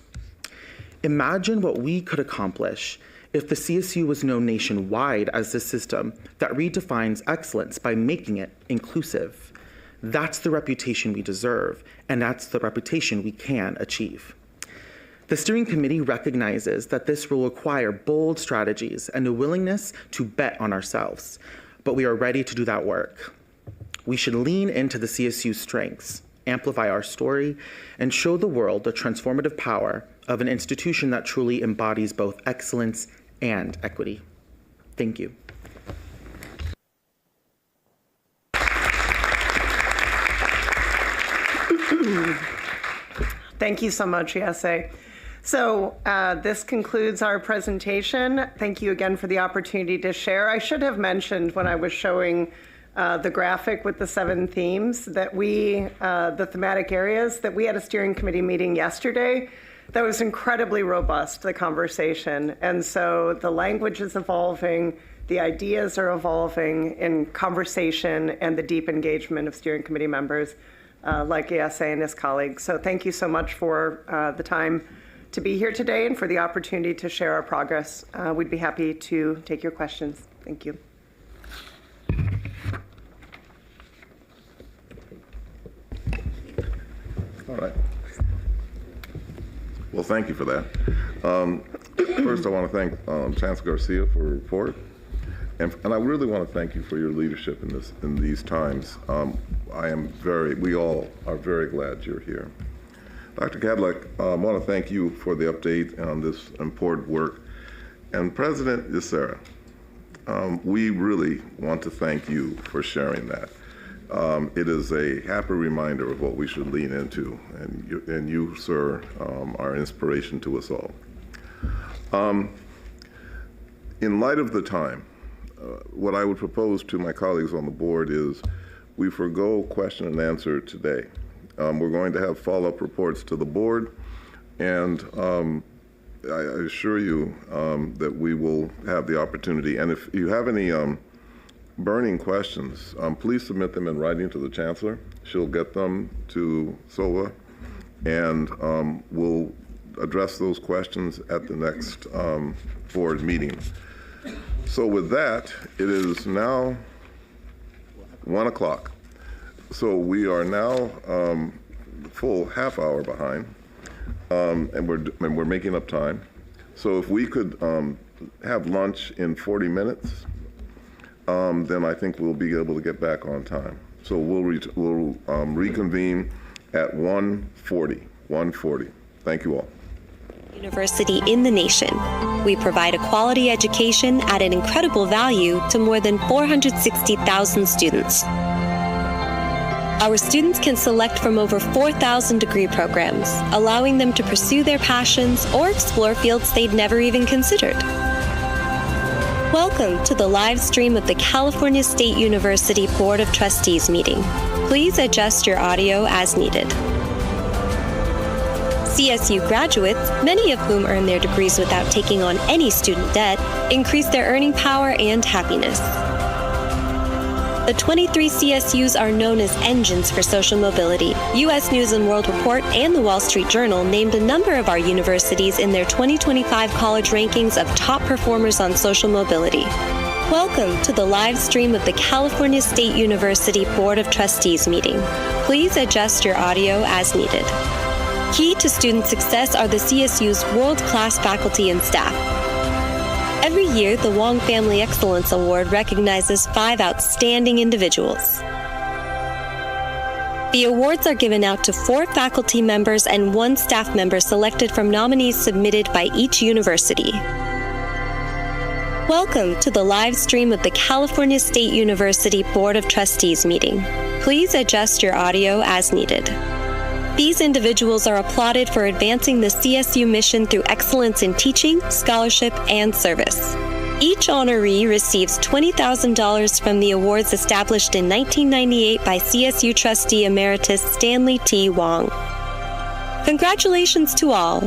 [SPEAKER 13] Imagine what we could accomplish if the CSU was known nationwide as the system that redefines excellence by making it inclusive. That's the reputation we deserve, and that's the reputation we can achieve. The steering committee recognizes that this will require bold strategies and a willingness to bet on ourselves, but we are ready to do that work. We should lean into the CSU's strengths, amplify our story, and show the world the transformative power of an institution that truly embodies both excellence and equity. Thank you.
[SPEAKER 15] Thank you so much, Yese. So this concludes our presentation. Thank you again for the opportunity to share. I should have mentioned when I was showing the graphic with the 7 themes that the thematic areas, that we had a steering committee meeting yesterday that was incredibly robust, the conversation. And so the language is evolving, the ideas are evolving in conversation and the deep engagement of steering committee members like Yese and his colleagues. So thank you so much for the time to be here today and for the opportunity to share our progress. We'd be happy to take your questions. Thank you.
[SPEAKER 4] All right. Well, thank you for that. First, I want to thank Chancellor Garcia for her report, and I really want to thank you for your leadership in these times. We all are very glad you're here. Dr. Cadillac, I want to thank you for the update on this important work. And President Becerra, we really want to thank you for sharing that. It is a happy reminder of what we should lean into, and you, sir, are inspiration to us all. In light of the time, what I would propose to my colleagues on the board is we forgo question and answer today. We're going to have follow-up reports to the board, and I assure you that we will have the opportunity. And if you have any burning questions, please submit them in writing to the Chancellor. She'll get them to SOVA, and we'll address those questions at the next board meeting. So with that, it is now 1 o'clock. So we are now full half hour behind, and we're making up time. So if we could have lunch in 40 minutes, then I think we'll be able to get back on time. So we'll reconvene at 1:40. Thank you all.
[SPEAKER 7] University in the nation. We provide a quality education at an incredible value to more than 460,000 students. Our students can select from over 4,000 degree programs, allowing them to pursue their passions or explore fields they'd never even considered. Welcome to the live stream of the California State University Board of Trustees meeting. Please adjust your audio as needed. CSU graduates, many of whom earn their degrees without taking on any student debt, increase their earning power and happiness. The 23 CSUs are known as engines for social mobility. U.S. News & World Report and the Wall Street Journal named a number of our universities in their 2025 college rankings of top performers on social mobility. Welcome to the live stream of the California State University Board of Trustees meeting. Please adjust your audio as needed. Key to student success are the CSU's world-class faculty and staff. Every year, the Wong Family Excellence Award recognizes 5 outstanding individuals. The awards are given out to 4 faculty members and 1 staff member selected from nominees submitted by each university. Welcome to the live stream of the California State University Board of Trustees meeting. Please adjust your audio as needed. These individuals are applauded for advancing the CSU mission through excellence in teaching, scholarship, and service. Each honoree receives $20,000 from the awards established in 1998 by CSU trustee emeritus Stanley T. Wong. Congratulations to all.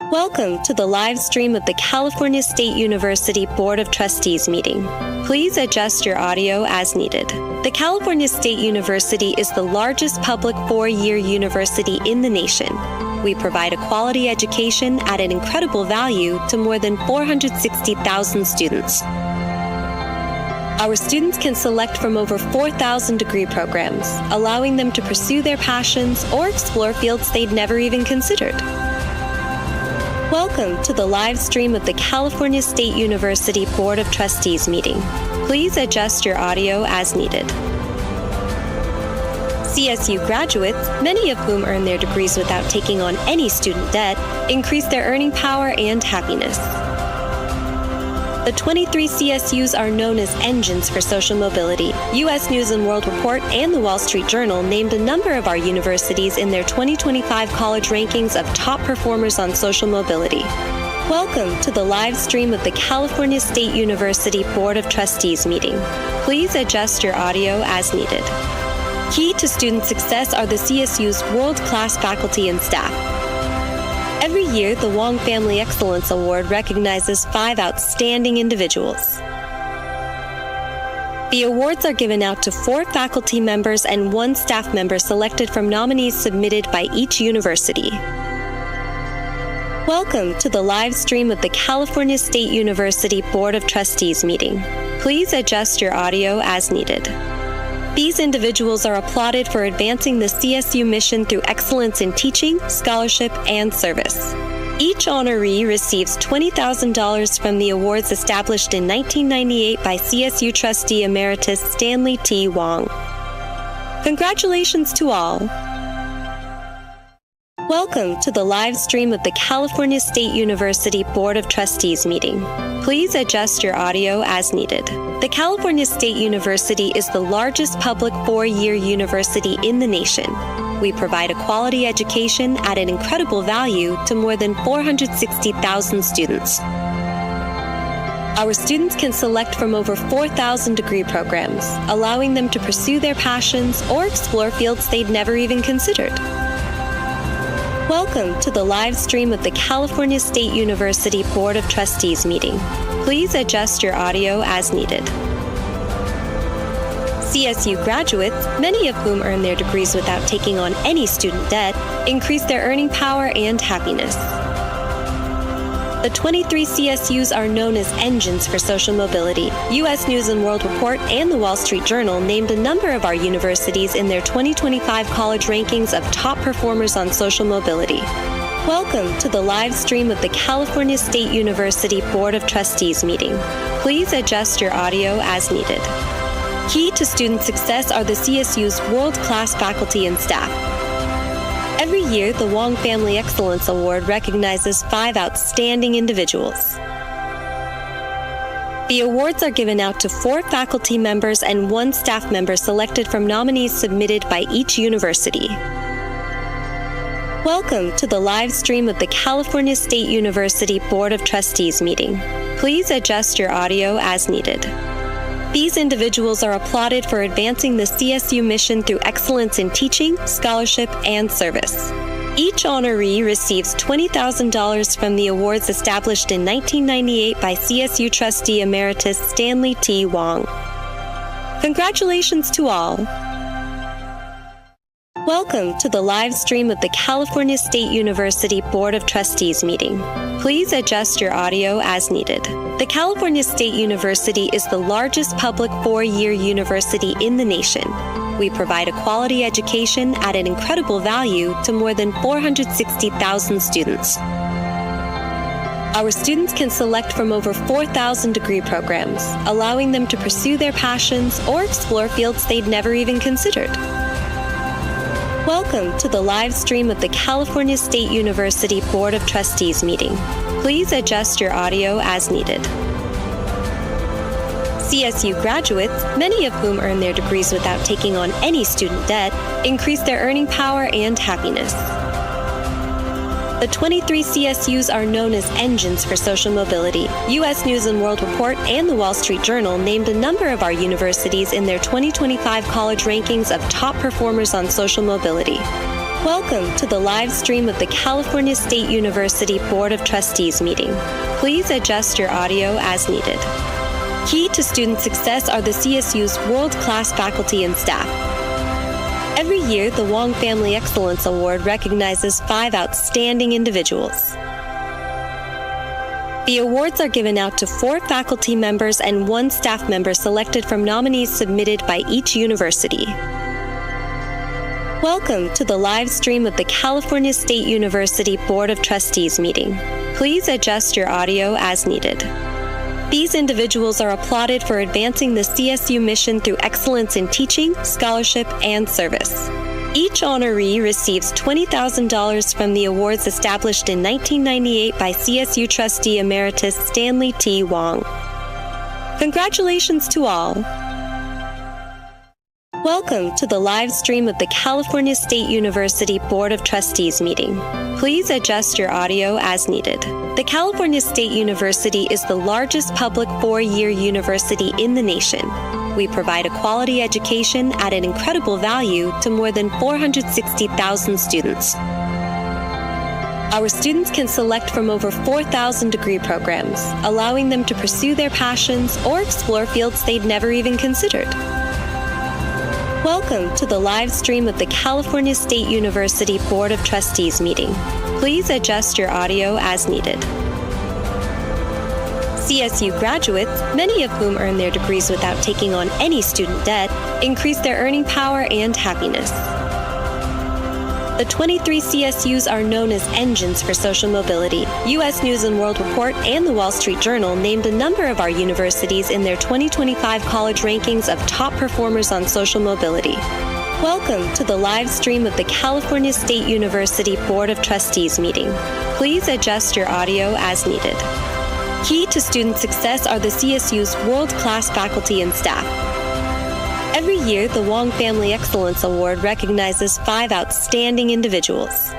[SPEAKER 7] Welcome to the live stream of the California State University Board of Trustees meeting. Please adjust your audio as needed. The California State University is the largest public 4-year university in the nation. We provide a quality education at an incredible value to more than 460,000 students. Our students can select from over 4,000 degree programs, allowing them to pursue their passions or explore fields they'd never even considered. Welcome to the live stream of the California State University Board of Trustees meeting. Please adjust your audio as needed. CSU graduates, many of whom earn their degrees without taking on any student debt, increase their earning power and happiness. The 23 CSUs are known as engines for social mobility. U.S. News & World Report and the Wall Street Journal named a number of our universities in their 2025 college rankings of top performers on social mobility. Welcome to the live stream of the California State University Board of Trustees meeting. Please adjust your audio as needed. Key to student success are the CSU's world-class faculty and staff. Every year, the Wong Family Excellence Award recognizes 5 outstanding individuals. The awards are given out to 4 faculty members and 1 staff member selected from nominees submitted by each university. Welcome to the live stream of the California State University Board of Trustees meeting. Please adjust your audio as needed. These individuals are applauded for advancing the CSU mission through excellence in teaching, scholarship, and service. Each honoree receives $20,000 from the awards established in 1998 by CSU trustee emeritus Stanley T. Wong. Congratulations to all. Welcome to the live stream of the California State University Board of Trustees meeting. Please adjust your audio as needed. The California State University is the largest public four-year university in the nation. We provide a quality education at an incredible value to more than 460,000 students. Our students can select from over 4,000 degree programs, allowing them to pursue their passions or explore fields they'd never even considered. Welcome to the live stream of the California State University Board of Trustees meeting. Please adjust your audio as needed. CSU graduates, many of whom earn their degrees without taking on any student debt, increase their earning power and happiness. The 23 CSUs are known as engines for social mobility. U.S. News & World Report and the Wall Street Journal named a number of our universities in their 2025 college rankings of top performers on social mobility. Welcome to the live stream of the California State University Board of Trustees meeting. Please adjust your audio as needed. Key to student success are the CSU's world-class faculty and staff. Every year, the Wong Family Excellence Award recognizes 5 outstanding individuals. The awards are given out to 4 faculty members and 1 staff member selected from nominees submitted by each university. Welcome to the live stream of the California State University Board of Trustees meeting. Please adjust your audio as needed. These individuals are applauded for advancing the CSU mission through excellence in teaching, scholarship, and service. Each honoree receives $20,000 from the awards established in 1998 by CSU trustee emeritus Stanley T. Wong. Congratulations to all. Welcome to the live stream of the California State University Board of Trustees meeting. Please adjust your audio as needed. The California State University is the largest public four-year university in the nation. We provide a quality education at an incredible value to more than 460,000 students. Our students can select from over 4,000 degree programs, allowing them to pursue their passions or explore fields they'd never even considered. Welcome to the live stream of the California State University Board of Trustees meeting. Please adjust your audio as needed. CSU graduates, many of whom earn their degrees without taking on any student debt, increase their earning power and happiness. The 23 CSUs are known as engines for social mobility. U.S. News & World Report and the Wall Street Journal named a number of our universities in their 2025 college rankings of top performers on social mobility. Welcome to the live stream of the California State University Board of Trustees meeting. Please adjust your audio as needed. Key to student success are the CSU's world-class faculty and staff. Every year, the Wong Family Excellence Award recognizes 5 outstanding individuals. The awards are given out to 4 faculty members and 1 staff member selected from nominees submitted by each university. Welcome to the live stream of the California State University Board of Trustees meeting. Please adjust your audio as needed. These individuals are applauded for advancing the CSU mission through excellence in teaching, scholarship, and service. Each honoree receives $20,000 from the awards established in 1998 by CSU trustee emeritus Stanley T. Wong. Congratulations to all. Welcome to the live stream of the California State University Board of Trustees meeting. Please adjust your audio as needed. The California State University is the largest public four-year university in the nation. We provide a quality education at an incredible value to more than 460,000 students. Our students can select from over 4,000 degree programs, allowing them to pursue their passions or explore fields they'd never even considered. Welcome to the live stream of the California State University Board of Trustees meeting. Please adjust your audio as needed. CSU graduates, many of whom earn their degrees without taking on any student debt, increase their earning power and happiness. The 23 CSUs are known as engines for social mobility. U.S. News & World Report and the Wall Street Journal named a number of our universities in their 2025 college rankings of top performers on social mobility. Welcome to the live stream of the California State University Board of Trustees meeting. Please adjust your audio as needed. Key to student success are the CSU's world-class faculty and staff. Every year, the Wong Family Excellence Award recognizes 5 outstanding individuals.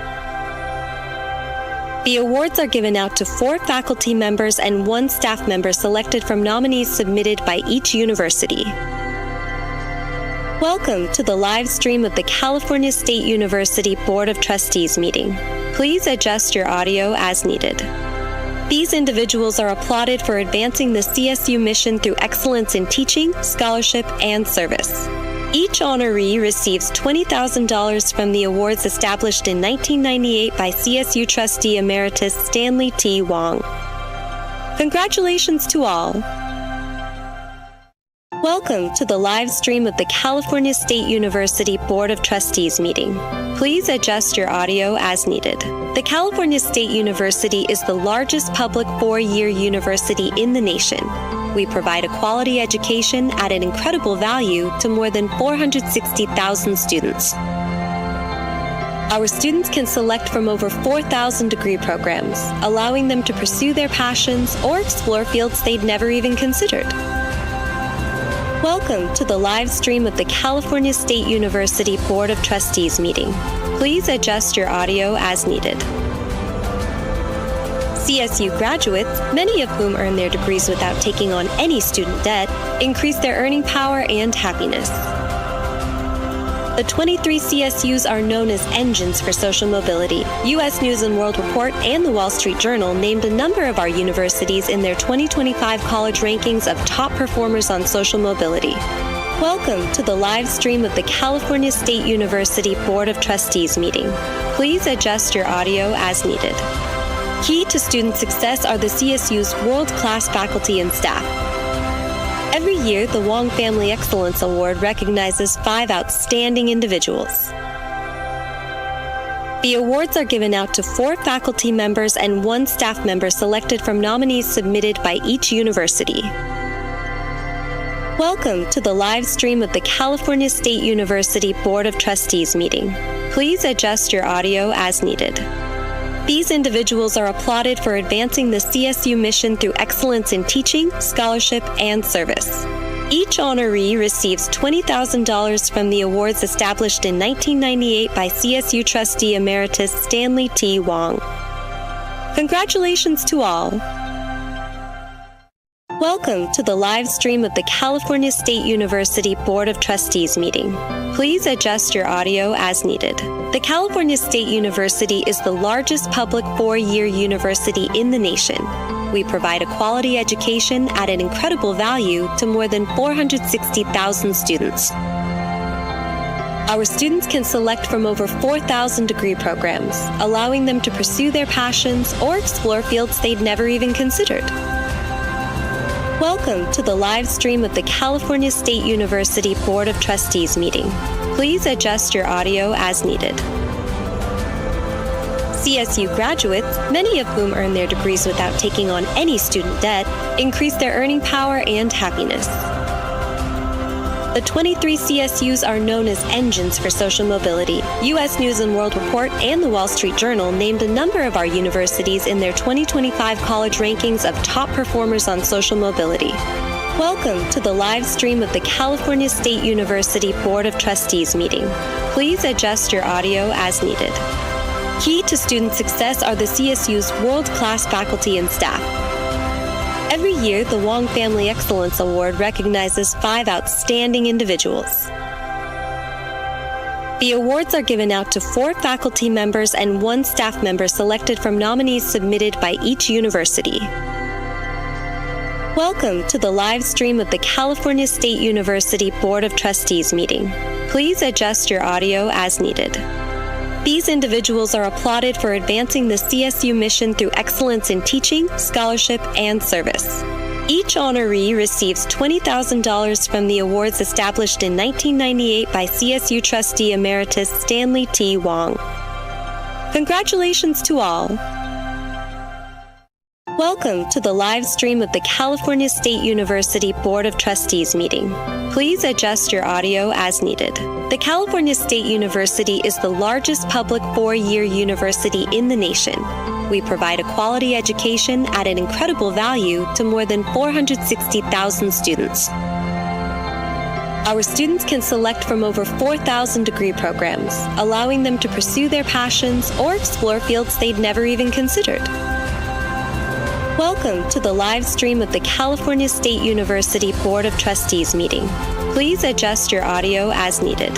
[SPEAKER 7] The awards are given out to 4 faculty members and 1 staff member selected from nominees submitted by each university. Welcome to the live stream of the California State University Board of Trustees meeting. Please adjust your audio as needed. These individuals are applauded for advancing the CSU mission through excellence in teaching, scholarship, and service. Each honoree receives $20,000 from the awards established in 1998 by CSU trustee emeritus Stanley T. Wong. Congratulations to all. Welcome to the live stream of the California State University Board of Trustees meeting. Please adjust your audio as needed. The California State University is the largest public 4-year university in the nation. We provide a quality education at an incredible value to more than 460,000 students. Our students can select from over 4,000 degree programs, allowing them to pursue their passions or explore fields they'd never even considered. Welcome to the live stream of the California State University Board of Trustees meeting. Please adjust your audio as needed. CSU graduates, many of whom earn their degrees without taking on any student debt, increase their earning power and happiness. The 23 CSUs are known as engines for social mobility. U.S. News & World Report and the Wall Street Journal named a number of our universities in their 2025 college rankings of top performers on social mobility. Welcome to the live stream of the California State University Board of Trustees meeting. Please adjust your audio as needed. Key to student success are the CSU's world-class faculty and staff. Every year, the Wong Family Excellence Award recognizes 5 outstanding individuals. The awards are given out to 4 faculty members and 1 staff member selected from nominees submitted by each university. Welcome to the live stream of the California State University Board of Trustees meeting. Please adjust your audio as needed. These individuals are applauded for advancing the CSU mission through excellence in teaching, scholarship, and service. Each honoree receives $20,000 from the awards established in 1998 by CSU trustee emeritus Stanley T. Wong. Congratulations to all. Welcome to the live stream of the California State University Board of Trustees meeting. Please adjust your audio as needed. The California State University is the largest public 4-year university in the nation. We provide a quality education at an incredible value to more than 460,000 students. Our students can select from over 4,000 degree programs, allowing them to pursue their passions or explore fields they'd never even considered. Welcome to the live stream of the California State University Board of Trustees meeting. Please adjust your audio as needed. CSU graduates, many of whom earn their degrees without taking on any student debt, increase their earning power and happiness. The 23 CSUs are known as engines for social mobility. U.S. News & World Report and the Wall Street Journal named a number of our universities in their 2025 college rankings of top performers on social mobility. Welcome to the live stream of the California State University Board of Trustees meeting. Please adjust your audio as needed. Key to student success are the CSU's world-class faculty and staff. Every year, the Wong Family Excellence Award recognizes 5 outstanding individuals. The awards are given out to 4 faculty members and 1 staff member selected from nominees submitted by each university. Welcome to the live stream of the California State University Board of Trustees meeting. Please adjust your audio as needed. These individuals are applauded for advancing the CSU mission through excellence in teaching, scholarship, and service. Each honoree receives $20,000 from the awards established in 1998 by CSU Trustee Emeritus Stanley T. Wong. Congratulations to all. Welcome to the live stream of the California State University Board of Trustees meeting. Please adjust your audio as needed. The California State University is the largest public four-year university in the nation. We provide a quality education at an incredible value to more than 460,000 students. Our students can select from over 4,000 degree programs, allowing them to pursue their passions or explore fields they'd never even considered. Welcome to the live stream of the California State University Board of Trustees meeting. Please adjust your audio as needed.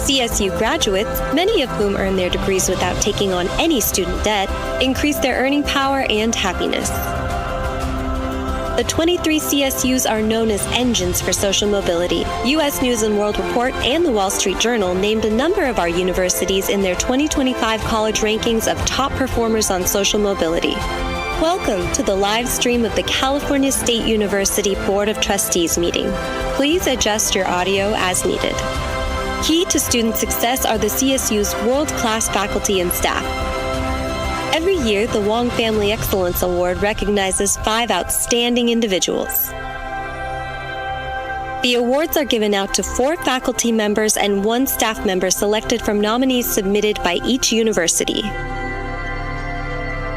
[SPEAKER 7] CSU graduates, many of whom earn their degrees without taking on any student debt, increase their earning power and happiness. The 23 CSUs are known as engines for social mobility. U.S. News & World Report and the Wall Street Journal named a number of our universities in their 2025 college rankings of top performers on social mobility. Welcome to the live stream of the California State University Board of Trustees meeting. Please adjust your audio as needed. Key to student success are the CSU's world-class faculty and staff. Every year, the Wong Family Excellence Award recognizes 5 outstanding individuals. The awards are given out to 4 faculty members and 1 staff member selected from nominees submitted by each university.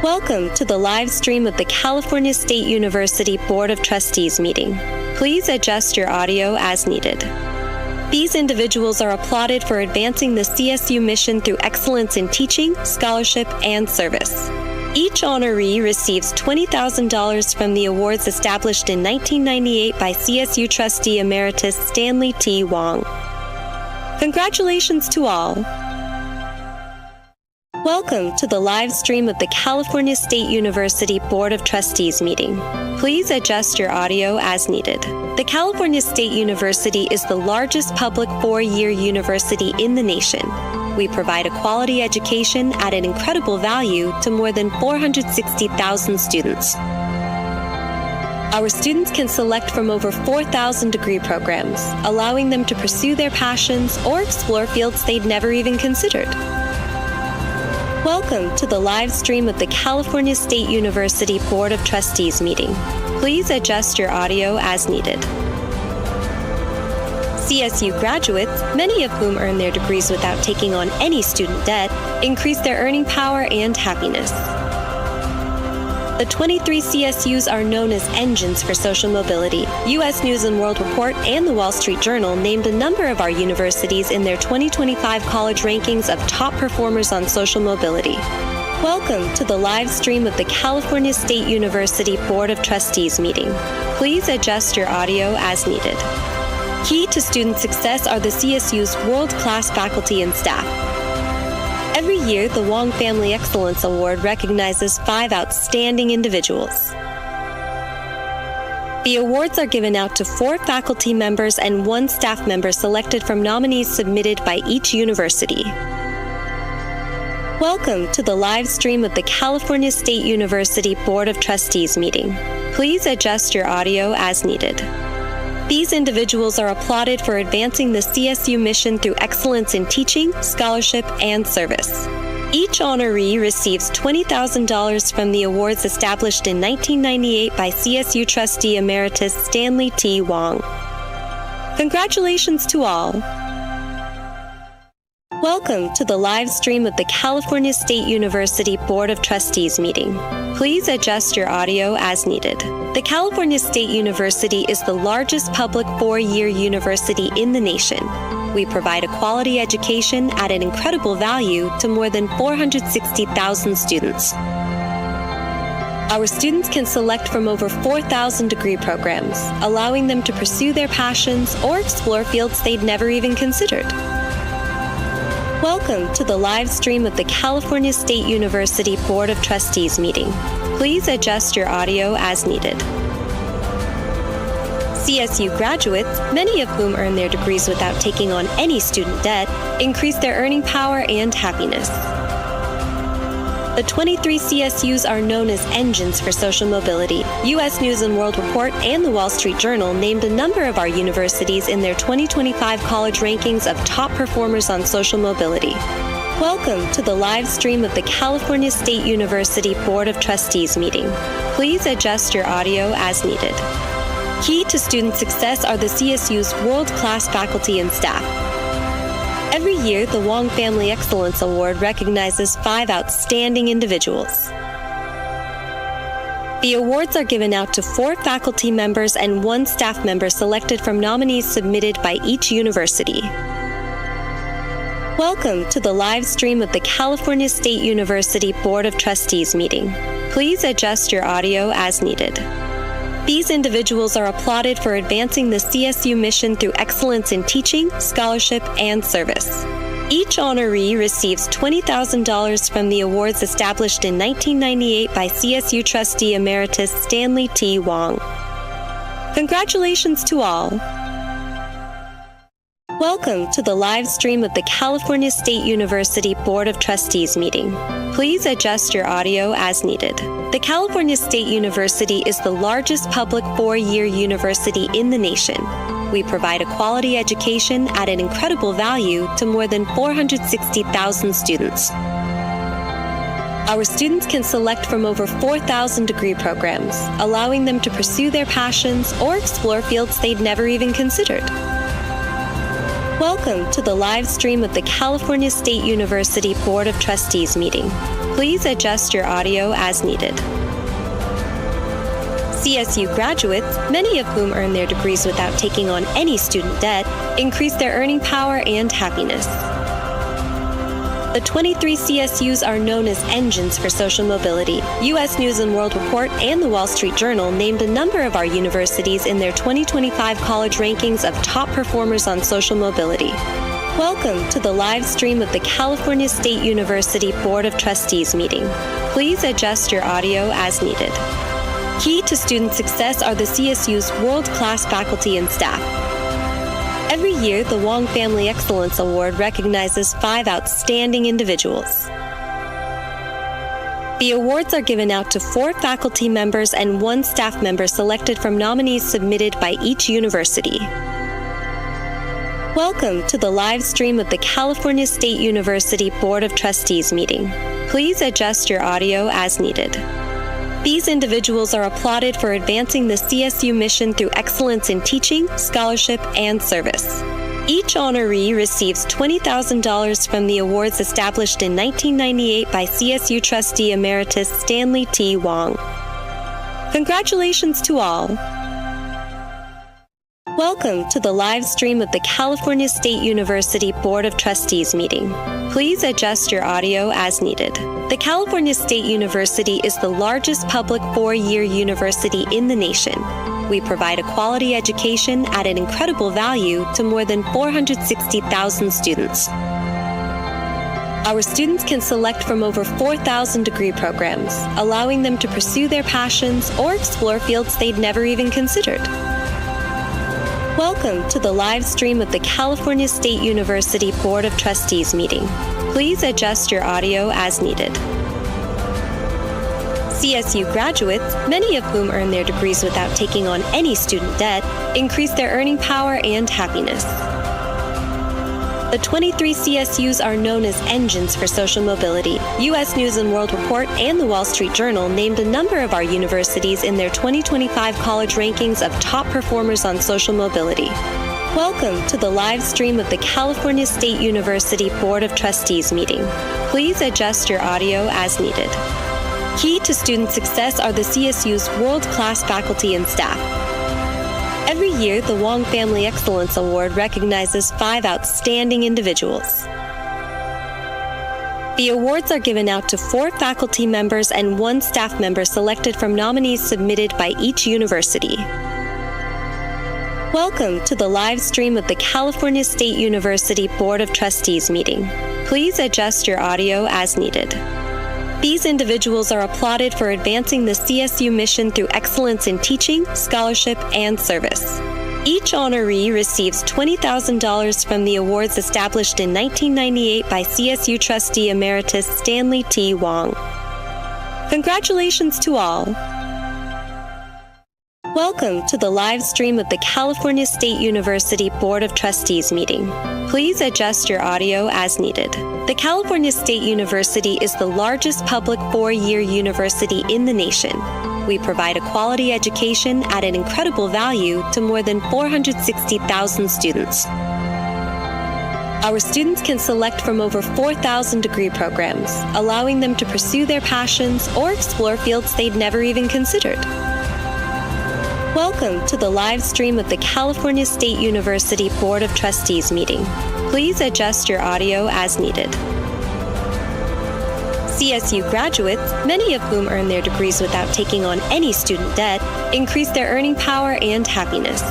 [SPEAKER 7] Welcome to the live stream of the California State University Board of Trustees meeting. Please adjust your audio as needed. These individuals are applauded for advancing the CSU mission through excellence in teaching, scholarship, and service. Each honoree receives $20,000 from the awards established in 1998 by CSU Trustee Emeritus Stanley T. Wong. Congratulations to all. Welcome to the live stream of the California State University Board of Trustees meeting. Please adjust your audio as needed. The California State University is the largest public four-year university in the nation. We provide a quality education at an incredible value to more than 460,000 students. Our students can select from over 4,000 degree programs, allowing them to pursue their passions or explore fields they'd never even considered. Welcome to the live stream of the California State University Board of Trustees meeting. Please adjust your audio as needed. CSU graduates, many of whom earn their degrees without taking on any student debt, increase their earning power and happiness. The 23 CSUs are known as engines for social mobility. U.S. News & World Report and the Wall Street Journal named a number of our universities in their 2025 college rankings of top performers on social mobility. Welcome to the live stream of the California State University Board of Trustees meeting. Please adjust your audio as needed. Key to student success are the CSU's world-class faculty and staff. Every year, the Wong Family Excellence Award recognizes 5 outstanding individuals. The awards are given out to 4 faculty members and 1 staff member selected from nominees submitted by each university. Welcome to the live stream of the California State University Board of Trustees meeting. Please adjust your audio as needed. These individuals are applauded for advancing the CSU mission through excellence in teaching, scholarship, and service. Each honoree receives $20,000 from the awards established in 1998 by CSU Trustee Emeritus Stanley T. Wong. Congratulations to all. Welcome to the live stream of the California State University Board of Trustees meeting. Please adjust your audio as needed. The California State University is the largest public four-year university in the nation. We provide a quality education at an incredible value to more than 460,000 students. Our students can select from over 4,000 degree programs, allowing them to pursue their passions or explore fields they'd never even considered. Welcome to the live stream of the California State University Board of Trustees meeting. Please adjust your audio as needed. CSU graduates, many of whom earn their degrees without taking on any student debt, increase their earning power and happiness. The 23 CSUs are known as engines for social mobility. U.S. News & World Report and the Wall Street Journal named a number of our universities in their 2025 college rankings of top performers on social mobility. Welcome to the live stream of the California State University Board of Trustees meeting. Please adjust your audio as needed. Key to student success are the CSU's world-class faculty and staff. Every year, the Wong Family Excellence Award recognizes 5 outstanding individuals. The awards are given out to 4 faculty members and 1 staff member selected from nominees submitted by each university. Welcome to the live stream of the California State University Board of Trustees meeting. Please adjust your audio as needed. These individuals are applauded for advancing the CSU mission through excellence in teaching, scholarship, and service. Each honoree receives $20,000 from the awards established in 1998 by CSU trustee emeritus Stanley T. Wong. Congratulations to all. Welcome to the live stream of the California State University Board of Trustees meeting. Please adjust your audio as needed. The California State University is the largest public 4-year university in the nation. We provide a quality education at an incredible value to more than 460,000 students. Our students can select from over 4,000 degree programs, allowing them to pursue their passions or explore fields they'd never even considered. Welcome to the live stream of the California State University Board of Trustees meeting. Please adjust your audio as needed. CSU graduates, many of whom earn their degrees without taking on any student debt, increase their earning power and happiness. The 23 CSUs are known as engines for social mobility. U.S. News & World Report and the Wall Street Journal named a number of our universities in their 2025 college rankings of top performers on social mobility. Welcome to the live stream of the California State University Board of Trustees meeting. Please adjust your audio as needed. Key to student success are the CSU's world-class faculty and staff. Every year, the Wong Family Excellence Award recognizes 5 outstanding individuals. The awards are given out to 4 faculty members and 1 staff member selected from nominees submitted by each university. Welcome to the live stream of the California State University Board of Trustees meeting. Please adjust your audio as needed. These individuals are applauded for advancing the CSU mission through excellence in teaching, scholarship, and service. Each honoree receives $20,000 from the awards established in 1998 by CSU trustee emeritus Stanley T. Wong. Congratulations to all. Welcome to the live stream of the California State University Board of Trustees meeting. Please adjust your audio as needed. The California State University is the largest public 4-year university in the nation. We provide a quality education at an incredible value to more than 460,000 students. Our students can select from over 4,000 degree programs, allowing them to pursue their passions or explore fields they'd never even considered. Welcome to the live stream of the California State University Board of Trustees meeting. Please adjust your audio as needed. CSU graduates, many of whom earn their degrees without taking on any student debt, increase their earning power and happiness. The 23 CSUs are known as engines for social mobility. U.S. News & World Report and the Wall Street Journal named a number of our universities in their 2025 college rankings of top performers on social mobility. Welcome to the live stream of the California State University Board of Trustees meeting. Please adjust your audio as needed. Key to student success are the CSU's world-class faculty and staff. Every year, the Wong Family Excellence Award recognizes 5 outstanding individuals. The awards are given out to 4 faculty members and 1 staff member selected from nominees submitted by each university. Welcome to the live stream of the California State University Board of Trustees meeting. Please adjust your audio as needed. These individuals are applauded for advancing the CSU mission through excellence in teaching, scholarship, and service. Each honoree receives $20,000 from the awards established in 1998 by CSU Trustee Emeritus Stanley T. Wong. Congratulations to all. Welcome to the live stream of the California State University Board of Trustees meeting. Please adjust your audio as needed. The California State University is the largest public four-year university in the nation. We provide a quality education at an incredible value to more than 460,000 students. Our students can select from over 4,000 degree programs, allowing them to pursue their passions or explore fields they'd never even considered. Welcome to the live stream of the California State University Board of Trustees meeting. Please adjust your audio as needed. CSU graduates, many of whom earn their degrees without taking on any student debt, increase their earning power and happiness.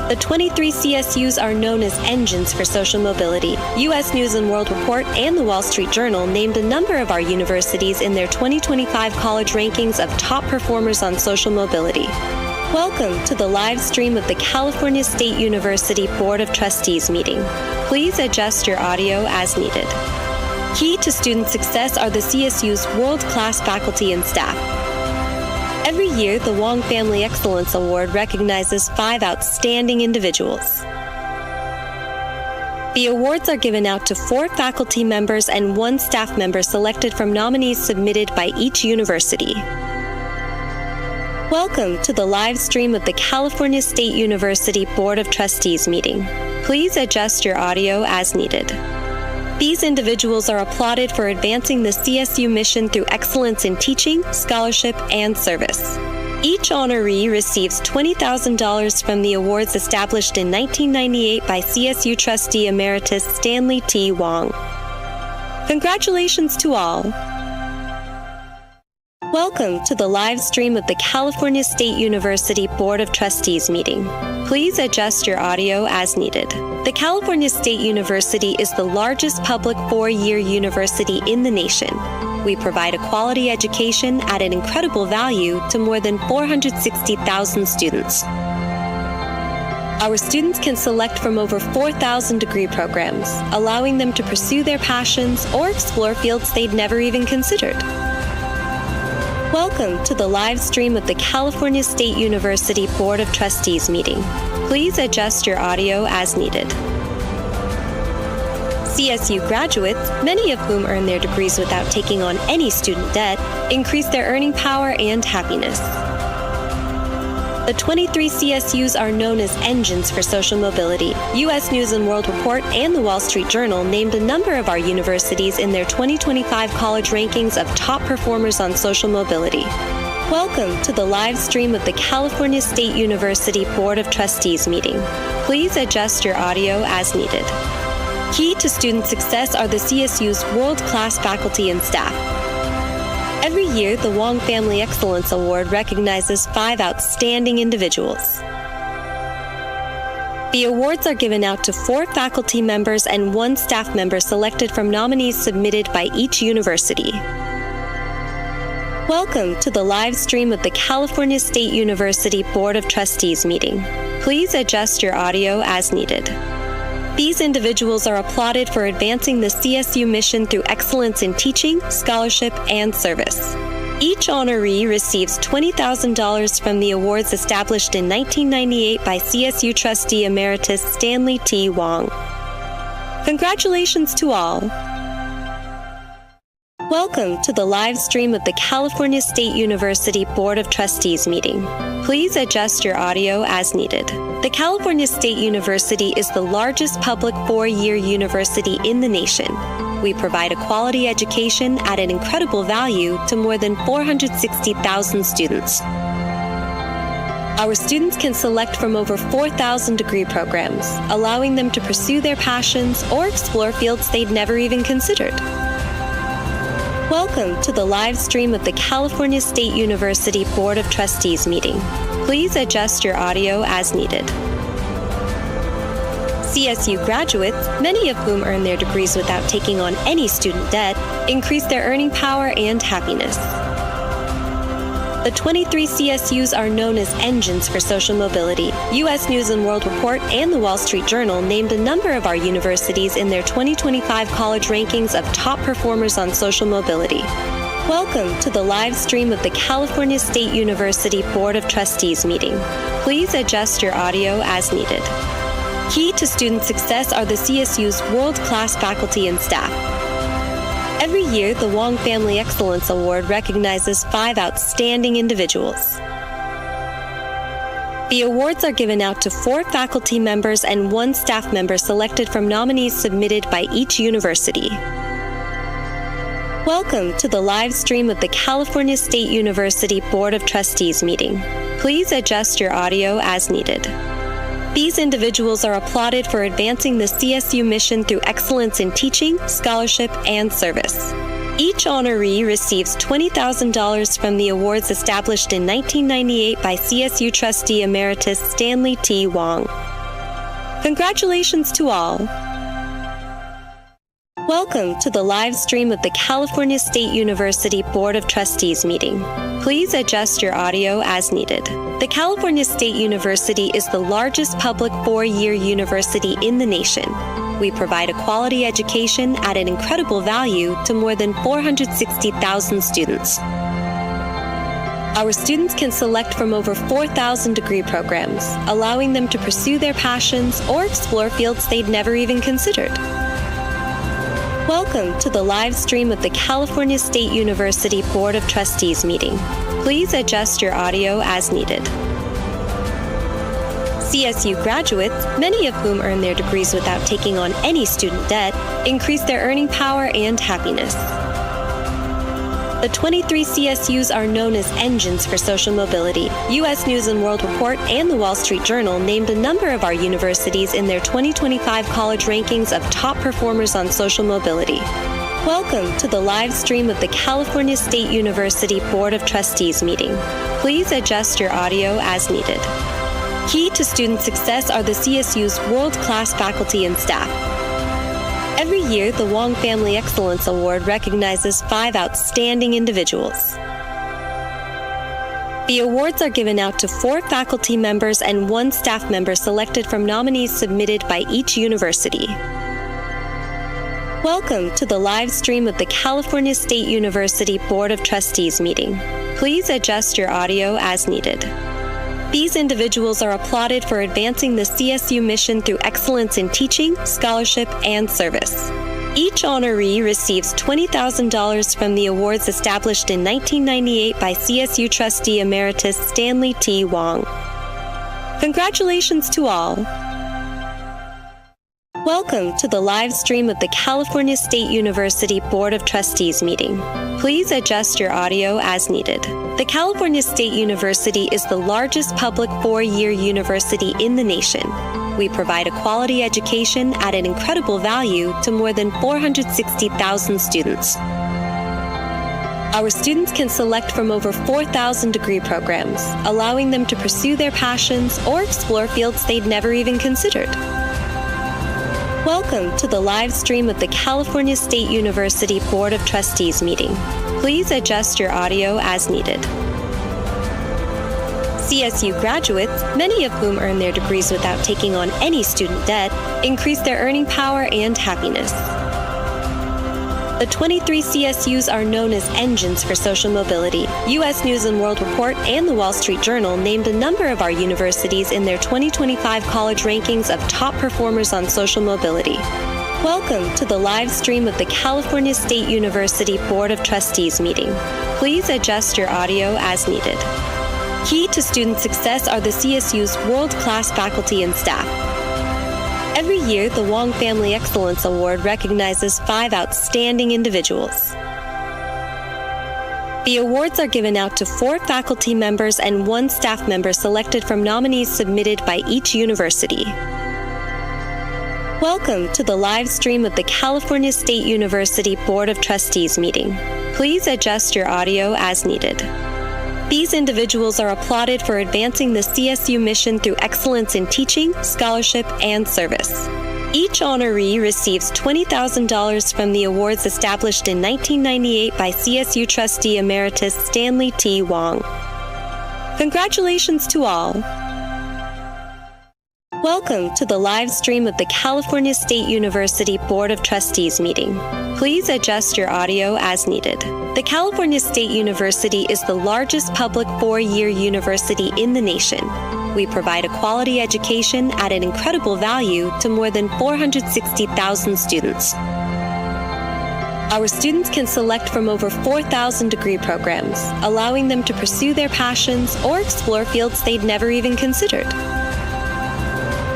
[SPEAKER 7] The 23 CSUs are known as engines for social mobility. U.S. News & World Report and the Wall Street Journal named a number of our universities in their 2025 college rankings of top performers on social mobility. Welcome to the live stream of the California State University Board of Trustees meeting. Please adjust your audio as needed. Key to student success are the CSU's world-class faculty and staff. Every year, the Wong Family Excellence Award recognizes 5 outstanding individuals. The awards are given out to 4 faculty members and 1 staff member selected from nominees submitted by each university. Welcome to the live stream of the California State University Board of Trustees meeting. Please adjust your audio as needed. These individuals are applauded for advancing the CSU mission through excellence in teaching, scholarship, and service. Each honoree receives $20,000 from the awards established in 1998 by CSU Trustee Emeritus Stanley T. Wong. Congratulations to all. Welcome to the live stream of the California State University Board of Trustees meeting. Please adjust your audio as needed. The California State University is the largest public four-year university in the nation. We provide a quality education at an incredible value to more than 460,000 students. Our students can select from over 4,000 degree programs, allowing them to pursue their passions or explore fields they'd never even considered. Welcome to the live stream of the California State University Board of Trustees meeting. Please adjust your audio as needed. CSU graduates, many of whom earn their degrees without taking on any student debt, increase their earning power and happiness. The 23 CSUs are known as engines for social mobility. U.S. News & World Report and the Wall Street Journal named a number of our universities in their 2025 college rankings of top performers on social mobility. Welcome to the live stream of the California State University Board of Trustees meeting. Please adjust your audio as needed. Key to student success are the CSU's world-class faculty and staff. Every year, the Wong Family Excellence Award recognizes 5 outstanding individuals. The awards are given out to 4 faculty members and 1 staff member selected from nominees submitted by each university. Welcome to the live stream of the California State University Board of Trustees meeting. Please adjust your audio as needed. These individuals are applauded for advancing the CSU mission through excellence in teaching, scholarship, and service. Each honoree receives $20,000 from the awards established in 1998 by CSU Trustee Emeritus Stanley T. Wong. Congratulations to all. Welcome to the live stream of the California State University Board of Trustees meeting. Please adjust your audio as needed. The California State University is the largest public four-year university in the nation. We provide a quality education at an incredible value to more than 460,000 students. Our students can select from over 4,000 degree programs, allowing them to pursue their passions or explore fields they'd never even considered. Welcome to the live stream of the California State University Board of Trustees meeting. Please adjust your audio as needed. CSU graduates, many of whom earn their degrees without taking on any student debt, increase their earning power and happiness. The 23 CSUs are known as engines for social mobility. U.S. News & World Report and the Wall Street Journal named a number of our universities in their 2025 college rankings of top performers on social mobility. Welcome to the live stream of the California State University Board of Trustees meeting. Please adjust your audio as needed. Key to student success are the CSU's world-class faculty and staff. Every year, the Wong Family Excellence Award recognizes 5 outstanding individuals. The awards are given out to 4 faculty members and 1 staff member selected from nominees submitted by each university. Welcome to the live stream of the California State University Board of Trustees meeting. Please adjust your audio as needed. These individuals are applauded for advancing the CSU mission through excellence in teaching, scholarship, and service. Each honoree receives $20,000 from the awards established in 1998 by CSU trustee emeritus Stanley T. Wong. Congratulations to all. Welcome to the live stream of the California State University Board of Trustees meeting. Please adjust your audio as needed. The California State University is the largest public 4-year university in the nation. We provide a quality education at an incredible value to more than 460,000 students. Our students can select from over 4,000 degree programs, allowing them to pursue their passions or explore fields they'd never even considered. Welcome to the live stream of the California State University Board of Trustees meeting. Please adjust your audio as needed. CSU graduates, many of whom earn their degrees without taking on any student debt, increase their earning power and happiness. The 23 CSUs are known as engines for social mobility. U.S. News & World Report and the Wall Street Journal named a number of our universities in their 2025 college rankings of top performers on social mobility. Welcome to the live stream of the California State University Board of Trustees meeting. Please adjust your audio as needed. Key to student success are the CSU's world-class faculty and staff. Every year, the Wong Family Excellence Award recognizes 5 outstanding individuals. The awards are given out to 4 faculty members and 1 staff member selected from nominees submitted by each university. Welcome to the live stream of the California State University Board of Trustees meeting. Please adjust your audio as needed. These individuals are applauded for advancing the CSU mission through excellence in teaching, scholarship, and service. Each honoree receives $20,000 from the awards established in 1998 by CSU trustee emeritus Stanley T. Wong. Congratulations to all. Welcome to the live stream of the California State University Board of Trustees meeting. Please adjust your audio as needed. The California State University is the largest public 4-year university in the nation. We provide a quality education at an incredible value to more than 460,000 students. Our students can select from over 4,000 degree programs, allowing them to pursue their passions or explore fields they'd never even considered. Welcome to the live stream of the California State University Board of Trustees meeting. Please adjust your audio as needed. CSU graduates, many of whom earn their degrees without taking on any student debt, increase their earning power and happiness. The 23 CSUs are known as engines for social mobility. U.S. News & World Report and the Wall Street Journal named a number of our universities in their 2025 college rankings of top performers on social mobility. Welcome to the live stream of the California State University Board of Trustees meeting. Please adjust your audio as needed. Key to student success are the CSU's world-class faculty and staff. Every year, the Wong Family Excellence Award recognizes 5 outstanding individuals. The awards are given out to 4 faculty members and 1 staff member selected from nominees submitted by each university. Welcome to the live stream of the California State University Board of Trustees meeting. Please adjust your audio as needed. These individuals are applauded for advancing the CSU mission through excellence in teaching, scholarship, and service. Each honoree receives $20,000 from the awards established in 1998 by CSU Trustee Emeritus Stanley T. Wong. Congratulations to all. Welcome to the live stream of the California State University Board of Trustees meeting. Please adjust your audio as needed. The California State University is the largest public four-year university in the nation. We provide a quality education at an incredible value to more than 460,000 students. Our students can select from over 4,000 degree programs, allowing them to pursue their passions or explore fields they'd never even considered.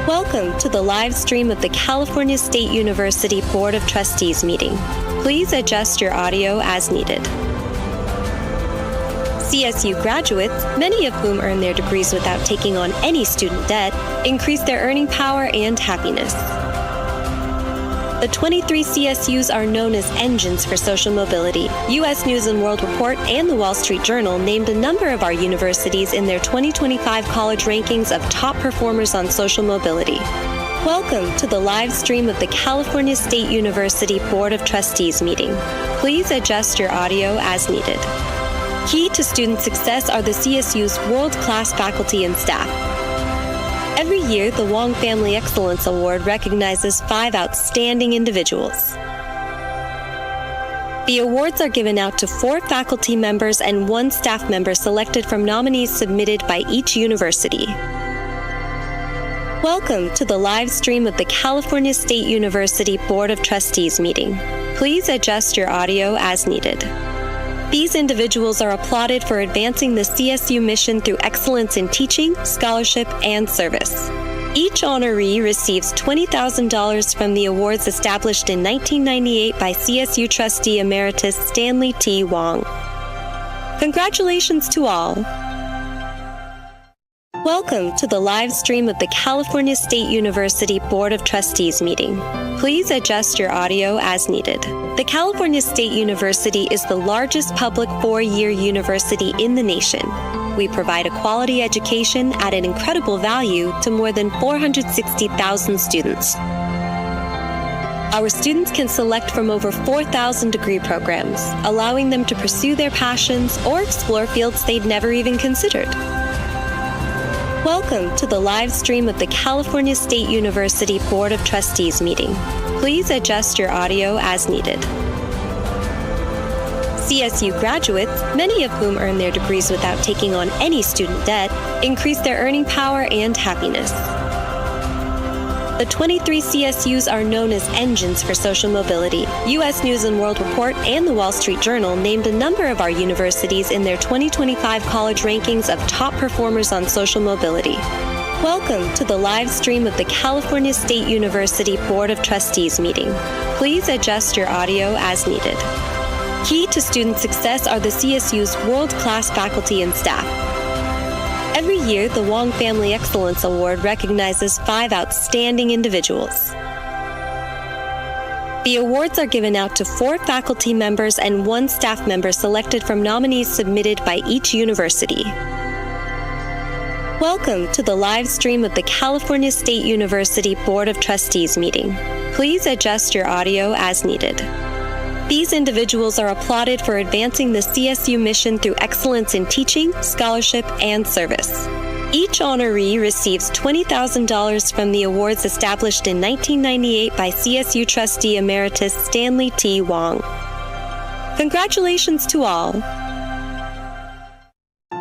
[SPEAKER 7] Welcome to the live stream of the California State University Board of Trustees meeting. Please adjust your audio as needed. CSU graduates, many of whom earn their degrees without taking on any student debt, increase their earning power and happiness. The 23 CSUs are known as engines for social mobility. U.S. News & World Report and the Wall Street Journal named a number of our universities in their 2025 college rankings of top performers on social mobility. Welcome to the live stream of the California State University Board of Trustees meeting. Please adjust your audio as needed. Key to student success are the CSU's world-class faculty and staff. Every year, the Wong Family Excellence Award recognizes 5 outstanding individuals. The awards are given out to 4 faculty members and 1 staff member selected from nominees submitted by each university. Welcome to the live stream of the California State University Board of Trustees meeting. Please adjust your audio as needed. These individuals are applauded for advancing the CSU mission through excellence in teaching, scholarship, and service. Each honoree receives $20,000 from the awards established in 1998 by CSU Trustee Emeritus Stanley T. Wong. Congratulations to all. Welcome to the live stream of the California State University Board of Trustees meeting. Please adjust your audio as needed. The California State University is the largest public four-year university in the nation. We provide a quality education at an incredible value to more than 460,000 students. Our students can select from over 4,000 degree programs, allowing them to pursue their passions or explore fields they'd never even considered. Welcome to the live stream of the California State University Board of Trustees meeting. Please adjust your audio as needed. CSU graduates, many of whom earn their degrees without taking on any student debt, increase their earning power and happiness. The 23 CSUs are known as engines for social mobility. U.S. News & World Report and the Wall Street Journal named a number of our universities in their 2025 college rankings of top performers on social mobility. Welcome to the live stream of the California State University Board of Trustees meeting. Please adjust your audio as needed. Key to student success are the CSU's world-class faculty and staff. Every year, the Wong Family Excellence Award recognizes 5 outstanding individuals. The awards are given out to 4 faculty members and 1 staff member selected from nominees submitted by each university. Welcome to the live stream of the California State University Board of Trustees meeting. Please adjust your audio as needed. These individuals are applauded for advancing the CSU mission through excellence in teaching, scholarship, and service. Each honoree receives $20,000 from the awards established in 1998 by CSU Trustee Emeritus Stanley T. Wong. Congratulations to all.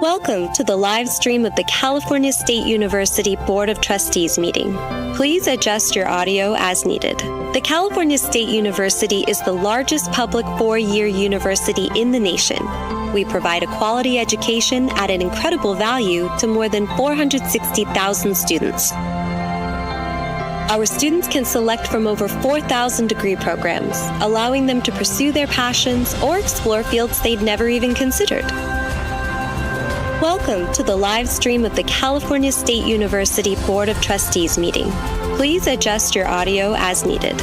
[SPEAKER 7] Welcome to the live stream of the California State University Board of Trustees meeting. Please adjust your audio as needed. The California State University is the largest public four-year university in the nation. We provide a quality education at an incredible value to more than 460,000 students. Our students can select from over 4,000 degree programs, allowing them to pursue their passions or explore fields they'd never even considered. Welcome to the live stream of the California State University Board of Trustees meeting. Please adjust your audio as needed.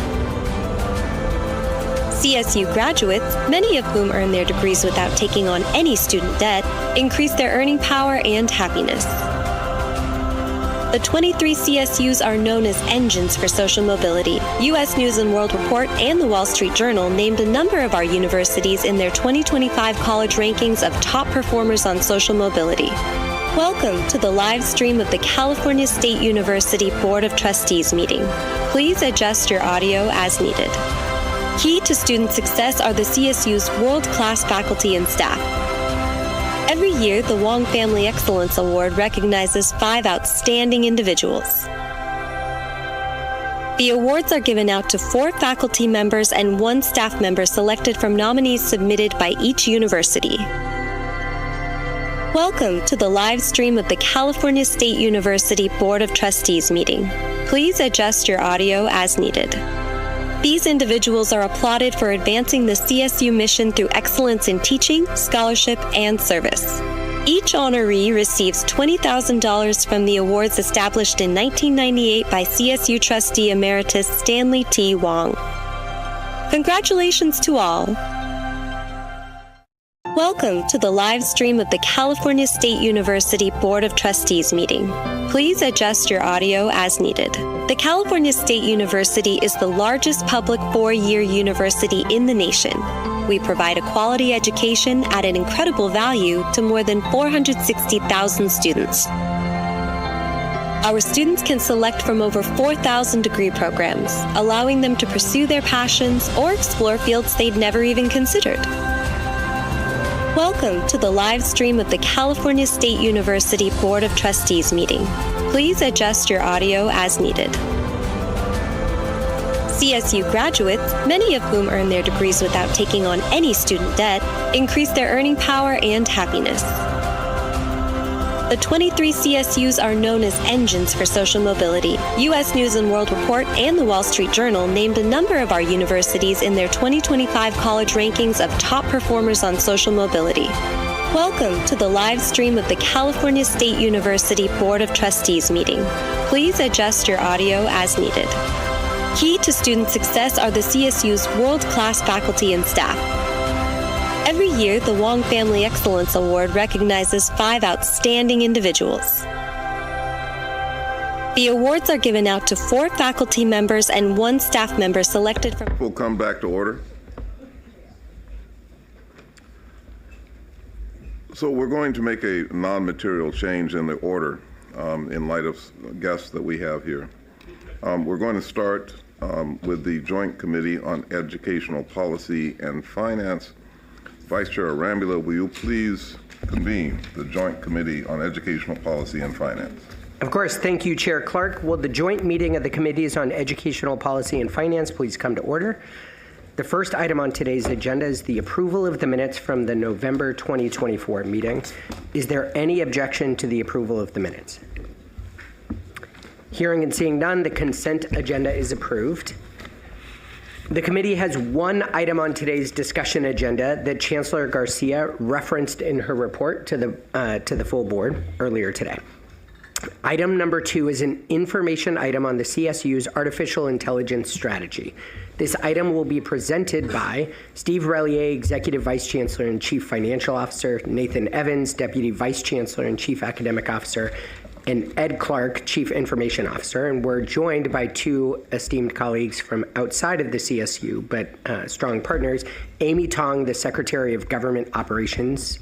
[SPEAKER 7] CSU graduates, many of whom earn their degrees without taking on any student debt, increase their earning power and happiness. The 23 CSUs are known as engines for social mobility. U.S. News & World Report and the Wall Street Journal named a number of our universities in their 2025 college rankings of top performers on social mobility. Welcome to the live stream of the California State University Board of Trustees meeting. Please adjust your audio as needed. Key to student success are the CSU's world-class faculty and staff. Every year, the Wong Family Excellence Award recognizes 5 outstanding individuals. The awards are given out to 4 faculty members and 1 staff member selected from nominees submitted by each university. Welcome to the live stream of the California State University Board of Trustees meeting. Please adjust your audio as needed. These individuals are applauded for advancing the CSU mission through excellence in teaching, scholarship, and service. Each honoree receives $20,000 from the awards established in 1998 by CSU trustee emeritus Stanley T. Wong. Congratulations to all. Welcome to the live stream of the California State University Board of Trustees meeting. Please adjust your audio as needed. The California State University is the largest public 4-year university in the nation. We provide a quality education at an incredible value to more than 460,000 students. Our students can select from over 4,000 degree programs, allowing them to pursue their passions or explore fields they'd never even considered. Welcome to the live stream of the California State University Board of Trustees meeting. Please adjust your audio as needed. CSU graduates, many of whom earn their degrees without taking on any student debt, increase their earning power and happiness. The 23 CSUs are known as engines for social mobility. U.S. News & World Report and the Wall Street Journal named a number of our universities in their 2025 college rankings of top performers on social mobility. Welcome to the live stream of the California State University Board of Trustees meeting. Please adjust your audio as needed. Key to student success are the CSU's world-class faculty and staff. Every year, the Wong Family Excellence Award recognizes 5 outstanding individuals. The awards are given out to 4 faculty members and 1 staff member selected from...
[SPEAKER 4] We'll come back to order. So we're going to make a non-material change in the order in light of guests that we have here. We're going to start with the Joint Committee on Educational Policy and Finance. Vice Chair Arambula, will you please convene the Joint Committee on Educational Policy and Finance?
[SPEAKER 16] Of course. Thank you, Chair Clark. Will the joint meeting of the Committees on Educational Policy and Finance please come to order? The first item on today's agenda is the approval of the minutes from the November 2024 meeting. Is there any objection to the approval of the minutes? Hearing and seeing none, the consent agenda is approved. The committee has one item on today's discussion agenda that Chancellor Garcia referenced in her report to the full board earlier today. Item number 2 is an information item on the CSU's artificial intelligence strategy. This item will be presented by Steve Relier, Executive Vice Chancellor and Chief Financial Officer, Nathan Evans, Deputy Vice Chancellor and Chief Academic Officer, and Ed Clark, Chief Information Officer. And we're joined by 2 esteemed colleagues from outside of the CSU, but strong partners, Amy Tong, the Secretary of Government Operations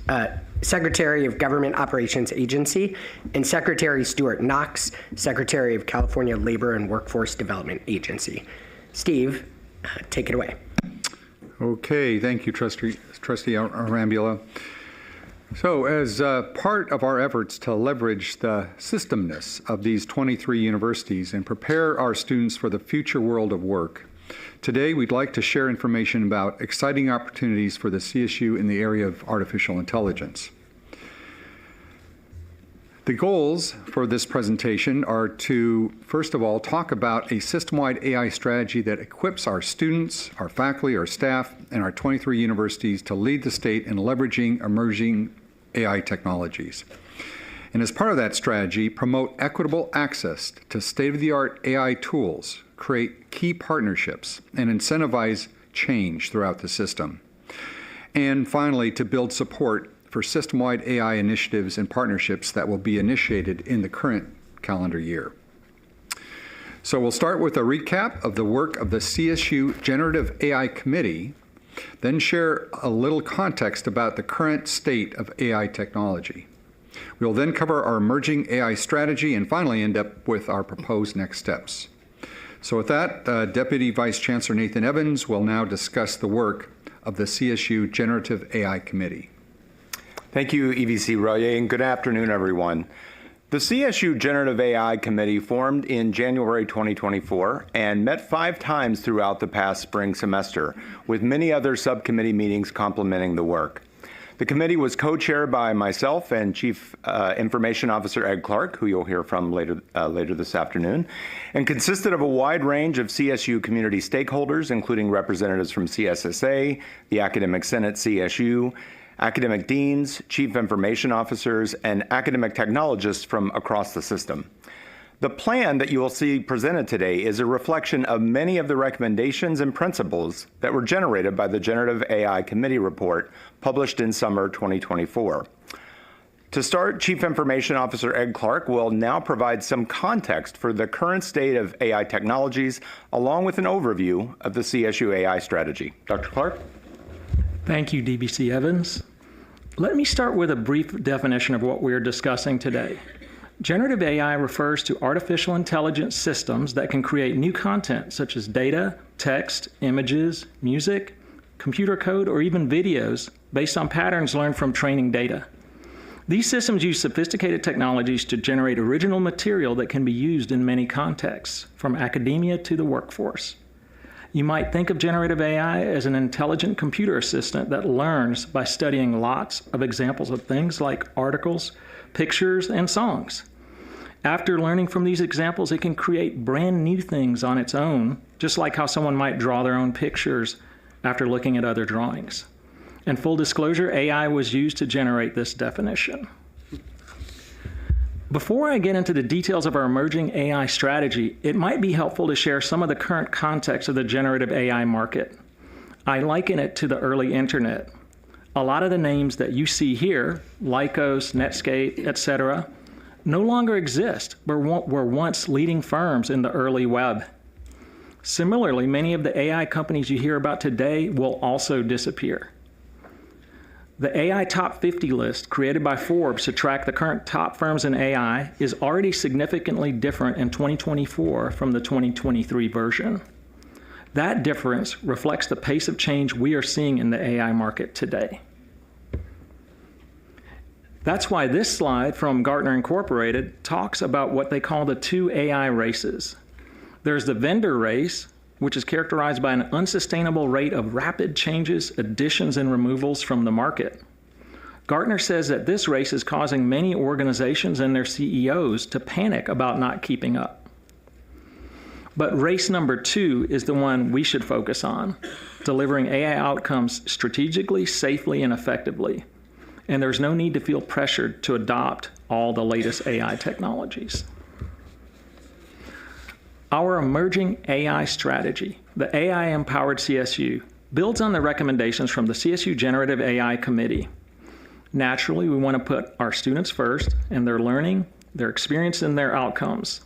[SPEAKER 16] Agency, and Secretary Stuart Knox, Secretary of California Labor and Workforce Development Agency. Steve, take it away.
[SPEAKER 17] Okay, thank you, Trustee Arambula. So as part of our efforts to leverage the systemness of these 23 universities and prepare our students for the future world of work, today we'd like to share information about exciting opportunities for the CSU in the area of artificial intelligence. The goals for this presentation are to, first of all, talk about a system-wide AI strategy that equips our students, our faculty, our staff, and our 23 universities to lead the state in leveraging emerging AI technologies. And as part of that strategy, promote equitable access to state-of-the-art AI tools, create key partnerships, and incentivize change throughout the system. And finally, to build support for system-wide AI initiatives and partnerships that will be initiated in the current calendar year. So we'll start with a recap of the work of the CSU Generative AI Committee, then share a little context about the current state of AI technology. We'll then cover our emerging AI strategy and finally end up with our proposed next steps. So with that, Deputy Vice Chancellor Nathan Evans will now discuss the work of the CSU Generative AI Committee.
[SPEAKER 1] Thank you, EVC Royer, and good afternoon, everyone. The CSU Generative AI Committee formed in January 2024 and met 5 times throughout the past spring semester, with many other subcommittee meetings complementing the work. The committee was co-chaired by myself and Chief Information Officer Ed Clark, who you'll hear from later this afternoon, and consisted of a wide range of CSU community stakeholders, including representatives from CSSA, the Academic Senate CSU, academic deans, chief information officers, and academic technologists from across the system. The plan that you will see presented today is a reflection of many of the recommendations and principles that were generated by the Generative AI Committee report published in summer 2024. To start, Chief Information Officer Ed Clark will now provide some context for the current state of AI technologies, along with an overview of the CSU AI strategy. Dr. Clark?
[SPEAKER 18] Thank you, DBC Evans. Let me start with a brief definition of what we are discussing today. Generative AI refers to artificial intelligence systems that can create new content such as data, text, images, music, computer code, or even videos based on patterns learned from training data. These systems use sophisticated technologies to generate original material that can be used in many contexts, from academia to the workforce. You might think of generative AI as an intelligent computer assistant that learns by studying lots of examples of things like articles, pictures, and songs. After learning from these examples, it can create brand new things on its own, just like how someone might draw their own pictures after looking at other drawings. And full disclosure, AI was used to generate this definition. Before I get into the details of our emerging AI strategy, it might be helpful to share some of the current context of the generative AI market. I liken it to the early internet. A lot of the names that you see here, Lycos, Netscape, etc., no longer exist, but were once leading firms in the early web. Similarly, many of the AI companies you hear about today will also disappear. The AI Top 50 list created by Forbes to track the current top firms in AI is already significantly different in 2024 from the 2023 version. That difference reflects the pace of change we are seeing in the AI market today. That's why this slide from Gartner Incorporated talks about what they call the 2 AI races. There's the vendor race, which is characterized by an unsustainable rate of rapid changes, additions, and removals from the market. Gartner says that this race is causing many organizations and their CEOs to panic about not keeping up. But race number 2 is the one we should focus on, delivering AI outcomes strategically, safely, and effectively. And there's no need to feel pressured to adopt all the latest AI technologies. Our emerging AI strategy, the AI-empowered CSU, builds on the recommendations from the CSU Generative AI Committee. Naturally, we want to put our students first and their learning, their experience, and their outcomes.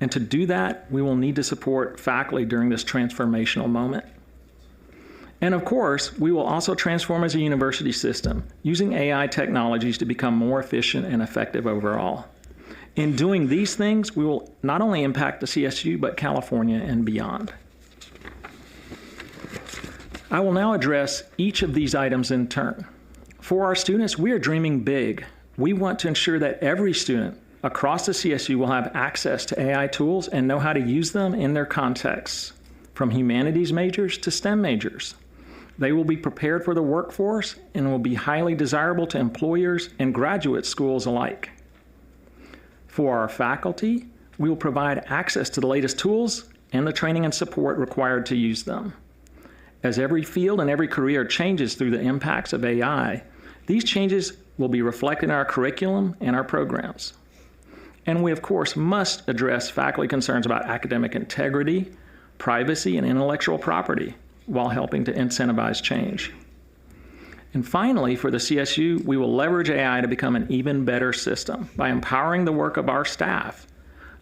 [SPEAKER 18] And to do that, we will need to support faculty during this transformational moment. And of course, we will also transform as a university system, using AI technologies to become more efficient and effective overall. In doing these things, we will not only impact the CSU, but California and beyond. I will now address each of these items in turn. For our students, we are dreaming big. We want to ensure that every student across the CSU will have access to AI tools and know how to use them in their contexts, from humanities majors to STEM majors. They will be prepared for the workforce and will be highly desirable to employers and graduate schools alike. For our faculty, we will provide access to the latest tools and the training and support required to use them. As every field and every career changes through the impacts of AI, these changes will be reflected in our curriculum and our programs. And we, of course, must address faculty concerns about academic integrity, privacy, and intellectual property, while helping to incentivize change. And finally, for the CSU, we will leverage AI to become an even better system by empowering the work of our staff,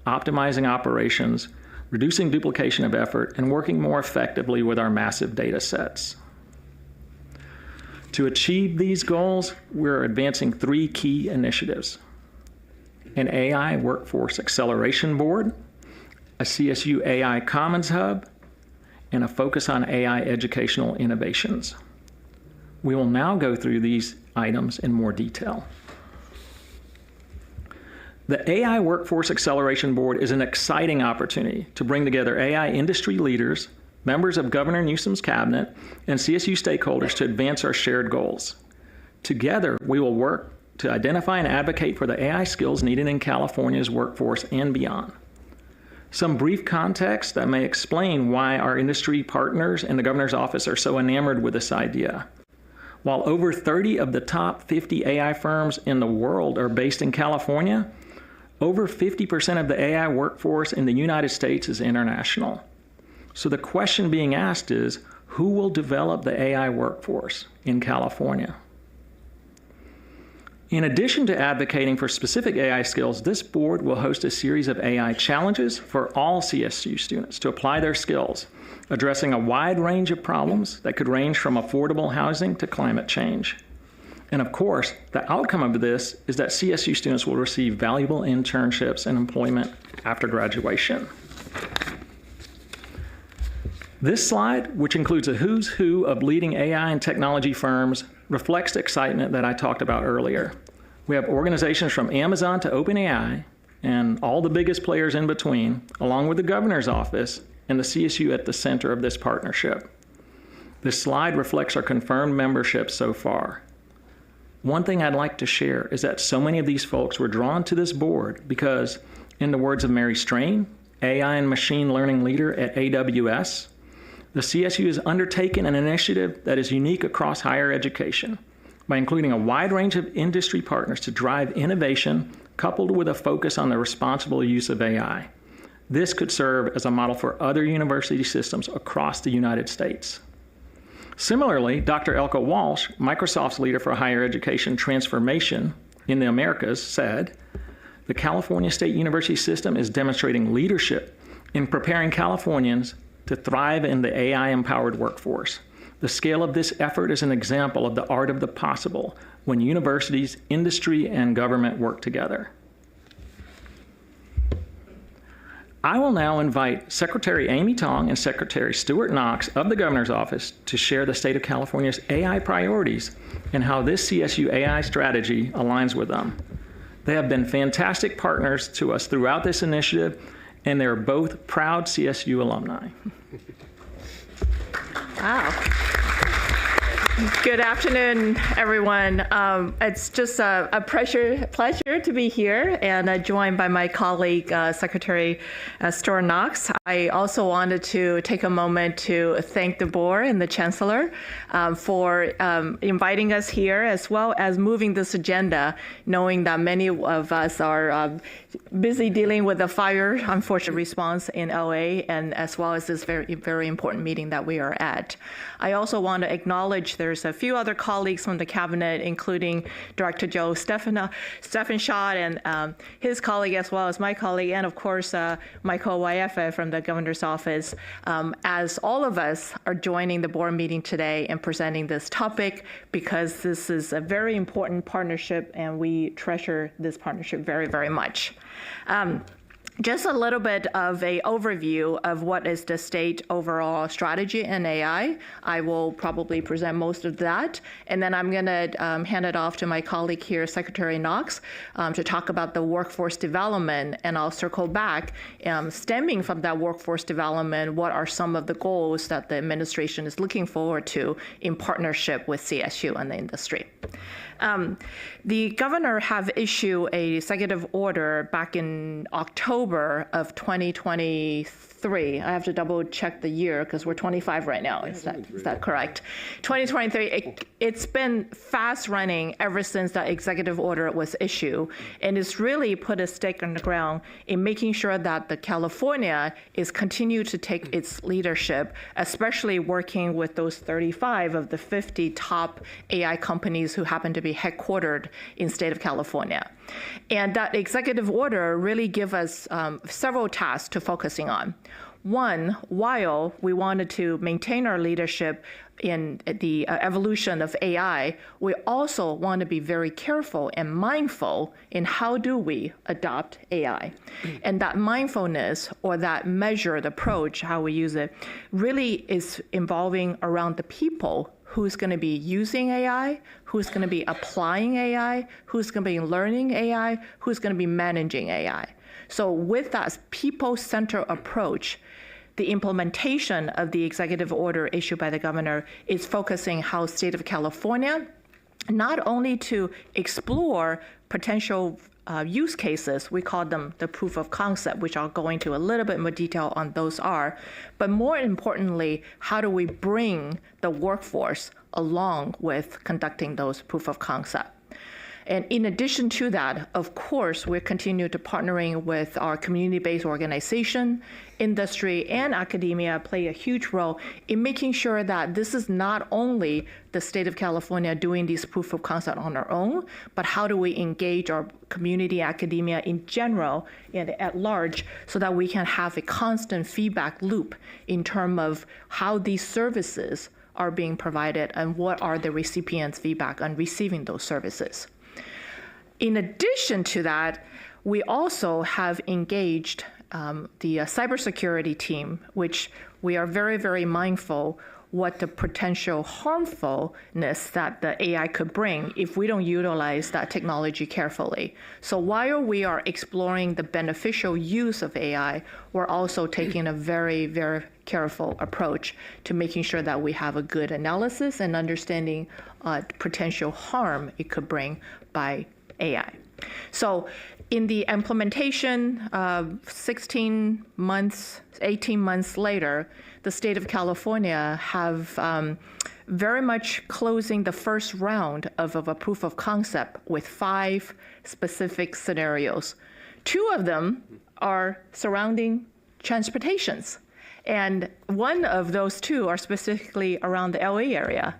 [SPEAKER 18] optimizing operations, reducing duplication of effort, and working more effectively with our massive data sets. To achieve these goals, we're advancing 3 key initiatives: an AI Workforce Acceleration Board, a CSU AI Commons Hub, and a focus on AI educational innovations. We will now go through these items in more detail. The AI Workforce Acceleration Board is an exciting opportunity to bring together AI industry leaders, members of Governor Newsom's cabinet, and CSU stakeholders to advance our shared goals. Together, we will work to identify and advocate for the AI skills needed in California's workforce and beyond. Some brief context that may explain why our industry partners and the governor's office are so enamored with this idea. While over 30 of the top 50 AI firms in the world are based in California, over 50% of the AI workforce in the United States is international. So the question being asked is, who will develop the AI workforce in California? In addition to advocating for specific AI skills, this board will host a series of AI challenges for all CSU students to apply their skills, addressing a wide range of problems that could range from affordable housing to climate change. And of course, the outcome of this is that CSU students will receive valuable internships and employment after graduation. This slide, which includes a who's who of leading AI and technology firms, reflects the excitement that I talked about earlier. We have organizations from Amazon to OpenAI and all the biggest players in between, along with the governor's office and the CSU at the center of this partnership. This slide reflects our confirmed membership so far. One thing I'd like to share is that so many of these folks were drawn to this board because, in the words of Mary Strain, AI and machine learning leader at AWS, the CSU has undertaken an initiative that is unique across higher education by including a wide range of industry partners to drive innovation coupled with a focus on the responsible use of AI. This could serve as a model for other university systems across the United States. Similarly, Dr. Elka Walsh, Microsoft's leader for higher education transformation in the Americas, said, "The California State University system is demonstrating leadership in preparing Californians to thrive in the AI-empowered workforce. The scale of this effort is an example of the art of the possible when universities, industry, and government work together." I will now invite Secretary Amy Tong and Secretary Stuart Knox of the Governor's Office to share the state of California's AI priorities and how this CSU AI strategy aligns with them. They have been fantastic partners to us throughout this initiative, and they're both proud CSU alumni.
[SPEAKER 3] Wow. Good afternoon, everyone. It's just a pleasure to be here and joined by my colleague, Secretary Stuart Knox. I also wanted to take a moment to thank the board and the Chancellor for inviting us here, as well as moving this agenda, knowing that many of us are busy dealing with the fire, unfortunate response in LA, and as well as this very, very important meeting that we are at. I also want to acknowledge there's a few other colleagues from the cabinet, including Director Joe Steffenschott and his colleague, as well as my colleague, and of course, Michael Waifa from the Governor's Office, as all of us are joining the board meeting today and presenting this topic, because this is a very important partnership and we treasure this partnership very, very much. Just a little bit of an overview of what is the state overall strategy in AI. I will probably present most of that, and then I'm going to hand it off to my colleague here, Secretary Knox, to talk about the workforce development, and I'll circle back. Stemming from that workforce development, what are some of the goals that the administration is looking forward to in partnership with CSU and the industry? The governor have issued an executive order back in October October of 2023. I have to double check the year because we're 25 right now. Is that correct? 2023. It's been fast running ever since that executive order was issued, and it's really put a stake in the ground in making sure that the California is continue to take its leadership, especially working with those 35 of the 50 top AI companies who happen to be headquartered in state of California. And that executive order really give us several tasks to focusing on. One, while we wanted to maintain our leadership in the evolution of AI, we also want to be very careful and mindful in how do we adopt AI. And that mindfulness or that measured approach, how we use it, really is involving around the people who's going to be using AI, who's going to be applying AI, who's going to be learning AI, who's going to be managing AI. So with that people-centered approach, the implementation of the executive order issued by the governor is focusing how state of California not only to explore potential use cases, we call them the proof of concept, which I'll go into a little bit more detail on those are, but more importantly, how do we bring the workforce along with conducting those proof of concept? And in addition to that, of course, we're continuing to partnering with our community-based organization, industry, and academia play a huge role in making sure that this is not only the state of California doing these proof of concept on our own, but how do we engage our community, academia in general and at large so that we can have a constant feedback loop in terms of how these services are being provided and what are the recipients' feedback on receiving those services. In addition to that, we also have engaged the cybersecurity team, which we are very, very mindful what the potential harmfulness that the AI could bring if we don't utilize that technology carefully. So while we are exploring the beneficial use of AI, we're also taking a very, very careful approach to making sure that we have a good analysis and understanding potential harm it could bring by AI. So in the implementation, 16 months, 18 months later, the state of California have very much closing the first round of a proof of concept with 5 specific scenarios. 2 of them are surrounding transportations. And one of those 2 are specifically around the LA area.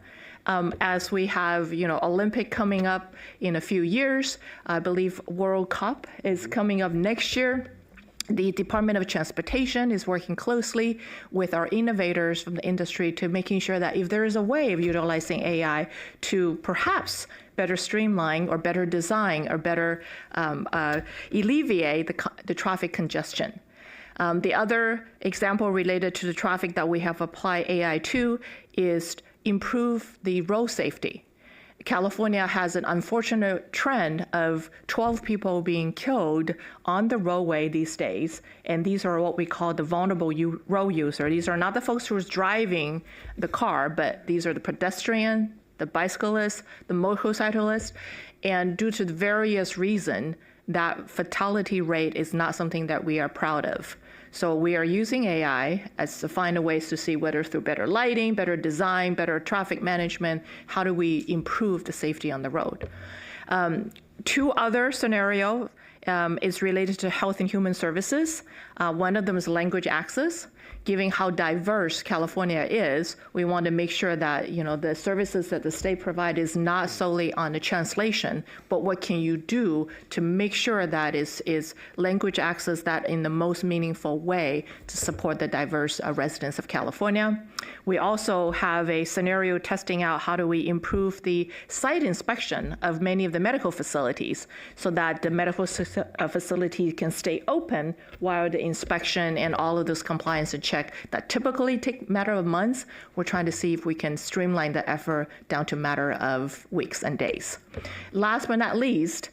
[SPEAKER 3] As we have, Olympic coming up in a few years, I believe World Cup is coming up next year. The Department of Transportation is working closely with our innovators from the industry to making sure that if there is a way of utilizing AI to perhaps better streamline or better design or better alleviate the traffic congestion. The other example related to the traffic that we have applied AI to is improve the road safety. California has an unfortunate trend of 12 people being killed on the roadway these days, and these are what we call the vulnerable road user. These are not the folks who are driving the car, but these are the pedestrian, the bicyclist, the motorcyclist, and due to the various reasons, that fatality rate is not something that we are proud of. So we are using AI as to find ways to see whether through better lighting, better design, better traffic management, how do we improve the safety on the road. 2 other scenarios is related to health and human services. One of them is language access. Given how diverse California is, we want to make sure that the services that the state provides is not solely on the translation, but what can you do to make sure that is language access that in the most meaningful way to support the diverse residents of California. We also have a scenario testing out how do we improve the site inspection of many of the medical facilities so that the medical facility can stay open while the inspection and all of those compliance and check that typically take a matter of months. We're trying to see if we can streamline the effort down to a matter of weeks and days. Last but not least,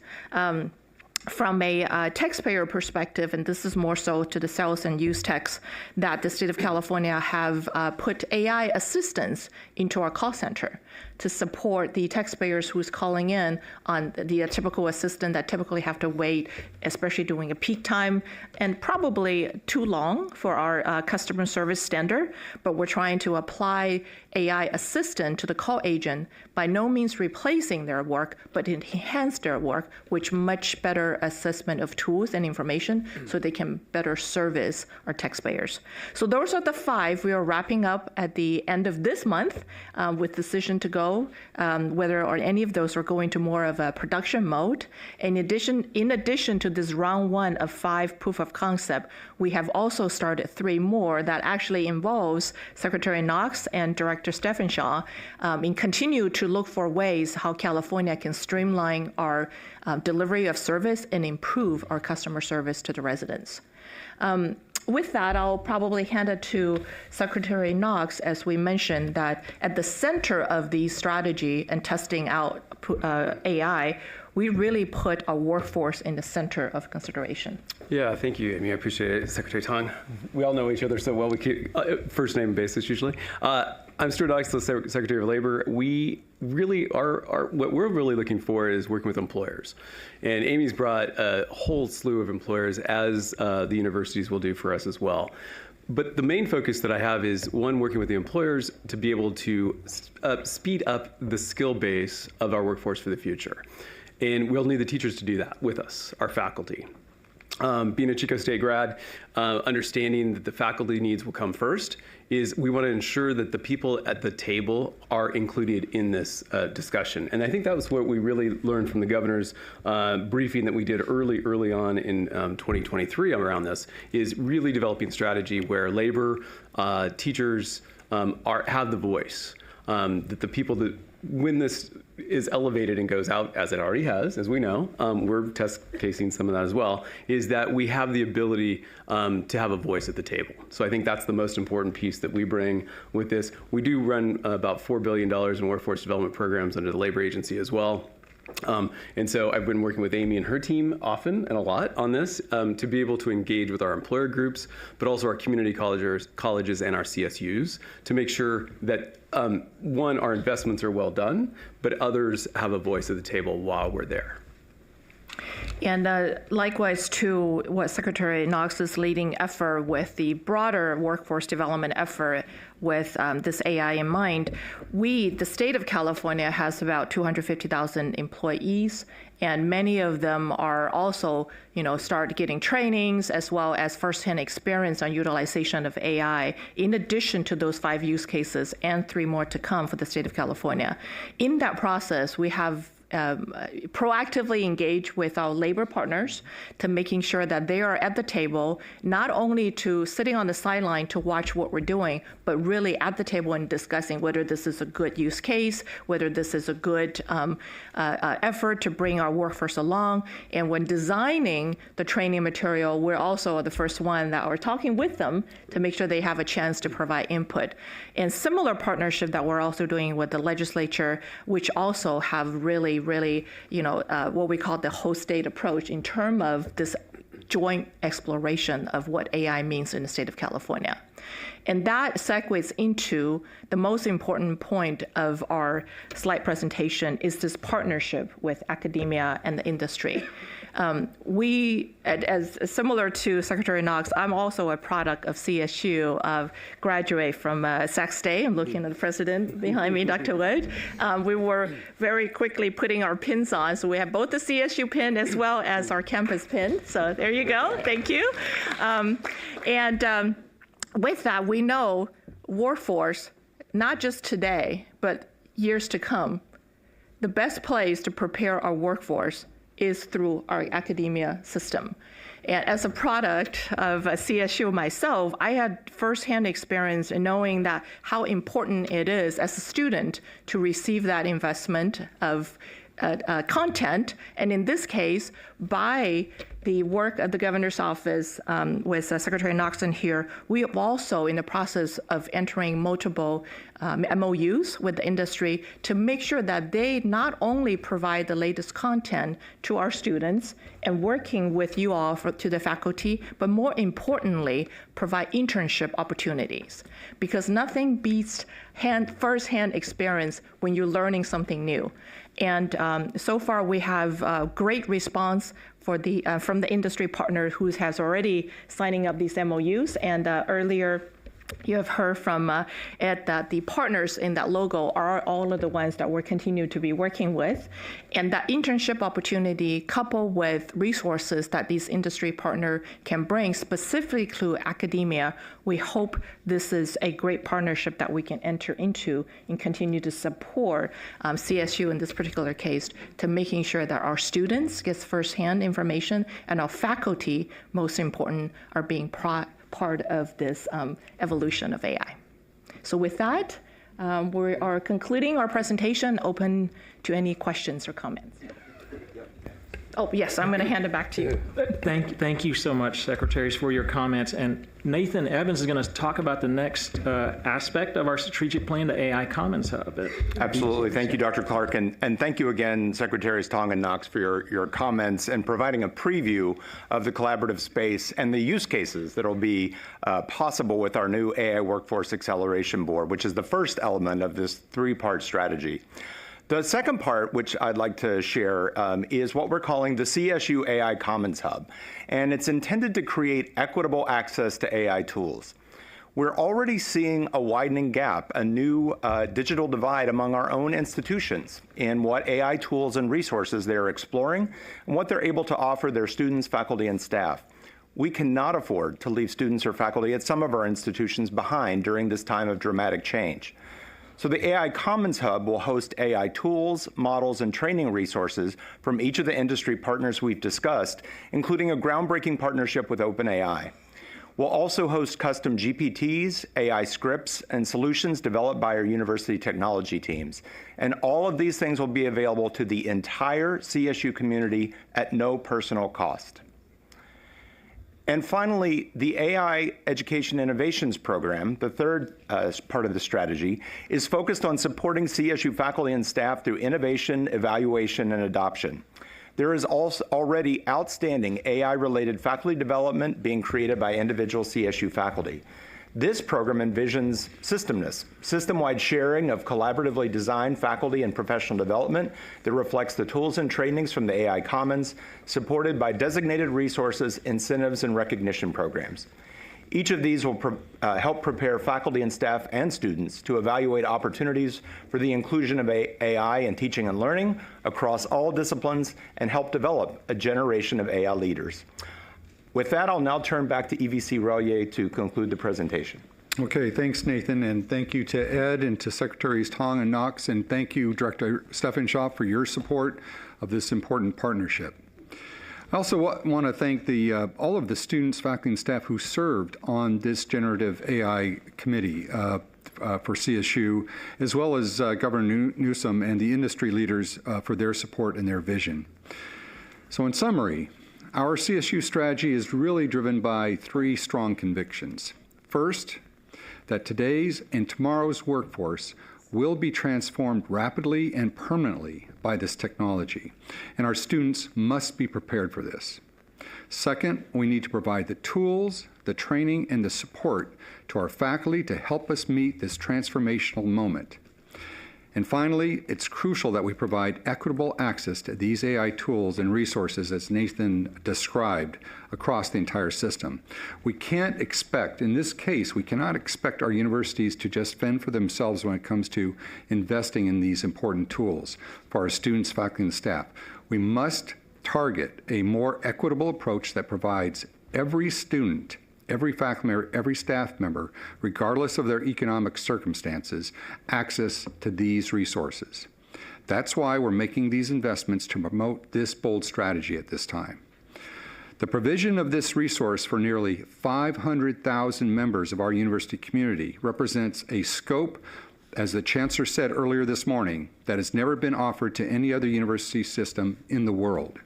[SPEAKER 3] from a taxpayer perspective, and this is more so to the sales and use tax, that the state of California have put AI assistance into our call center to support the taxpayers who's calling in on the typical assistant that typically have to wait, especially during a peak time, and probably too long for our customer service standard. But we're trying to apply AI assistant to the call agent, by no means replacing their work, but enhance their work, which much better assessment of tools and information so they can better service our taxpayers. So those are the 5. We are wrapping up at the end of this month with decision to go, whether or any of those are going to more of a production mode. In addition to this round 1 of 5 proof of concept, we have also started 3 more that actually involves Secretary Knox and Director Steffenshaw and continue to look for ways how California can streamline our delivery of service and improve our customer service to the residents. With that, I'll probably hand it to Secretary Knox, as we mentioned that at the center of the strategy and testing out AI, we really put our workforce in the center of consideration.
[SPEAKER 2] Yeah, thank you, Amy. I appreciate it. Secretary Tong, we all know each other so well. We keep first name basis usually. I'm Stuart Knox, the Secretary of Labor. We really are what we're really looking for is working with employers. And Amy's brought a whole slew of employers, as the universities will do for us as well. But the main focus that I have is, one, working with the employers to be able to speed up the skill base of our workforce for the future. And we'll need the teachers to do that with us, our faculty. Being a Chico State grad, understanding that the faculty needs will come first, is we want to ensure that the people at the table are included in this discussion. And I think that was what we really learned from the governor's briefing that we did early on in 2023 around this, is really developing strategy where labor, teachers have the voice, that the people that, when this is elevated and goes out, as it already has, as we know, we're test casing some of that as well, is that we have the ability to have a voice at the table. So I think that's the most important piece that we bring with this. We do run about $4 billion in workforce development programs under the labor agency as well. And so I've been working with Amy and her team often and a lot on this to be able to engage with our employer groups, but also our community colleges and our CSUs to make sure that, one, our investments are well done, but others have a voice at the table while we're there.
[SPEAKER 3] And likewise, to what Secretary Knox is leading effort with the broader workforce development effort with this AI in mind, the state of California has about 250,000 employees, and many of them are also, start getting trainings as well as firsthand experience on utilization of AI, in addition to those 5 use cases and 3 more to come for the state of California. In that process, we have proactively engage with our labor partners to making sure that they are at the table, not only to sitting on the sideline to watch what we're doing, but really at the table and discussing whether this is a good use case, whether this is a good effort to bring our workforce along. And when designing the training material, we're also the first one that are talking with them to make sure they have a chance to provide input. And similar partnership that we're also doing with the legislature, which also have really, what we call the whole state approach in terms of this joint exploration of what AI means in the state of California. And that segues into the most important point of our slide presentation, is this partnership with academia and the industry. We, as similar to Secretary Knox, I'm also a product of CSU, graduate from Sac State. I'm looking at the president behind me, Dr. Wood. We were very quickly putting our pins on, so we have both the CSU pin as well as our campus pin. So there you go. Thank you. With that, we know workforce, not just today, but years to come, the best place to prepare our workforce is through our academia system. And as a product of CSU myself, I had firsthand experience in knowing that how important it is as a student to receive that investment of content, and in this case, by the work of the governor's office with Secretary Noxon here, we are also in the process of entering multiple MOUs with the industry to make sure that they not only provide the latest content to our students and working with you all to the faculty, but more importantly, provide internship opportunities. Because nothing beats first-hand experience when you're learning something new. And so far, we have great response from the industry partner who has already signing up these MOUs. And earlier, you have heard from Ed that the partners in that logo are all of the ones that we're continuing to be working with. And that internship opportunity coupled with resources that these industry partner can bring specifically to academia, we hope this is a great partnership that we can enter into and continue to support CSU in this particular case to making sure that our students get firsthand information and our faculty, most important, are being part of this evolution of AI. So with that, we are concluding our presentation, open to any questions or comments. Oh, yes, I'm going to hand it back to you.
[SPEAKER 18] Thank you so much, Secretaries, for your comments. And Nathan Evans is going to talk about the next aspect of our strategic plan, the AI Commons Hub.
[SPEAKER 1] Absolutely. Thank you, Dr. Clark. And thank you again, Secretaries Tong and Knox, for your comments and providing a preview of the collaborative space and the use cases that will be possible with our new AI Workforce Acceleration Board, which is the first element of this three-part strategy. The second part, which I'd like to share, is what we're calling the CSU AI Commons Hub, and it's intended to create equitable access to AI tools. We're already seeing a widening gap, a new digital divide among our own institutions in what AI tools and resources they're exploring and what they're able to offer their students, faculty, and staff. We cannot afford to leave students or faculty at some of our institutions behind during this time of dramatic change. So the AI Commons Hub will host AI tools, models, and training resources from each of the industry partners we've discussed, including a groundbreaking partnership with OpenAI. We'll also host custom GPTs, AI scripts, and solutions developed by our university technology teams. And all of these things will be available to the entire CSU community at no personal cost. And finally, the AI Education Innovations Program, the third part of the strategy, is focused on supporting CSU faculty and staff through innovation, evaluation, and adoption. There is also already outstanding AI-related faculty development being created by individual CSU faculty. This program envisions systemness, system-wide sharing of collaboratively designed faculty and professional development that reflects the tools and trainings from the AI Commons, supported by designated resources, incentives, and recognition programs. Each of these will help prepare faculty and staff and students to evaluate opportunities for the inclusion of AI in teaching and learning across all disciplines and help develop a generation of AI leaders. With that, I'll now turn back to EVC Royer to conclude the presentation.
[SPEAKER 17] Okay, thanks, Nathan, and thank you to Ed and to Secretaries Tong and Knox, and thank you, Director Steffenshoff, for your support of this important partnership. I also want to thank all of the students, faculty, and staff who served on this generative AI committee for CSU, as well as Governor Newsom and the industry leaders for their support and their vision. So in summary, our CSU strategy is really driven by three strong convictions. First, that today's and tomorrow's workforce will be transformed rapidly and permanently by this technology, and our students must be prepared for this. Second, we need to provide the tools, the training, and the support to our faculty to help us meet this transformational moment. And finally, it's crucial that we provide equitable access to these AI tools and resources, as Nathan described, across the entire system. We can't expect, in this case, we cannot expect our universities to just fend for themselves when it comes to investing in these important tools for our students, faculty, and staff. We must target a more equitable approach that provides every student, every faculty member, every staff member, regardless of their economic circumstances, access to these resources. That's why we're making these investments to promote this bold strategy at this time. The provision of this resource for nearly 500,000 members of our university community represents a scope, as the Chancellor said earlier this morning, that has never been offered to any other university system in the world.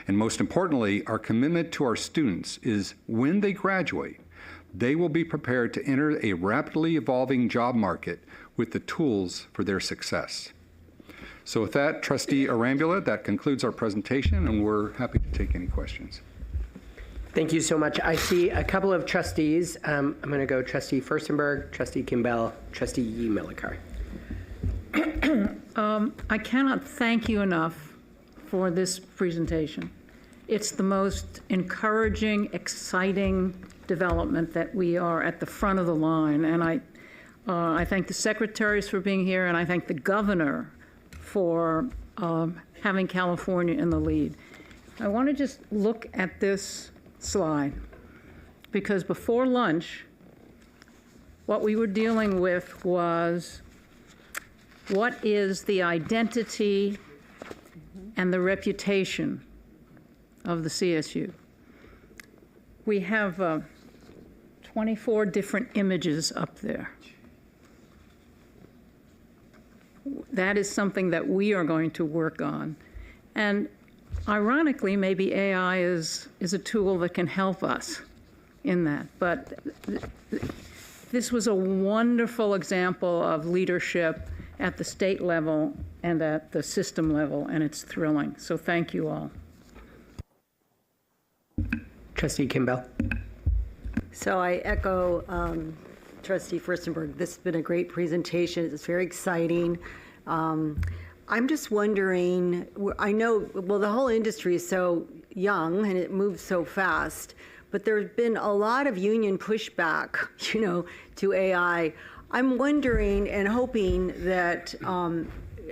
[SPEAKER 17] And most importantly, our commitment to our students is when they graduate, they will be prepared to enter a rapidly evolving job market with the tools for their success. So with that, Trustee Arambula, that concludes our presentation, and we're happy to take any questions.
[SPEAKER 16] Thank you so much. I see a couple of trustees. I'm going to go Trustee Furstenberg, Trustee Kimbell, Trustee Yee Millikar.
[SPEAKER 6] I cannot thank you enough for this presentation. It's the most encouraging, exciting development that we are at the front of the line. And I thank the secretaries for being here, and I thank the governor for having California in the lead. I want to just look at this slide, because before lunch, what we were dealing with was what is the identity and the reputation of the CSU. We have 24 different images up there. That is something that we are going to work on. And ironically, maybe AI is a tool that can help us in that. But this was a wonderful example of leadership at the state level and at the system level, and it's thrilling. So thank you all.
[SPEAKER 16] Trustee Kimbell.
[SPEAKER 19] So I echo Trustee Furstenberg. This has been a great presentation. It's very exciting. I'm just wondering, I know, well, the whole industry is so young and it moves so fast, but there's been a lot of union pushback, to AI. I'm wondering and hoping that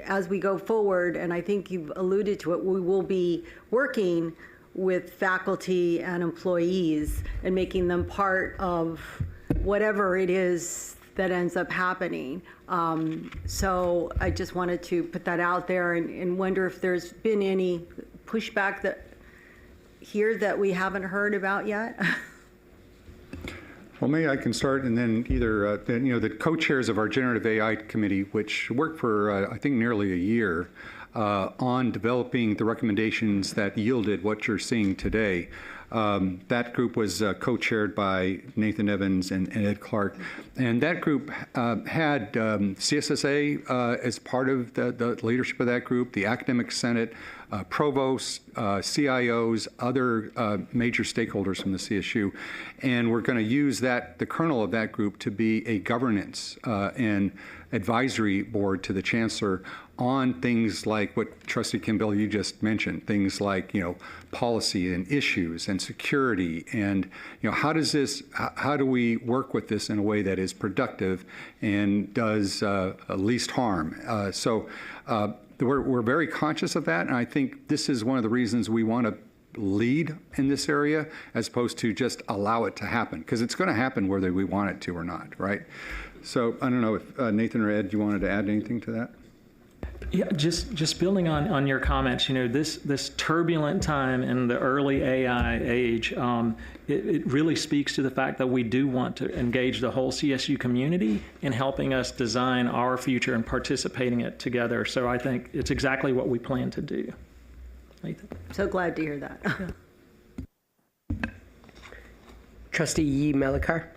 [SPEAKER 19] as we go forward, and I think you've alluded to it, we will be working with faculty and employees and making them part of whatever it is that ends up happening. So I just wanted to put that out there and wonder if there's been any pushback here that we haven't heard about yet.
[SPEAKER 17] Well, maybe I can start, and then either, the co-chairs of our Generative AI Committee, which worked for, I think, nearly a year on developing the recommendations that yielded what you're seeing today. That group was co-chaired by Nathan Evans and Ed Clark. And that group had CSSA as part of the leadership of that group, the Academic Senate, provosts, CIOs, other major stakeholders from the CSU. And we're going to use the kernel of that group to be a governance and advisory board to the chancellor on things like what Trustee Kimbell, you just mentioned, things like, policy and issues and security and, how do we work with this in a way that is productive and does least harm? So we're very conscious of that, and I think this is one of the reasons we want to lead in this area as opposed to just allow it to happen, because it's going to happen whether we want it to or not, right? So I don't know if Nathan or Ed, you wanted to add anything to that?
[SPEAKER 18] Yeah, just building on your comments, this turbulent time in the early AI age, it really speaks to the fact that we do want to engage the whole CSU community in helping us design our future and participating it together. So I think it's exactly what we plan to do. Nathan.
[SPEAKER 19] So glad to hear that.
[SPEAKER 16] Yeah. Trustee Yee Millikar.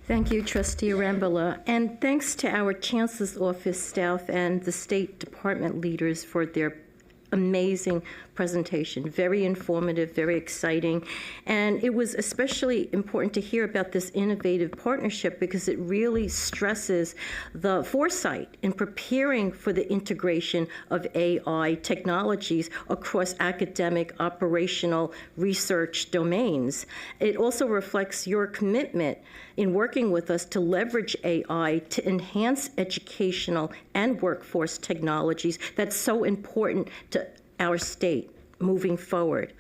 [SPEAKER 20] Thank you, Trustee Arambula, and thanks to our Chancellor's Office staff and the State Department leaders for their amazing presentation. Very informative, very exciting, and it was especially important to hear about this innovative partnership because it really stresses the foresight in preparing for the integration of AI technologies across academic, operational, research domains. It also reflects your commitment in working with us to leverage AI to enhance educational and workforce technologies that's so important to our state moving forward.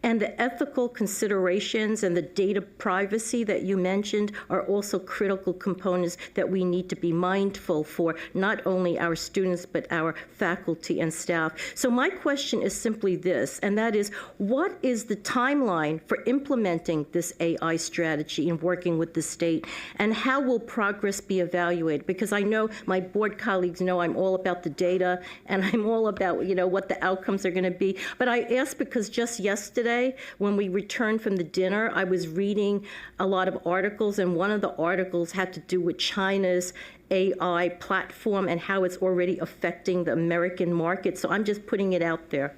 [SPEAKER 20] And the ethical considerations and the data privacy that you mentioned are also critical components that we need to be mindful for not only our students, but our faculty and staff. So my question is simply this, and that is, what is the timeline for implementing this AI strategy and working with the state, and how will progress be evaluated? Because I know my board colleagues know I'm all about the data, and I'm all about, what the outcomes are going to be. But I ask because just yesterday, when we returned from the dinner, I was reading a lot of articles, and one of the articles had to do with China's AI platform and how it's already affecting the American market. So I'm just putting it out there.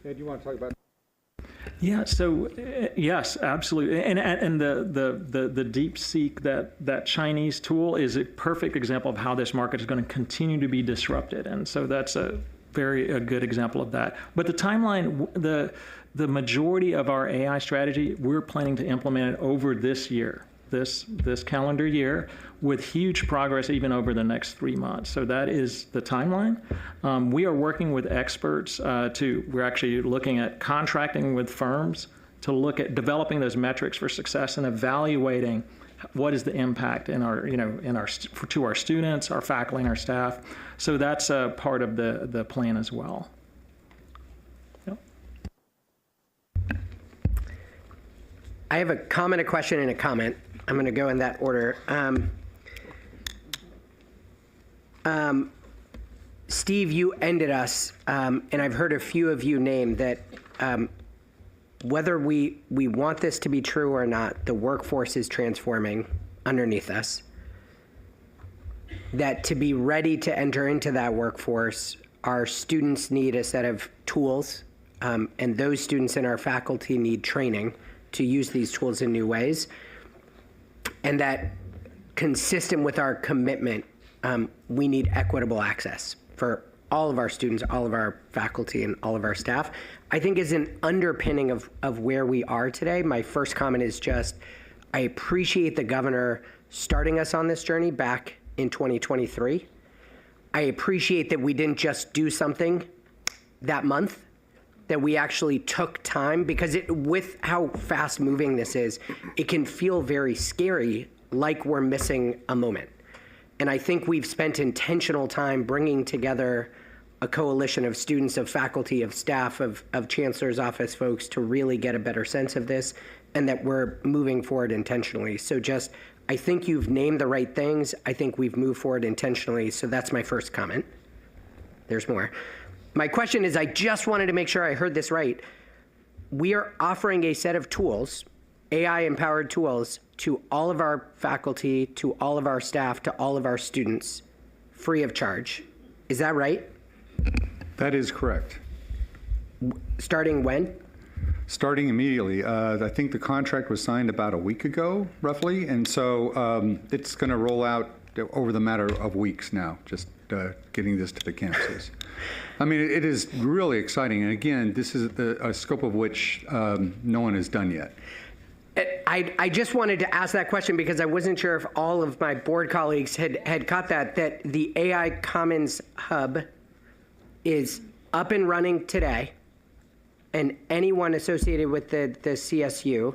[SPEAKER 17] Ed, you want to talk about?
[SPEAKER 18] Yeah. So yes, absolutely. And the DeepSeek, that Chinese tool, is a perfect example of how this market is going to continue to be disrupted. And so that's a good example of that. But the timeline, the majority of our AI strategy, we're planning to implement it over this year, this calendar year, with huge progress even over the next 3 months. So that is the timeline. We are working with experts we're actually looking at contracting with firms to look at developing those metrics for success and evaluating what is the impact in to our students, our faculty, and our staff. So that's a part of the plan as well. Yep.
[SPEAKER 16] I have a comment, a question, and a comment. I'm going to go in that order. Steve, you ended us, and I've heard a few of you name that whether we want this to be true or not, the workforce is transforming underneath us. That to be ready to enter into that workforce, our students need a set of tools, and those students and our faculty need training to use these tools in new ways. And that, consistent with our commitment, we need equitable access for all of our students, all of our faculty, and all of our staff. I think is an underpinning of where we are today. My first comment is just, I appreciate the governor starting us on this journey back in 2023. I appreciate that we didn't just do something that month, that we actually took time, because with how fast moving this is, it can feel very scary, like we're missing a moment. And I think we've spent intentional time bringing together a coalition of students, of faculty, of staff, of Chancellor's Office folks to really get a better sense of this, and that we're moving forward intentionally. So I think you've named the right things. I think we've moved forward intentionally. So that's my first comment. There's more. My question is, I just wanted to make sure I heard this right. We are offering a set of tools, AI-empowered tools, to all of our faculty, to all of our staff, to all of our students, free of charge. Is that right?
[SPEAKER 17] That is correct.
[SPEAKER 16] Starting when?
[SPEAKER 17] Starting immediately. I think the contract was signed about a week ago, roughly, and so it's going to roll out over the matter of weeks now, just getting this to the campuses. I mean, it is really exciting, and again, this is a scope of which no one has done yet.
[SPEAKER 16] I just wanted to ask that question because I wasn't sure if all of my board colleagues had caught that the AI Commons Hub is up and running today, and anyone associated with the CSU,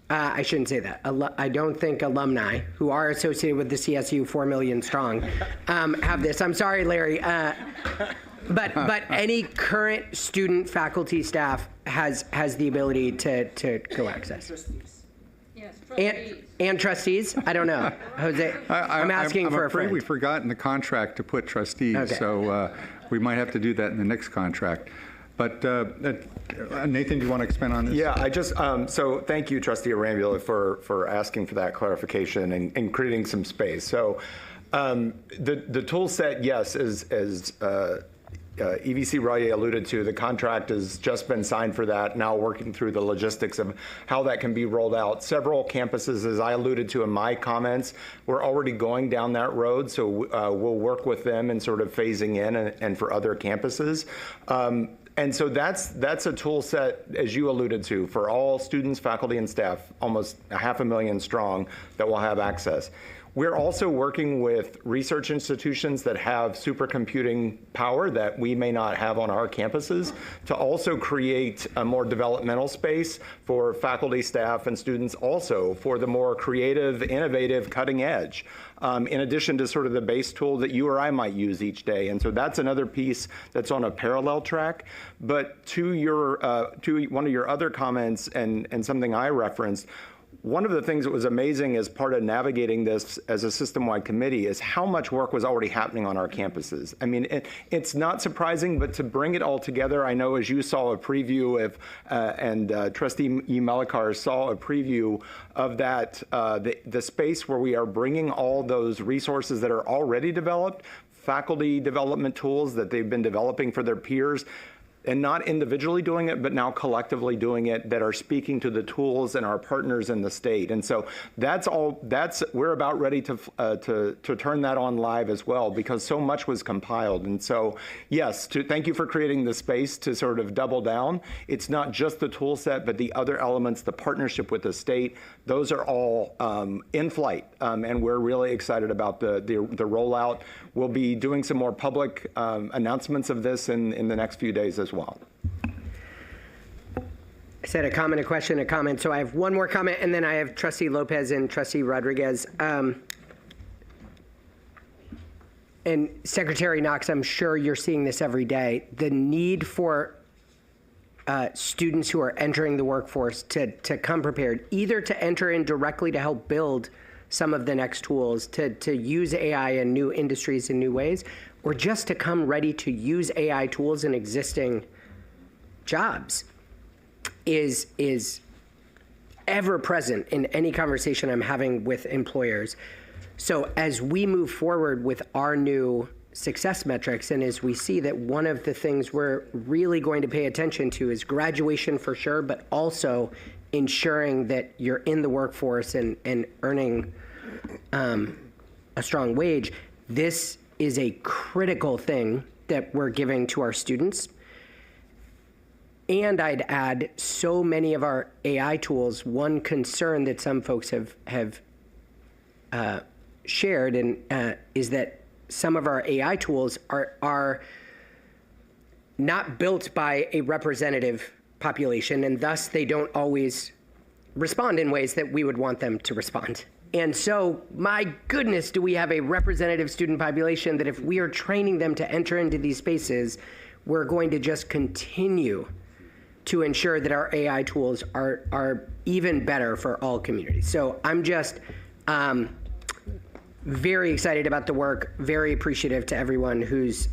[SPEAKER 16] I shouldn't say that. I don't think alumni who are associated with the CSU, 4 million strong, have this. I'm sorry, Larry. But any current student, faculty, staff has the ability to go access. Trustees. Yes, trustees. And trustees? I don't know. Jose, I'm asking for a friend.
[SPEAKER 17] I'm afraid we forgot in the contract to put trustees, okay. So we might have to do that in the next contract. But Nathan, do you want to expand on this?
[SPEAKER 1] Yeah, I just, so thank you, Trustee Arambula, for asking for that clarification and creating some space. So the tool set, yes, as EVC Raye alluded to, the contract has just been signed for that, now working through the logistics of how that can be rolled out. Several campuses, as I alluded to in my comments, we're already going down that road, so we'll work with them in sort of phasing in and for other campuses. And so that's a tool set, as you alluded to, for all students, faculty, and staff, almost 500,000 strong, that will have access. We're also working with research institutions that have supercomputing power that we may not have on our campuses to also create a more developmental space for faculty, staff, and students, also for the more creative, innovative, cutting edge, in addition to sort of the base tool that you or I might use each day. And so that's another piece that's on a parallel track. But to one of your other comments and something I referenced, one of the things that was amazing as part of navigating this as a system-wide committee is how much work was already happening on our campuses. I mean, it's not surprising, but to bring it all together, I know as you saw a preview of, and Trustee Melikar saw a preview of that, the space where we are bringing all those resources that are already developed, faculty development tools that they've been developing for their peers, and not individually doing it, but now collectively doing it, that are speaking to the tools and our partners in the state. And so we're about ready to turn that on live as well, because so much was compiled. And so, yes, thank you for creating the space to sort of double down. It's not just the tool set, but the other elements, the partnership with the state, those are all in flight. And we're really excited about the rollout. We'll be doing some more public announcements of this in the next few days as well.
[SPEAKER 16] I said a comment, a question, a comment. So I have one more comment, and then I have Trustee Lopez and Trustee Rodriguez. And Secretary Knox, I'm sure you're seeing this every day. The need for students who are entering the workforce to come prepared, either to enter in directly to help build some of the next tools, to use AI in new industries in new ways, or just to come ready to use AI tools in existing jobs is ever present in any conversation I'm having with employers. So as we move forward with our new success metrics, and as we see that one of the things we're really going to pay attention to is graduation for sure, but also ensuring that you're in the workforce and earning a strong wage, this is a critical thing that we're giving to our students. And I'd add, so many of our AI tools, one concern that some folks have shared is that some of our AI tools are not built by a representative population, and thus they don't always respond in ways that we would want them to respond. And so, my goodness, do we have a representative student population that if we are training them to enter into these spaces, we're going to just continue to ensure that our AI tools are even better for all communities. So I'm just very excited about the work, very appreciative to everyone who's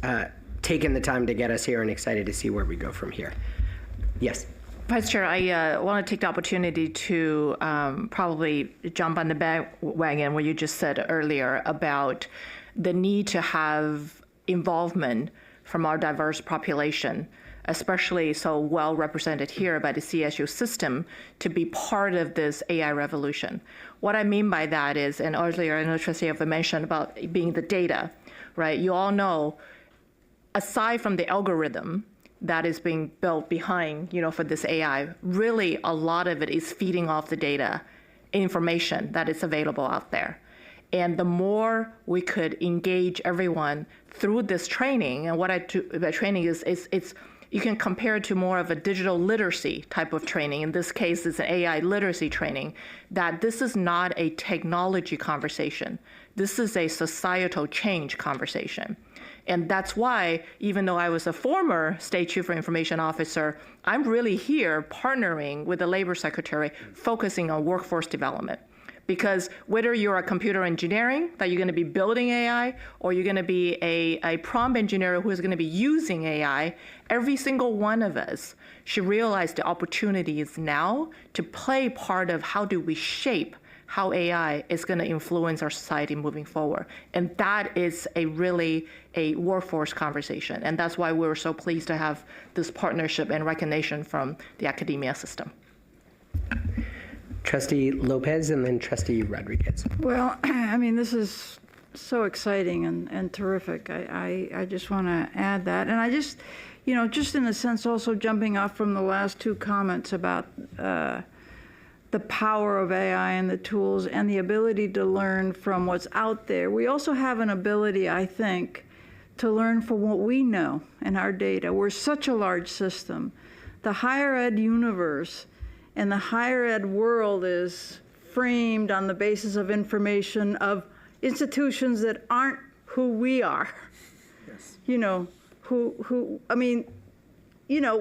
[SPEAKER 16] taken the time to get us here, and excited to see where we go from here. Yes.
[SPEAKER 3] Vice Chair, I want to take the opportunity to probably jump on the bandwagon what you just said earlier about the need to have involvement from our diverse population, especially so well represented here by the CSU system, to be part of this AI revolution. What I mean by that is, and earlier I know Trustee Eva mentioned about being the data, right? You all know, aside from the algorithm that is being built behind, for this AI, really a lot of it is feeding off the data, information that is available out there. And the more we could engage everyone through this training, and what I do by training is it's you can compare it to more of a digital literacy type of training. In this case, it's an AI literacy training, that this is not a technology conversation. This is a societal change conversation. And that's why, even though I was a former State Chief Information Officer, I'm really here partnering with the Labor Secretary, focusing on workforce development. Because whether you're a computer engineering, that you're going to be building AI, or you're going to be a prompt engineer who is going to be using AI, every single one of us should realize the opportunities now to play part of how do we shape how AI is going to influence our society moving forward. And that is really a workforce conversation. And that's why we're so pleased to have this partnership and recognition from the academia system.
[SPEAKER 16] Trustee Lopez and then Trustee Rodriguez.
[SPEAKER 6] Well, I mean, this is so exciting and terrific. I just want to add that. And I just, just in a sense, also jumping off from the last two comments about the power of AI and the tools and the ability to learn from what's out there. We also have an ability, I think, to learn from what we know and our data. We're such a large system. The higher ed universe and the higher ed world is framed on the basis of information of institutions that aren't who we are. Yes. You know, I mean, you know,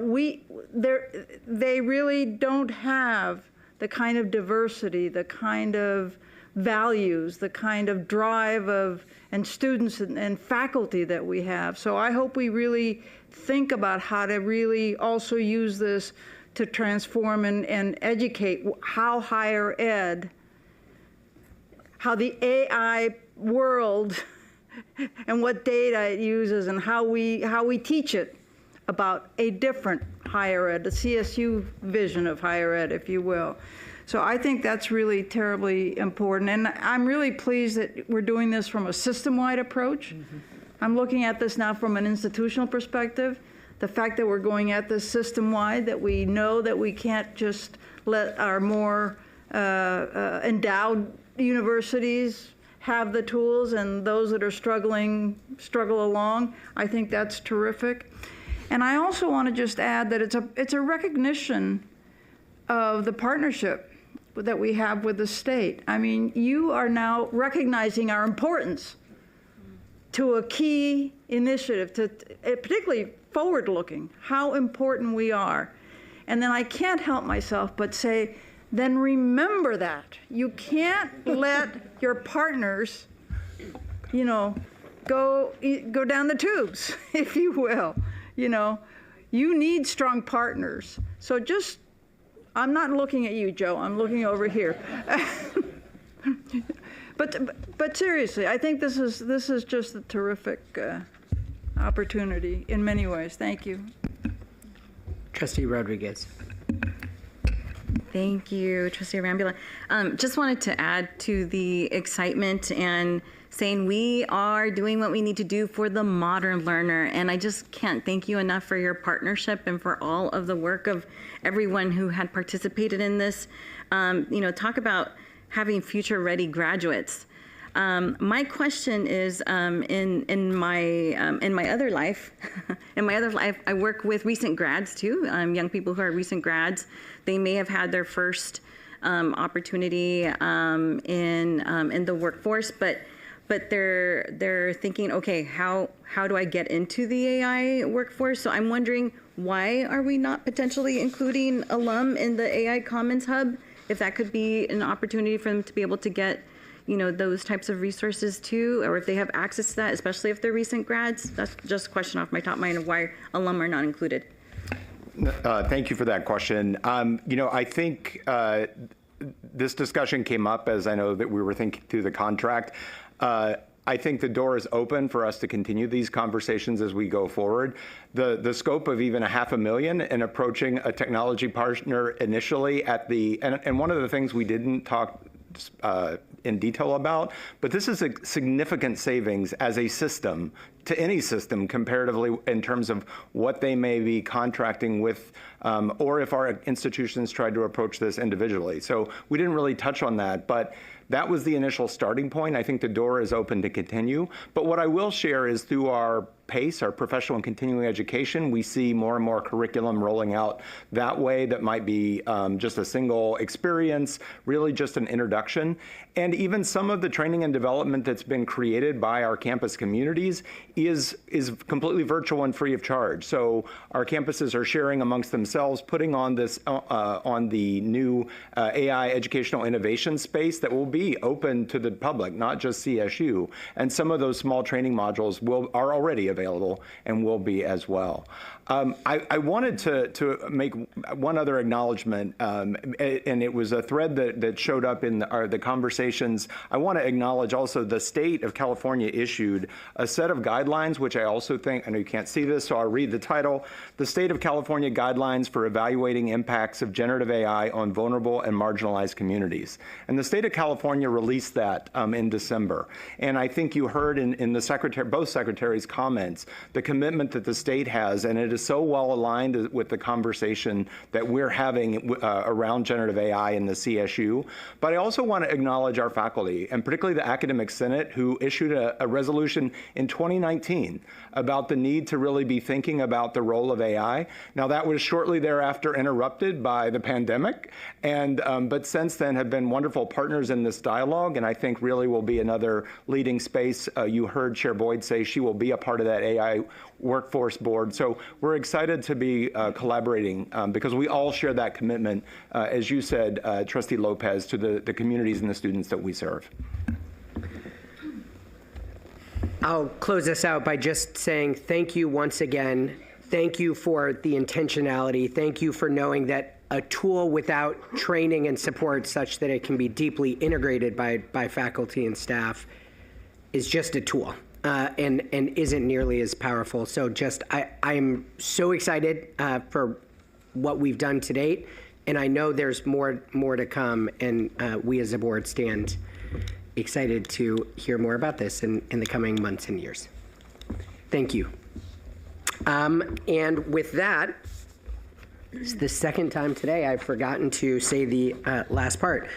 [SPEAKER 6] they really don't have the kind of diversity, the kind of values, the kind of drive and students and faculty that we have. So I hope we really think about how to really also use this to transform and educate how higher ed, how the AI world and what data it uses and how we teach it about a different higher ed, the CSU vision of higher ed, if you will. So I think that's really terribly important. And I'm really pleased that we're doing this from a system-wide approach. Mm-hmm. I'm looking at this now from an institutional perspective. The fact that we're going at this system-wide, that we know that we can't just let our more endowed universities have the tools and those that are struggle along. I think that's terrific. And I also want to just add that it's a recognition of the partnership that we have with the state. I mean, you are now recognizing our importance to a key initiative, particularly forward-looking, how important we are. And then I can't help myself but say, then remember that. You can't let your partners, you know, go down the tubes, if you will. You know, you need strong partners. So just, I'm not looking at you, Joe, I'm looking over here. But seriously, I think this is just a terrific opportunity in many ways. Thank you.
[SPEAKER 16] Trustee Rodriguez.
[SPEAKER 8] Thank you, Trustee Arambula. Just wanted to add to the excitement and saying we are doing what we need to do for the modern learner. And I just can't thank you enough for your partnership and for all of the work of everyone who had participated in this. You know, talk about having future-ready graduates. My question is, in my other life, I work with recent grads too. Young people who are recent grads. They may have had their first opportunity in the workforce, but they're thinking, okay, how do I get into the AI workforce? So I'm wondering, why are we not potentially including alum in the AI Commons Hub? If that could be an opportunity for them to be able to get, you know, those types of resources too, or if they have access to that, especially if they're recent grads. That's just a question off my top mind of why alum are not included.
[SPEAKER 1] Thank you for that question. You know, I think this discussion came up as I know that we were thinking through the contract. I think the door is open for us to continue these conversations as we go forward. The scope of even $500,000 and approaching a technology partner initially at the, and one of the things we didn't talk in detail about, but this is a significant savings as a system to any system comparatively in terms of what they may be contracting with, or if our institutions tried to approach this individually. So we didn't really touch on that, but that was the initial starting point. I think the door is open to continue. But what I will share is through our PACE, our professional and continuing education, we see more and more curriculum rolling out that way that might be just a single experience, really just an introduction. And even some of the training and development that's been created by our campus communities is completely virtual and free of charge. So our campuses are sharing amongst themselves, putting on this on the new AI educational innovation space that will be open to the public, not just CSU. And some of those small training modules are already available and will be as well. I wanted to make one other acknowledgement, and it was a thread that showed up in the conversations. I want to acknowledge also the state of California issued a set of guidelines, which I also think, I know you can't see this, so I'll read the title, The State of California Guidelines for Evaluating Impacts of Generative AI on Vulnerable and Marginalized Communities. And the state of California released that in December. And I think you heard in the both secretaries' comments comments the commitment that the state has, and it is so well aligned with the conversation that we're having around generative AI in the CSU. But I also want to acknowledge our faculty, and particularly the Academic Senate, who issued a resolution in 2019 about the need to really be thinking about the role of AI. Now, that was shortly thereafter interrupted by the pandemic, and but since then have been wonderful partners in this dialogue, and I think really will be another leading space. You heard Chair Boyd say she will be a part of that AI workforce board. So we're excited to be collaborating because we all share that commitment, as you said, Trustee Lopez, to the communities and the students that we serve.
[SPEAKER 16] I'll close this out by just saying thank you once again. Thank you for the intentionality. Thank you for knowing that a tool without training and support such that it can be deeply integrated by faculty and staff is just a tool and isn't nearly as powerful. So I'm so excited for what we've done to date, and I know there's more to come, and we as a board stand excited to hear more about this in the coming months and years. Thank you. And with that, it's the second time today I've forgotten to say the last part.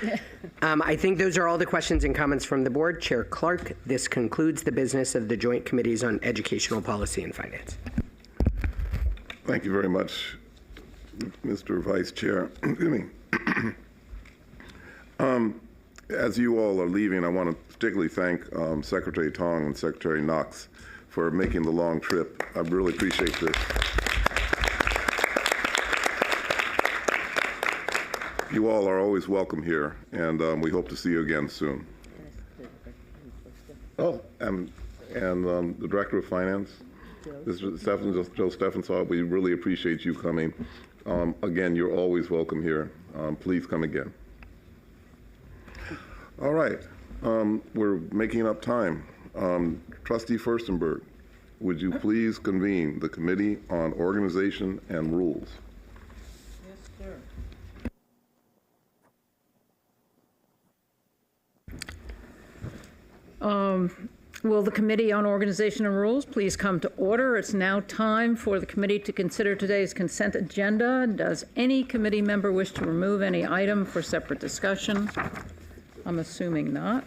[SPEAKER 16] I think those are all the questions and comments from the board. Chair Clark, this concludes the business of the Joint Committees on Educational Policy and Finance.
[SPEAKER 4] Thank you very much, Mr. Vice Chair. Excuse me. As you all are leaving, I want to particularly thank Secretary Tong and Secretary Knox for making the long trip. I really appreciate this. You all are always welcome here, and we hope to see you again soon. Oh, and the Director of Finance, Mr. Joe Stephensaw, we really appreciate you coming. Again, you're always welcome here. Please come again. All right, we're making up time. Trustee Furstenberg, would you please convene the Committee on Organization and Rules?
[SPEAKER 6] Yes, sir. Will the Committee on Organization and Rules please come to order? It's now time for the committee to consider today's consent agenda. Does any committee member wish to remove any item for separate discussion? I'm assuming not.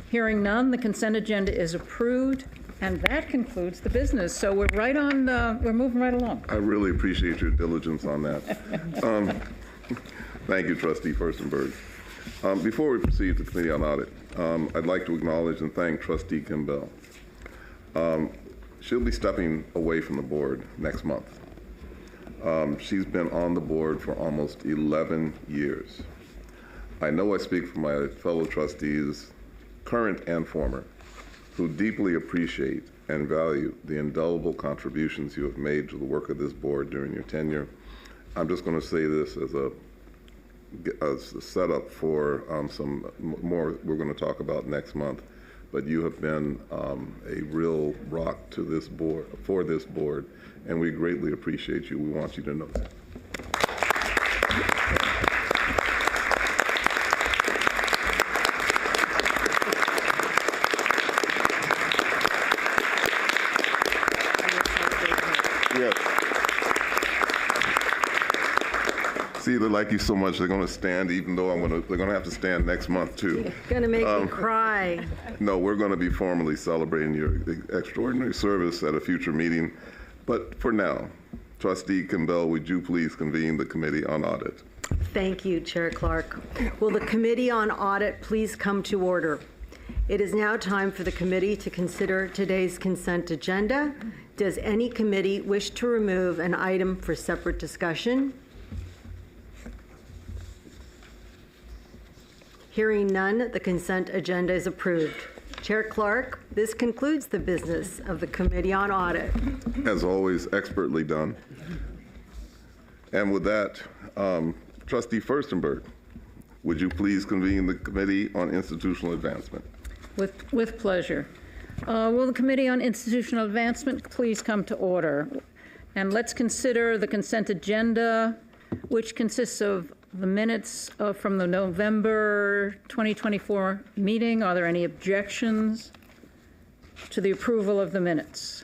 [SPEAKER 6] Hearing none, the consent agenda is approved, and that concludes the business. So we're right on. We're moving right along.
[SPEAKER 4] I really appreciate your diligence on that. Thank you, Trustee Furstenberg. Before we proceed to the Committee on Audit, I'd like to acknowledge and thank Trustee Kimbell. She'll be stepping away from the board next month. She's been on the board for almost 11 years. I know I speak for my fellow trustees, current and former, who deeply appreciate and value the indelible contributions you have made to the work of this board during your tenure. I'm just going to say this as a setup for some more we're going to talk about next month, but you have been a real rock to this board, for this board, and we greatly appreciate you. We want you to know that. See, they like you so much, they're going to stand, even though they're going to have to stand next month, too.
[SPEAKER 19] You're going to make me cry.
[SPEAKER 4] No, we're going to be formally celebrating your extraordinary service at a future meeting. But for now, Trustee Kimbell, would you please convene the Committee on Audit?
[SPEAKER 19] Thank you, Chair Clark. Will the Committee on Audit please come to order? It is now time for the committee to consider today's consent agenda. Does any committee wish to remove an item for separate discussion? Hearing none, the consent agenda is approved. Chair Clark, this concludes the business of the Committee on Audit.
[SPEAKER 4] As always, expertly done. And with that, Trustee Furstenberg, would you please convene the Committee on Institutional Advancement?
[SPEAKER 6] With pleasure. Will the Committee on Institutional Advancement please come to order? And let's consider the consent agenda, which consists of the minutes from the November 2024 meeting. Are there any objections? to the approval of the minutes.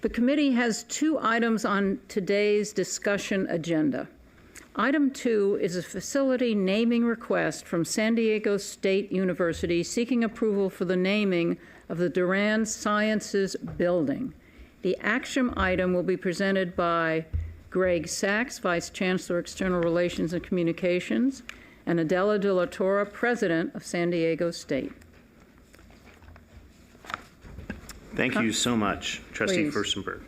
[SPEAKER 6] The committee has 2 items on today's discussion agenda. Item 2 is a facility naming request from San Diego State University seeking approval for the naming of the Duran Sciences Building. The action item will be presented by Greg Sachs, Vice Chancellor, External Relations and Communications, and Adela de la Torre, President of San Diego State.
[SPEAKER 9] Thank you so much, Trustee
[SPEAKER 6] Please.
[SPEAKER 9] Furstenberg.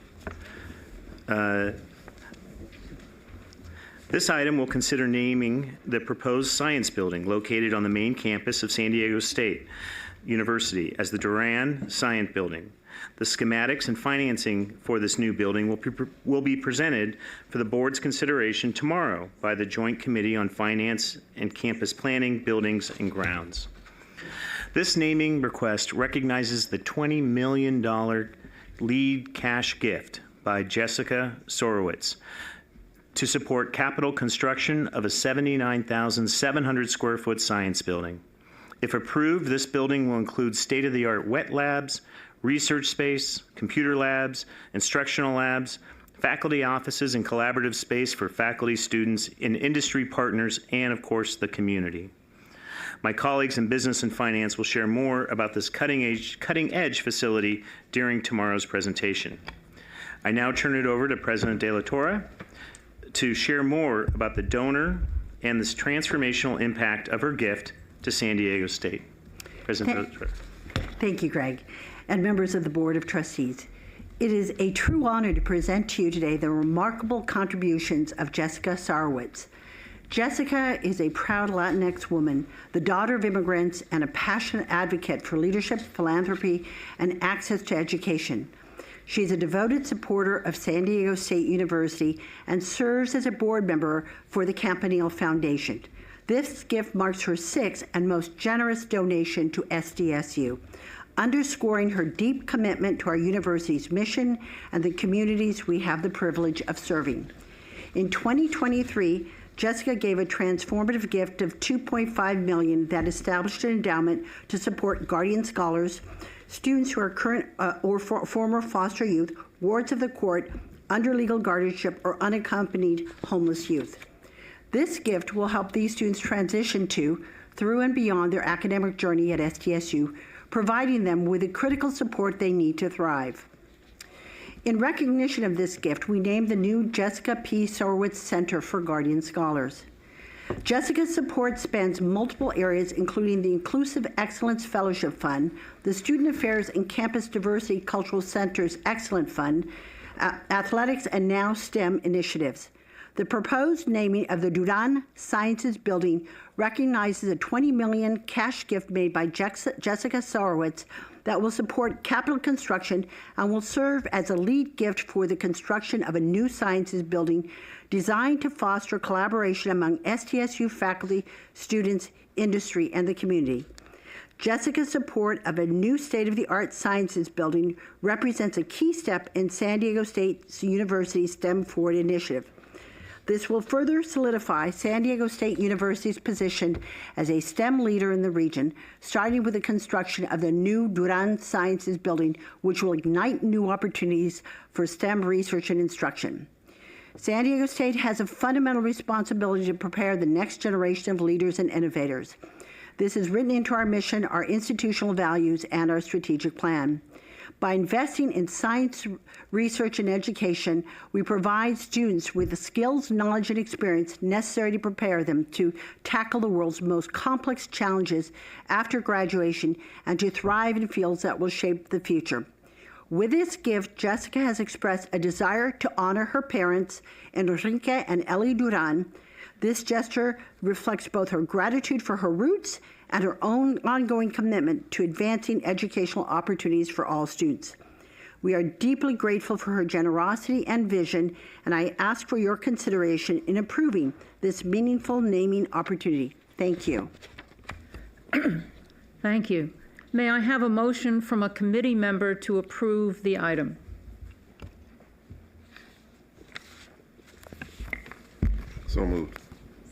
[SPEAKER 9] This item will consider naming the proposed science building located on the main campus of San Diego State University as the Duran Science Building. The schematics and financing for this new building will be presented for the board's consideration tomorrow by the Joint Committee on Finance and Campus Planning, Buildings, and Grounds. This naming request recognizes the $20 million lead cash gift by Jessica Sorowitz to support capital construction of a 79,700 square foot science building. If approved, this building will include state-of-the-art wet labs, research space, computer labs, instructional labs, faculty offices, and collaborative space for faculty, students, and industry partners, and of course, the community. My colleagues in business and finance will share more about this cutting-edge facility during tomorrow's presentation. I now turn it over to President De La Torre to share more about the donor and this transformational impact of her gift to San Diego State. President De La Torre.
[SPEAKER 21] Thank you, Greg, and members of the Board of Trustees. It is a true honor to present to you today the remarkable contributions of Jessica Sarowitz. Jessica is a proud Latinx woman, the daughter of immigrants, and a passionate advocate for leadership, philanthropy, and access to education. She's a devoted supporter of San Diego State University and serves as a board member for the Campanile Foundation. This gift marks her 6th and most generous donation to SDSU, underscoring her deep commitment to our university's mission and the communities we have the privilege of serving. In 2023, Jessica gave a transformative gift of $2.5 million that established an endowment to support guardian scholars, students who are current or former foster youth, wards of the court, under legal guardianship, or unaccompanied homeless youth. This gift will help these students transition to, through and beyond their academic journey at SDSU, providing them with the critical support they need to thrive. In recognition of this gift, we named the new Jessica P. Sorowitz Center for Guardian Scholars. Jessica's support spans multiple areas, including the Inclusive Excellence Fellowship Fund, the Student Affairs and Campus Diversity Cultural Center's Excellent Fund, athletics, and now STEM initiatives. The proposed naming of the Duran Sciences Building recognizes a $20 million cash gift made by Jessica Sarowitz that will support capital construction and will serve as a lead gift for the construction of a new sciences building designed to foster collaboration among SDSU faculty, students, industry, and the community. Jessica's support of a new state-of-the-art sciences building represents a key step in San Diego State University's STEM Forward initiative. This will further solidify San Diego State University's position as a STEM leader in the region, starting with the construction of the new Duran Sciences Building, which will ignite new opportunities for STEM research and instruction. San Diego State has a fundamental responsibility to prepare the next generation of leaders and innovators. This is written into our mission, our institutional values, and our strategic plan. By investing in science, research, and education, we provide students with the skills, knowledge, and experience necessary to prepare them to tackle the world's most complex challenges after graduation and to thrive in fields that will shape the future. With this gift, Jessica has expressed a desire to honor her parents, Enrique and Ellie Duran. This gesture reflects both her gratitude for her roots and her own ongoing commitment to advancing educational opportunities for all students. We are deeply grateful for her generosity and vision, and I ask for your consideration in approving this meaningful naming opportunity. Thank you.
[SPEAKER 6] Thank you. May I have a motion from a committee member to approve the item?
[SPEAKER 4] So moved.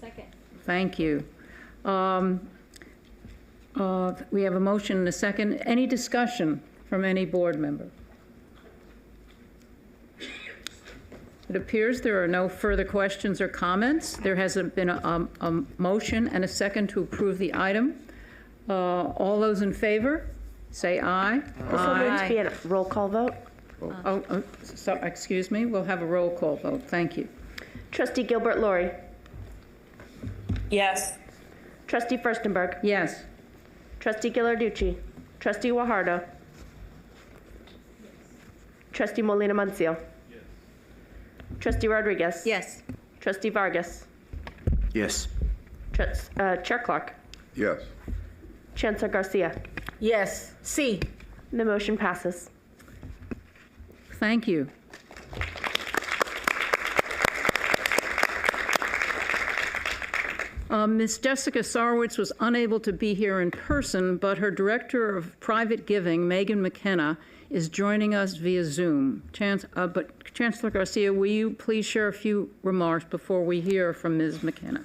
[SPEAKER 20] Second.
[SPEAKER 6] Thank you. We have a motion and a second. Any discussion from any board member? It appears there are no further questions or comments. There has been a motion and a second to approve the item. All those in favor, say aye.
[SPEAKER 10] This will need to be a roll call vote.
[SPEAKER 6] So, excuse me, we'll have a roll call vote. Thank you.
[SPEAKER 10] Trustee Gilbert Lori.
[SPEAKER 11] Yes.
[SPEAKER 10] Trustee Furstenberg.
[SPEAKER 6] Yes.
[SPEAKER 10] Trustee Ghilarducci. Trustee Guajardo. Trustee Molina Mancia. Yes. Trustee Rodriguez.
[SPEAKER 8] Yes.
[SPEAKER 10] Trustee Vargas.
[SPEAKER 11] Yes.
[SPEAKER 10] Chair Clark.
[SPEAKER 4] Yes.
[SPEAKER 10] Chancellor Garcia.
[SPEAKER 5] Yes. C.
[SPEAKER 10] The motion passes.
[SPEAKER 6] Thank you. Ms. Jessica Sarwitz was unable to be here in person, but her Director of Private Giving, Megan McKenna, is joining us via Zoom. But Chancellor Garcia, will you please share a few remarks before we hear from Ms. McKenna?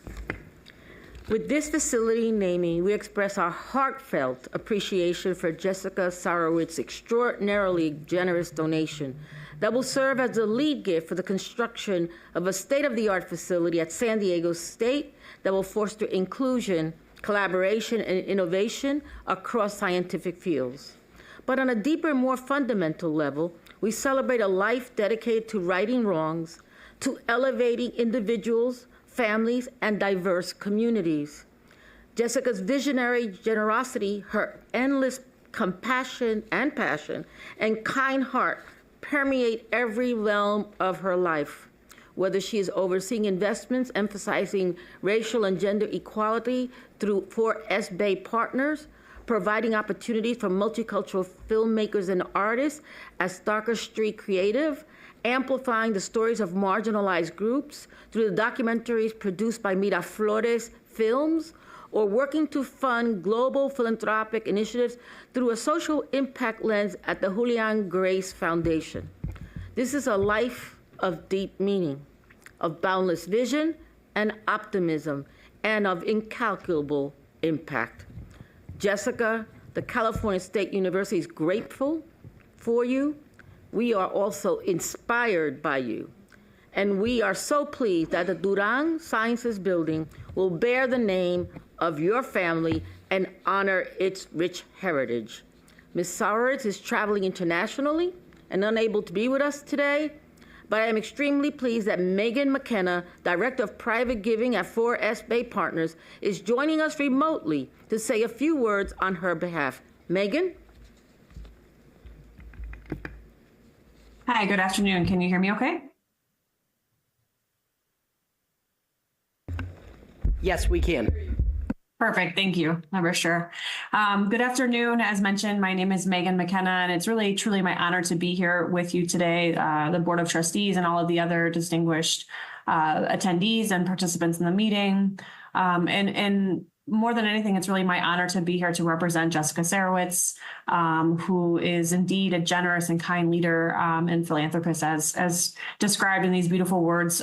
[SPEAKER 5] With this facility naming, we express our heartfelt appreciation for Jessica Sorowitz's extraordinarily generous donation that will serve as the lead gift for the construction of a state-of-the-art facility at San Diego State that will foster inclusion, collaboration, and innovation across scientific fields. But on a deeper, more fundamental level, we celebrate a life dedicated to righting wrongs, to elevating individuals, families, and diverse communities. Jessica's visionary generosity, her endless compassion and passion, and kind heart permeate every realm of her life. Whether she is overseeing investments emphasizing racial and gender equality through 4S Bay Partners, providing opportunities for multicultural filmmakers and artists at Starker Street Creative, amplifying the stories of marginalized groups through the documentaries produced by Miraflores Films, or working to fund global philanthropic initiatives through a social impact lens at the Julian Grace Foundation. This is a life of deep meaning, of boundless vision and optimism, and of incalculable impact. Jessica, the California State University is grateful for you. We are also inspired by you. And we are so pleased that the Duran Sciences Building will bear the name of your family and honor its rich heritage. Ms. Sarwitz is traveling internationally and unable to be with us today, but I am extremely pleased that Megan McKenna, Director of Private Giving at 4S Bay Partners, is joining us remotely to say a few words on her behalf. Megan?
[SPEAKER 11] Hi, good afternoon. Can you hear me okay?
[SPEAKER 16] Yes, we can.
[SPEAKER 11] Perfect. Thank you. Never sure. Good afternoon. As mentioned, my name is Megan McKenna, and it's really, truly my honor to be here with you today, the Board of Trustees and all of the other distinguished attendees and participants in the meeting. And more than anything, it's really my honor to be here to represent Jessica Sarwitz, who is indeed a generous and kind leader and philanthropist, as described in these beautiful words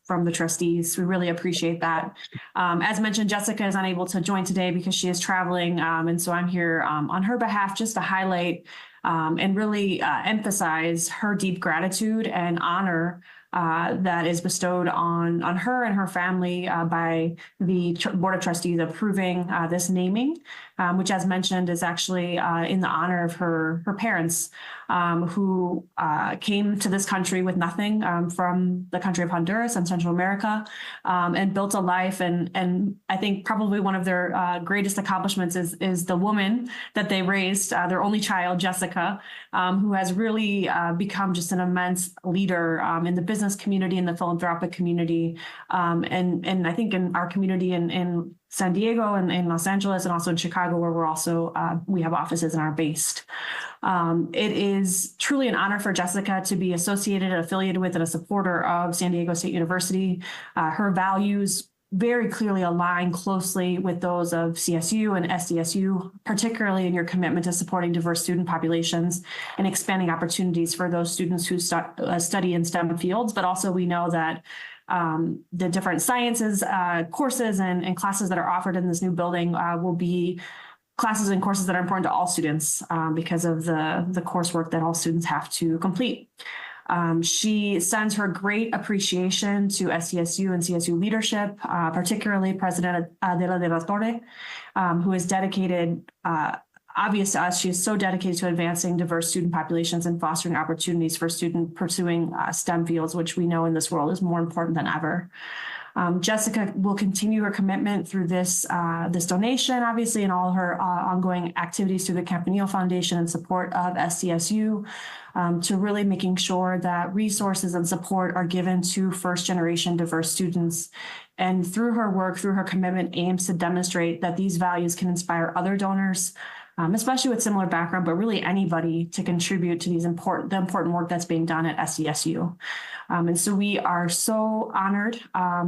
[SPEAKER 11] from the trustees. We really appreciate that. As mentioned, Jessica is unable to join today because she is traveling, and so I'm here on her behalf just to highlight and really emphasize her deep gratitude and honor that is bestowed on her and her family by the Board of Trustees approving this naming, which, as mentioned, is actually in the honor of her parents, who came to this country with nothing from the country of Honduras and Central America, and built a life. And I think probably one of their greatest accomplishments is the woman that they raised, their only child, Jessica, who has really become just an immense leader in the business community, in the philanthropic community, and I think in our community in San Diego and in Los Angeles and also in Chicago, where we're also, we have offices and are based. It is truly an honor for Jessica to be associated, affiliated with, and a supporter of San Diego State University. Her values very clearly align closely with those of CSU and SDSU, particularly in your commitment to supporting diverse student populations and expanding opportunities for those students who study in STEM fields. But also we know that the different sciences courses and classes that are offered in this new building will be classes and courses that are important to all students because of the coursework that all students have to complete. She sends her great appreciation to SDSU and CSU leadership, particularly President Adela de la Torre, who is dedicated, obvious to us, she is so dedicated to advancing diverse student populations and fostering opportunities for students pursuing STEM fields, which we know in this world is more important than ever. Jessica will continue her commitment through this donation, obviously, and all her ongoing activities through the Campanile Foundation in support of SDSU, to really making sure that resources and support are given to first-generation diverse students. And through her work, through her commitment, aims to demonstrate that these values can inspire other donors, especially with similar background, but really anybody to contribute to the important work that's being done at SDSU. And so we are so honored,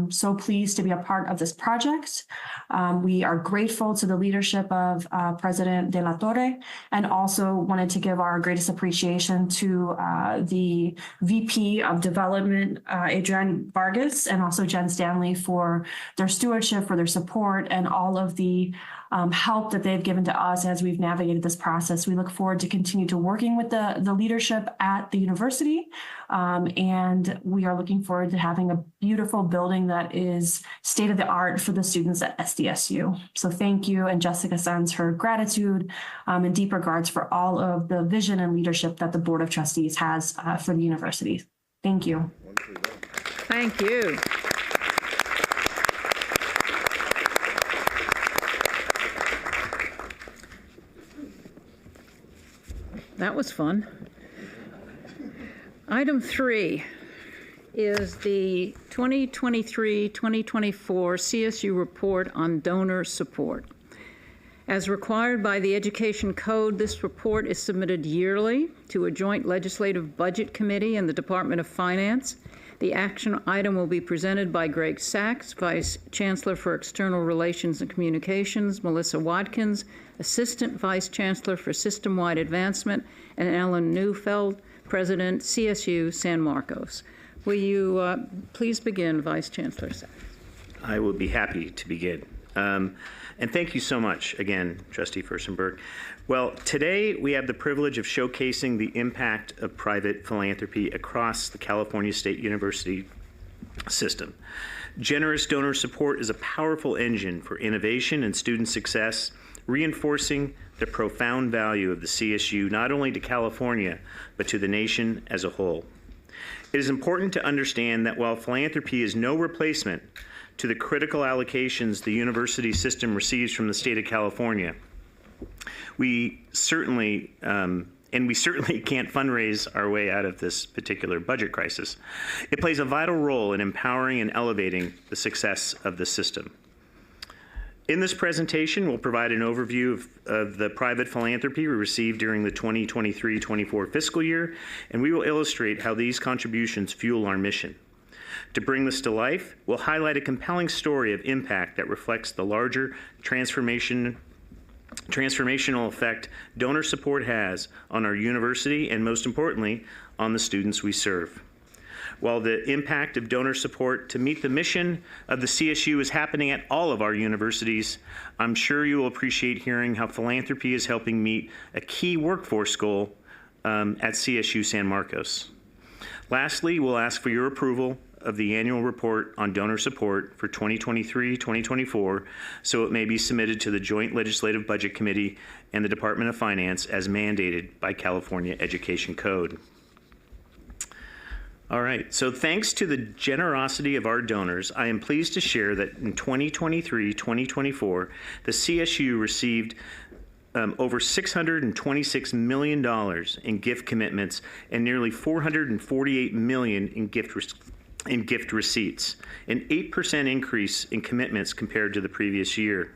[SPEAKER 11] so pleased to be a part of this project. We are grateful to the leadership of President de la Torre, and also wanted to give our greatest appreciation to the VP of Development, Adrienne Vargas, and also Jen Stanley for their stewardship, for their support, and all of the help that they've given to us as we've navigated this process. We look forward to continue to working with the leadership at the university, and we are looking forward to having a beautiful building that is state-of-the-art for the students at SDSU. So thank you, and Jessica sends her gratitude and deep regards for all of the vision and leadership that the Board of Trustees has for the university. Thank you.
[SPEAKER 6] Thank you. That was fun. Item 3 is the 2023-2024 CSU report on donor support. As required by the Education Code, this report is submitted yearly to a joint legislative budget committee in the Department of Finance. The action item will be presented by Greg Sachs, Vice Chancellor for External Relations and Communications, Melissa Watkins, Assistant Vice Chancellor for System-Wide Advancement, and Ellen Neufeld, President, CSU San Marcos. Will you please begin, Vice Chancellor Sachs?
[SPEAKER 9] I will be happy to begin. And thank you so much again, Trustee Furstenberg. Well, today we have the privilege of showcasing the impact of private philanthropy across the California State University system. Generous donor support is a powerful engine for innovation and student success, reinforcing the profound value of the CSU not only to California, but to the nation as a whole. It is important to understand that while philanthropy is no replacement to the critical allocations the university system receives from the state of California, we certainly can't fundraise our way out of this particular budget crisis. It plays a vital role in empowering and elevating the success of the system. In this presentation, we'll provide an overview of the private philanthropy we received during the 2023-24 fiscal year, and we will illustrate how these contributions fuel our mission. To bring this to life, we'll highlight a compelling story of impact that reflects the larger transformational effect donor support has on our university and, most importantly, on the students we serve. While the impact of donor support to meet the mission of the CSU is happening at all of our universities, I'm sure you will appreciate hearing how philanthropy is helping meet a key workforce goal at CSU San Marcos. Lastly, we'll ask for your approval of the annual report on donor support for 2023-2024, so it may be submitted to the Joint Legislative Budget Committee and the Department of Finance as mandated by California Education Code. All right, so thanks to the generosity of our donors, I am pleased to share that in 2023-2024, the CSU received over $626 million in gift commitments and nearly $448 million in gift receipts, an 8% increase in commitments compared to the previous year.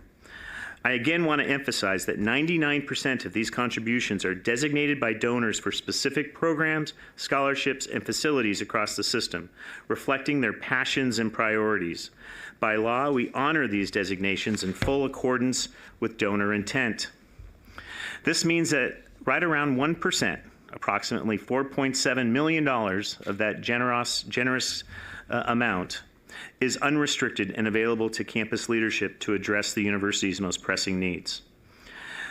[SPEAKER 9] I again want to emphasize that 99% of these contributions are designated by donors for specific programs, scholarships, and facilities across the system, reflecting their passions and priorities. By law, we honor these designations in full accordance with donor intent. This means that right around 1%, approximately $4.7 million of that generous amount is unrestricted and available to campus leadership to address the university's most pressing needs.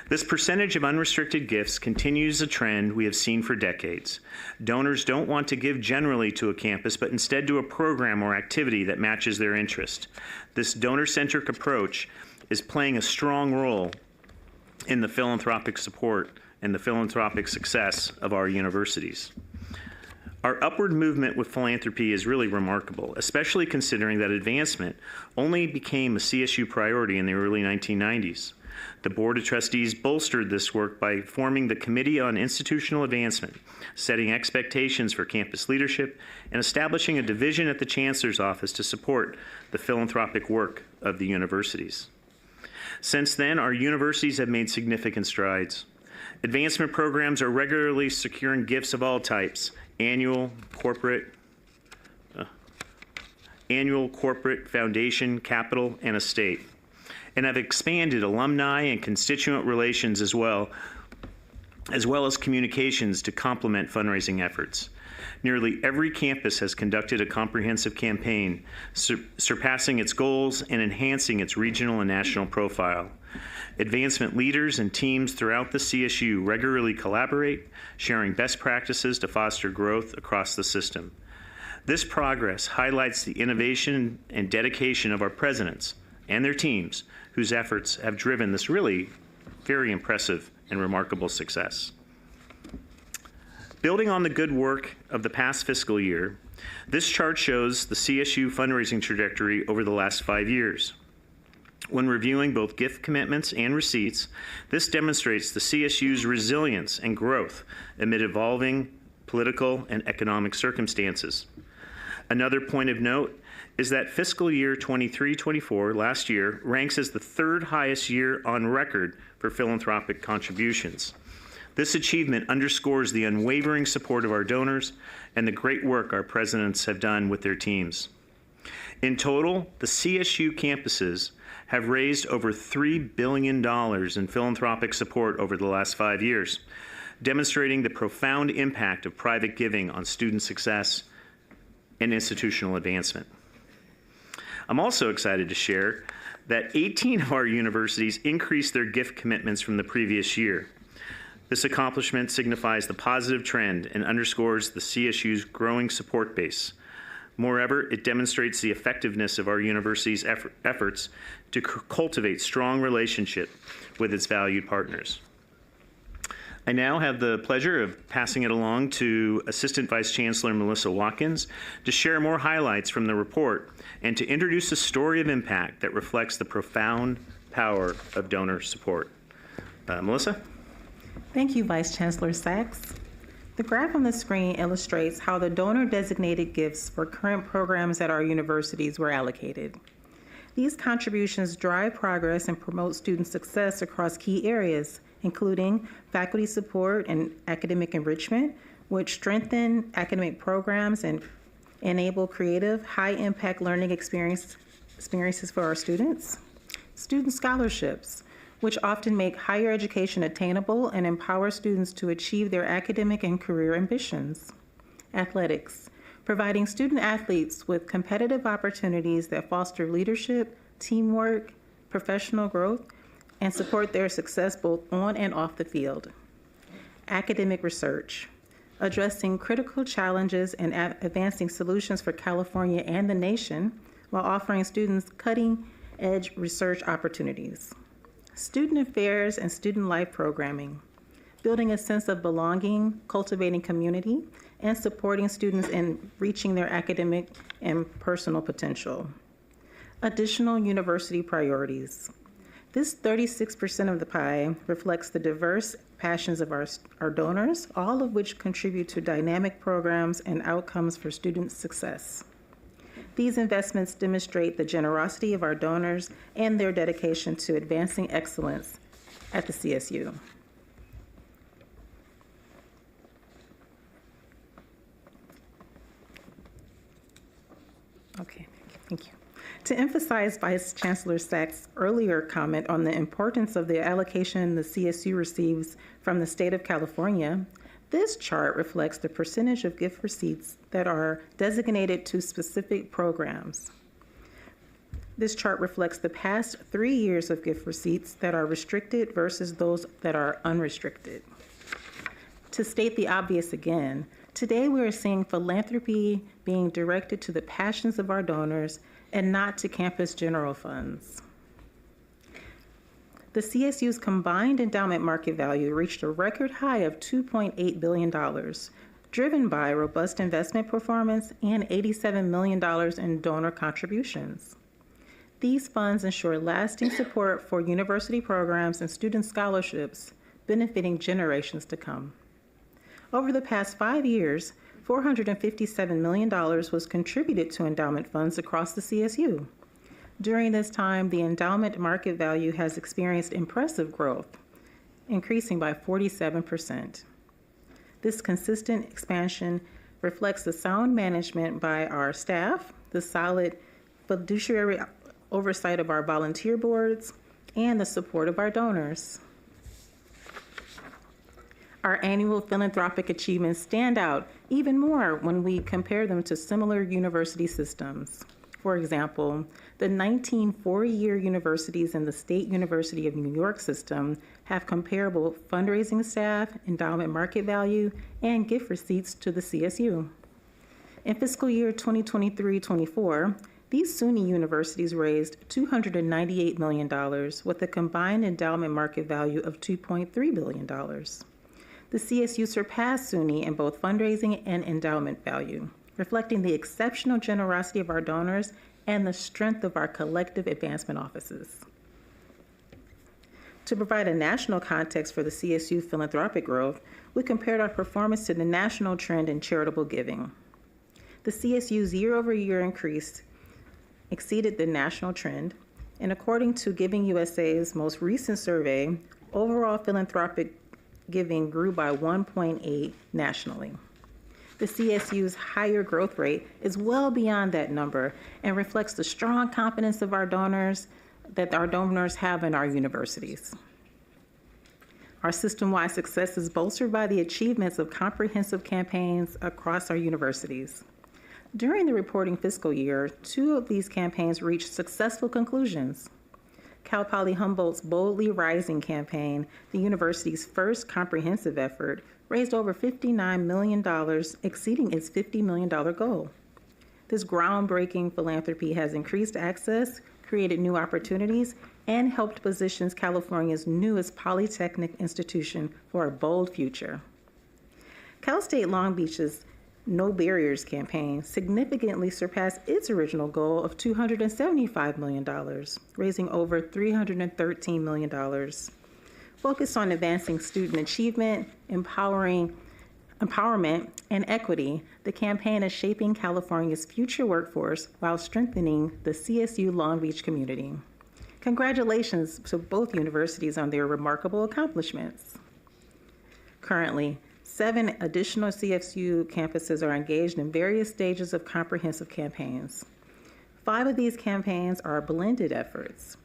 [SPEAKER 9] This percentage of unrestricted gifts continues a trend we have seen for decades. Donors don't want to give generally to a campus, but instead to a program or activity that matches their interest. This donor-centric approach is playing a strong role in the philanthropic support and the philanthropic success of our universities. Our upward movement with philanthropy is really remarkable, especially considering that advancement only became a CSU priority in the early 1990s. The Board of Trustees bolstered this work by forming the Committee on Institutional Advancement, setting expectations for campus leadership, and establishing a division at the Chancellor's Office to support the philanthropic work of the universities. Since then, our universities have made significant strides. Advancement programs are regularly securing gifts of all types, annual, corporate, foundation, capital, and estate, and have expanded alumni and constituent relations as well as communications to complement fundraising efforts. Nearly every campus has conducted a comprehensive campaign, surpassing its goals and enhancing its regional and national profile. Advancement leaders and teams throughout the CSU regularly collaborate, sharing best practices to foster growth across the system. This progress highlights the innovation and dedication of our presidents and their teams, whose efforts have driven this really very impressive and remarkable success. Building on the good work of the past fiscal year, this chart shows the CSU fundraising trajectory over the last 5 years. When reviewing both gift commitments and receipts, this demonstrates the CSU's resilience and growth amid evolving political and economic circumstances. Another point of note is that fiscal year 23-24 last year ranks as the third highest year on record for philanthropic contributions. This achievement underscores the unwavering support of our donors and the great work our presidents have done with their teams. In total, the CSU campuses have raised over $3 billion in philanthropic support over the last 5 years, demonstrating the profound impact of private giving on student success and institutional advancement. I'm also excited to share that 18 of our universities increased their gift commitments from the previous year. This accomplishment signifies the positive trend and underscores the CSU's growing support base. Moreover, it demonstrates the effectiveness of our university's efforts to cultivate strong relationship with its valued partners. I now have the pleasure of passing it along to Assistant Vice Chancellor Melissa Watkins to share more highlights from the report and to introduce a story of impact that reflects the profound power of donor support. Melissa?
[SPEAKER 12] Thank you, Vice Chancellor Sachs. The graph on the screen illustrates how the donor-designated gifts for current programs at our universities were allocated. These contributions drive progress and promote student success across key areas, including faculty support and academic enrichment, which strengthen academic programs and enable creative, high-impact learning experiences for our students. Student scholarships, which often make higher education attainable and empower students to achieve their academic and career ambitions. Athletics, providing student athletes with competitive opportunities that foster leadership, teamwork, professional growth, and support their success both on and off the field. Academic research, addressing critical challenges and advancing solutions for California and the nation while offering students cutting-edge research opportunities. Student affairs and student life programming, building a sense of belonging, cultivating community, and supporting students in reaching their academic and personal potential. Additional university priorities. This 36% of the pie reflects the diverse passions of our donors, all of which contribute to dynamic programs and outcomes for student success. These investments demonstrate the generosity of our donors and their dedication to advancing excellence at the CSU. Okay, thank you. To emphasize Vice Chancellor Sachs' earlier comment on the importance of the allocation the CSU receives from the state of California, this chart reflects the percentage of gift receipts that are designated to specific programs. This chart reflects the past 3 years of gift receipts that are restricted versus those that are unrestricted. To state the obvious again, today we are seeing philanthropy being directed to the passions of our donors and not to campus general funds. The CSU's combined endowment market value reached a record high of $2.8 billion, driven by robust investment performance and $87 million in donor contributions. These funds ensure lasting support for university programs and student scholarships, benefiting generations to come. Over the past 5 years, $457 million was contributed to endowment funds across the CSU. During this time, the endowment market value has experienced impressive growth, increasing by 47%. This consistent expansion reflects the sound management by our staff, the solid fiduciary oversight of our volunteer boards, and the support of our donors. Our annual philanthropic achievements stand out even more when we compare them to similar university systems. For example, the 19 four-year universities in the State University of New York system have comparable fundraising staff, endowment market value, and gift receipts to the CSU. In fiscal year 2023-24, these SUNY universities raised $298 million with a combined endowment market value of $2.3 billion. The CSU surpassed SUNY in both fundraising and endowment value, reflecting the exceptional generosity of our donors and the strength of our collective advancement offices. To provide a national context for the CSU philanthropic growth, we compared our performance to the national trend in charitable giving. The CSU's year-over-year increase exceeded the national trend, and according to Giving USA's most recent survey, overall philanthropic giving grew by 1.8 nationally. The CSU's higher growth rate is well beyond that number and reflects the strong confidence of our donors that our donors have in our universities. Our system-wide success is bolstered by the achievements of comprehensive campaigns across our universities. During the reporting fiscal year, 2 of these campaigns reached successful conclusions. Cal Poly Humboldt's Boldly Rising campaign, the university's first comprehensive effort, raised over $59 million, exceeding its $50 million goal. This groundbreaking philanthropy has increased access, created new opportunities, and helped position California's newest polytechnic institution for a bold future. Cal State Long Beach's No Barriers campaign significantly surpassed its original goal of $275 million, raising over $313 million. Focused on advancing student achievement, empowerment, and equity, the campaign is shaping California's future workforce while strengthening the CSU Long Beach community. Congratulations to both universities on their remarkable accomplishments. Currently, 7 additional CSU campuses are engaged in various stages of comprehensive campaigns. 5 of these campaigns are blended efforts,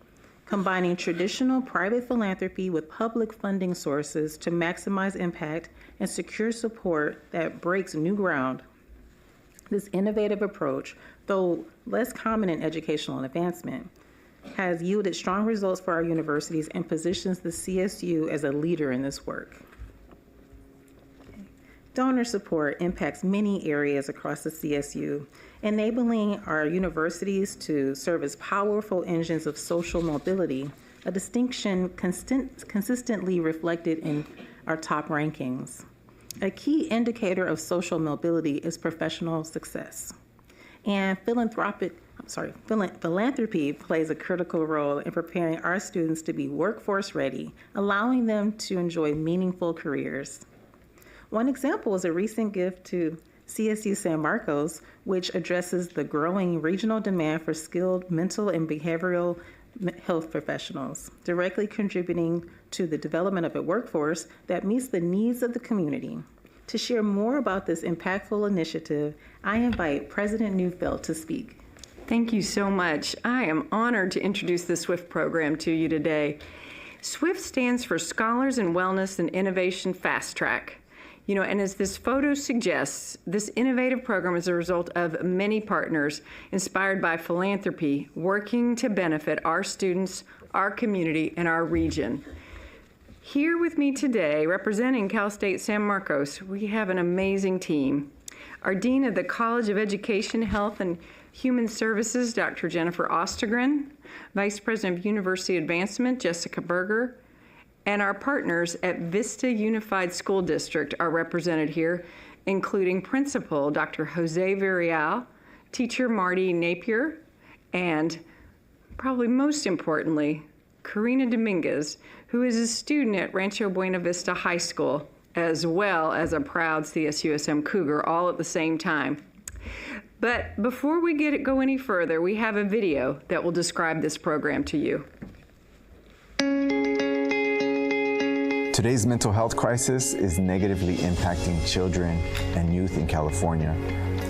[SPEAKER 12] combining traditional private philanthropy with public funding sources to maximize impact and secure support that breaks new ground. This innovative approach, though less common in educational advancement, has yielded strong results for our universities and positions the CSU as a leader in this work. Donor support impacts many areas across the CSU, enabling our universities to serve as powerful engines of social mobility, a distinction consistently reflected in our top rankings. A key indicator of social mobility is professional success. And philanthropy plays a critical role in preparing our students to be workforce ready, allowing them to enjoy meaningful careers. One example is a recent gift to CSU San Marcos, which addresses the growing regional demand for skilled mental and behavioral health professionals, directly contributing to the development of a workforce that meets the needs of the community. To share more about this impactful initiative, I invite President Neufeld to speak.
[SPEAKER 14] Thank you so much. I am honored to introduce the SWIFT program to you today. SWIFT stands for Scholars in Wellness and Innovation Fast Track. And as this photo suggests, this innovative program is a result of many partners inspired by philanthropy, working to benefit our students, our community, and our region. Here with me today, representing Cal State San Marcos, we have an amazing team. Our Dean of the College of Education, Health, and Human Services, Dr. Jennifer Ostergren, Vice President of University Advancement, Jessica Berger, and our partners at Vista Unified School District are represented here, including Principal Dr. Jose Villarreal, Teacher Marty Napier, and probably most importantly, Karina Dominguez, who is a student at Rancho Buena Vista High School, as well as a proud CSUSM Cougar, all at the same time. But before we go any further, we have a video that will describe this program to you.
[SPEAKER 13] Today's mental health crisis is negatively impacting children and youth in California.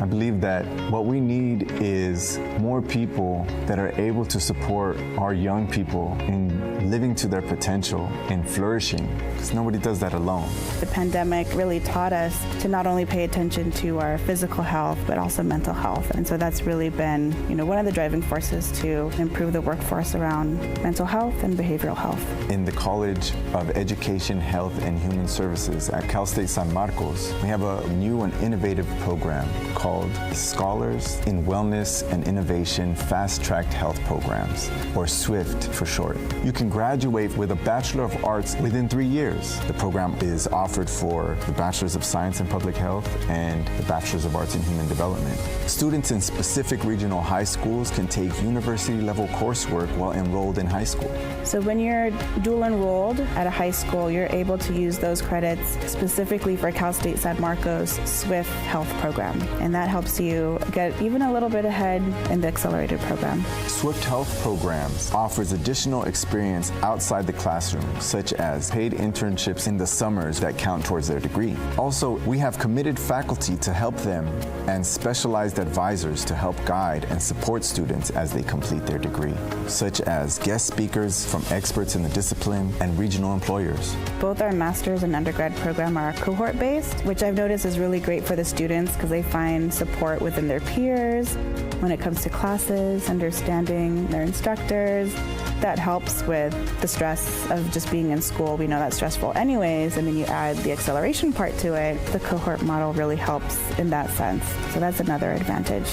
[SPEAKER 13] I believe that what we need is more people that are able to support our young people in living to their potential and flourishing, because nobody does that alone.
[SPEAKER 22] The pandemic really taught us to not only pay attention to our physical health, but also mental health. And so that's really been, one of the driving forces to improve the workforce around mental health and behavioral health.
[SPEAKER 13] In the College of Education, Health, and Human Services at Cal State San Marcos, we have a new and innovative program called Scholars in Wellness and Innovation Fast-Tracked Health Programs, or SWIFT for short. You can graduate with a Bachelor of Arts within 3 years. The program is offered for the Bachelors of Science in Public Health and the Bachelors of Arts in Human Development. Students in specific regional high schools can take university-level coursework while enrolled in high school.
[SPEAKER 22] So when you're dual enrolled at a high school, you're able to use those credits specifically for Cal State San Marcos SWIFT Health Program. And that helps you get even a little bit ahead in the accelerated program.
[SPEAKER 13] SWIFT Health Programs offers additional experience outside the classroom, such as paid internships in the summers that count towards their degree. Also, we have committed faculty to help them and specialized advisors to help guide and support students as they complete their degree, such as guest speakers from experts in the discipline and regional employers.
[SPEAKER 22] Both our master's and undergrad program are cohort-based, which I've noticed is really great for the students because they find support within their peers when it comes to classes, understanding their instructors. That helps with the stress of just being in school. We know that's stressful anyways, and then you add the acceleration part to it. The cohort model really helps in that sense. So that's another advantage.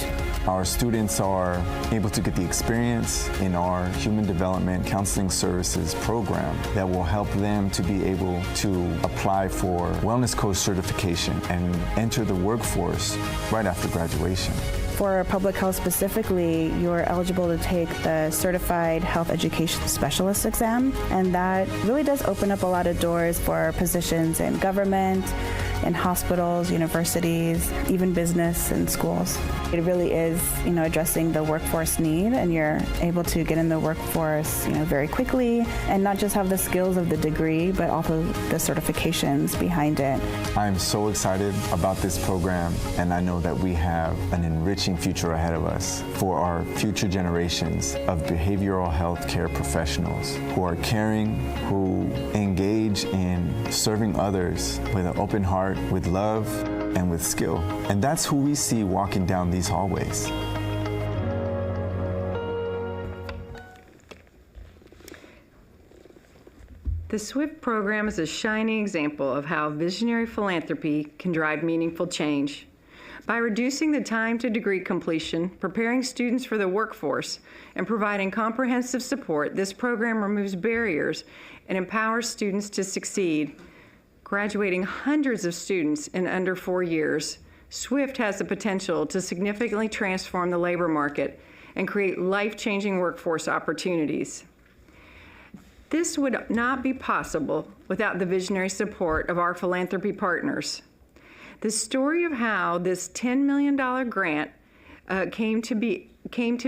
[SPEAKER 13] Our students are able to get the experience in our Human Development Counseling Services program that will help them to be able to apply for wellness coach certification and enter the workforce right after graduation.
[SPEAKER 22] For public health specifically, you're eligible to take the Certified Health Education Specialist exam, and that really does open up a lot of doors for positions in government, in hospitals, universities, even business and schools. It really is, addressing the workforce need, and you're able to get in the workforce, very quickly, and not just have the skills of the degree, but also the certifications behind it.
[SPEAKER 13] I'm so excited about this program, and I know that we have an enriching future ahead of us for our future generations of behavioral health care professionals who are caring, who engage in serving others with an open heart, with love, and with skill. And that's who we see walking down these hallways.
[SPEAKER 14] The SWIFT program is a shining example of how visionary philanthropy can drive meaningful change. By reducing the time to degree completion, preparing students for the workforce, and providing comprehensive support, this program removes barriers and empowers students to succeed. Graduating hundreds of students in under 4 years, SWIFT has the potential to significantly transform the labor market and create life-changing workforce opportunities. This would not be possible without the visionary support of our philanthropy partners. The story of how this $10 million grant came to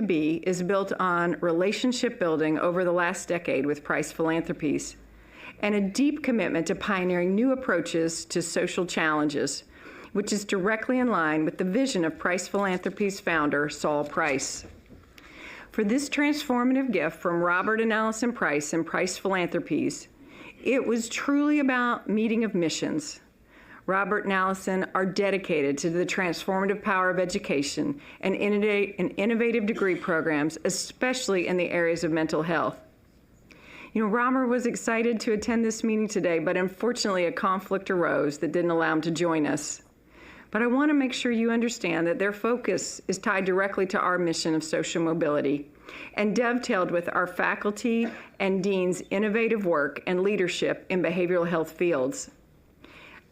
[SPEAKER 14] be is built on relationship building over the last decade with Price Philanthropies and a deep commitment to pioneering new approaches to social challenges, which is directly in line with the vision of Price Philanthropies founder, Saul Price. For this transformative gift from Robert and Allison Price and Price Philanthropies, it was truly about meeting of missions. Robert and Allison are dedicated to the transformative power of education and innovative degree programs, especially in the areas of mental health. You know, Robert was excited to attend this meeting today, but unfortunately a conflict arose that didn't allow him to join us. But I want to make sure you understand that their focus is tied directly to our mission of social mobility and dovetailed with our faculty and deans' innovative work and leadership in behavioral health fields.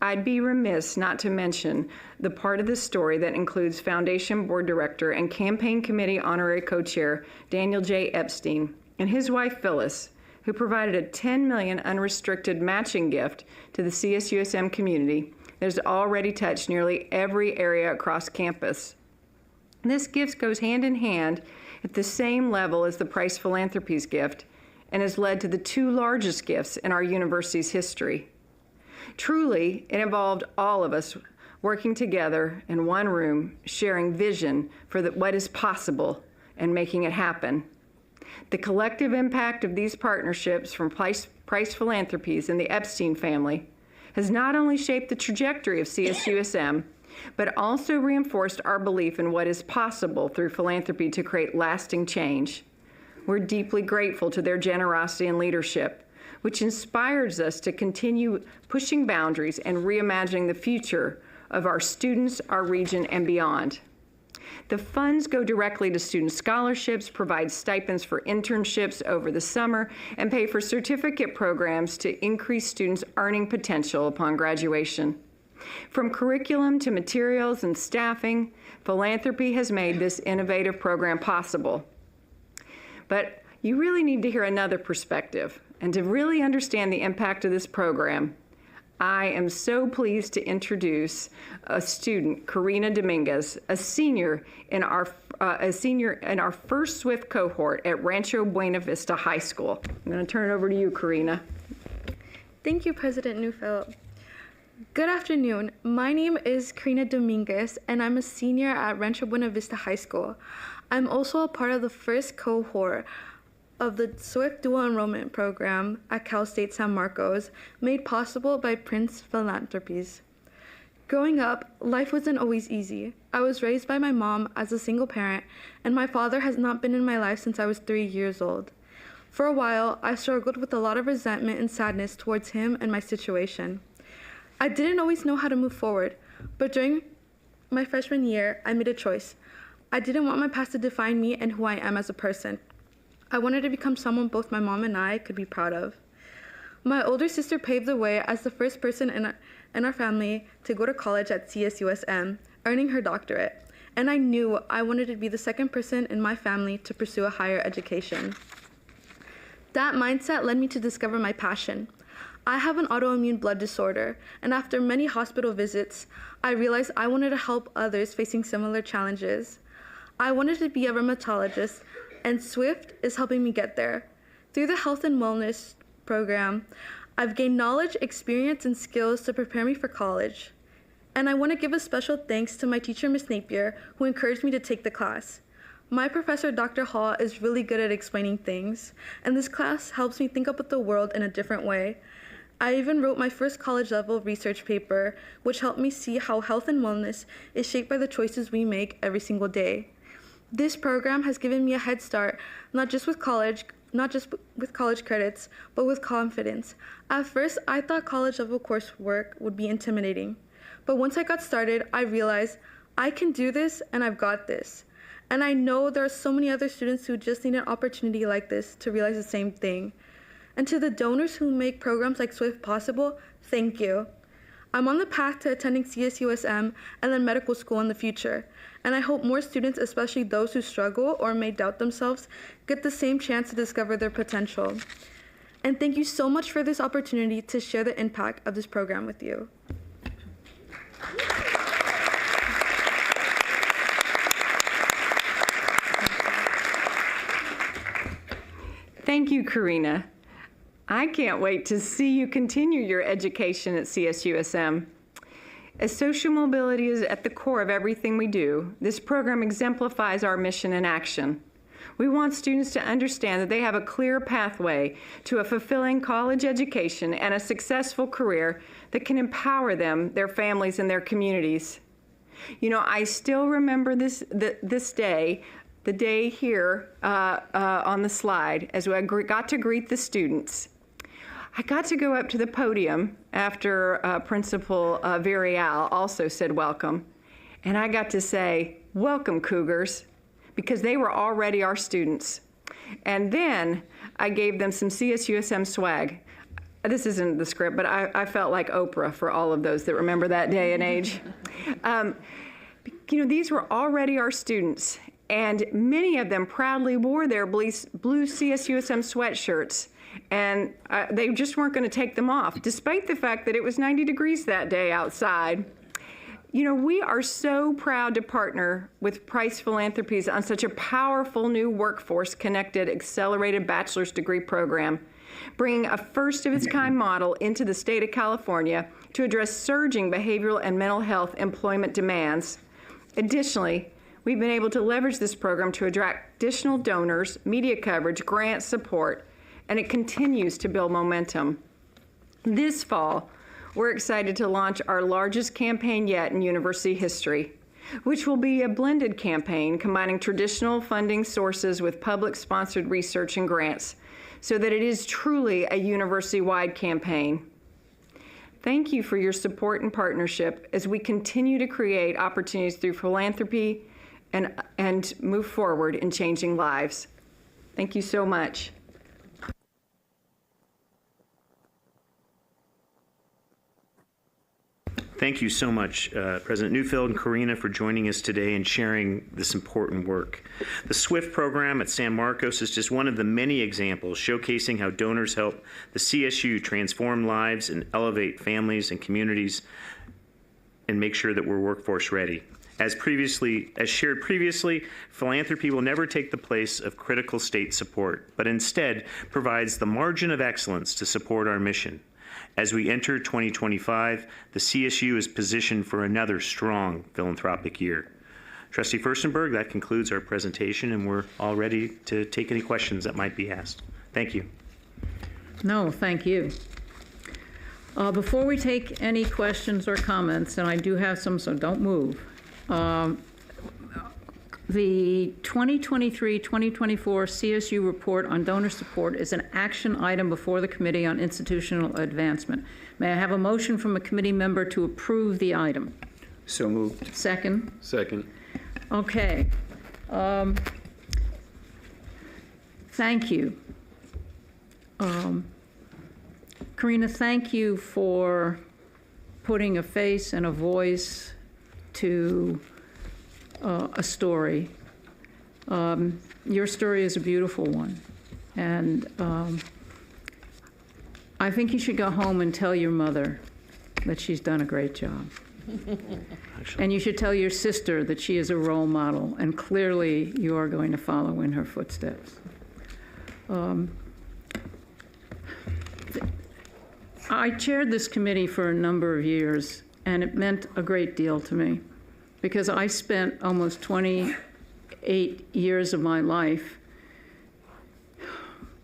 [SPEAKER 14] I'd be remiss not to mention the part of the story that includes Foundation Board Director and Campaign Committee Honorary Co-Chair Daniel J. Epstein and his wife Phyllis, who provided a $10 million unrestricted matching gift to the CSUSM community that has already touched nearly every area across campus. This gift goes hand in hand at the same level as the Price Philanthropies gift and has led to the 2 largest gifts in our university's history. Truly, it involved all of us working together in one room, sharing vision for what is possible and making it happen. The collective impact of these partnerships from Price Philanthropies and the Epstein family has not only shaped the trajectory of CSUSM, but also reinforced our belief in what is possible through philanthropy to create lasting change. We're deeply grateful to their generosity and leadership, which inspires us to continue pushing boundaries and reimagining the future of our students, our region, and beyond. The funds go directly to student scholarships, provide stipends for internships over the summer, and pay for certificate programs to increase students' earning potential upon graduation. From curriculum to materials and staffing, philanthropy has made this innovative program possible. But you really need to hear another perspective, and to really understand the impact of this program, I am so pleased to introduce a student, Karina Dominguez, a senior in our first SWIFT cohort at Rancho Buena Vista High School. I'm going to turn it over to you, Karina.
[SPEAKER 7] Thank you, President Neufeld. Good afternoon. My name is Karina Dominguez, and I'm a senior at Rancho Buena Vista High School. I'm also a part of the first cohort of the SWIFT Dual Enrollment Program at Cal State San Marcos, made possible by Prince Philanthropies. Growing up, life wasn't always easy. I was raised by my mom as a single parent, and my father has not been in my life since I was 3 years old. For a while, I struggled with a lot of resentment and sadness towards him and my situation. I didn't always know how to move forward, but during my freshman year, I made a choice. I didn't want my past to define me and who I am as a person. I wanted to become someone both my mom and I could be proud of. My older sister paved the way as the first person in our family to go to college at CSUSM, earning her doctorate. And I knew I wanted to be the second person in my family to pursue a higher education. That mindset led me to discover my passion. I have an autoimmune blood disorder, and after many hospital visits, I realized I wanted to help others facing similar challenges. I wanted to be a rheumatologist, and SWIFT is helping me get there. Through the Health and Wellness program, I've gained knowledge, experience, and skills to prepare me for college. And I want to give a special thanks to my teacher, Ms. Napier, who encouraged me to take the class. My professor, Dr. Hall, is really good at explaining things, and this class helps me think about the world in a different way. I even wrote my first college-level research paper, which helped me see how health and wellness is shaped by the choices we make every single day. This program has given me a head start, not just with college credits, but with confidence. At first, I thought college-level coursework would be intimidating. But once I got started, I realized I can do this and I've got this. And I know there are so many other students who just need an opportunity like this to realize the same thing. And to the donors who make programs like SWIFT possible, thank you. I'm on the path to attending CSUSM and then medical school in the future. And I hope more students, especially those who struggle or may doubt themselves, get the same chance to discover their potential. And thank you so much for this opportunity to share the impact of this program with you.
[SPEAKER 14] Thank you, Karina. I can't wait to see you continue your education at CSUSM. As social mobility is at the core of everything we do, this program exemplifies our mission in action. We want students to understand that they have a clear pathway to a fulfilling college education and a successful career that can empower them, their families, and their communities. You know, I still remember this day, the day here on the slide, as I got to greet the students. I got to go up to the podium after Principal Virial also said welcome, and I got to say, "Welcome, Cougars," because they were already our students. And then I gave them some CSUSM swag. This isn't the script, but I felt like Oprah for all of those that remember that day and age. You know, these were already our students, and many of them proudly wore their blue CSUSM sweatshirts, and they just weren't going to take them off, despite the fact that it was 90 degrees that day outside. You know, we are so proud to partner with Price Philanthropies on such a powerful new workforce-connected accelerated bachelor's degree program, bringing a first-of-its-kind model into the state of California to address surging behavioral and mental health employment demands. Additionally, we've been able to leverage this program to attract additional donors, media coverage, grant support, and it continues to build momentum. This fall, we're excited to launch our largest campaign yet in university history, which will be a blended campaign combining traditional funding sources with public-sponsored research and grants, so that it is truly a university-wide campaign. Thank you for your support and partnership as we continue to create opportunities through philanthropy and move forward in changing lives. Thank you so much.
[SPEAKER 9] Thank you so much, President Neufeld and Karina, for joining us today and sharing this important work. The SWIFT program at San Marcos is just one of the many examples showcasing how donors help the CSU transform lives and elevate families and communities and make sure that we're workforce ready. As shared previously, philanthropy will never take the place of critical state support, but instead provides the margin of excellence to support our mission. As we enter 2025, the CSU is positioned for another strong philanthropic year. Trustee Furstenberg, that concludes our presentation, and we're all ready to take any questions that might be asked. Thank you.
[SPEAKER 6] No, thank you. Before we take any questions or comments, and I do have some, so don't move, the 2023-2024 CSU report on donor support is an action item before the Committee on Institutional Advancement. May I have a motion from a committee member to approve the item?
[SPEAKER 1] So moved.
[SPEAKER 6] Second?
[SPEAKER 2] Second.
[SPEAKER 6] Okay. Thank you. Karina, thank you for putting a face and a voice to a story. Your story is a beautiful one, and I think you should go home and tell your mother that she's done a great job. And you should tell your sister that she is a role model, and clearly you are going to follow in her footsteps. I chaired this committee for a number of years, and it meant a great deal to me, because I spent almost 28 years of my life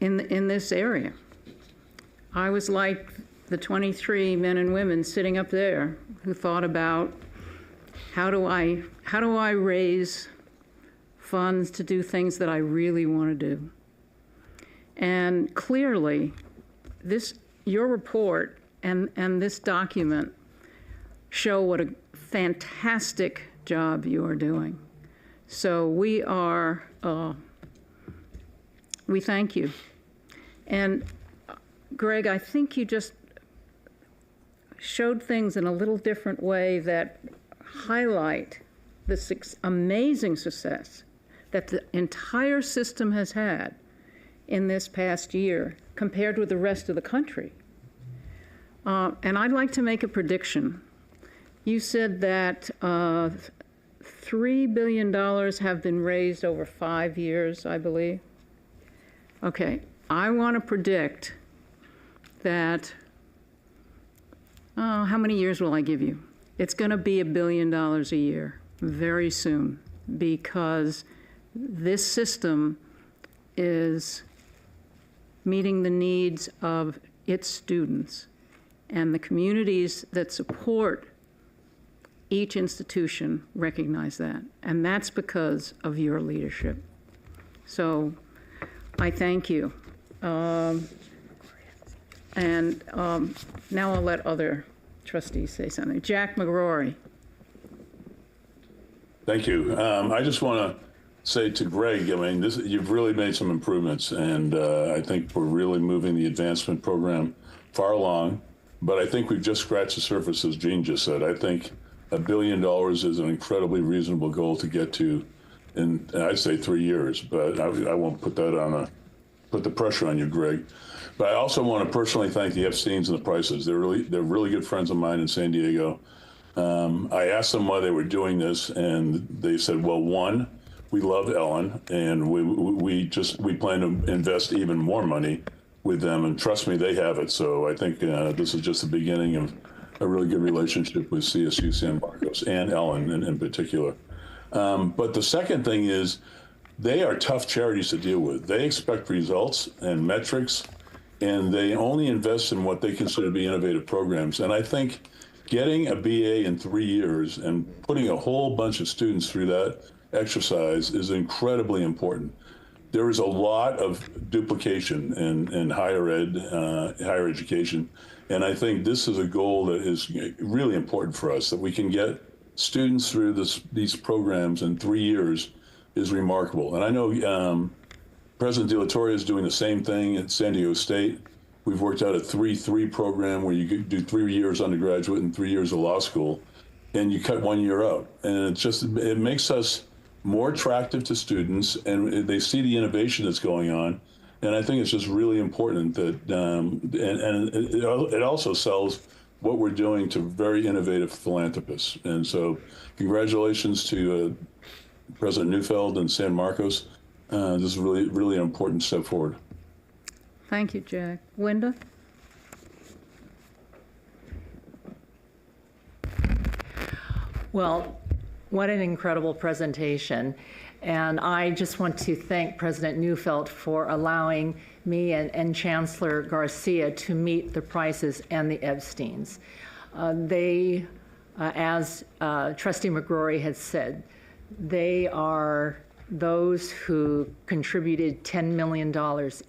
[SPEAKER 6] in this area. I was like the 23 men and women sitting up there who thought about how do I raise funds to do things that I really want to do. And clearly, your report and this document show what a fantastic job you are doing. So we thank you. And Greg, I think you just showed things in a little different way that highlight the amazing success that the entire system has had in this past year compared with the rest of the country. And I'd like to make a prediction. You said that $3 billion have been raised over 5 years, I believe. Okay, I want to predict that, how many years will I give you? It's going to be $1 billion a year very soon, because this system is meeting the needs of its students, and the communities that support each institution recognize that, and that's because of your leadership. So I thank you. Now I'll let other trustees say something. Jack McGrory.
[SPEAKER 2] Thank you. I just want to say to Greg, I mean, you've really made some improvements, and I think we're really moving the advancement program far along. But I think we've just scratched the surface, as Jean just said. I think $1 billion is an incredibly reasonable goal to get to in, I'd say, 3 years. But I won't put the pressure on you, Greg. But I also want to personally thank the Epsteins and the Prices. They're really good friends of mine in San Diego. I asked them why they were doing this, and they said, well, one, we love Ellen, and we plan to invest even more money with them, and trust me, they have it. So I think this is just the beginning of a really good relationship with CSU San Marcos and Ellen in particular. But the second thing is, they are tough charities to deal with. They expect results and metrics, and they only invest in what they consider to be innovative programs. And I think getting a BA in 3 years and putting a whole bunch of students through that exercise is incredibly important. There is a lot of duplication in higher ed, higher education, and I think this is a goal that is really important for us, that we can get students through these programs in 3 years is remarkable. And I know President De La Torre is doing the same thing at San Diego State. We've worked out a 3-3 program where you do 3 years undergraduate and 3 years of law school, and you cut 1 year out. And it makes us more attractive to students, and they see the innovation that's going on. And I think it's just really important that, it also sells what we're doing to very innovative philanthropists. And so congratulations to President Neufeld and San Marcos. This is really, really an important step forward.
[SPEAKER 6] Thank you, Jack. Wenda?
[SPEAKER 15] Well, what an incredible presentation. And I just want to thank President Neufeld for allowing me and Chancellor Garcia to meet the Prices and the Epsteins. They, as Trustee McGrory had said, they are those who contributed $10 million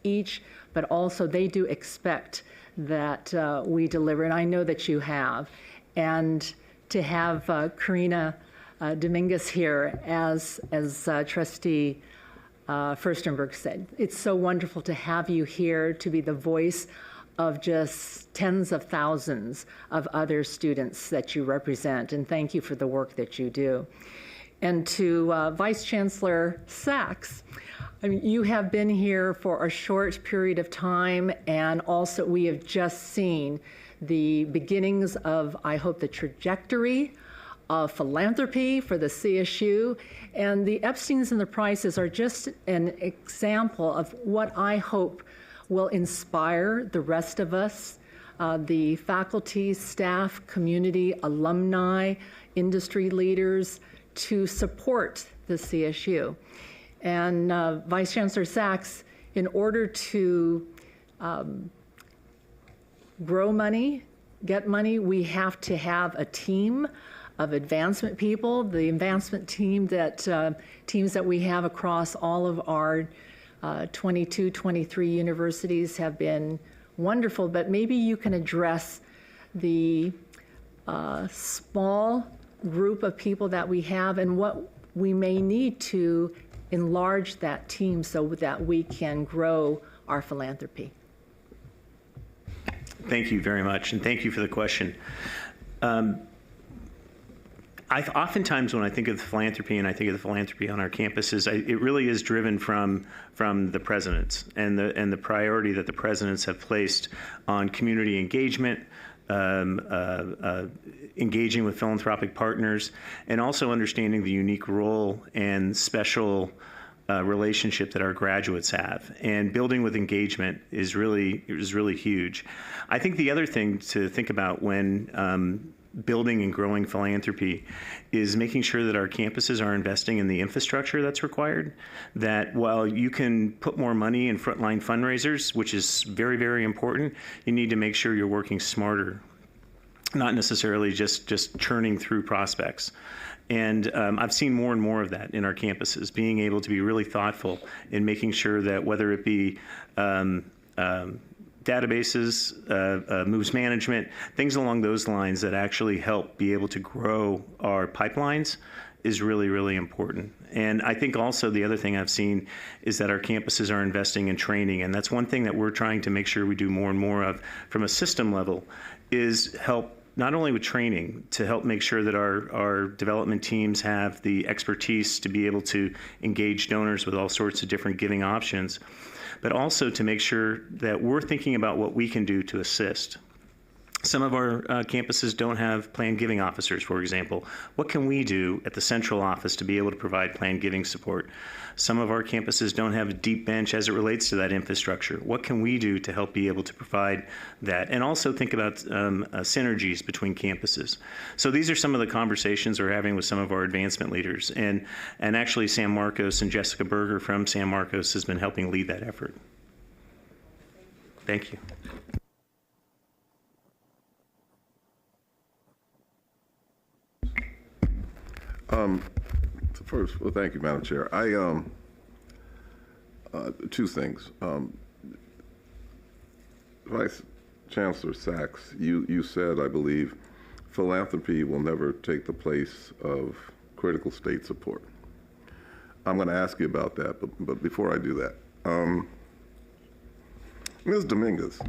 [SPEAKER 15] each, but also they do expect that we deliver, and I know that you have. And to have Karina Dominguez here, as Trustee Furstenberg said, it's so wonderful to have you here to be the voice of just tens of thousands of other students that you represent, and thank you for the work that you do. And to Vice Chancellor Sachs, I mean, you have been here for a short period of time, and also we have just seen the beginnings of, I hope, the trajectory of philanthropy for the CSU. And the Epsteins and the Prices are just an example of what I hope will inspire the rest of us, the faculty, staff, community, alumni, industry leaders, to support the CSU. And Vice Chancellor Sachs, in order to grow money, get money, we have to have a team of advancement people. The advancement team teams that we have across all of our 22, 23 universities have been wonderful, but maybe you can address the small group of people that we have and what we may need to enlarge that team so that we can grow our philanthropy.
[SPEAKER 9] Thank you very much, and thank you for the question. Oftentimes when I think of philanthropy, and I think of the philanthropy on our campuses, it really is driven from the presidents and the priority that the presidents have placed on community engagement, engaging with philanthropic partners, and also understanding the unique role and special relationship that our graduates have. And building with engagement is really huge. I think the other thing to think about when building and growing philanthropy is making sure that our campuses are investing in the infrastructure that's required, that while you can put more money in frontline fundraisers, which is very, very important, you need to make sure you're working smarter, not necessarily just churning through prospects. And I've seen more and more of that in our campuses, being able to be really thoughtful in making sure that whether it be databases, moves management, things along those lines that actually help be able to grow our pipelines is really, really important. And I think also the other thing I've seen is that our campuses are investing in training. And that's one thing that we're trying to make sure we do more and more of from a system level is help not only with training to help make sure that our development teams have the expertise to be able to engage donors with all sorts of different giving options, but also to make sure that we're thinking about what we can do to assist. Some of our campuses don't have planned giving officers, for example. What can we do at the central office to be able to provide planned giving support? Some of our campuses don't have a deep bench as it relates to that infrastructure. What can we do to help be able to provide that? And also think about synergies between campuses. So these are some of the conversations we're having with some of our advancement leaders. And actually San Marcos and Jessica Berger from San Marcos has been helping lead that effort. Thank you.
[SPEAKER 4] First, well, thank you, Madam Chair. Two things. Vice Chancellor Sachs, you said, I believe, philanthropy will never take the place of critical state support. I'm going to ask you about that, but before I do that, Ms. Dominguez,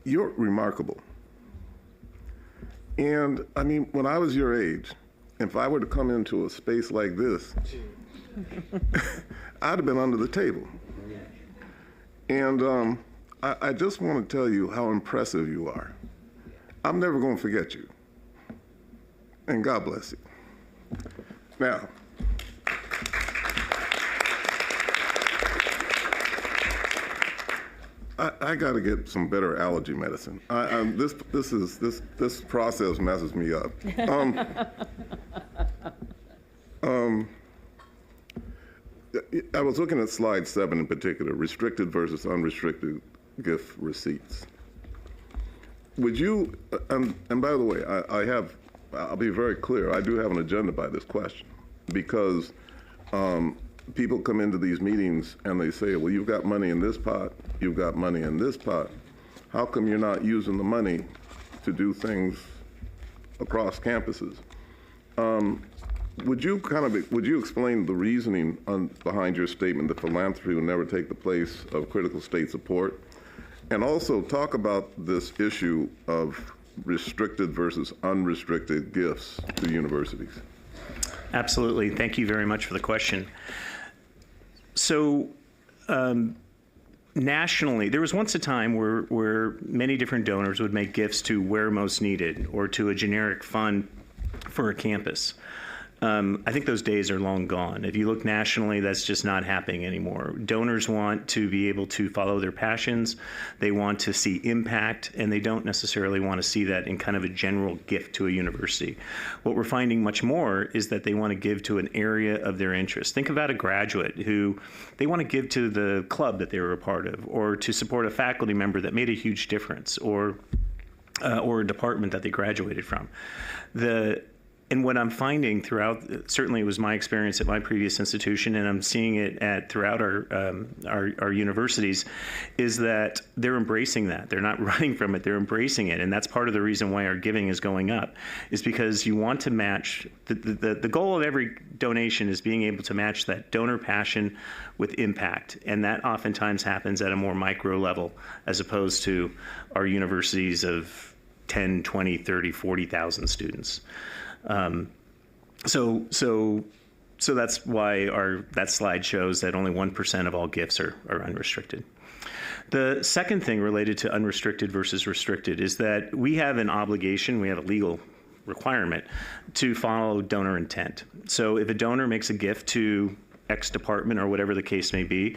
[SPEAKER 4] you're remarkable. And I mean, when I was your age, if I were to come into a space like this, I'd have been under the table. And I just want to tell you how impressive you are. I'm never going to forget you. And God bless you. Now, I got to get some better allergy medicine. This process messes me up. I was looking at slide 7 in particular, restricted versus unrestricted gift receipts. Would you, and by the way, I'll be very clear, I do have an agenda by this question, because people come into these meetings and they say, well, you've got money in this pot, you've got money in this pot. How come you're not using the money to do things across campuses? Would you explain the reasoning behind your statement that philanthropy will never take the place of critical state support? And also talk about this issue of restricted versus unrestricted gifts to universities.
[SPEAKER 9] Absolutely. Thank you very much for the question. So nationally, there was once a time where many different donors would make gifts to where most needed or to a generic fund for a campus. I think those days are long gone. If you look nationally, that's just not happening anymore. Donors want to be able to follow their passions. They want to see impact, and they don't necessarily want to see that in kind of a general gift to a university. What we're finding much more is that they want to give to an area of their interest. Think about a graduate who they want to give to the club that they were a part of, or to support a faculty member that made a huge difference, or a department that they graduated from. And what I'm finding throughout, certainly it was my experience at my previous institution, and I'm seeing it throughout our universities, is that they're embracing that. They're not running from it, they're embracing it. And that's part of the reason why our giving is going up, is because you want to match, the goal of every donation is being able to match that donor passion with impact. And that oftentimes happens at a more micro level, as opposed to our universities of 10, 20, 30, 40,000 students. So that's why that slide shows that only 1% of all gifts are unrestricted. The second thing related to unrestricted versus restricted is that we have an obligation, we have a legal requirement to follow donor intent. So if a donor makes a gift to X department or whatever the case may be,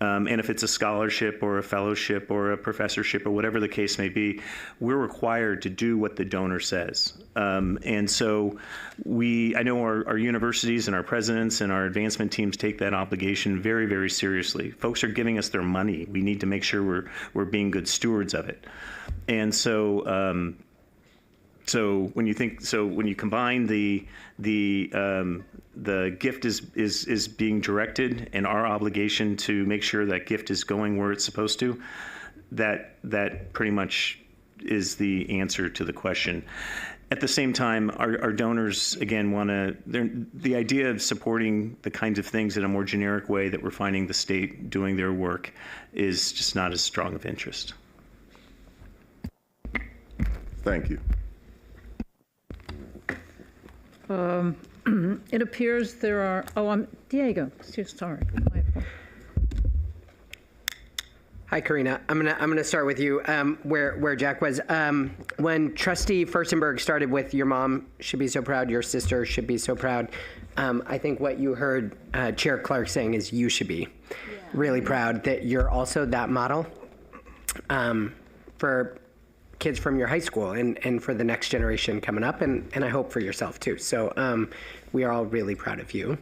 [SPEAKER 9] And if it's a scholarship or a fellowship or a professorship or whatever the case may be, we're required to do what the donor says. And so I know our universities and our presidents and our advancement teams take that obligation very, very seriously. Folks are giving us their money. We need to make sure we're being good stewards of it. And so, when you combine the gift is being directed and our obligation to make sure that gift is going where it's supposed to, that pretty much is the answer to the question. At the same time, our donors, again, the idea of supporting the kinds of things in a more generic way that we're finding the state doing their work is just not as strong of interest.
[SPEAKER 4] Thank you.
[SPEAKER 6] It appears there are, Diego, sorry.
[SPEAKER 16] Hi, Karina. I'm gonna start with you where Jack was. When Trustee Furstenberg started with your mom should be so proud, your sister should be so proud, I think what you heard Chair Clark saying is you should be really proud that you're also that model for kids from your high school and for the next generation coming up, and I hope for yourself too. So we are all really proud of you.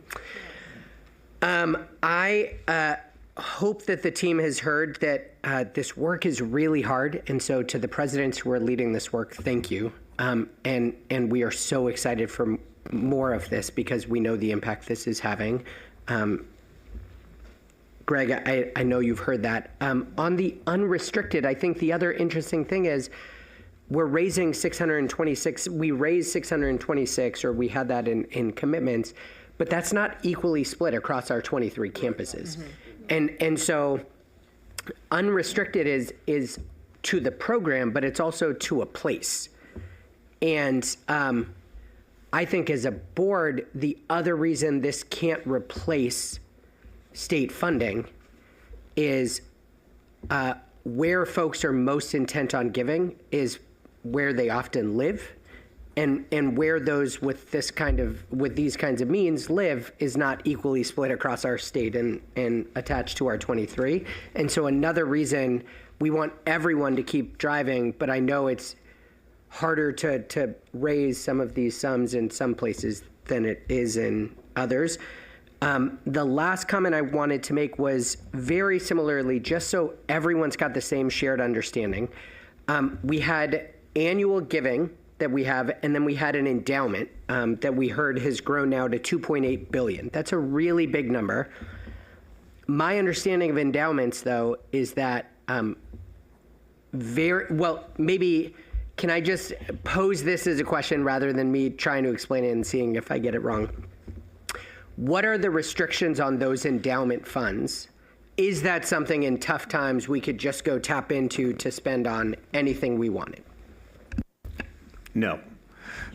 [SPEAKER 16] I hope that the team has heard that this work is really hard, and so to the presidents who are leading this work, thank you. And we are so excited for more of this because we know the impact this is having. Greg, I know you've heard that. On the unrestricted, I think the other interesting thing is we're raising 626, we raised 626, or we had that in commitments, but that's not equally split across our 23 campuses. And so unrestricted is to the program, but it's also to a place. And I think as a board, the other reason this can't replace state funding is where folks are most intent on giving is where they often live, and where those with these kinds of means live is not equally split across our state and attached to our 23. And so another reason we want everyone to keep driving, but I know it's harder to raise some of these sums in some places than it is in others. The last comment I wanted to make was very similarly, just so everyone's got the same shared understanding. We had annual giving that we have, and then we had an endowment that we heard has grown now to $2.8 billion. That's a really big number. My understanding of endowments, though, is that maybe can I just pose this as a question rather than me trying to explain it and seeing if I get it wrong? What are the restrictions on those endowment funds? Is that something in tough times we could just go tap into to spend on anything we wanted?
[SPEAKER 9] No.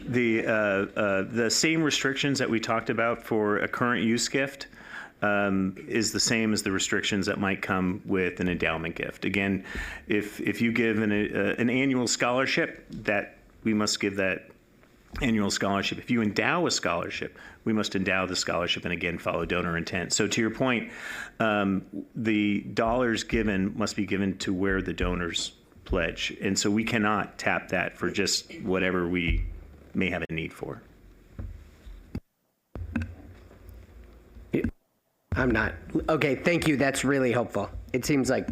[SPEAKER 9] The same restrictions that we talked about for a current use gift is the same as the restrictions that might come with an endowment gift. Again, if you give an annual scholarship, that we must give that annual scholarship. If you endow a scholarship, we must endow the scholarship and again follow donor intent. So to your point, the dollars given must be given to where the donors pledge. And so we cannot tap that for just whatever we may have a need for.
[SPEAKER 16] I'm not. Okay, thank you. That's really helpful. It seems like.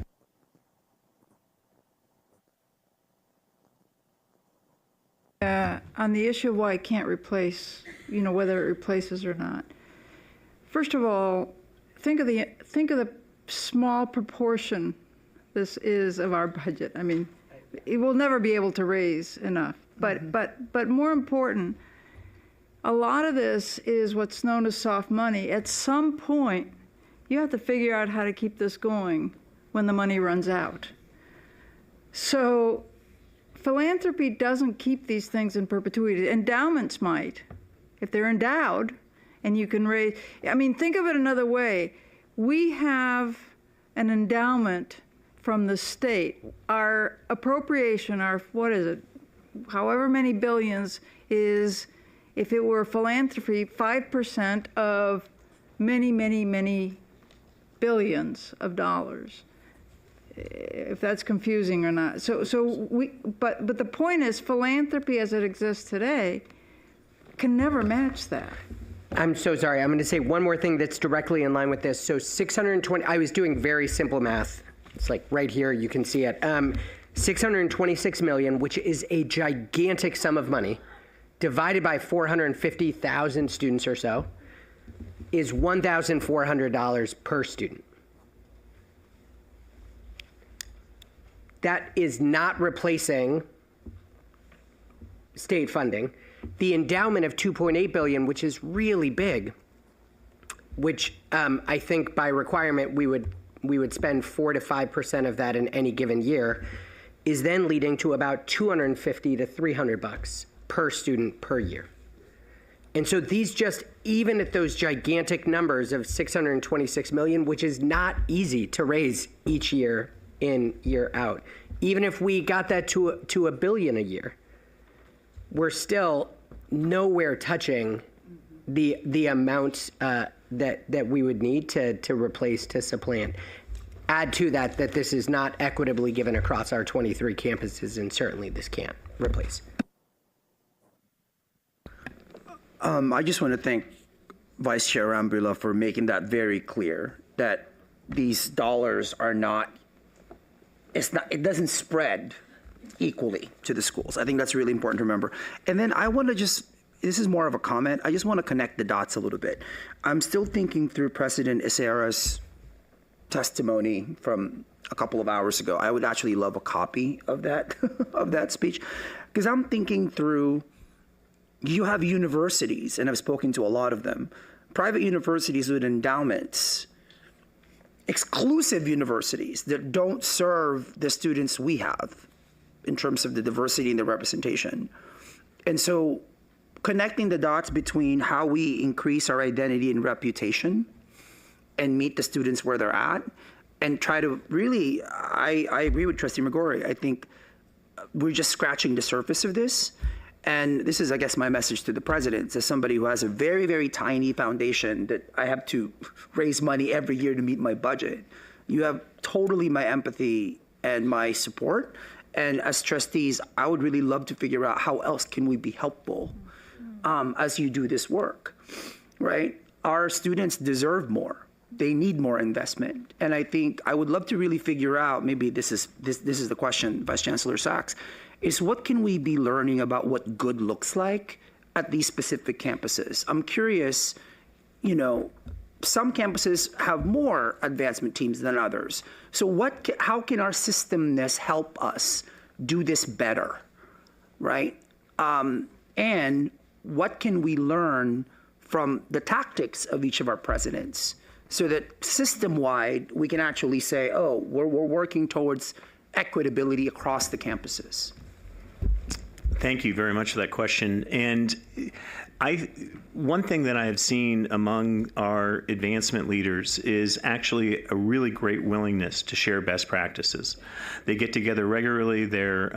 [SPEAKER 17] On the issue of why it can't replace, whether it replaces or not. First of all, think of the small proportion this is of our budget. I mean, it will never be able to raise enough. But more important, a lot of this is what's known as soft money. At some point, you have to figure out how to keep this going when the money runs out. So philanthropy doesn't keep these things in perpetuity. Endowments might. If they're endowed and you can raise, think of it another way. We have an endowment from the state. Our appropriation, however many billions is, if it were philanthropy, 5% of many, many, many billions of dollars. If that's confusing or not. But the point is, philanthropy as it exists today can never match that.
[SPEAKER 16] I'm so sorry. I'm going to say one more thing that's directly in line with this. So 620, I was doing very simple math. It's like right here, you can see it. 626 million, which is a gigantic sum of money, divided by 450,000 students or so, is $1,400 per student. That is not replacing state funding. The endowment of $2.8 billion, which is really big, which I think by requirement we would spend 4 to 5% of that in any given year, is then leading to about $250 to $300 per student per year. And so these just, even at those gigantic numbers of 626 million, which is not easy to raise each year in, year out, even if we got that to $1 billion a year, we're still nowhere touching the amount that we would need to replace, to supplant. Add to that this is not equitably given across our 23 campuses, and certainly this can't replace.
[SPEAKER 3] I just want to thank Vice Chair Rambula for making that very clear, that these dollars are not, it doesn't spread equally to the schools. I think that's really important to remember. And then I want to just, this is more of a comment, I just want to connect the dots a little bit. I'm still thinking through President Isera's testimony from a couple of hours ago. I would actually love a copy of that of that speech, because I'm thinking through, you have universities, and I've spoken to a lot of them, private universities with endowments, exclusive universities that don't serve the students we have in terms of the diversity and the representation. And so connecting the dots between how we increase our identity and reputation and meet the students where they're at, and try to really, I agree with Trustee McGorry. I think we're just scratching the surface of this. And this is, I guess, my message to the president, as somebody who has a very, very tiny foundation that I have to raise money every year to meet my budget. You have totally my empathy and my support. And as trustees, I would really love to figure out how else can we be helpful as you do this work, right? Our students deserve more. They need more investment. And I think I would love to really figure out, maybe this is the question, Vice Chancellor Sachs, is what can we be learning about what good looks like at these specific campuses? I'm curious, you know, some campuses have more advancement teams than others. So how can our systemness help us do this better, right? And what can we learn from the tactics of each of our presidents, so that system-wide we can actually say, oh, we're working towards equitability across the campuses?
[SPEAKER 9] Thank you very much for that question. And one thing that I have seen among our advancement leaders is actually a really great willingness to share best practices. They get together regularly. They're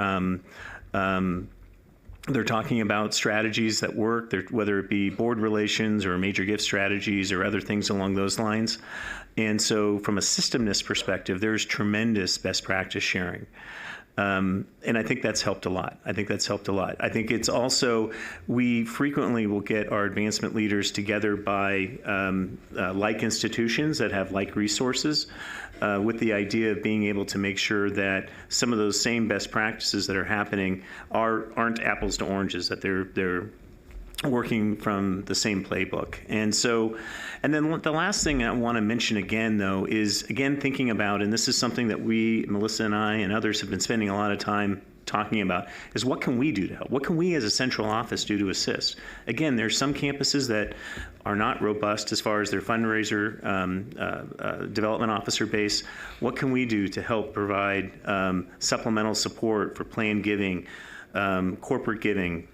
[SPEAKER 9] talking about strategies that work, whether it be board relations or major gift strategies or other things along those lines. And so from a systemness perspective, there's tremendous best practice sharing. And I think that's helped a lot. I think it's also, we frequently will get our advancement leaders together by like institutions that have like resources, with the idea of being able to make sure that some of those same best practices that are happening aren't apples to oranges, that they're working from the same playbook. And so, and then the last thing I want to mention again, though, is again thinking about, and this is something that we, Melissa and I and others, have been spending a lot of time talking about, is what can we do to help? What can we as a central office do to assist? Again, there's some campuses that are not robust as far as their fundraiser development officer base. What can we do to help provide supplemental support for planned giving, corporate giving,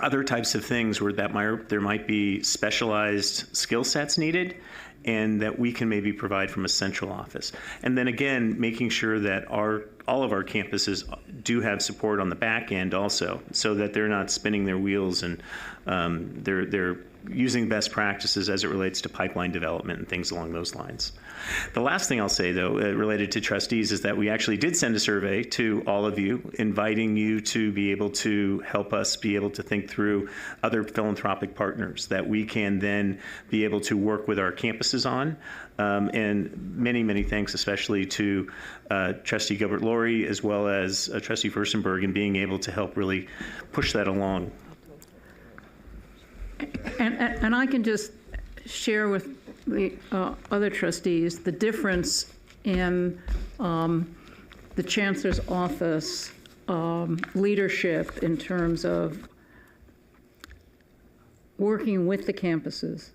[SPEAKER 9] other types of things where there might be specialized skill sets needed, and that we can maybe provide from a central office. And then again, making sure that all of our campuses do have support on the back end also, so that they're not spinning their wheels and they're using best practices as it relates to pipeline development and things along those lines. The last thing I'll say, though, related to trustees, is that we actually did send a survey to all of you, inviting you to be able to help us be able to think through other philanthropic partners that we can then be able to work with our campuses on. And many, many thanks, especially to Trustee Gilbert-Laurie, as well as Trustee Furstenberg, in being able to help really push that along.
[SPEAKER 6] And I can just share with the other trustees the difference in the Chancellor's office leadership in terms of working with the campuses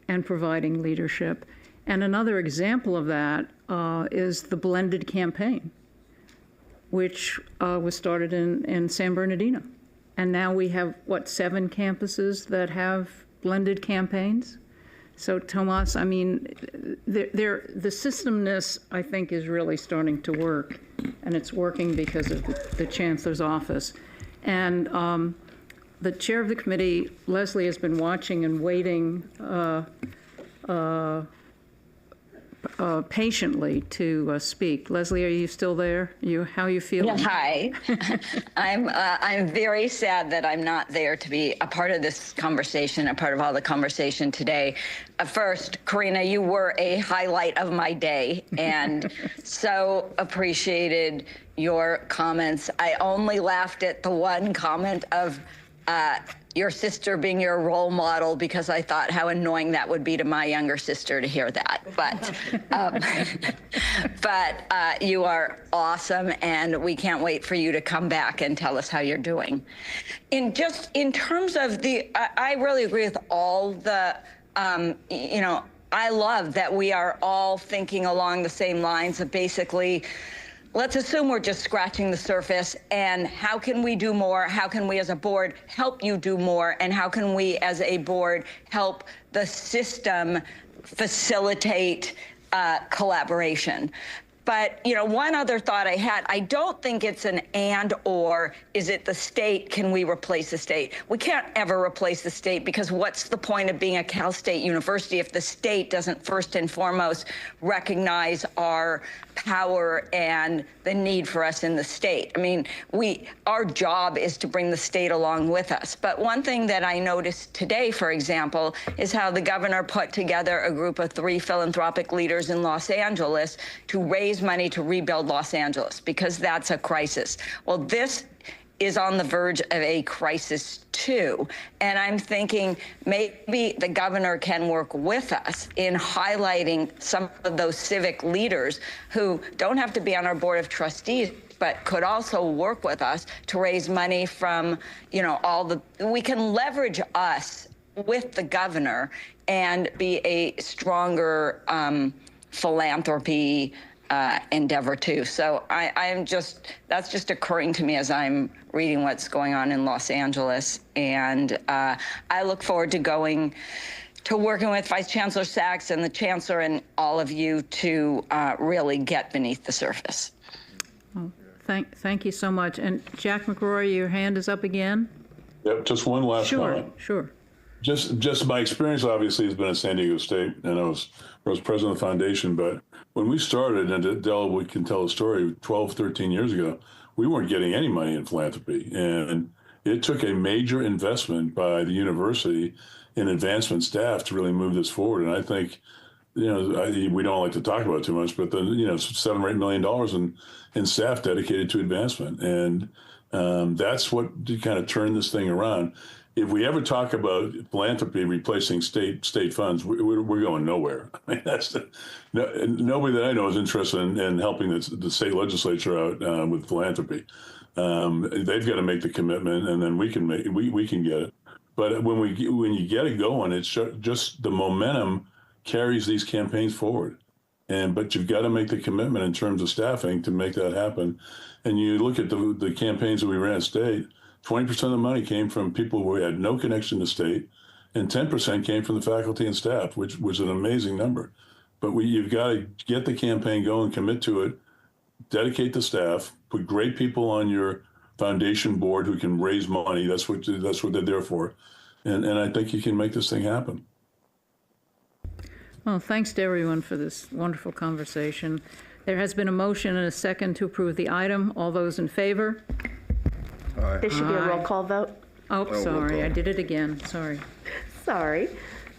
[SPEAKER 6] and providing leadership. And another example of that is the blended campaign, which was started in San Bernardino. And now we have, 7 campuses that have blended campaigns? So, Tomas, I mean, the systemness, I think, is really starting to work, and it's working because of the Chancellor's office. And the chair of the committee, Leslie, has been watching and waiting patiently to speak. Leslie, are you still there? How are you feeling?
[SPEAKER 18] Yeah, hi. I'm very sad that I'm not there to be a part of this conversation, a part of all the conversation today. First, Karina, you were a highlight of my day, and so appreciated your comments. I only laughed at the one comment of your sister being your role model, because I thought how annoying that would be to my younger sister to hear that. But you are awesome, and we can't wait for you to come back and tell us how you're doing. In terms of I really agree with all the, I love that we are all thinking along the same lines of basically, let's assume we're just scratching the surface, and how can we do more? How can we as a board help you do more? And how can we as a board help the system facilitate collaboration? But, one other thought I had, I don't think it's an and or, is it the state? Can we replace the state? We can't ever replace the state, because what's the point of being a Cal State University if the state doesn't first and foremost recognize our power and the need for us in the state? I mean, our job is to bring the state along with us. But one thing that I noticed today, for example, is how the governor put together a group of 3 philanthropic leaders in Los Angeles to raise money to rebuild Los Angeles, because that's a crisis. Well, this is on the verge of a crisis too. And I'm thinking maybe the governor can work with us in highlighting some of those civic leaders who don't have to be on our board of trustees, but could also work with us to raise money from, we can leverage us with the governor and be a stronger philanthropy endeavor too. So that's just occurring to me as I'm reading what's going on in Los Angeles. And I look forward to working with Vice Chancellor Sachs and the Chancellor and all of you to really get beneath the surface.
[SPEAKER 6] Well, thank you so much. And Jack McRory, your hand is up again.
[SPEAKER 2] Yep, just one last comment.
[SPEAKER 6] Sure.
[SPEAKER 2] Just my experience obviously has been at San Diego State, and I was president of the foundation, but when we started, and Dell, we can tell a story, 12, 13 years ago, we weren't getting any money in philanthropy. And it took a major investment by the university in advancement staff to really move this forward. And I think, we don't like to talk about it too much, but $7 or $8 million in staff dedicated to advancement. And that's what kind of turned this thing around. If we ever talk about philanthropy replacing state funds, we're going nowhere. I mean, nobody that I know is interested in helping the state legislature out with philanthropy. They've got to make the commitment, and then we can get it. But when you get it going, it's just the momentum carries these campaigns forward. But you've got to make the commitment in terms of staffing to make that happen. And you look at the campaigns that we ran at state. 20% of the money came from people who had no connection to state, and 10% came from the faculty and staff, which was an amazing number. But you've got to get the campaign going, commit to it, dedicate the staff, put great people on your foundation board who can raise money. That's what they're there for. And I think you can make this thing happen.
[SPEAKER 6] Well, thanks to everyone for this wonderful conversation. There has been a motion and a second to approve the item. All those in favor?
[SPEAKER 4] Aye.
[SPEAKER 10] There should be a roll call vote.
[SPEAKER 6] Oh,
[SPEAKER 4] roll
[SPEAKER 6] sorry,
[SPEAKER 4] call.
[SPEAKER 6] I did it again, sorry.
[SPEAKER 10] Sorry.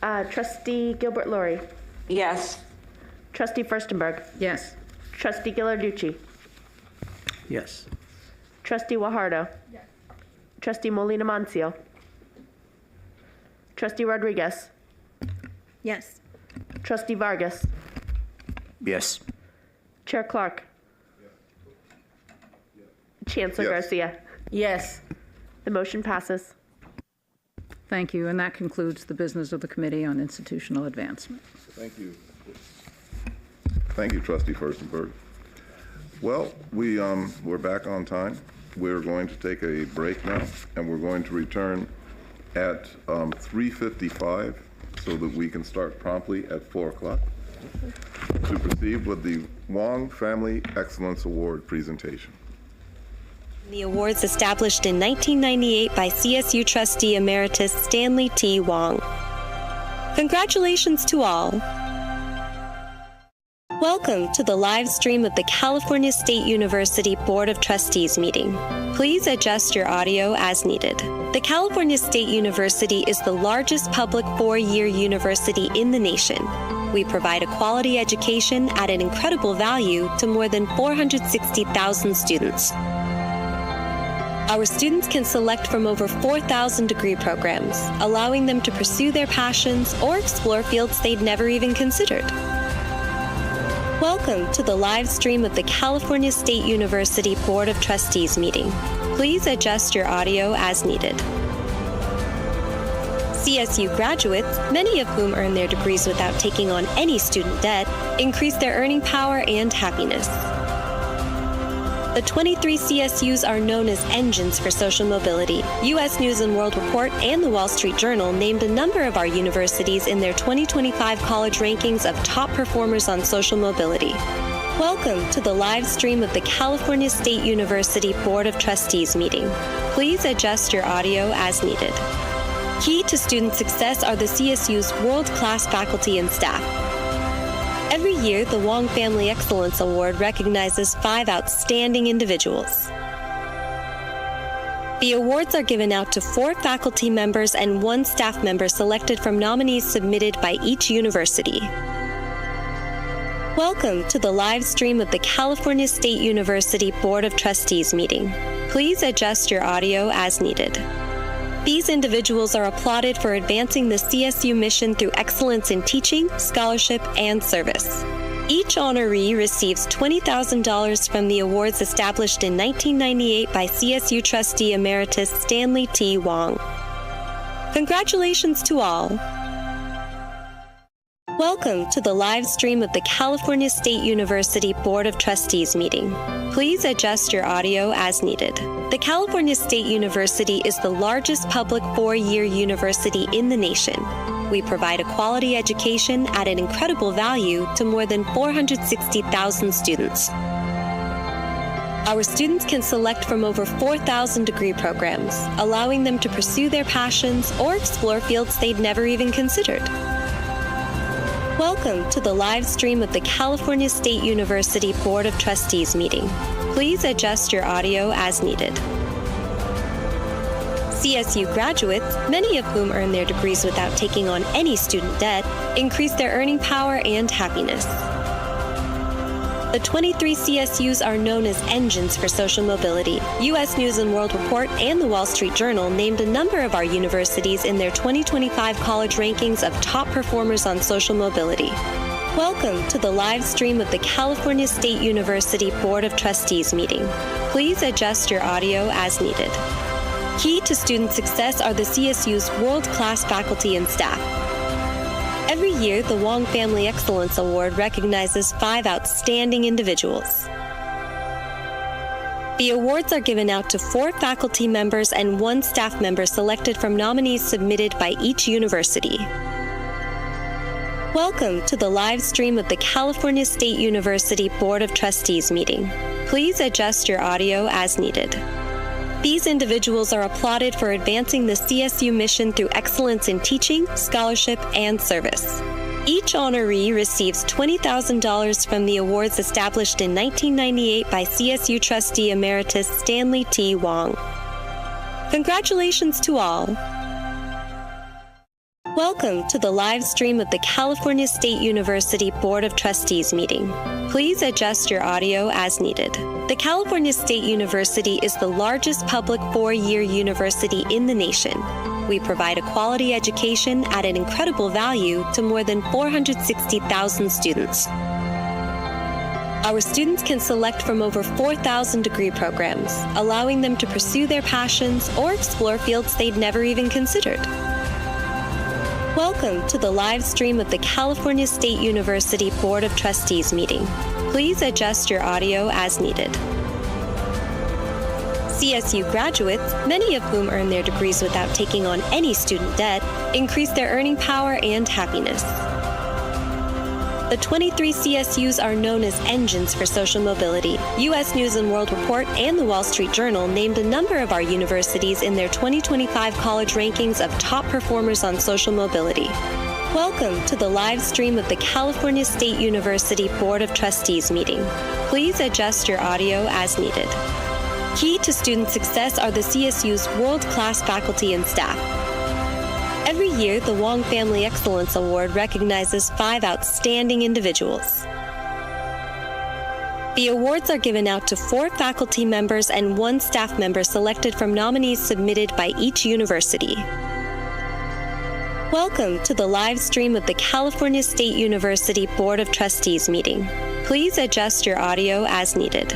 [SPEAKER 10] Trustee Gilbert Lori.
[SPEAKER 18] Yes.
[SPEAKER 10] Trustee Furstenberg.
[SPEAKER 6] Yes.
[SPEAKER 10] Trustee Ghilarducci.
[SPEAKER 3] Yes.
[SPEAKER 10] Trustee Guajardo. Trustee Molina Mancio. Trustee Rodriguez.
[SPEAKER 20] Yes.
[SPEAKER 10] Trustee Vargas.
[SPEAKER 3] Yes.
[SPEAKER 10] Chair Clark. Chancellor
[SPEAKER 4] Yes.
[SPEAKER 10] Garcia.
[SPEAKER 5] Yes.
[SPEAKER 10] The motion passes.
[SPEAKER 6] Thank you, and that concludes the business of the Committee on Institutional Advancement.
[SPEAKER 4] Thank you. Thank you, Trustee Furstenberg. Well, we're back on time. We're going to take a break now, and we're going to return at 3:55 so that we can start promptly at 4 o'clock to proceed with the Wong Family Excellence Award presentation.
[SPEAKER 19] The awards established in 1998 by CSU trustee emeritus Stanley T. Wong. Congratulations to all. Welcome to the live stream of the California State University Board of Trustees meeting. Please adjust your audio as needed. The California State University is the largest public four-year university in the nation. We provide a quality education at an incredible value to more than 460,000 students. Our students can select from over 4,000 degree programs, allowing them to pursue their passions or explore fields they'd never even considered. Welcome to the live stream of the California State University Board of Trustees meeting. Please adjust your audio as needed. CSU graduates, many of whom earn their degrees without taking on any student debt, increase their earning power and happiness. The 23 CSUs are known as engines for social mobility. U.S. News & World Report and the Wall Street Journal named a number of our universities in their 2025 college rankings of top performers on social mobility. Welcome to the live stream of the California State University Board of Trustees meeting. Please adjust your audio as needed. Key to student success are the CSU's world-class faculty and staff. Every year, the Wong Family Excellence Award recognizes 5 outstanding individuals. The awards are given out to 4 faculty members and 1 staff member selected from nominees submitted by each university. Welcome to the live stream of the California State University Board of Trustees meeting. Please adjust your audio as needed. These individuals are applauded for advancing the CSU mission through excellence in teaching, scholarship, and service. Each honoree receives $20,000 from the awards established in 1998 by CSU trustee emeritus Stanley T. Wong. Congratulations to all. Welcome to the live stream of the California State University Board of Trustees meeting. Please adjust your audio as needed. The California State University is the largest public four-year university in the nation. We provide a quality education at an incredible value to more than 460,000 students. Our students can select from over 4,000 degree programs, allowing them to pursue their passions or explore fields they'd never even considered. Welcome to the live stream of the California State University Board of Trustees meeting. Please adjust your audio as needed. CSU graduates, many of whom earn their degrees without taking on any student debt, increase their earning power and happiness. The 23 CSUs are known as engines for social mobility. U.S. News & World Report and the Wall Street Journal named a number of our universities in their 2025 college rankings of top performers on social mobility. Welcome to the live stream of the California State University Board of Trustees meeting. Please adjust your audio as needed. Key to student success are the CSU's world-class faculty and staff. Every year, the Wong Family Excellence Award recognizes 5 outstanding individuals. The awards are given out to 4 faculty members and 1 staff member selected from nominees submitted by each university. Welcome to the live stream of the California State University Board of Trustees meeting. Please adjust your audio as needed. These individuals are applauded for advancing the CSU mission through excellence in teaching, scholarship, and service. Each honoree receives $20,000 from the awards established in 1998 by CSU trustee emeritus Stanley T. Wong. Congratulations to all. Welcome to the live stream of the California State University Board of Trustees meeting. Please adjust your audio as needed. The California State University is the largest public four-year university in the nation. We provide a quality education at an incredible value to more than 460,000 students. Our students can select from over 4,000 degree programs, allowing them to pursue their passions or explore fields they'd never even considered. Welcome to the live stream of the California State University Board of Trustees meeting. Please adjust your audio as needed. CSU graduates, many of whom earn their degrees without taking on any student debt, increase their earning power and happiness. The 23 CSUs are known as engines for social mobility. U.S. News & World Report and the Wall Street Journal named a number of our universities in their 2025 college rankings of top performers on social mobility. Welcome to the live stream of the California State University Board of Trustees meeting. Please adjust your audio as needed. Key to student success are the CSU's world-class faculty and staff. Every year, the Wong Family Excellence Award recognizes 5 outstanding individuals. The awards are given out to 4 faculty members and 1 staff member selected from nominees submitted by each university. Welcome to the live stream of the California State University Board of Trustees meeting. Please adjust your audio as needed.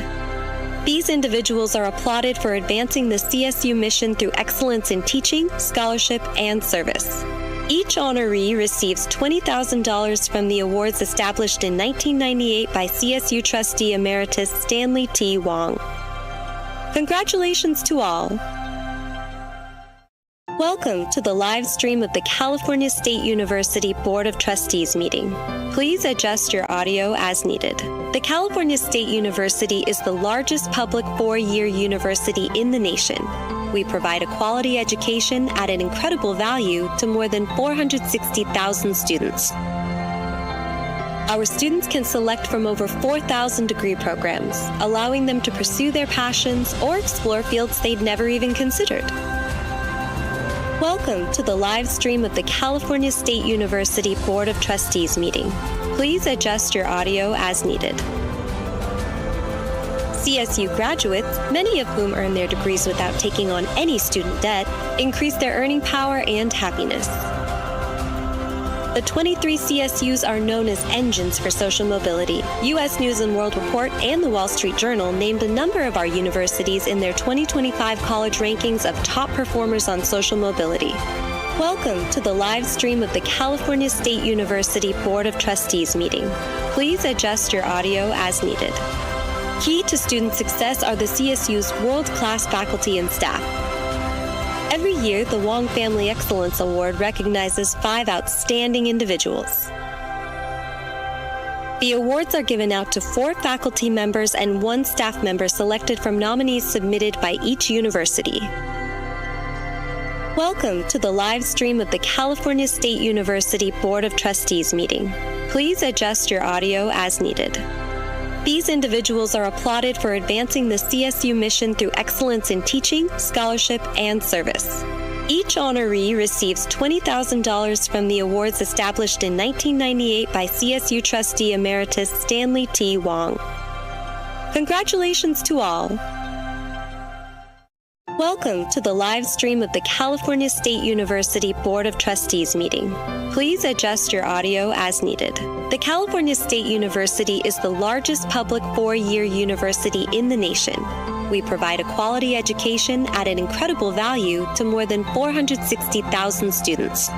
[SPEAKER 19] These individuals are applauded for advancing the CSU mission through excellence in teaching, scholarship, and service. Each honoree receives $20,000 from the awards established in 1998 by CSU trustee emeritus Stanley T. Wong. Congratulations to all. Welcome to the live stream of the California State University Board of Trustees meeting. Please adjust your audio as needed. The California State University is the largest public four-year university in the nation. We provide a quality education at an incredible value to more than 460,000 students. Our students can select from over 4,000 degree programs, allowing them to pursue their passions or explore fields they'd never even considered. Welcome to the live stream of the California State University Board of Trustees meeting. Please adjust your audio as needed. CSU graduates, many of whom earn their degrees without taking on any student debt, increase their earning power and happiness. The 23 CSUs are known as engines for social mobility. U.S. News & World Report and the Wall Street Journal named a number of our universities in their 2025 college rankings of top performers on social mobility. Welcome to the live stream of the California State University Board of Trustees meeting. Please adjust your audio as needed. Key to student success are the CSU's world-class faculty and staff. Every year, the Wong Family Excellence Award recognizes 5 outstanding individuals. The awards are given out to 4 faculty members and 1 staff member selected from nominees submitted by each university. Welcome to the live stream of the California State University Board of Trustees meeting. Please adjust your audio as needed. These individuals are applauded for advancing the CSU mission through excellence in teaching, scholarship, and service. Each honoree receives $20,000 from the awards established in 1998 by CSU trustee emeritus Stanley T. Wong. Congratulations to all. Welcome to the live stream of the California State University Board of Trustees meeting. Please adjust your audio as needed. The California State University is the largest public four-year university in the nation. We provide a quality education at an incredible value to more than 460,000 students.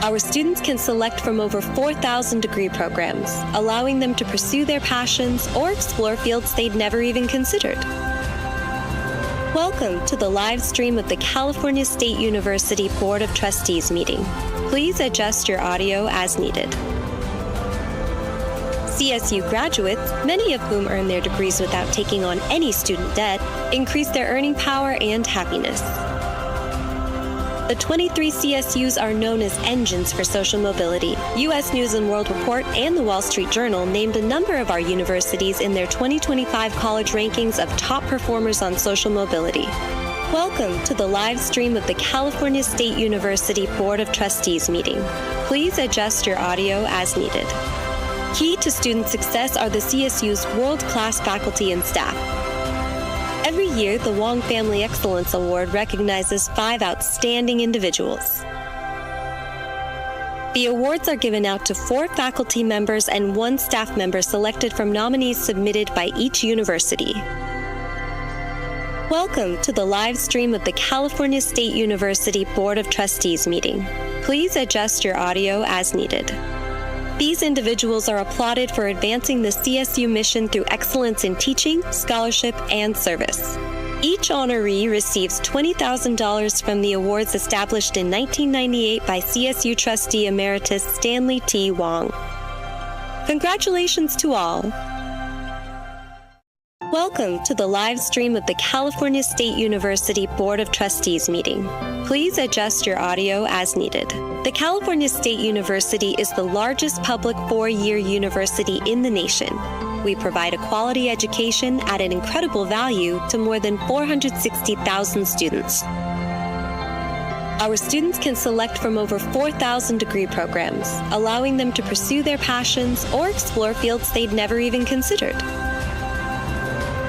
[SPEAKER 19] Our students can select from over 4,000 degree programs, allowing them to pursue their passions or explore fields they'd never even considered. Welcome to the live stream of the California State University Board of Trustees meeting. Please adjust your audio as needed. CSU graduates, many of whom earn their degrees without taking on any student debt, increase their earning power and happiness. The 23 CSUs are known as engines for social mobility. U.S. News & World Report and the Wall Street Journal named a number of our universities in their 2025 college rankings of top performers on social mobility. Welcome to the live stream of the California State University Board of Trustees meeting. Please adjust your audio as needed. Key to student success are the CSU's world-class faculty and staff. Every year, the Wong Family Excellence Award recognizes 5 outstanding individuals. The awards are given out to 4 faculty members and 1 staff member selected from nominees submitted by each university. Welcome to the live stream of the California State University Board of Trustees meeting. Please adjust your audio as needed. These individuals are applauded for advancing the CSU mission through excellence in teaching, scholarship, and service. Each honoree receives $20,000 from the awards established in 1998 by CSU trustee emeritus Stanley T. Wong. Congratulations to all. Welcome to the live stream of the California State University Board of Trustees meeting. Please adjust your audio as needed. The California State University is the largest public 4-year university in the nation. We provide a quality education at an incredible value to more than 460,000 students. Our students can select from over 4,000 degree programs, allowing them to pursue their passions or explore fields they'd never even considered.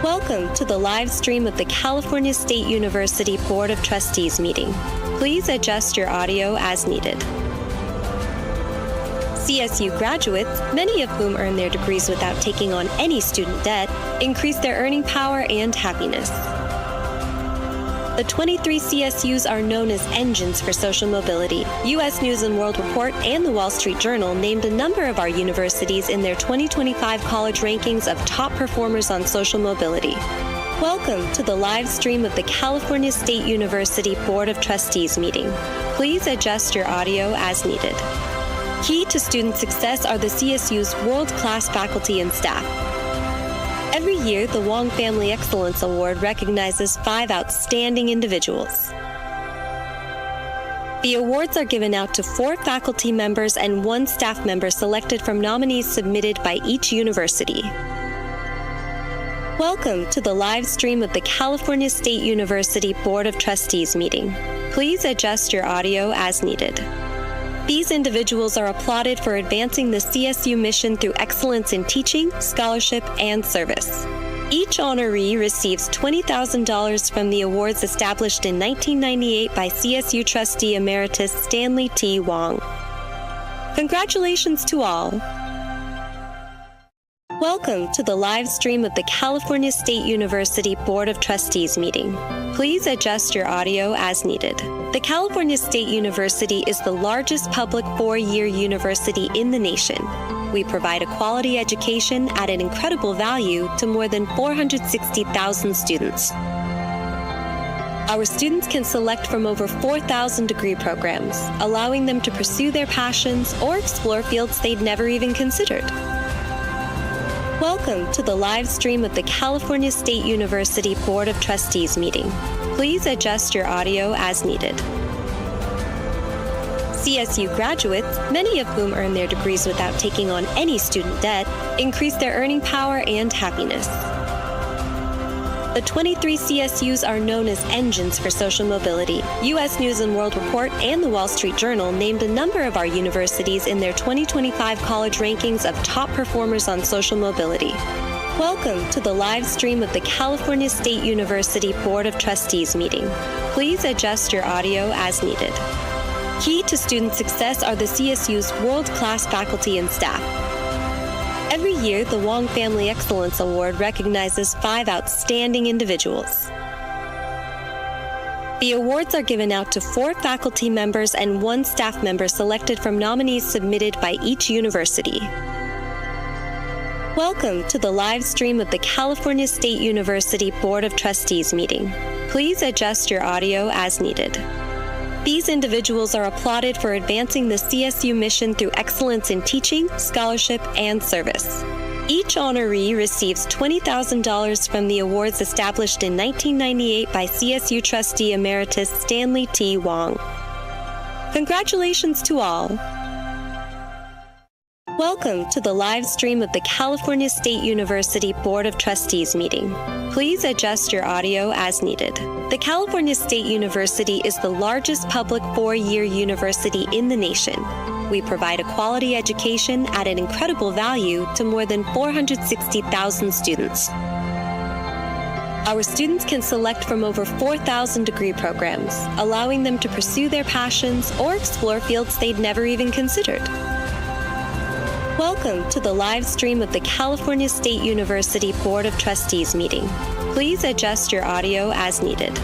[SPEAKER 19] Welcome to the live stream of the California State University Board of Trustees meeting. Please adjust your audio as needed. CSU graduates, many of whom earn their degrees without taking on any student debt, increase their earning power and happiness. The 23 CSUs are known as engines for social mobility. U.S. News & World Report and the Wall Street Journal named a number of our universities in their 2025 college rankings of top performers on social mobility. Welcome to the live stream of the California State University Board of Trustees meeting. Please adjust your audio as needed. Key to student success are the CSU's world-class faculty and staff. Every year, the Wong Family Excellence Award recognizes 5 outstanding individuals. The awards are given out to 4 faculty members and 1 staff member selected from nominees submitted by each university. Welcome to the live stream of the California State University Board of Trustees meeting. Please adjust your audio as needed. These individuals are applauded for advancing the CSU mission through excellence in teaching, scholarship, and service. Each honoree receives $20,000 from the awards established in 1998 by CSU trustee emeritus Stanley T. Wong. Congratulations to all. Welcome to the live stream of the California State University Board of Trustees meeting. Please adjust your audio as needed. The California State University is the largest public 4-year university in the nation. We provide a quality education at an incredible value to more than 460,000 students. Our students can select from over 4,000 degree programs, allowing them to pursue their passions or explore fields they'd never even considered. Welcome to the live stream of the California State University Board of Trustees meeting. Please adjust your audio as needed. CSU graduates, many of whom earn their degrees without taking on any student debt, increase their earning power and happiness. The 23 CSUs are known as engines for social mobility. U.S. News & World Report and the Wall Street Journal named a number of our universities in their 2025 college rankings of top performers on social mobility. Welcome to the live stream of the California State University Board of Trustees meeting. Please adjust your audio as needed. Key to student success are the CSU's world-class faculty and staff. Every year, the Wong Family Excellence Award recognizes 5 outstanding individuals. The awards are given out to 4 faculty members and 1 staff member selected from nominees submitted by each university. Welcome to the live stream of the California State University Board of Trustees meeting. Please adjust your audio as needed. These individuals are applauded for advancing the CSU mission through excellence in teaching, scholarship, and service. Each honoree receives $20,000 from the awards established in 1998 by CSU trustee emeritus Stanley T. Wong. Congratulations to all. Welcome to the live stream of the California State University Board of Trustees meeting. Please adjust your audio as needed. The California State University is the largest public four-year university in the nation. We provide a quality education at an incredible value to more than 460,000 students. Our students can select from over 4,000 degree programs, allowing them to pursue their passions or explore fields they'd never even considered. Welcome to the live stream of the California State University Board of Trustees meeting. Please adjust your audio as needed.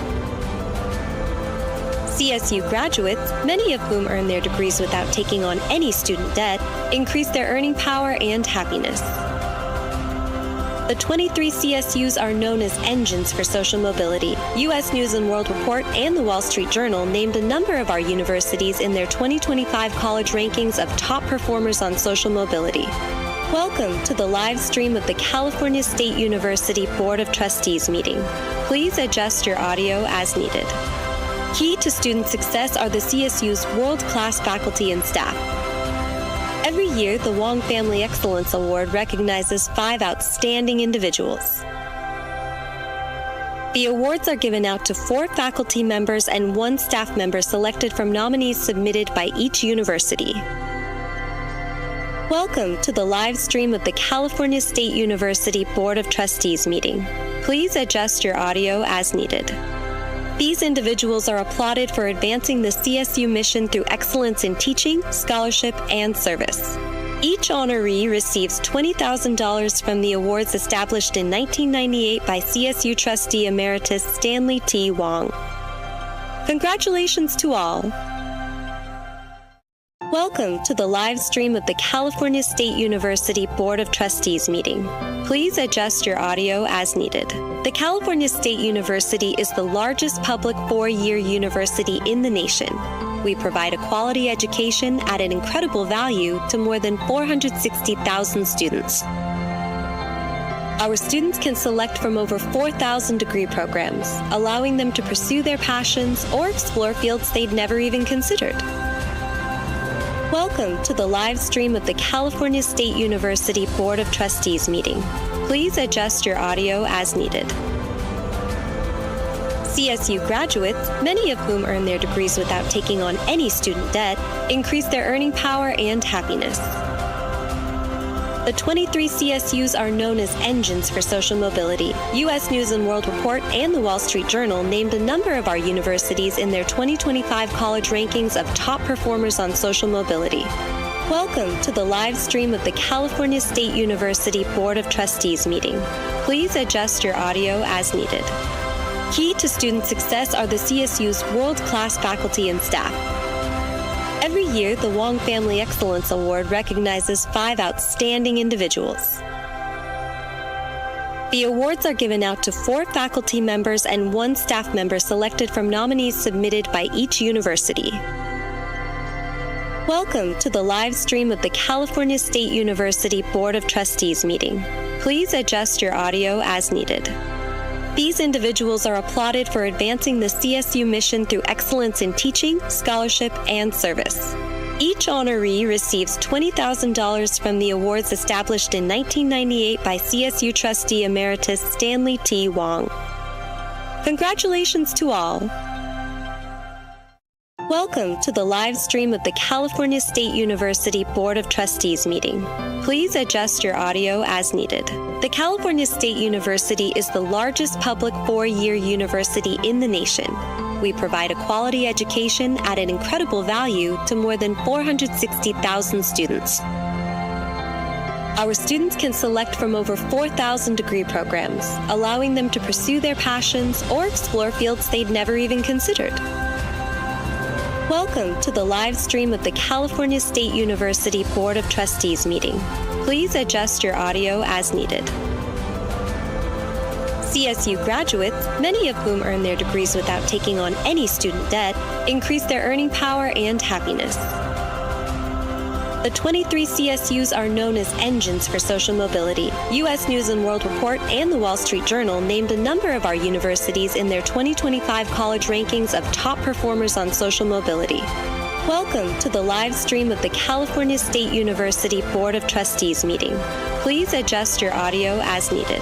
[SPEAKER 19] CSU graduates, many of whom earn their degrees without taking on any student debt, increase their earning power and happiness. The 23 CSUs are known as engines for social mobility. U.S. News & World Report and the Wall Street Journal named a number of our universities in their 2025 college rankings of top performers on social mobility. Welcome to the live stream of the California State University Board of Trustees meeting. Please adjust your audio as needed. Key to student success are the CSU's world-class faculty and staff. Every year, the Wong Family Excellence Award recognizes 5 outstanding individuals. The awards are given out to 4 faculty members and 1 staff member selected from nominees submitted by each university. Welcome to the live stream of the California State University Board of Trustees meeting. Please adjust your audio as needed. These individuals are applauded for advancing the CSU mission through excellence in teaching, scholarship, and service. Each honoree receives $20,000 from the awards established in 1998 by CSU trustee emeritus Stanley T. Wong. Congratulations to all. Welcome to the live stream of the California State University Board of Trustees meeting. Please adjust your audio as needed. The California State University is the largest public four-year university in the nation. We provide a quality education at an incredible value to more than 460,000 students. Our students can select from over 4,000 degree programs, allowing them to pursue their passions or explore fields they'd never even considered. Welcome to the live stream of the California State University Board of Trustees meeting. Please adjust your audio as needed. CSU graduates, many of whom earn their degrees without taking on any student debt, increase their earning power and happiness. The 23 CSUs are known as engines for social mobility. U.S. News & World Report and the Wall Street Journal named a number of our universities in their 2025 college rankings of top performers on social mobility. Welcome to the live stream of the California State University Board of Trustees meeting. Please adjust your audio as needed. Key to student success are the CSU's world-class faculty and staff. Every year, the Wong Family Excellence Award recognizes 5 outstanding individuals. The awards are given out to 4 faculty members and 1 staff member selected from nominees submitted by each university. Welcome to the live stream of the California State University Board of Trustees meeting. Please adjust your audio as needed. These individuals are applauded for advancing the CSU mission through excellence in teaching, scholarship, and service. Each honoree receives $20,000 from the awards established in 1998 by CSU trustee emeritus Stanley T. Wong. Congratulations to all. Welcome to the live stream of the California State University Board of Trustees meeting. Please adjust your audio as needed. The California State University is the largest public four-year university in the nation. We provide a quality education at an incredible value to more than 460,000 students. Our students can select from over 4,000 degree programs, allowing them to pursue their passions or explore fields they'd never even considered. Welcome to the live stream of the California State University Board of Trustees meeting. Please adjust your audio as needed. CSU graduates, many of whom earn their degrees without taking on any student debt, increase their earning power and happiness. The 23 CSUs are known as engines for social mobility. U.S. News & World Report and the Wall Street Journal named a number of our universities in their 2025 college rankings of top performers on social mobility. Welcome to the live stream of the California State University Board of Trustees meeting. Please adjust your audio as needed.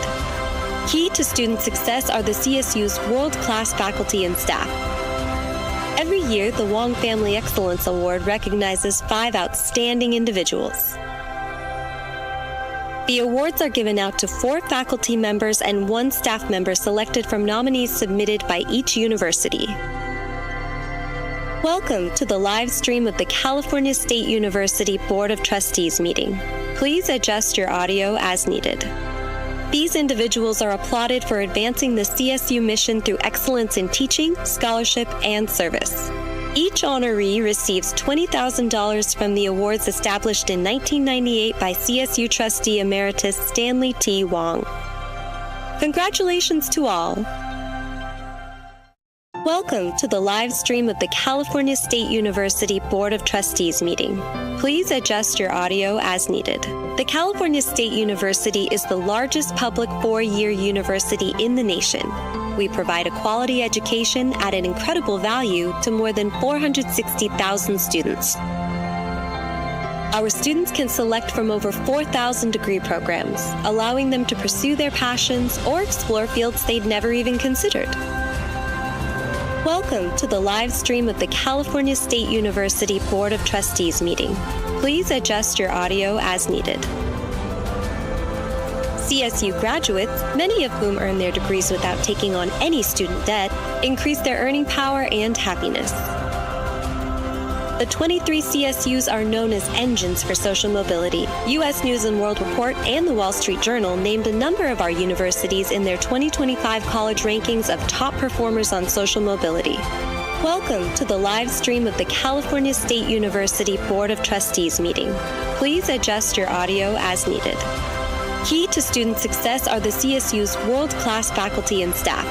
[SPEAKER 19] Key to student success are the CSU's world-class faculty and staff. Every year, the Wong Family Excellence Award recognizes 5 outstanding individuals. The awards are given out to 4 faculty members and 1 staff member selected from nominees submitted by each university. Welcome to the live stream of the California State University Board of Trustees meeting. Please adjust your audio as needed. These individuals are applauded for advancing the CSU mission through excellence in teaching, scholarship, and service. Each honoree receives $20,000 from the awards established in 1998 by CSU trustee emeritus Stanley T. Wong. Congratulations to all. Welcome to the live stream of the California State University Board of Trustees meeting. Please adjust your audio as needed. The California State University is the largest public 4-year university in the nation. We provide a quality education at an incredible value to more than 460,000 students. Our students can select from over 4,000 degree programs, allowing them to pursue their passions or explore fields they'd never even considered. Welcome to the live stream of the California State University Board of Trustees meeting. Please adjust your audio as needed. CSU graduates, many of whom earn their degrees without taking on any student debt, increase their earning power and happiness. The 23 CSUs are known as engines for social mobility. U.S. News & World Report and the Wall Street Journal named a number of our universities in their 2025 college rankings of top performers on social mobility. Welcome to the live stream of the California State University Board of Trustees meeting. Please adjust your audio as needed. Key to student success are the CSU's world-class faculty and staff.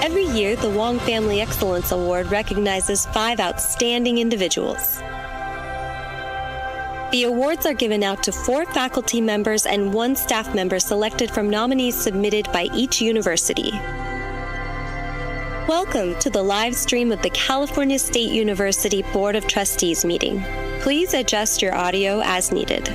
[SPEAKER 19] Every year, the Wong Family Excellence Award recognizes 5 outstanding individuals. The awards are given out to 4 faculty members and 1 staff member selected from nominees submitted by each university. Welcome to the live stream of the California State University Board of Trustees meeting. Please adjust your audio as needed.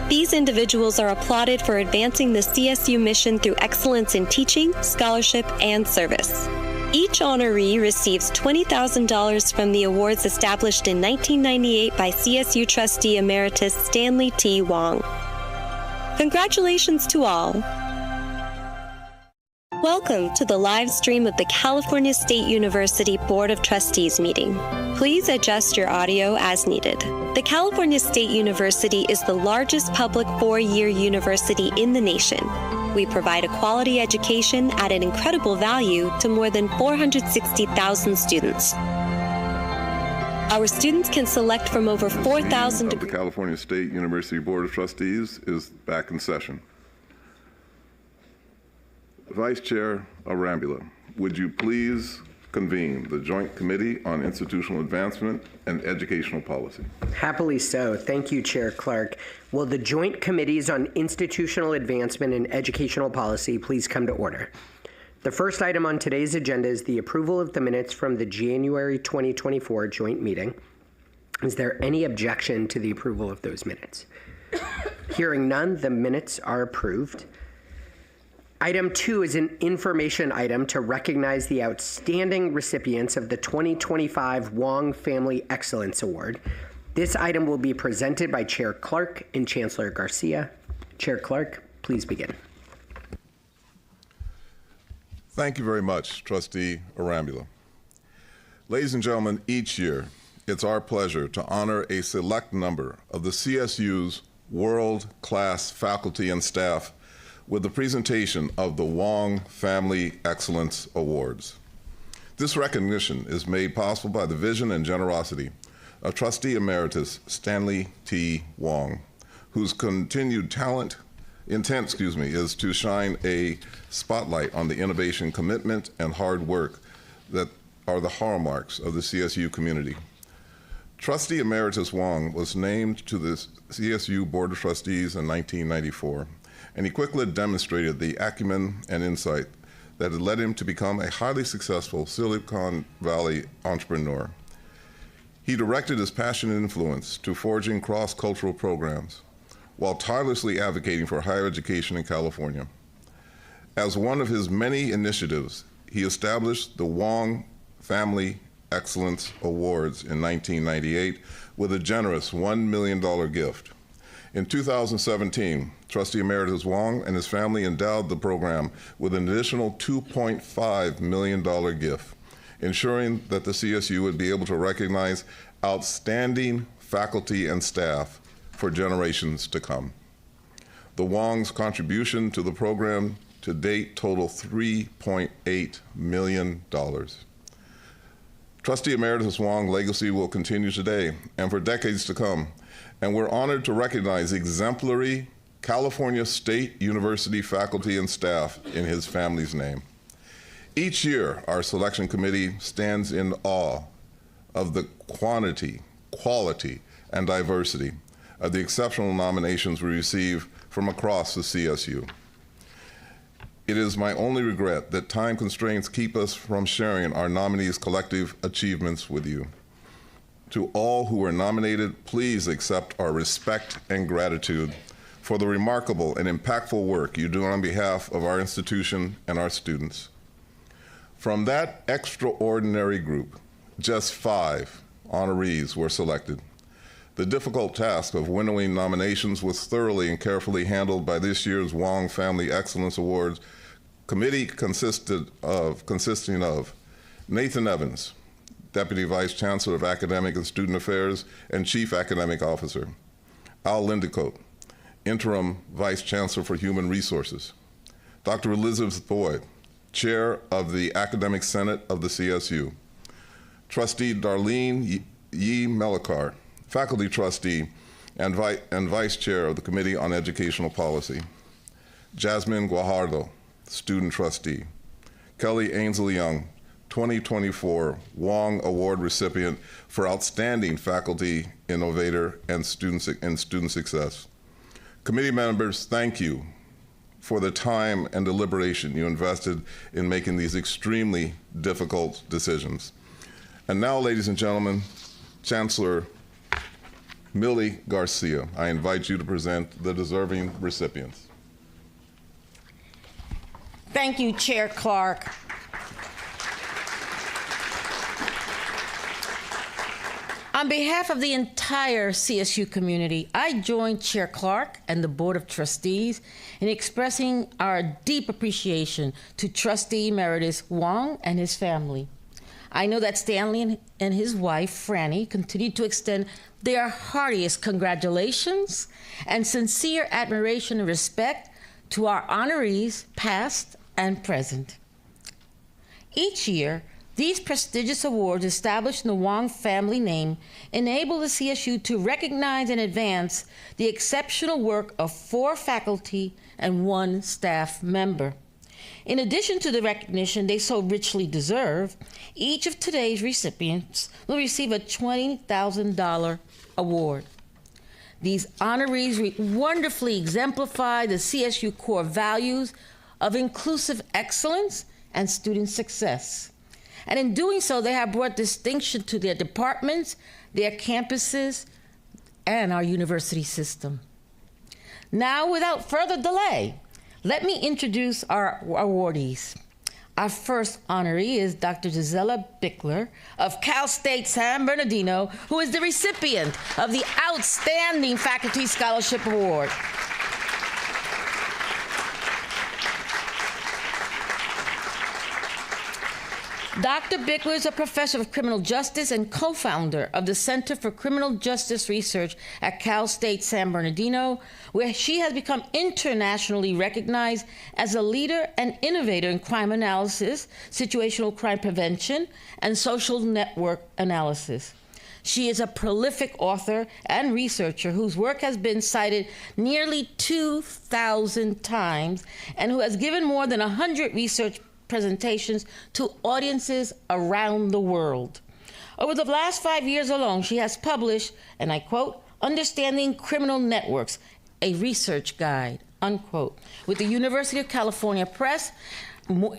[SPEAKER 19] These individuals are applauded for advancing the CSU mission through excellence in teaching, scholarship, and service. Each honoree receives $20,000 from the awards established in 1998 by CSU trustee emeritus Stanley T. Wong. Congratulations to all. Welcome to the live stream of the California State University Board of Trustees meeting. Please adjust your audio as needed. The California State University is the largest public 4-year university in the nation. We provide a quality education at an incredible value to more than 460,000 students. Our students can select from over 4,000
[SPEAKER 4] The California State University Board of Trustees is back in session. Vice Chair Arambula, would you please convene the Joint Committee on Institutional Advancement and Educational Policy?
[SPEAKER 16] Happily so. Thank you, Chair Clark. Will the Joint Committees on Institutional Advancement and Educational Policy please come to order? The first item on today's agenda is the approval of the minutes from the January 2024 joint meeting. Is there any objection to the approval of those minutes? Hearing none, the minutes are approved. Item 2 is an information item to recognize the outstanding recipients of the 2025 Wong Family Excellence Award. This item will be presented by Chair Clark and Chancellor Garcia. Chair Clark, please begin.
[SPEAKER 4] Thank you very much, Trustee Arambula. Ladies and gentlemen, each year, it's our pleasure to honor a select number of the CSU's world-class faculty and staff with the presentation of the Wong Family Excellence Awards. This recognition is made possible by the vision and generosity of Trustee Emeritus Stanley T. Wong, whose continued talent, is to shine a spotlight on the innovation, commitment, and hard work that are the hallmarks of the CSU community. Trustee Emeritus Wong was named to the CSU Board of Trustees in 1994, and he quickly demonstrated the acumen and insight that had led him to become a highly successful Silicon Valley entrepreneur. He directed his passion and influence to forging cross-cultural programs while tirelessly advocating for higher education in California. As one of his many initiatives, he established the Wong Family Excellence Awards in 1998 with a generous $1 million gift. In 2017, Trustee Emeritus Wong and his family endowed the program with an additional $2.5 million gift, ensuring that the CSU would be able to recognize outstanding faculty and staff for generations to come. The Wong's contribution to the program to date total $3.8 million. Trustee Emeritus Wong's legacy will continue today and for decades to come, and we're honored to recognize exemplary California State University faculty and staff in his family's name. Each year, our selection committee stands in awe of the quantity, quality, and diversity of the exceptional nominations we receive from across the CSU. It is my only regret that time constraints keep us from sharing our nominees' collective achievements with you. To all who were nominated, please accept our respect and gratitude for the remarkable and impactful work you do on behalf of our institution and our students. From that extraordinary group, just 5 honorees were selected. The difficult task of winnowing nominations was thoroughly and carefully handled by this year's Wong Family Excellence Awards committee consisting of Nathan Evans, Deputy Vice Chancellor of Academic and Student Affairs and Chief Academic Officer, Al Lindecoat, Interim Vice Chancellor for Human Resources, Dr. Elizabeth Boyd, Chair of the Academic Senate of the CSU, Trustee Darlene Yee Melikar, Faculty Trustee and Vice Chair of the Committee on Educational Policy, Jasmine Guajardo, Student Trustee, Kelly Ainsley-Young, 2024 Wong Award recipient for Outstanding Faculty Innovator and Student Success. Committee members, thank you for the time and deliberation you invested in making these extremely difficult decisions. And now, ladies and gentlemen, Chancellor Millie Garcia, I invite you to present the deserving recipients.
[SPEAKER 5] Thank you, Chair Clark. On behalf of the entire CSU community, I join Chair Clark and the Board of Trustees in expressing our deep appreciation to Trustee Emeritus Wong and his family. I know that Stanley and his wife, Franny, continue to extend their heartiest congratulations and sincere admiration and respect to our honorees, past and present. Each year, these prestigious awards established in the Wong family name enable the CSU to recognize and advance the exceptional work of 4 faculty and 1 staff member. In addition to the recognition they so richly deserve, each of today's recipients will receive a $20,000 award. These honorees wonderfully exemplify the CSU core values of inclusive excellence and student success. And in doing so, they have brought distinction to their departments, their campuses, and our university system. Now, without further delay, let me introduce our awardees. Our first honoree is Dr. Gisela Bickler of Cal State San Bernardino, who is the recipient of the Outstanding Faculty Scholarship Award. Dr. Bickler is a professor of criminal justice and co-founder of the Center for Criminal Justice Research at Cal State San Bernardino, where she has become internationally recognized as a leader and innovator in crime analysis, situational crime prevention, and social network analysis. She is a prolific author and researcher whose work has been cited nearly 2,000 times and who has given more than 100 research presentations to audiences around the world. Over the last 5 years alone, she has published, and I quote, Understanding Criminal Networks, a Research Guide, unquote, with the University of California Press.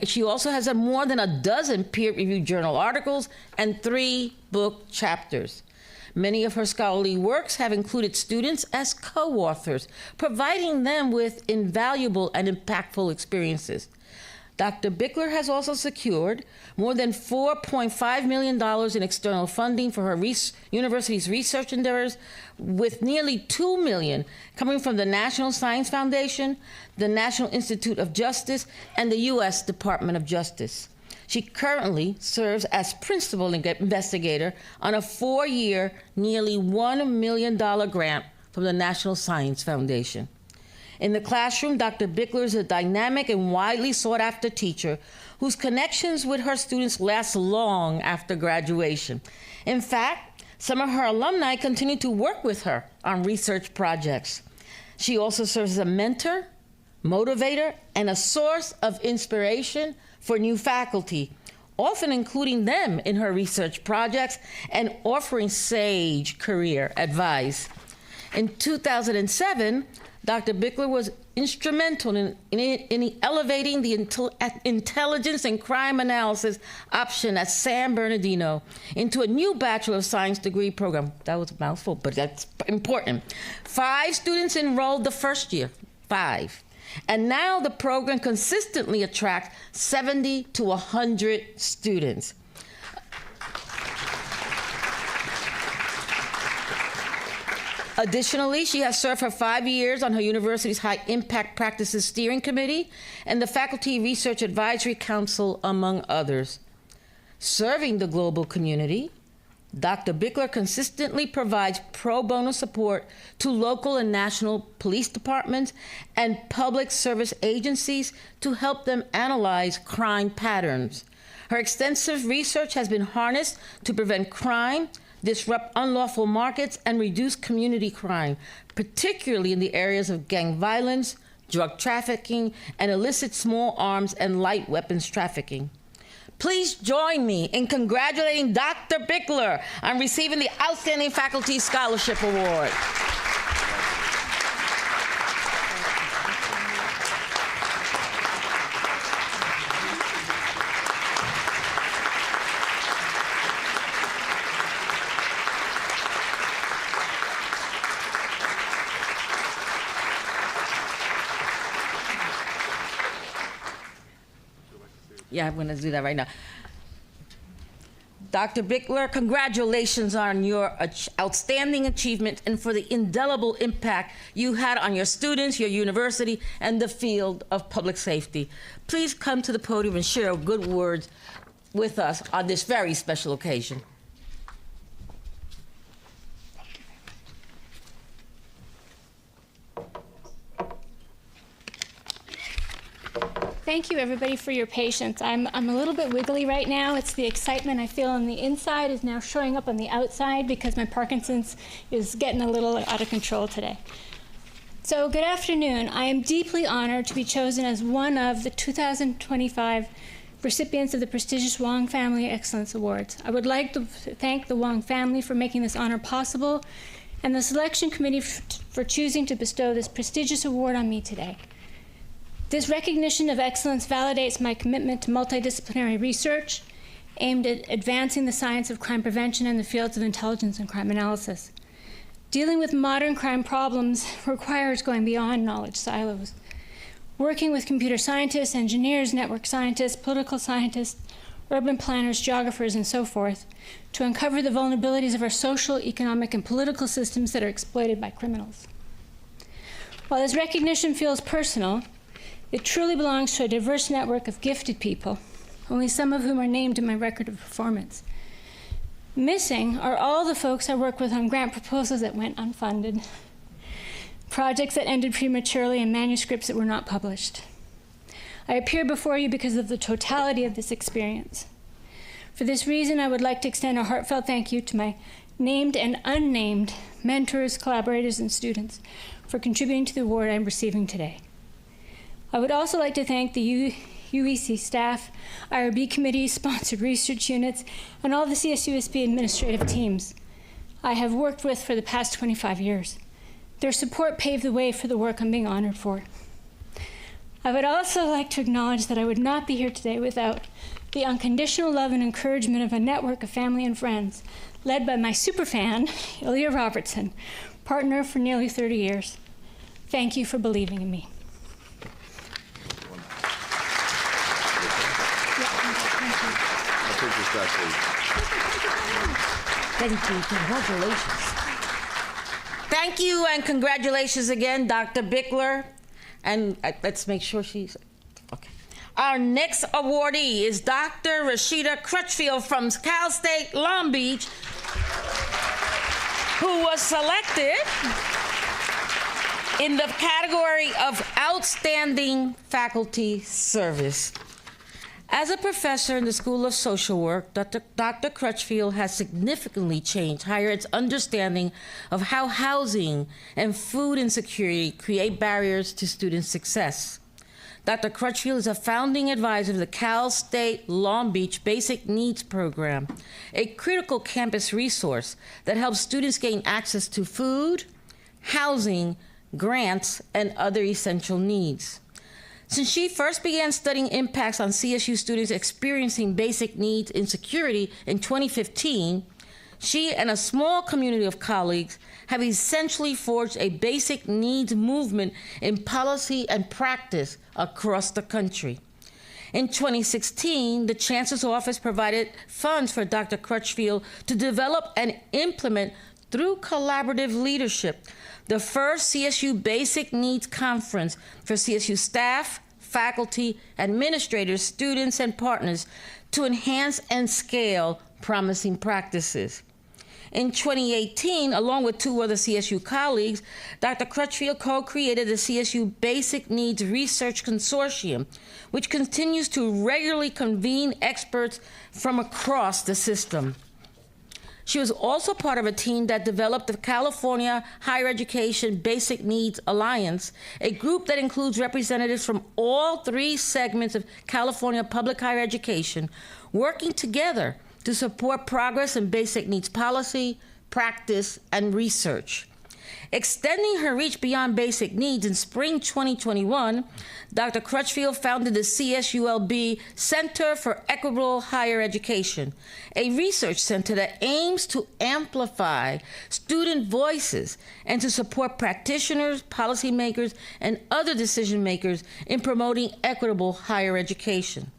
[SPEAKER 5] She also has more than a dozen peer-reviewed journal articles and 3 book chapters. Many of her scholarly works have included students as co-authors, providing them with invaluable and impactful experiences. Dr. Bickler has also secured more than $4.5 million in external funding for her university's research endeavors, with nearly $2 million coming from the National Science Foundation, the National Institute of Justice, and the U.S. Department of Justice. She currently serves as principal investigator on a 4-year, nearly $1 million grant from the National Science Foundation. In the classroom, Dr. Bickler is a dynamic and widely sought-after teacher whose connections with her students last long after graduation. In fact, some of her alumni continue to work with her on research projects. She also serves as a mentor, motivator, and a source of inspiration for new faculty, often including them in her research projects and offering sage career advice. In 2007, Dr. Bickler was instrumental in elevating the intelligence and crime analysis option at San Bernardino into a new Bachelor of Science degree program. That was a mouthful, but that's important. 5 students enrolled the first year, 5. And now the program consistently attracts 70 to 100 students. Additionally, she has served for 5 years on her university's High Impact Practices Steering Committee and the Faculty Research Advisory Council, among others. Serving the global community, Dr. Bickler consistently provides pro bono support to local and national police departments and public service agencies to help them analyze crime patterns. Her extensive research has been harnessed to prevent crime, disrupt unlawful markets, and reduce community crime, particularly in the areas of gang violence, drug trafficking, and illicit small arms and light weapons trafficking. Please join me in congratulating Dr. Bickler on receiving the Outstanding Faculty Scholarship Award. Yeah, I'm going to do that right now. Dr. Bickler, congratulations on your outstanding achievement and for the indelible impact you had on your students, your university, and the field of public safety. Please come to the podium and share good words with us on this very special occasion.
[SPEAKER 8] Thank you, everybody, for your patience. I'm a little bit wiggly right now. It's the excitement I feel on the inside is now showing up on the outside because my Parkinson's is getting a little out of control today. So, good afternoon. I am deeply honored to be chosen as one of the 2025 recipients of the prestigious Wong Family Excellence Awards. I would like to thank the Wong family for making this honor possible and the selection committee for choosing to bestow this prestigious award on me today. This recognition of excellence validates my commitment to multidisciplinary research aimed at advancing the science of crime prevention in the fields of intelligence and crime analysis. Dealing with modern crime problems requires going beyond knowledge silos. Working with computer scientists, engineers, network scientists, political scientists, urban planners, geographers, and so forth, to uncover the vulnerabilities of our social, economic, and political systems that are exploited by criminals. While this recognition feels personal, it truly belongs to a diverse network of gifted people, only some of whom are named in my record of performance. Missing are all the folks I worked with on grant proposals that went unfunded, projects that ended prematurely, and manuscripts that were not published. I appear before you because of the totality of this experience. For this reason, I would like to extend a heartfelt thank you to my named and unnamed mentors, collaborators, and students for contributing to the award I'm receiving today. I would also like to thank the UEC staff, IRB committees, sponsored research units, and all the CSUSB administrative teams I have worked with for the past 25 years. Their support paved the way for the work I'm being honored for. I would also like to acknowledge that I would not be here today without the unconditional love and encouragement of a network of family and friends, led by my superfan, Ilya Robertson, partner for nearly 30 years. Thank you for believing in me.
[SPEAKER 5] Thank you. Congratulations. Thank you and congratulations again, Dr. Bickler. And let's make sure she's okay. Our next awardee is Dr. Rashida Crutchfield from Cal State Long Beach, who was selected in the category of Outstanding Faculty Service. As a professor in the School of Social Work, Dr. Crutchfield has significantly changed higher ed's understanding of how housing and food insecurity create barriers to student success. Dr. Crutchfield is a founding advisor of the Cal State Long Beach Basic Needs Program, a critical campus resource that helps students gain access to food, housing, grants, and other essential needs. Since she first began studying impacts on CSU students experiencing basic needs insecurity in 2015, she and a small community of colleagues have essentially forged a basic needs movement in policy and practice across the country. In 2016, the Chancellor's Office provided funds for Dr. Crutchfield to develop and implement, through collaborative leadership, the first CSU Basic Needs Conference for CSU staff, faculty, administrators, students, and partners to enhance and scale promising practices. In 2018, along with two other CSU colleagues, Dr. Crutchfield co-created the CSU Basic Needs Research Consortium, which continues to regularly convene experts from across the system. She was also part of a team that developed the California Higher Education Basic Needs Alliance, a group that includes representatives from all three segments of California public higher education, working together to support progress in basic needs policy, practice, and research. Extending her reach beyond basic needs, in spring 2021, Dr. Crutchfield founded the CSULB Center for Equitable Higher Education, a research center that aims to amplify student voices and to support practitioners, policymakers, and other decision makers in promoting equitable higher education.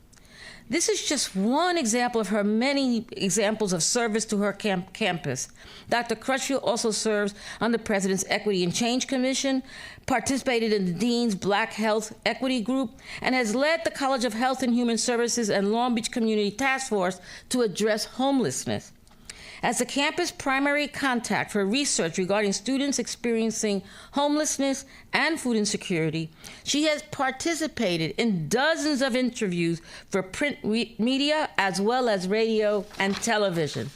[SPEAKER 5] This is just one example of her many examples of service to her campus. Dr. Crutchfield also serves on the President's Equity and Change Commission, participated in the Dean's Black Health Equity Group, and has led the College of Health and Human Services and Long Beach Community Task Force to address homelessness. As the campus primary contact for research regarding students experiencing homelessness and food insecurity, she has participated in dozens of interviews for print media as well as radio and television.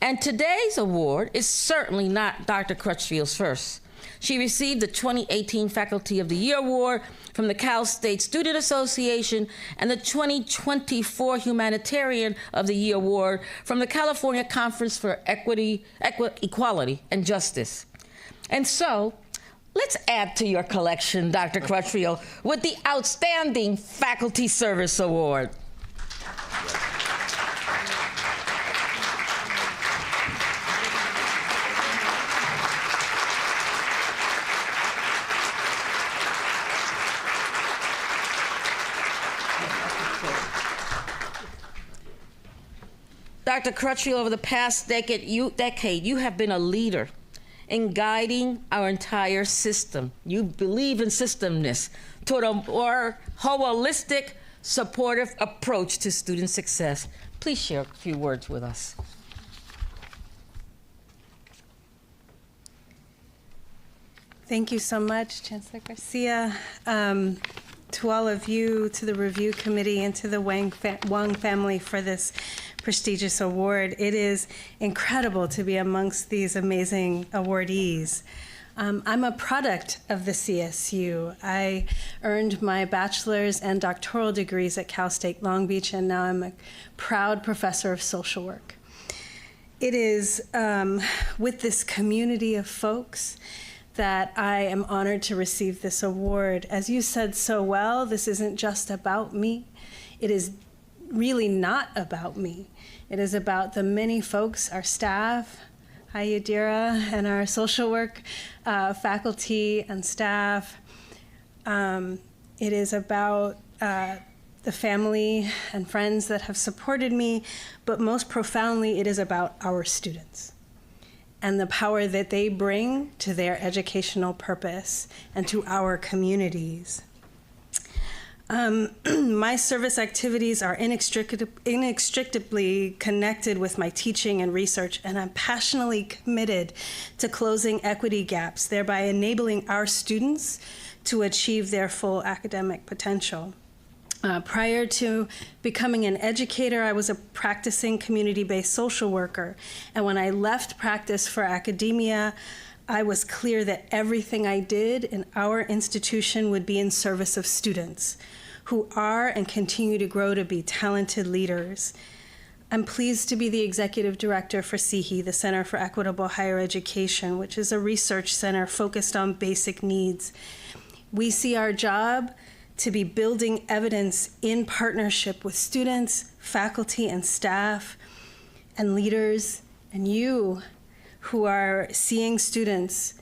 [SPEAKER 5] And today's award is certainly not Dr. Crutchfield's first. She received the 2018 Faculty of the Year Award from the Cal State Student Association and the 2024 Humanitarian of the Year Award from the California Conference for Equality, and Justice. And so, let's add to your collection, Dr. Crutchfield, with the Outstanding Faculty Service Award. Dr. Crutchfield, over the past decade, you have been a leader in guiding our entire system. You believe in systemness toward a more holistic, supportive approach to student success. Please share a few words with us.
[SPEAKER 11] Thank you so much, Chancellor Garcia. To all of you, to the review committee, and to the Wang family for this prestigious award. It is incredible to be amongst these amazing awardees. I'm a product of the CSU. I earned my bachelor's and doctoral degrees at Cal State Long Beach, and now I'm a proud professor of social work. It is with this community of folks that I am honored to receive this award. As you said so well, this isn't just about me. It is really not about me. It is about the many folks, our staff, hi Yadira, and our social work faculty and staff. It is about the family and friends that have supported me, but most profoundly, it is about our students and the power that they bring to their educational purpose and to our communities. My service activities are inextricably connected with my teaching and research, and I'm passionately committed to closing equity gaps, thereby enabling our students to achieve their full academic potential. Prior to becoming an educator, I was a practicing community-based social worker. And when I left practice for academia, I was clear that everything I did in our institution would be in service of students who are and continue to grow to be talented leaders. I'm pleased to be the executive director for CEHE, the Center for Equitable Higher Education, which is a research center focused on basic needs. We see our job to be building evidence in partnership with students, faculty, and staff, and leaders, and you who are seeing students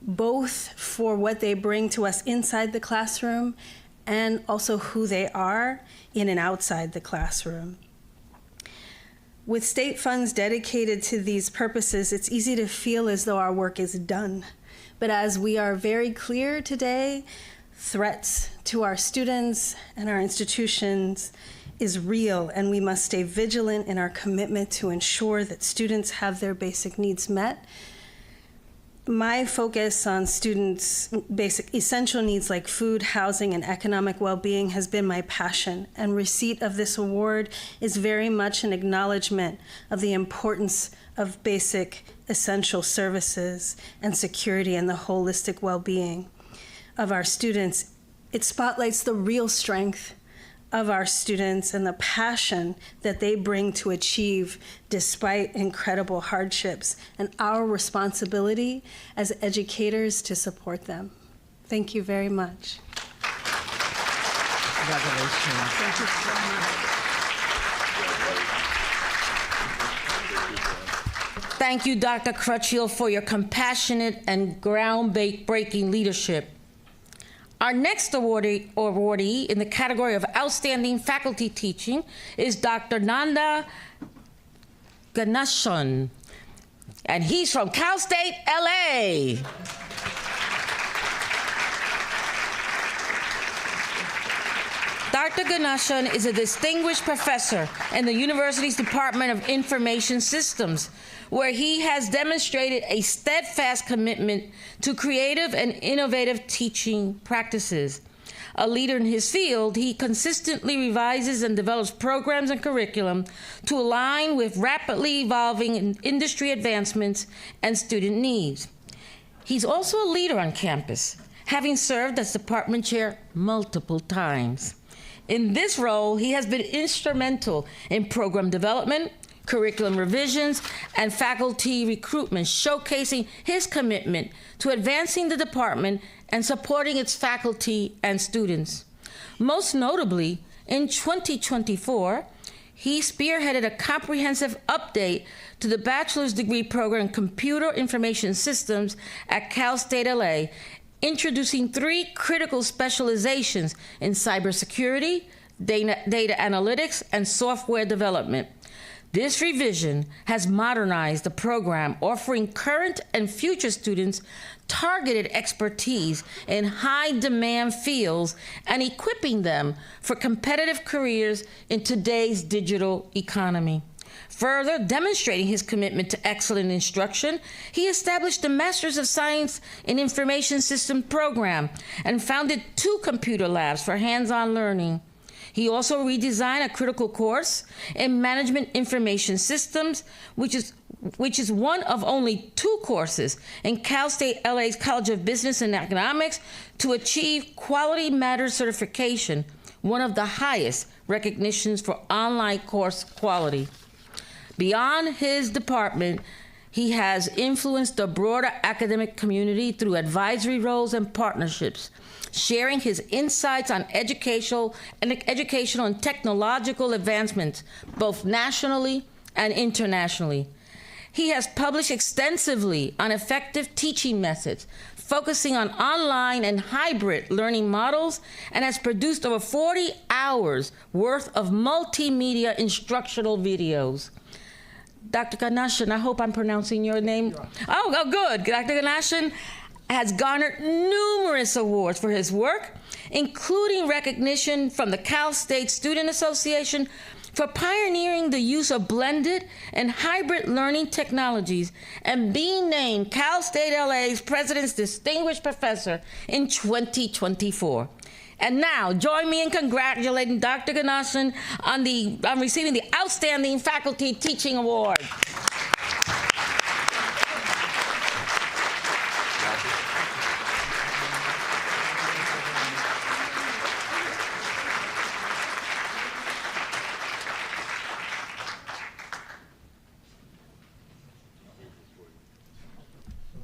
[SPEAKER 11] both for what they bring to us inside the classroom and also who they are in and outside the classroom. With state funds dedicated to these purposes, it's easy to feel as though our work is done. But as we are very clear today, threats to our students and our institutions is real, and we must stay vigilant in our commitment to ensure that students have their basic needs met. My focus on students' basic essential needs like food, housing, and economic well-being has been my passion, and receipt of this award is very much an acknowledgement of the importance of basic essential services and security and the holistic well-being of our students. It spotlights the real strength of our students and the passion that they bring to achieve despite incredible hardships, and our responsibility as educators to support them. Thank you very much.
[SPEAKER 5] Congratulations.
[SPEAKER 11] Thank you so much.
[SPEAKER 5] Thank you, Dr. Crutchfield, for your compassionate and groundbreaking leadership. Our next awardee in the category of Outstanding Faculty Teaching is Dr. Nanda Ganeshon, and he's from Cal State, LA. Dr. Ganeshon is a distinguished professor in the university's Department of Information Systems, where he has demonstrated a steadfast commitment to creative and innovative teaching practices. A leader in his field, he consistently revises and develops programs and curriculum to align with rapidly evolving industry advancements and student needs. He's also a leader on campus, having served as department chair multiple times. In this role, he has been instrumental in program development, curriculum revisions, and faculty recruitment, showcasing his commitment to advancing the department and supporting its faculty and students. Most notably, in 2024, he spearheaded a comprehensive update to the bachelor's degree program in Computer Information Systems at Cal State LA, introducing 3 critical specializations in cybersecurity, data analytics, and software development. This revision has modernized the program, offering current and future students targeted expertise in high-demand fields and equipping them for competitive careers in today's digital economy. Further demonstrating his commitment to excellent instruction, he established the Masters of Science in Information Systems program and founded 2 computer labs for hands-on learning.
[SPEAKER 12] He also redesigned a critical course in Management Information Systems, which is one of only 2 courses in Cal State LA's College of Business and Economics to achieve Quality Matters certification, one of the highest recognitions for online course quality. Beyond his department, he has influenced the broader academic community through advisory roles and partnerships, sharing his insights on educational and technological advancements, both nationally and internationally. He has published extensively on effective teaching methods, focusing on online and hybrid learning models, and has produced over 40 hours worth of multimedia instructional videos. Dr. Ganashan, I hope I'm pronouncing your name. Oh, good. Dr. Ganashan has garnered numerous awards for his work, including recognition from the Cal State Student Association for pioneering the use of blended and hybrid learning technologies and being named Cal State LA's President's Distinguished Professor in 2024. And now, join me in congratulating Dr. Ganashan on receiving the Outstanding Faculty Teaching Award.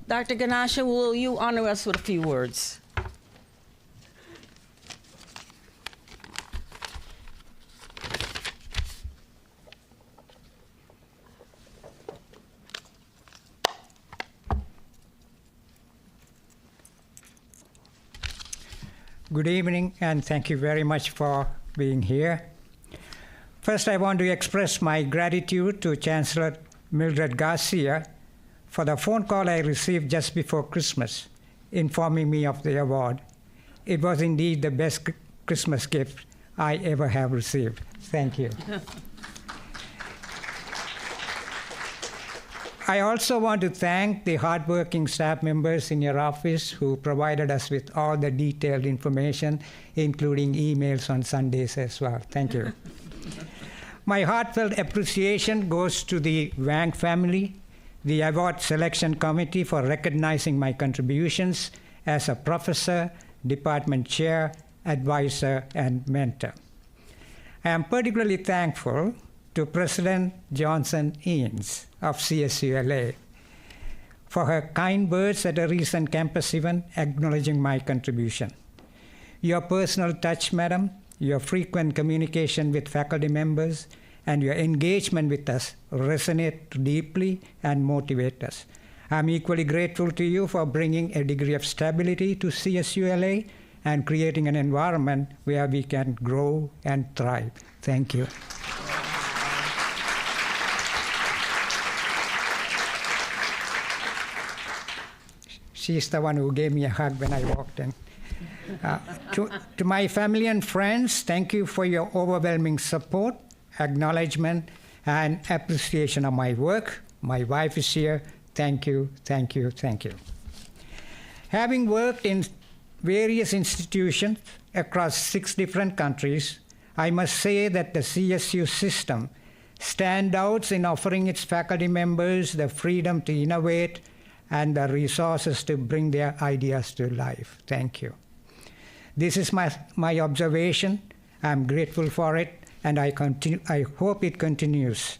[SPEAKER 12] Dr. Ganashan, will you honor us with a few words?
[SPEAKER 21] Good evening, and thank you very much for being here. First, I want to express my gratitude to Chancellor Mildred Garcia for the phone call I received just before Christmas, informing me of the award. It was indeed the best Christmas gift I ever have received. Thank you. I also want to thank the hardworking staff members in your office who provided us with all the detailed information, including emails on Sundays as well. Thank you. My heartfelt appreciation goes to the Wang family, the award selection committee for recognizing my contributions as a professor, department chair, advisor, and mentor. I am particularly thankful to President Johnson Eanes of CSULA for her kind words at a recent campus event acknowledging my contribution. Your personal touch, madam, your frequent communication with faculty members, and your engagement with us resonate deeply and motivate us. I'm equally grateful to you for bringing a degree of stability to CSULA and creating an environment where we can grow and thrive. Thank you. She's the one who gave me a hug when I walked in. To my family and friends, thank you for your overwhelming support, acknowledgement, and appreciation of my work. My wife is here. Thank you, thank you, thank you. Having worked in various institutions across 6 different countries, I must say that the CSU system stands out in offering its faculty members the freedom to innovate and the resources to bring their ideas to life. Thank you. This is my observation. I'm grateful for it, and I hope it continues.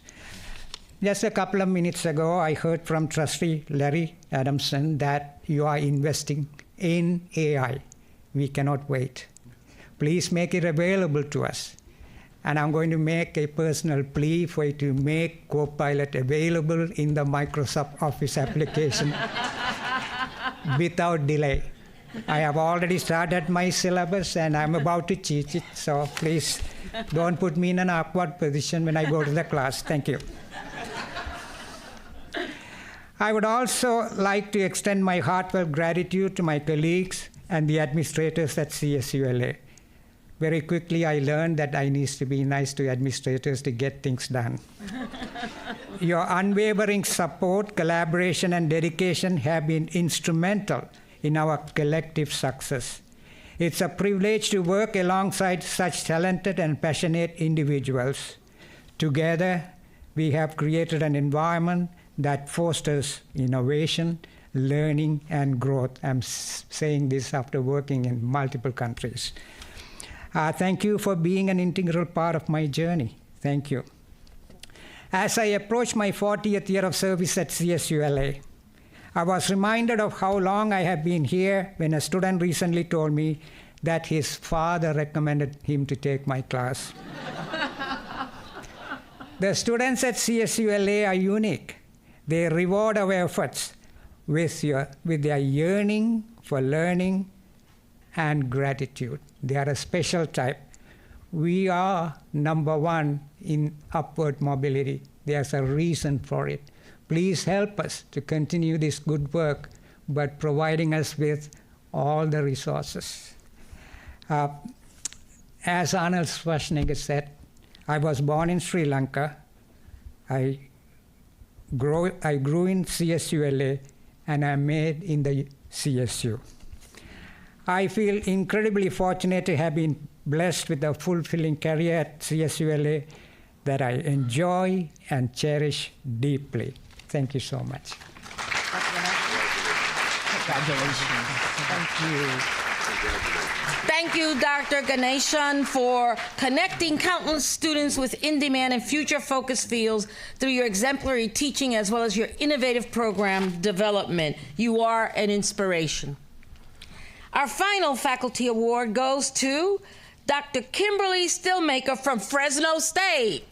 [SPEAKER 21] Just a couple of minutes ago, I heard from Trustee Larry Adamson that you are investing in AI. We cannot wait. Please make it available to us. And I'm going to make a personal plea for you to make Copilot available in the Microsoft Office application without delay. I have already started my syllabus and I'm about to teach it, so please don't put me in an awkward position when I go to the class. Thank you. I would also like to extend my heartfelt gratitude to my colleagues and the administrators at CSULA. Very quickly, I learned that I need to be nice to administrators to get things done. Your unwavering support, collaboration, and dedication have been instrumental in our collective success. It's a privilege to work alongside such talented and passionate individuals. Together, we have created an environment that fosters innovation, learning, and growth. I'm saying this after working in multiple countries. Thank you for being an integral part of my journey. Thank you. As I approach my 40th year of service at CSULA, I was reminded of how long I have been here when a student recently told me that his father recommended him to take my class. The students at CSULA are unique. They reward our efforts with their yearning for learning and gratitude. They are a special type. We are number one in upward mobility. There's a reason for it. Please help us to continue this good work, but providing us with all the resources. As Arnold Schwarzenegger said, I was born in Sri Lanka. I grew in CSULA, and I made in the CSU. I feel incredibly fortunate to have been blessed with a fulfilling career at CSULA that I enjoy and cherish deeply. Thank you so much.
[SPEAKER 12] Congratulations. Thank you. Thank you, Dr. Ganeshan, for connecting countless students with in-demand and future-focused fields through your exemplary teaching as well as your innovative program development. You are an inspiration. Our final faculty award goes to Dr. Kimberly Stillmaker from Fresno State.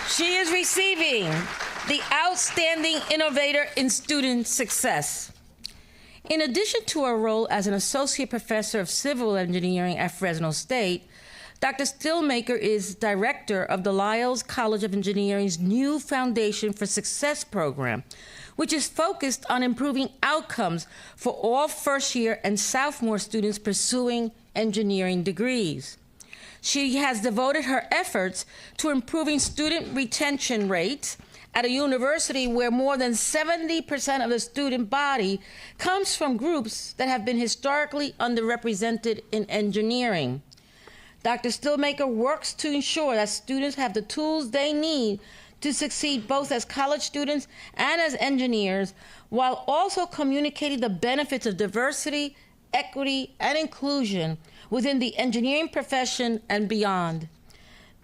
[SPEAKER 12] She is receiving the Outstanding Innovator in Student Success. In addition to her role as an associate professor of civil engineering at Fresno State, Dr. Stillmaker is director of the Lyles College of Engineering's new Foundation for Success program, which is focused on improving outcomes for all first-year and sophomore students pursuing engineering degrees. She has devoted her efforts to improving student retention rates at a university where more than 70% of the student body comes from groups that have been historically underrepresented in engineering. Dr. Stillmaker works to ensure that students have the tools they need to succeed both as college students and as engineers, while also communicating the benefits of diversity, equity, and inclusion within the engineering profession and beyond.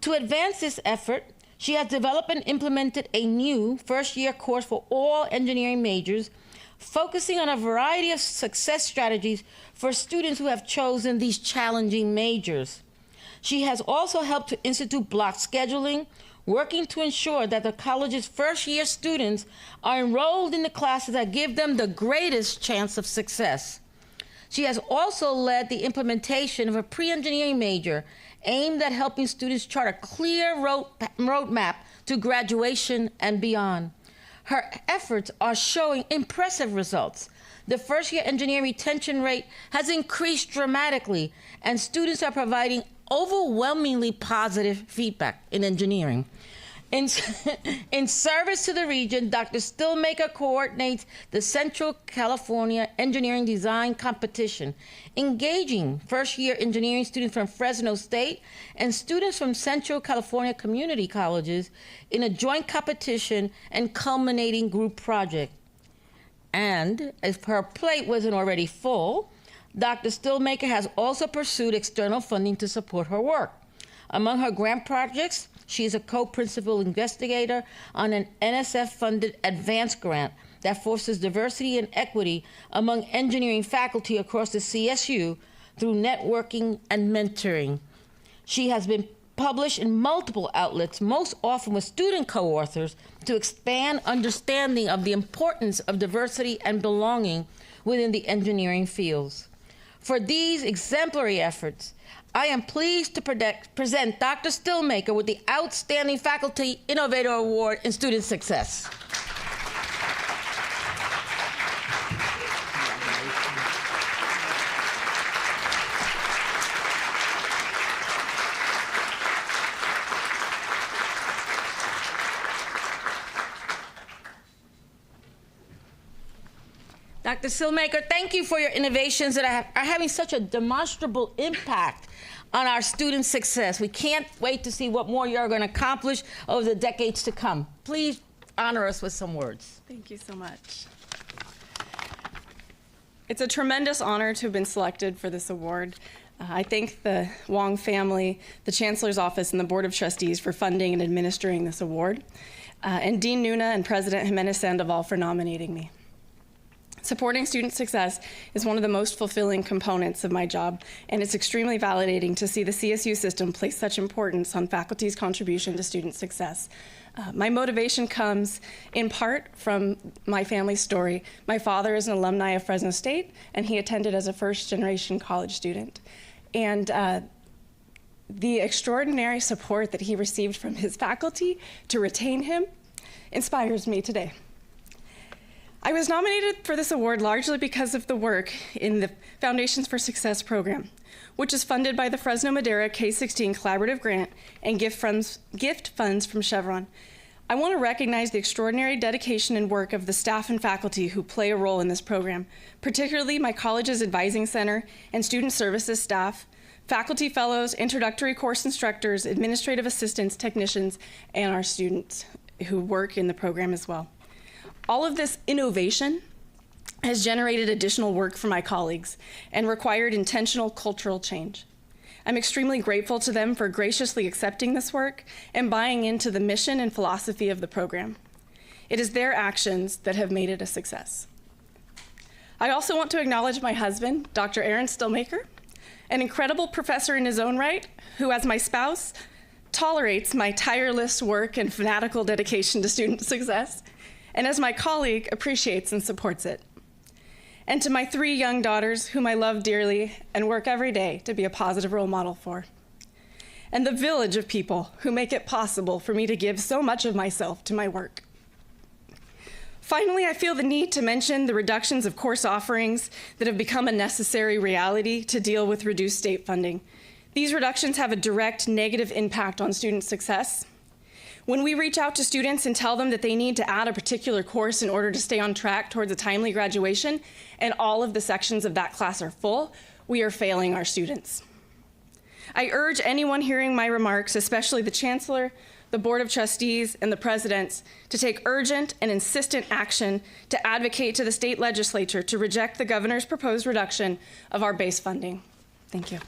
[SPEAKER 12] To advance this effort, she has developed and implemented a new first-year course for all engineering majors, focusing on a variety of success strategies for students who have chosen these challenging majors. She has also helped to institute block scheduling, working to ensure that the college's first-year students are enrolled in the classes that give them the greatest chance of success. She has also led the implementation of a pre-engineering major aimed at helping students chart a clear roadmap to graduation and beyond. Her efforts are showing impressive results. The first-year engineering retention rate has increased dramatically, and students are providing overwhelmingly positive feedback in engineering. In service to the region, Dr. Stillmaker coordinates the Central California Engineering Design Competition, engaging first-year engineering students from Fresno State and students from Central California community colleges in a joint competition and culminating group project. And if her plate wasn't already full, Dr. Stillmaker has also pursued external funding to support her work. Among her grant projects, she is a co-principal investigator on an NSF-funded advanced grant that fosters diversity and equity among engineering faculty across the CSU through networking and mentoring. She has been published in multiple outlets, most often with student co-authors, to expand understanding of the importance of diversity and belonging within the engineering fields. For these exemplary efforts, I am pleased to present Dr. Stillmaker with the Outstanding Faculty Innovator Award in Student Success. Dr. Stillmaker, thank you for your innovations that are having such a demonstrable impact on our students' success. We can't wait to see what more you're going to accomplish over the decades to come. Please honor us with some words.
[SPEAKER 13] Thank you so much. It's a tremendous honor to have been selected for this award. I thank the Wong family, the Chancellor's Office, and the Board of Trustees for funding and administering this award, and Dean Nuna and President Jimenez Sandoval for nominating me. Supporting student success is one of the most fulfilling components of my job, and it's extremely validating to see the CSU system place such importance on faculty's contribution to student success. My motivation comes in part from my family's story. My father is an alumni of Fresno State, and he attended as a first-generation college student. And the extraordinary support that he received from his faculty to retain him inspires me today. I was nominated for this award largely because of the work in the Foundations for Success program, which is funded by the Fresno Madera K-16 Collaborative Grant and gift funds from Chevron. I want to recognize the extraordinary dedication and work of the staff and faculty who play a role in this program, particularly my college's advising center and student services staff, faculty fellows, introductory course instructors, administrative assistants, technicians, and our students who work in the program as well. All of this innovation has generated additional work for my colleagues and required intentional cultural change. I'm extremely grateful to them for graciously accepting this work and buying into the mission and philosophy of the program. It is their actions that have made it a success. I also want to acknowledge my husband, Dr. Aaron Stillmaker, an incredible professor in his own right, who, as my spouse, tolerates my tireless work and fanatical dedication to student success, and as my colleague, appreciates and supports it. And to my 3 young daughters, whom I love dearly and work every day to be a positive role model for. And the village of people who make it possible for me to give so much of myself to my work. Finally, I feel the need to mention the reductions of course offerings that have become a necessary reality to deal with reduced state funding. These reductions have a direct negative impact on student success. When we reach out to students and tell them that they need to add a particular course in order to stay on track towards a timely graduation, and all of the sections of that class are full, we are failing our students. I urge anyone hearing my remarks, especially the Chancellor, the Board of Trustees, and the Presidents, to take urgent and insistent action to advocate to the state legislature to reject the governor's proposed reduction of our base funding. Thank you.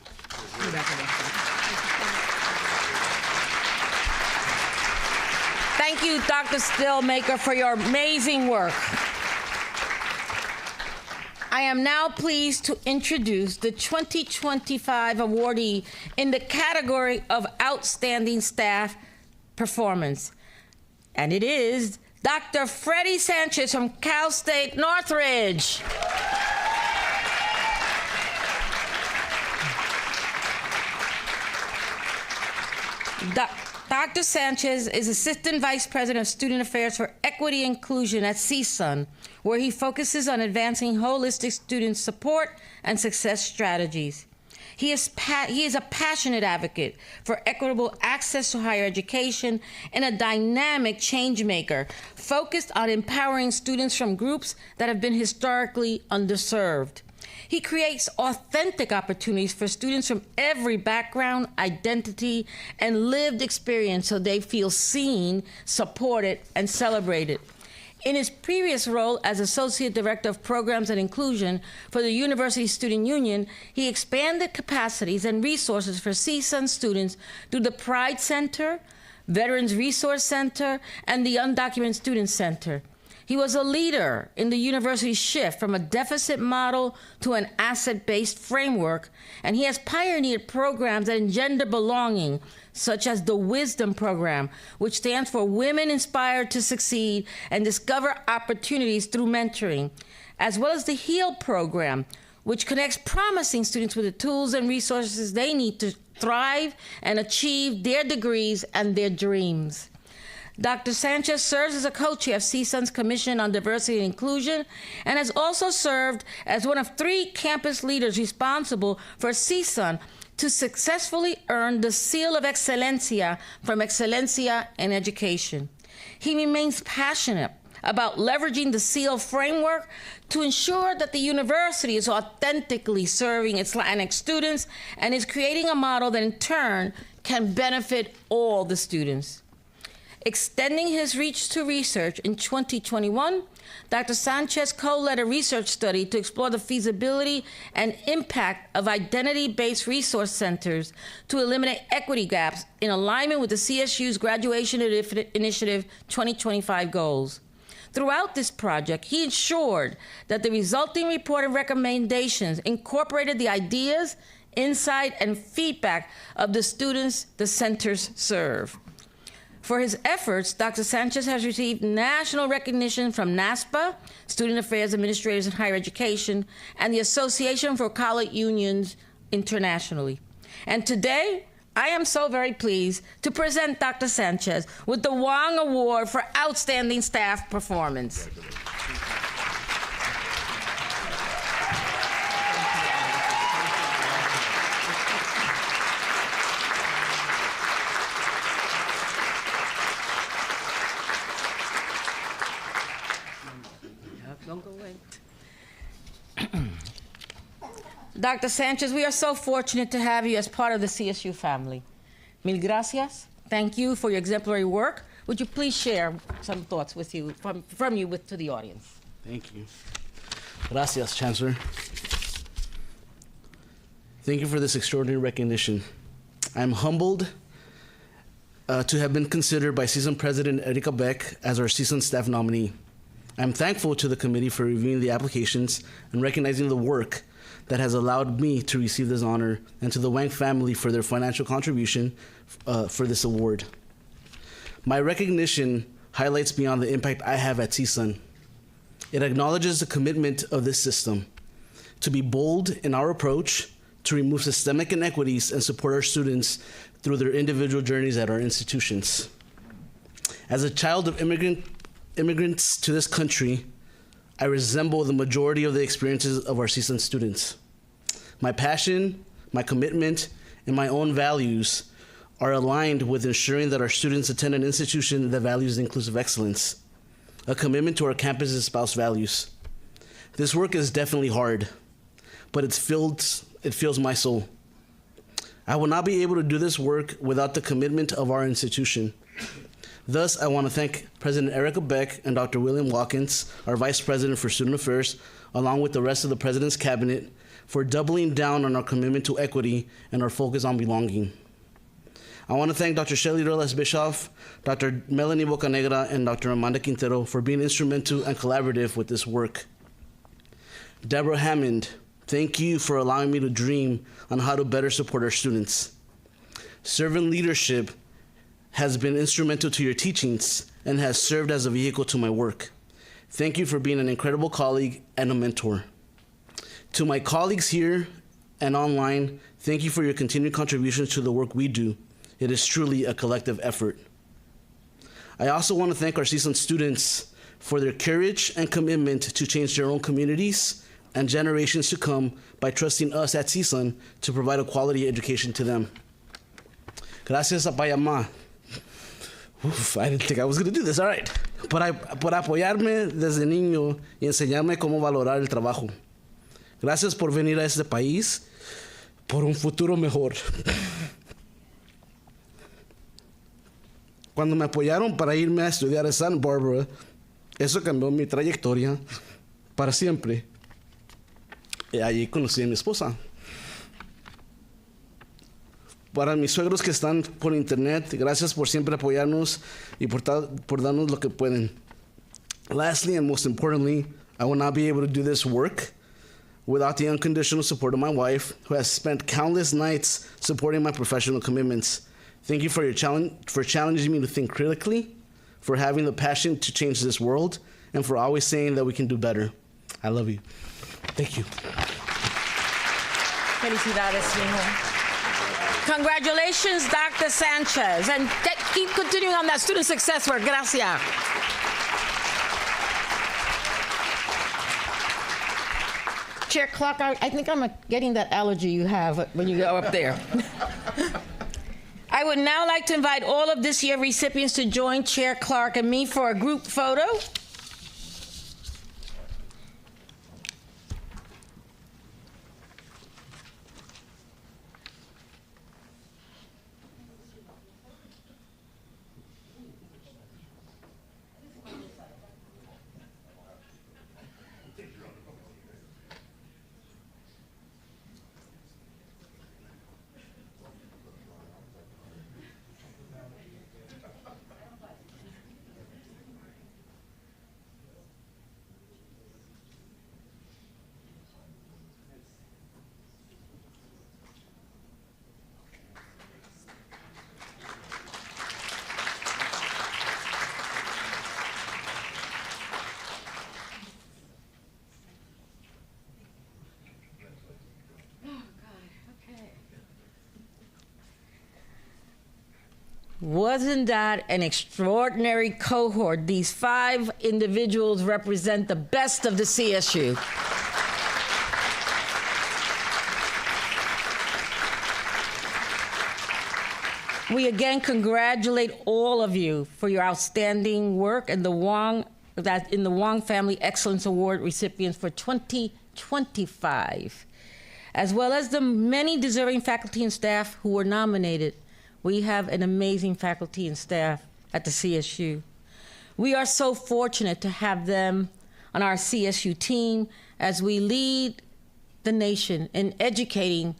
[SPEAKER 12] Thank you, Dr. Stillmaker, for your amazing work. I am now pleased to introduce the 2025 awardee in the category of Outstanding Staff Performance. And it is Dr. Freddie Sanchez from Cal State Northridge. Dr. Sanchez is Assistant Vice President of Student Affairs for Equity and Inclusion at CSUN, where he focuses on advancing holistic student support and success strategies. He is a passionate advocate for equitable access to higher education and a dynamic change maker focused on empowering students from groups that have been historically underserved. He creates authentic opportunities for students from every background, identity, and lived experience so they feel seen, supported, and celebrated. In his previous role as Associate Director of Programs and Inclusion for the University Student Union, he expanded capacities and resources for CSUN students through the Pride Center, Veterans Resource Center, and the Undocumented Student Center. He was a leader in the university's shift from a deficit model to an asset-based framework, and he has pioneered programs that engender belonging, such as the Wisdom Program, which stands for Women Inspired to Succeed and Discover Opportunities Through Mentoring, as well as the HEAL Program, which connects promising students with the tools and resources they need to thrive and achieve their degrees and their dreams. Dr. Sanchez serves as a co-chair of CSUN's Commission on Diversity and Inclusion and has also served as one of 3 campus leaders responsible for CSUN to successfully earn the Seal of Excelencia from Excelencia in Education. He remains passionate about leveraging the SEAL framework to ensure that the university is authentically serving its Latinx students and is creating a model that in turn can benefit all the students. Extending his reach to research in 2021, Dr. Sanchez co-led a research study to explore the feasibility and impact of identity-based resource centers to eliminate equity gaps in alignment with the CSU's Graduation Initiative 2025 goals. Throughout this project, he ensured that the resulting report and recommendations incorporated the ideas, insight, and feedback of the students the centers serve. For his efforts, Dr. Sanchez has received national recognition from NASPA, Student Affairs Administrators in Higher Education, and the Association for College Unions internationally. And today, I am so very pleased to present Dr. Sanchez with the Wong Award for Outstanding Staff Performance. Don't go away. Dr. Sanchez, we are so fortunate to have you as part of the CSU family. Mil gracias. Thank you for your exemplary work. Would you please share some thoughts with you, from you to the audience?
[SPEAKER 7] Thank you. Gracias, Chancellor. Thank you for this extraordinary recognition. I'm humbled to have been considered by CSUN President Erika Beck as our CSUN staff nominee. I'm thankful to the committee for reviewing the applications and recognizing the work that has allowed me to receive this honor, and to the Wang family for their financial contribution for this award. My recognition highlights beyond the impact I have at CSUN. It acknowledges the commitment of this system to be bold in our approach, to remove systemic inequities and support our students through their individual journeys at our institutions. As a child of immigrants to this country, I resemble the majority of the experiences of our CSUN students. My passion, my commitment, and my own values are aligned with ensuring that our students attend an institution that values inclusive excellence, a commitment to our campus espoused values. This work is definitely hard, but it fills my soul. I will not be able to do this work without the commitment of our institution. Thus, I want to thank President Erika Beck and Dr. William Watkins, our Vice President for Student Affairs, along with the rest of the President's Cabinet, for doubling down on our commitment to equity and our focus on belonging. I want to thank Dr. Shelly Robles Bischoff, Dr. Melanie Bocanegra, and Dr. Amanda Quintero for being instrumental and collaborative with this work. Deborah Hammond, thank you for allowing me to dream on how to better support our students. Servant leadership has been instrumental to your teachings and has served as a vehicle to my work. Thank you for being an incredible colleague and a mentor. To my colleagues here and online, thank you for your continued contributions to the work we do. It is truly a collective effort. I also want to thank our CSUN students for their courage and commitment to change their own communities and generations to come by trusting us at CSUN to provide a quality education to them. Gracias, Apayama. Uf, I didn't think I was going to do this. All right. Por apoyarme desde niño y enseñarme cómo valorar el trabajo. Gracias por venir a este país por un futuro mejor. Cuando me apoyaron para irme a estudiar a Santa Barbara, eso cambió mi trayectoria para siempre. Y allí conocí a mi esposa. Para mis suegros que están por internet, gracias por siempre apoyarnos y por darnos lo que pueden. Lastly, and most importantly, I will not be able to do this work without the unconditional support of my wife, who has spent countless nights supporting my professional commitments. Thank you for your challenging me to think critically, for having the passion to change this world, and for always saying that we can do better. I love you. Thank you.
[SPEAKER 12] Felicidades, mijo. Congratulations, Dr. Sanchez, and keep continuing on that student success work. Gracias. Chair Clark, I think I'm getting that allergy you have when you go up there. I would now like to invite all of this year's recipients to join Chair Clark and me for a group photo. Wasn't that an extraordinary cohort? These 5 individuals represent the best of the CSU. We again congratulate all of you for your outstanding work and the Wong Family Excellence Award recipients for 2025, as well as the many deserving faculty and staff who were nominated. We have an amazing faculty and staff at the CSU. We are so fortunate to have them on our CSU team as we lead the nation in educating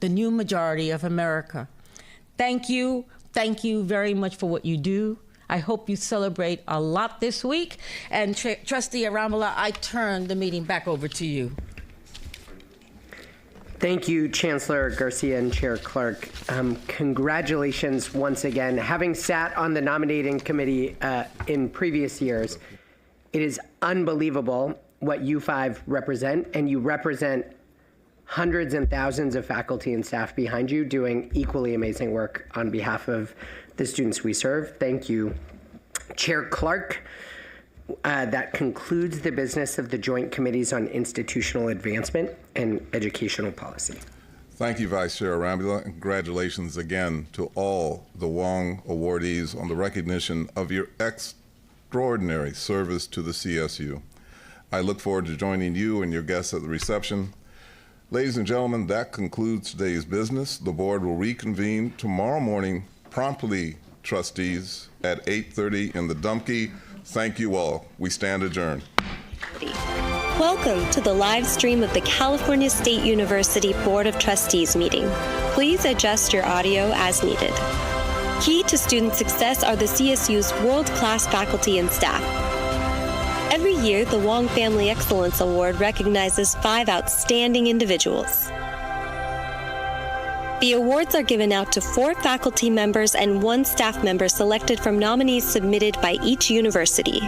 [SPEAKER 12] the new majority of America. Thank you very much for what you do. I hope you celebrate a lot this week. And Trustee Arambola, I turn the meeting back over to you.
[SPEAKER 16] Thank you, Chancellor Garcia and Chair Clark. Congratulations once again. Having sat on the nominating committee in previous years, it is unbelievable what you 5 represent, and you represent hundreds and thousands of faculty and staff behind you doing equally amazing work on behalf of the students we serve. Thank you, Chair Clark. That concludes the business of the Joint Committees on Institutional Advancement and Educational Policy.
[SPEAKER 4] Thank you, Vice Chair Arambula. Congratulations again to all the Wong awardees on the recognition of your extraordinary service to the CSU. I look forward to joining you and your guests at the reception. Ladies and gentlemen, that concludes today's business. The board will reconvene tomorrow morning promptly, trustees, at 8:30 in the Dumke. Thank you all. We stand adjourned.
[SPEAKER 19] Welcome to the live stream of the California State University Board of Trustees meeting. Please adjust your audio as needed. Key to student success are the CSU's world-class faculty and staff. Every year, the Wong Family Excellence Award recognizes 5 outstanding individuals. The awards are given out to 4 faculty members and 1 staff member selected from nominees submitted by each university.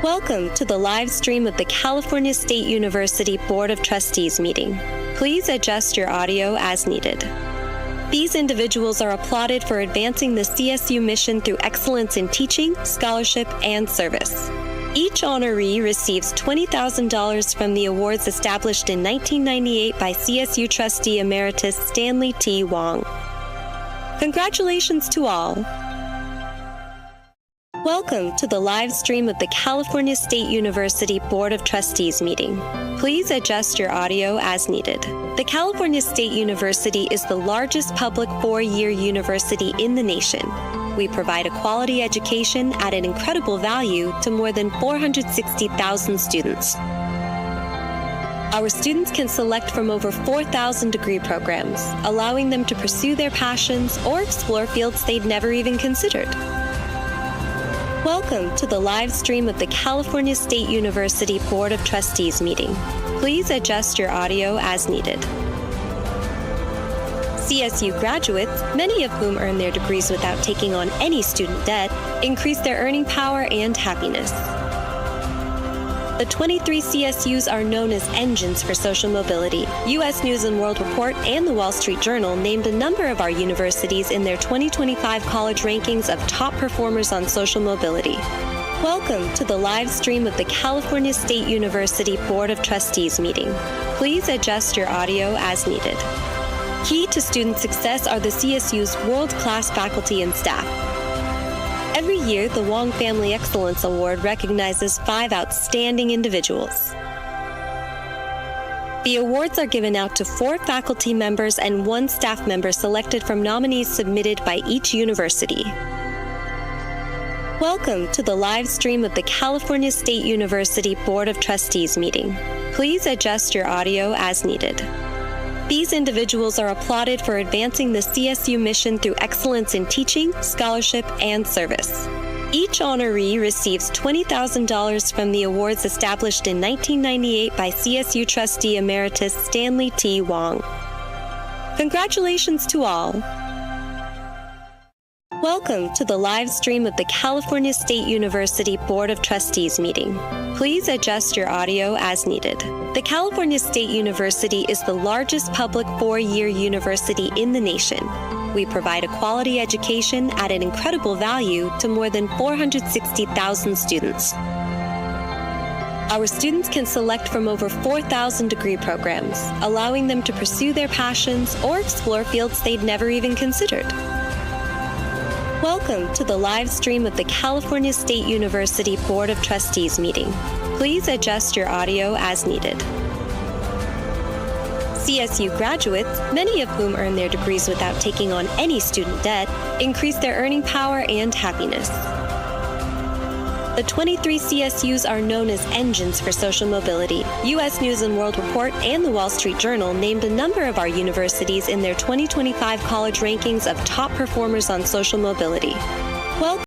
[SPEAKER 19] Welcome to the live stream of the California State University Board of Trustees meeting. Please adjust your audio as needed. These individuals are applauded for advancing the CSU mission through excellence in teaching, scholarship, and service. Each honoree receives $20,000 from the awards established in 1998 by CSU Trustee Emeritus Stanley T. Wong. Congratulations to all. Welcome to the live stream of the California State University Board of Trustees meeting. Please adjust your audio as needed. The California State University is the largest public 4-year university in the nation. We provide a quality education at an incredible value to more than 460,000 students. Our students can select from over 4,000 degree programs, allowing them to pursue their passions or explore fields they'd never even considered. Welcome to the live stream of the California State University Board of Trustees meeting. Please adjust your audio as needed. CSU graduates, many of whom earn their degrees without taking on any student debt, increase their earning power and happiness. The 23 CSUs are known as engines for social mobility. U.S. News & World Report and the Wall Street Journal named a number of our universities in their 2025 college rankings of top performers on social mobility. Welcome to the live stream of the California State University Board of Trustees meeting. Please adjust your audio as needed. Key to student success are the CSU's world-class faculty and staff. Every year, the Wong Family Excellence Award recognizes 5 outstanding individuals. The awards are given out to 4 faculty members and 1 staff member selected from nominees submitted by each university. Welcome to the live stream of the California State University Board of Trustees meeting. Please adjust your audio as needed. These individuals are applauded for advancing the CSU mission through excellence in teaching, scholarship, and service. Each honoree receives $20,000 from the awards established in 1998 by CSU Trustee Emeritus Stanley T. Wong. Congratulations to all. Welcome to the live stream of the California State University Board of Trustees meeting. Please adjust your audio as needed. The California State University is the largest public 4-year university in the nation. we provide a quality education at an incredible value to more than 460,000 students. Our students can select from over 4,000 degree programs, allowing them to pursue their passions or explore fields they'd never even considered. Welcome to the live stream of the California State University Board of Trustees meeting. Please adjust your audio as needed. CSU graduates, many of whom earn their degrees without taking on any student debt, increase their earning power and happiness. The 23 CSUs are known as engines for social mobility. U.S. News & World Report and the Wall Street Journal named a number of our universities in their 2025 college rankings of top performers on social mobility. Welcome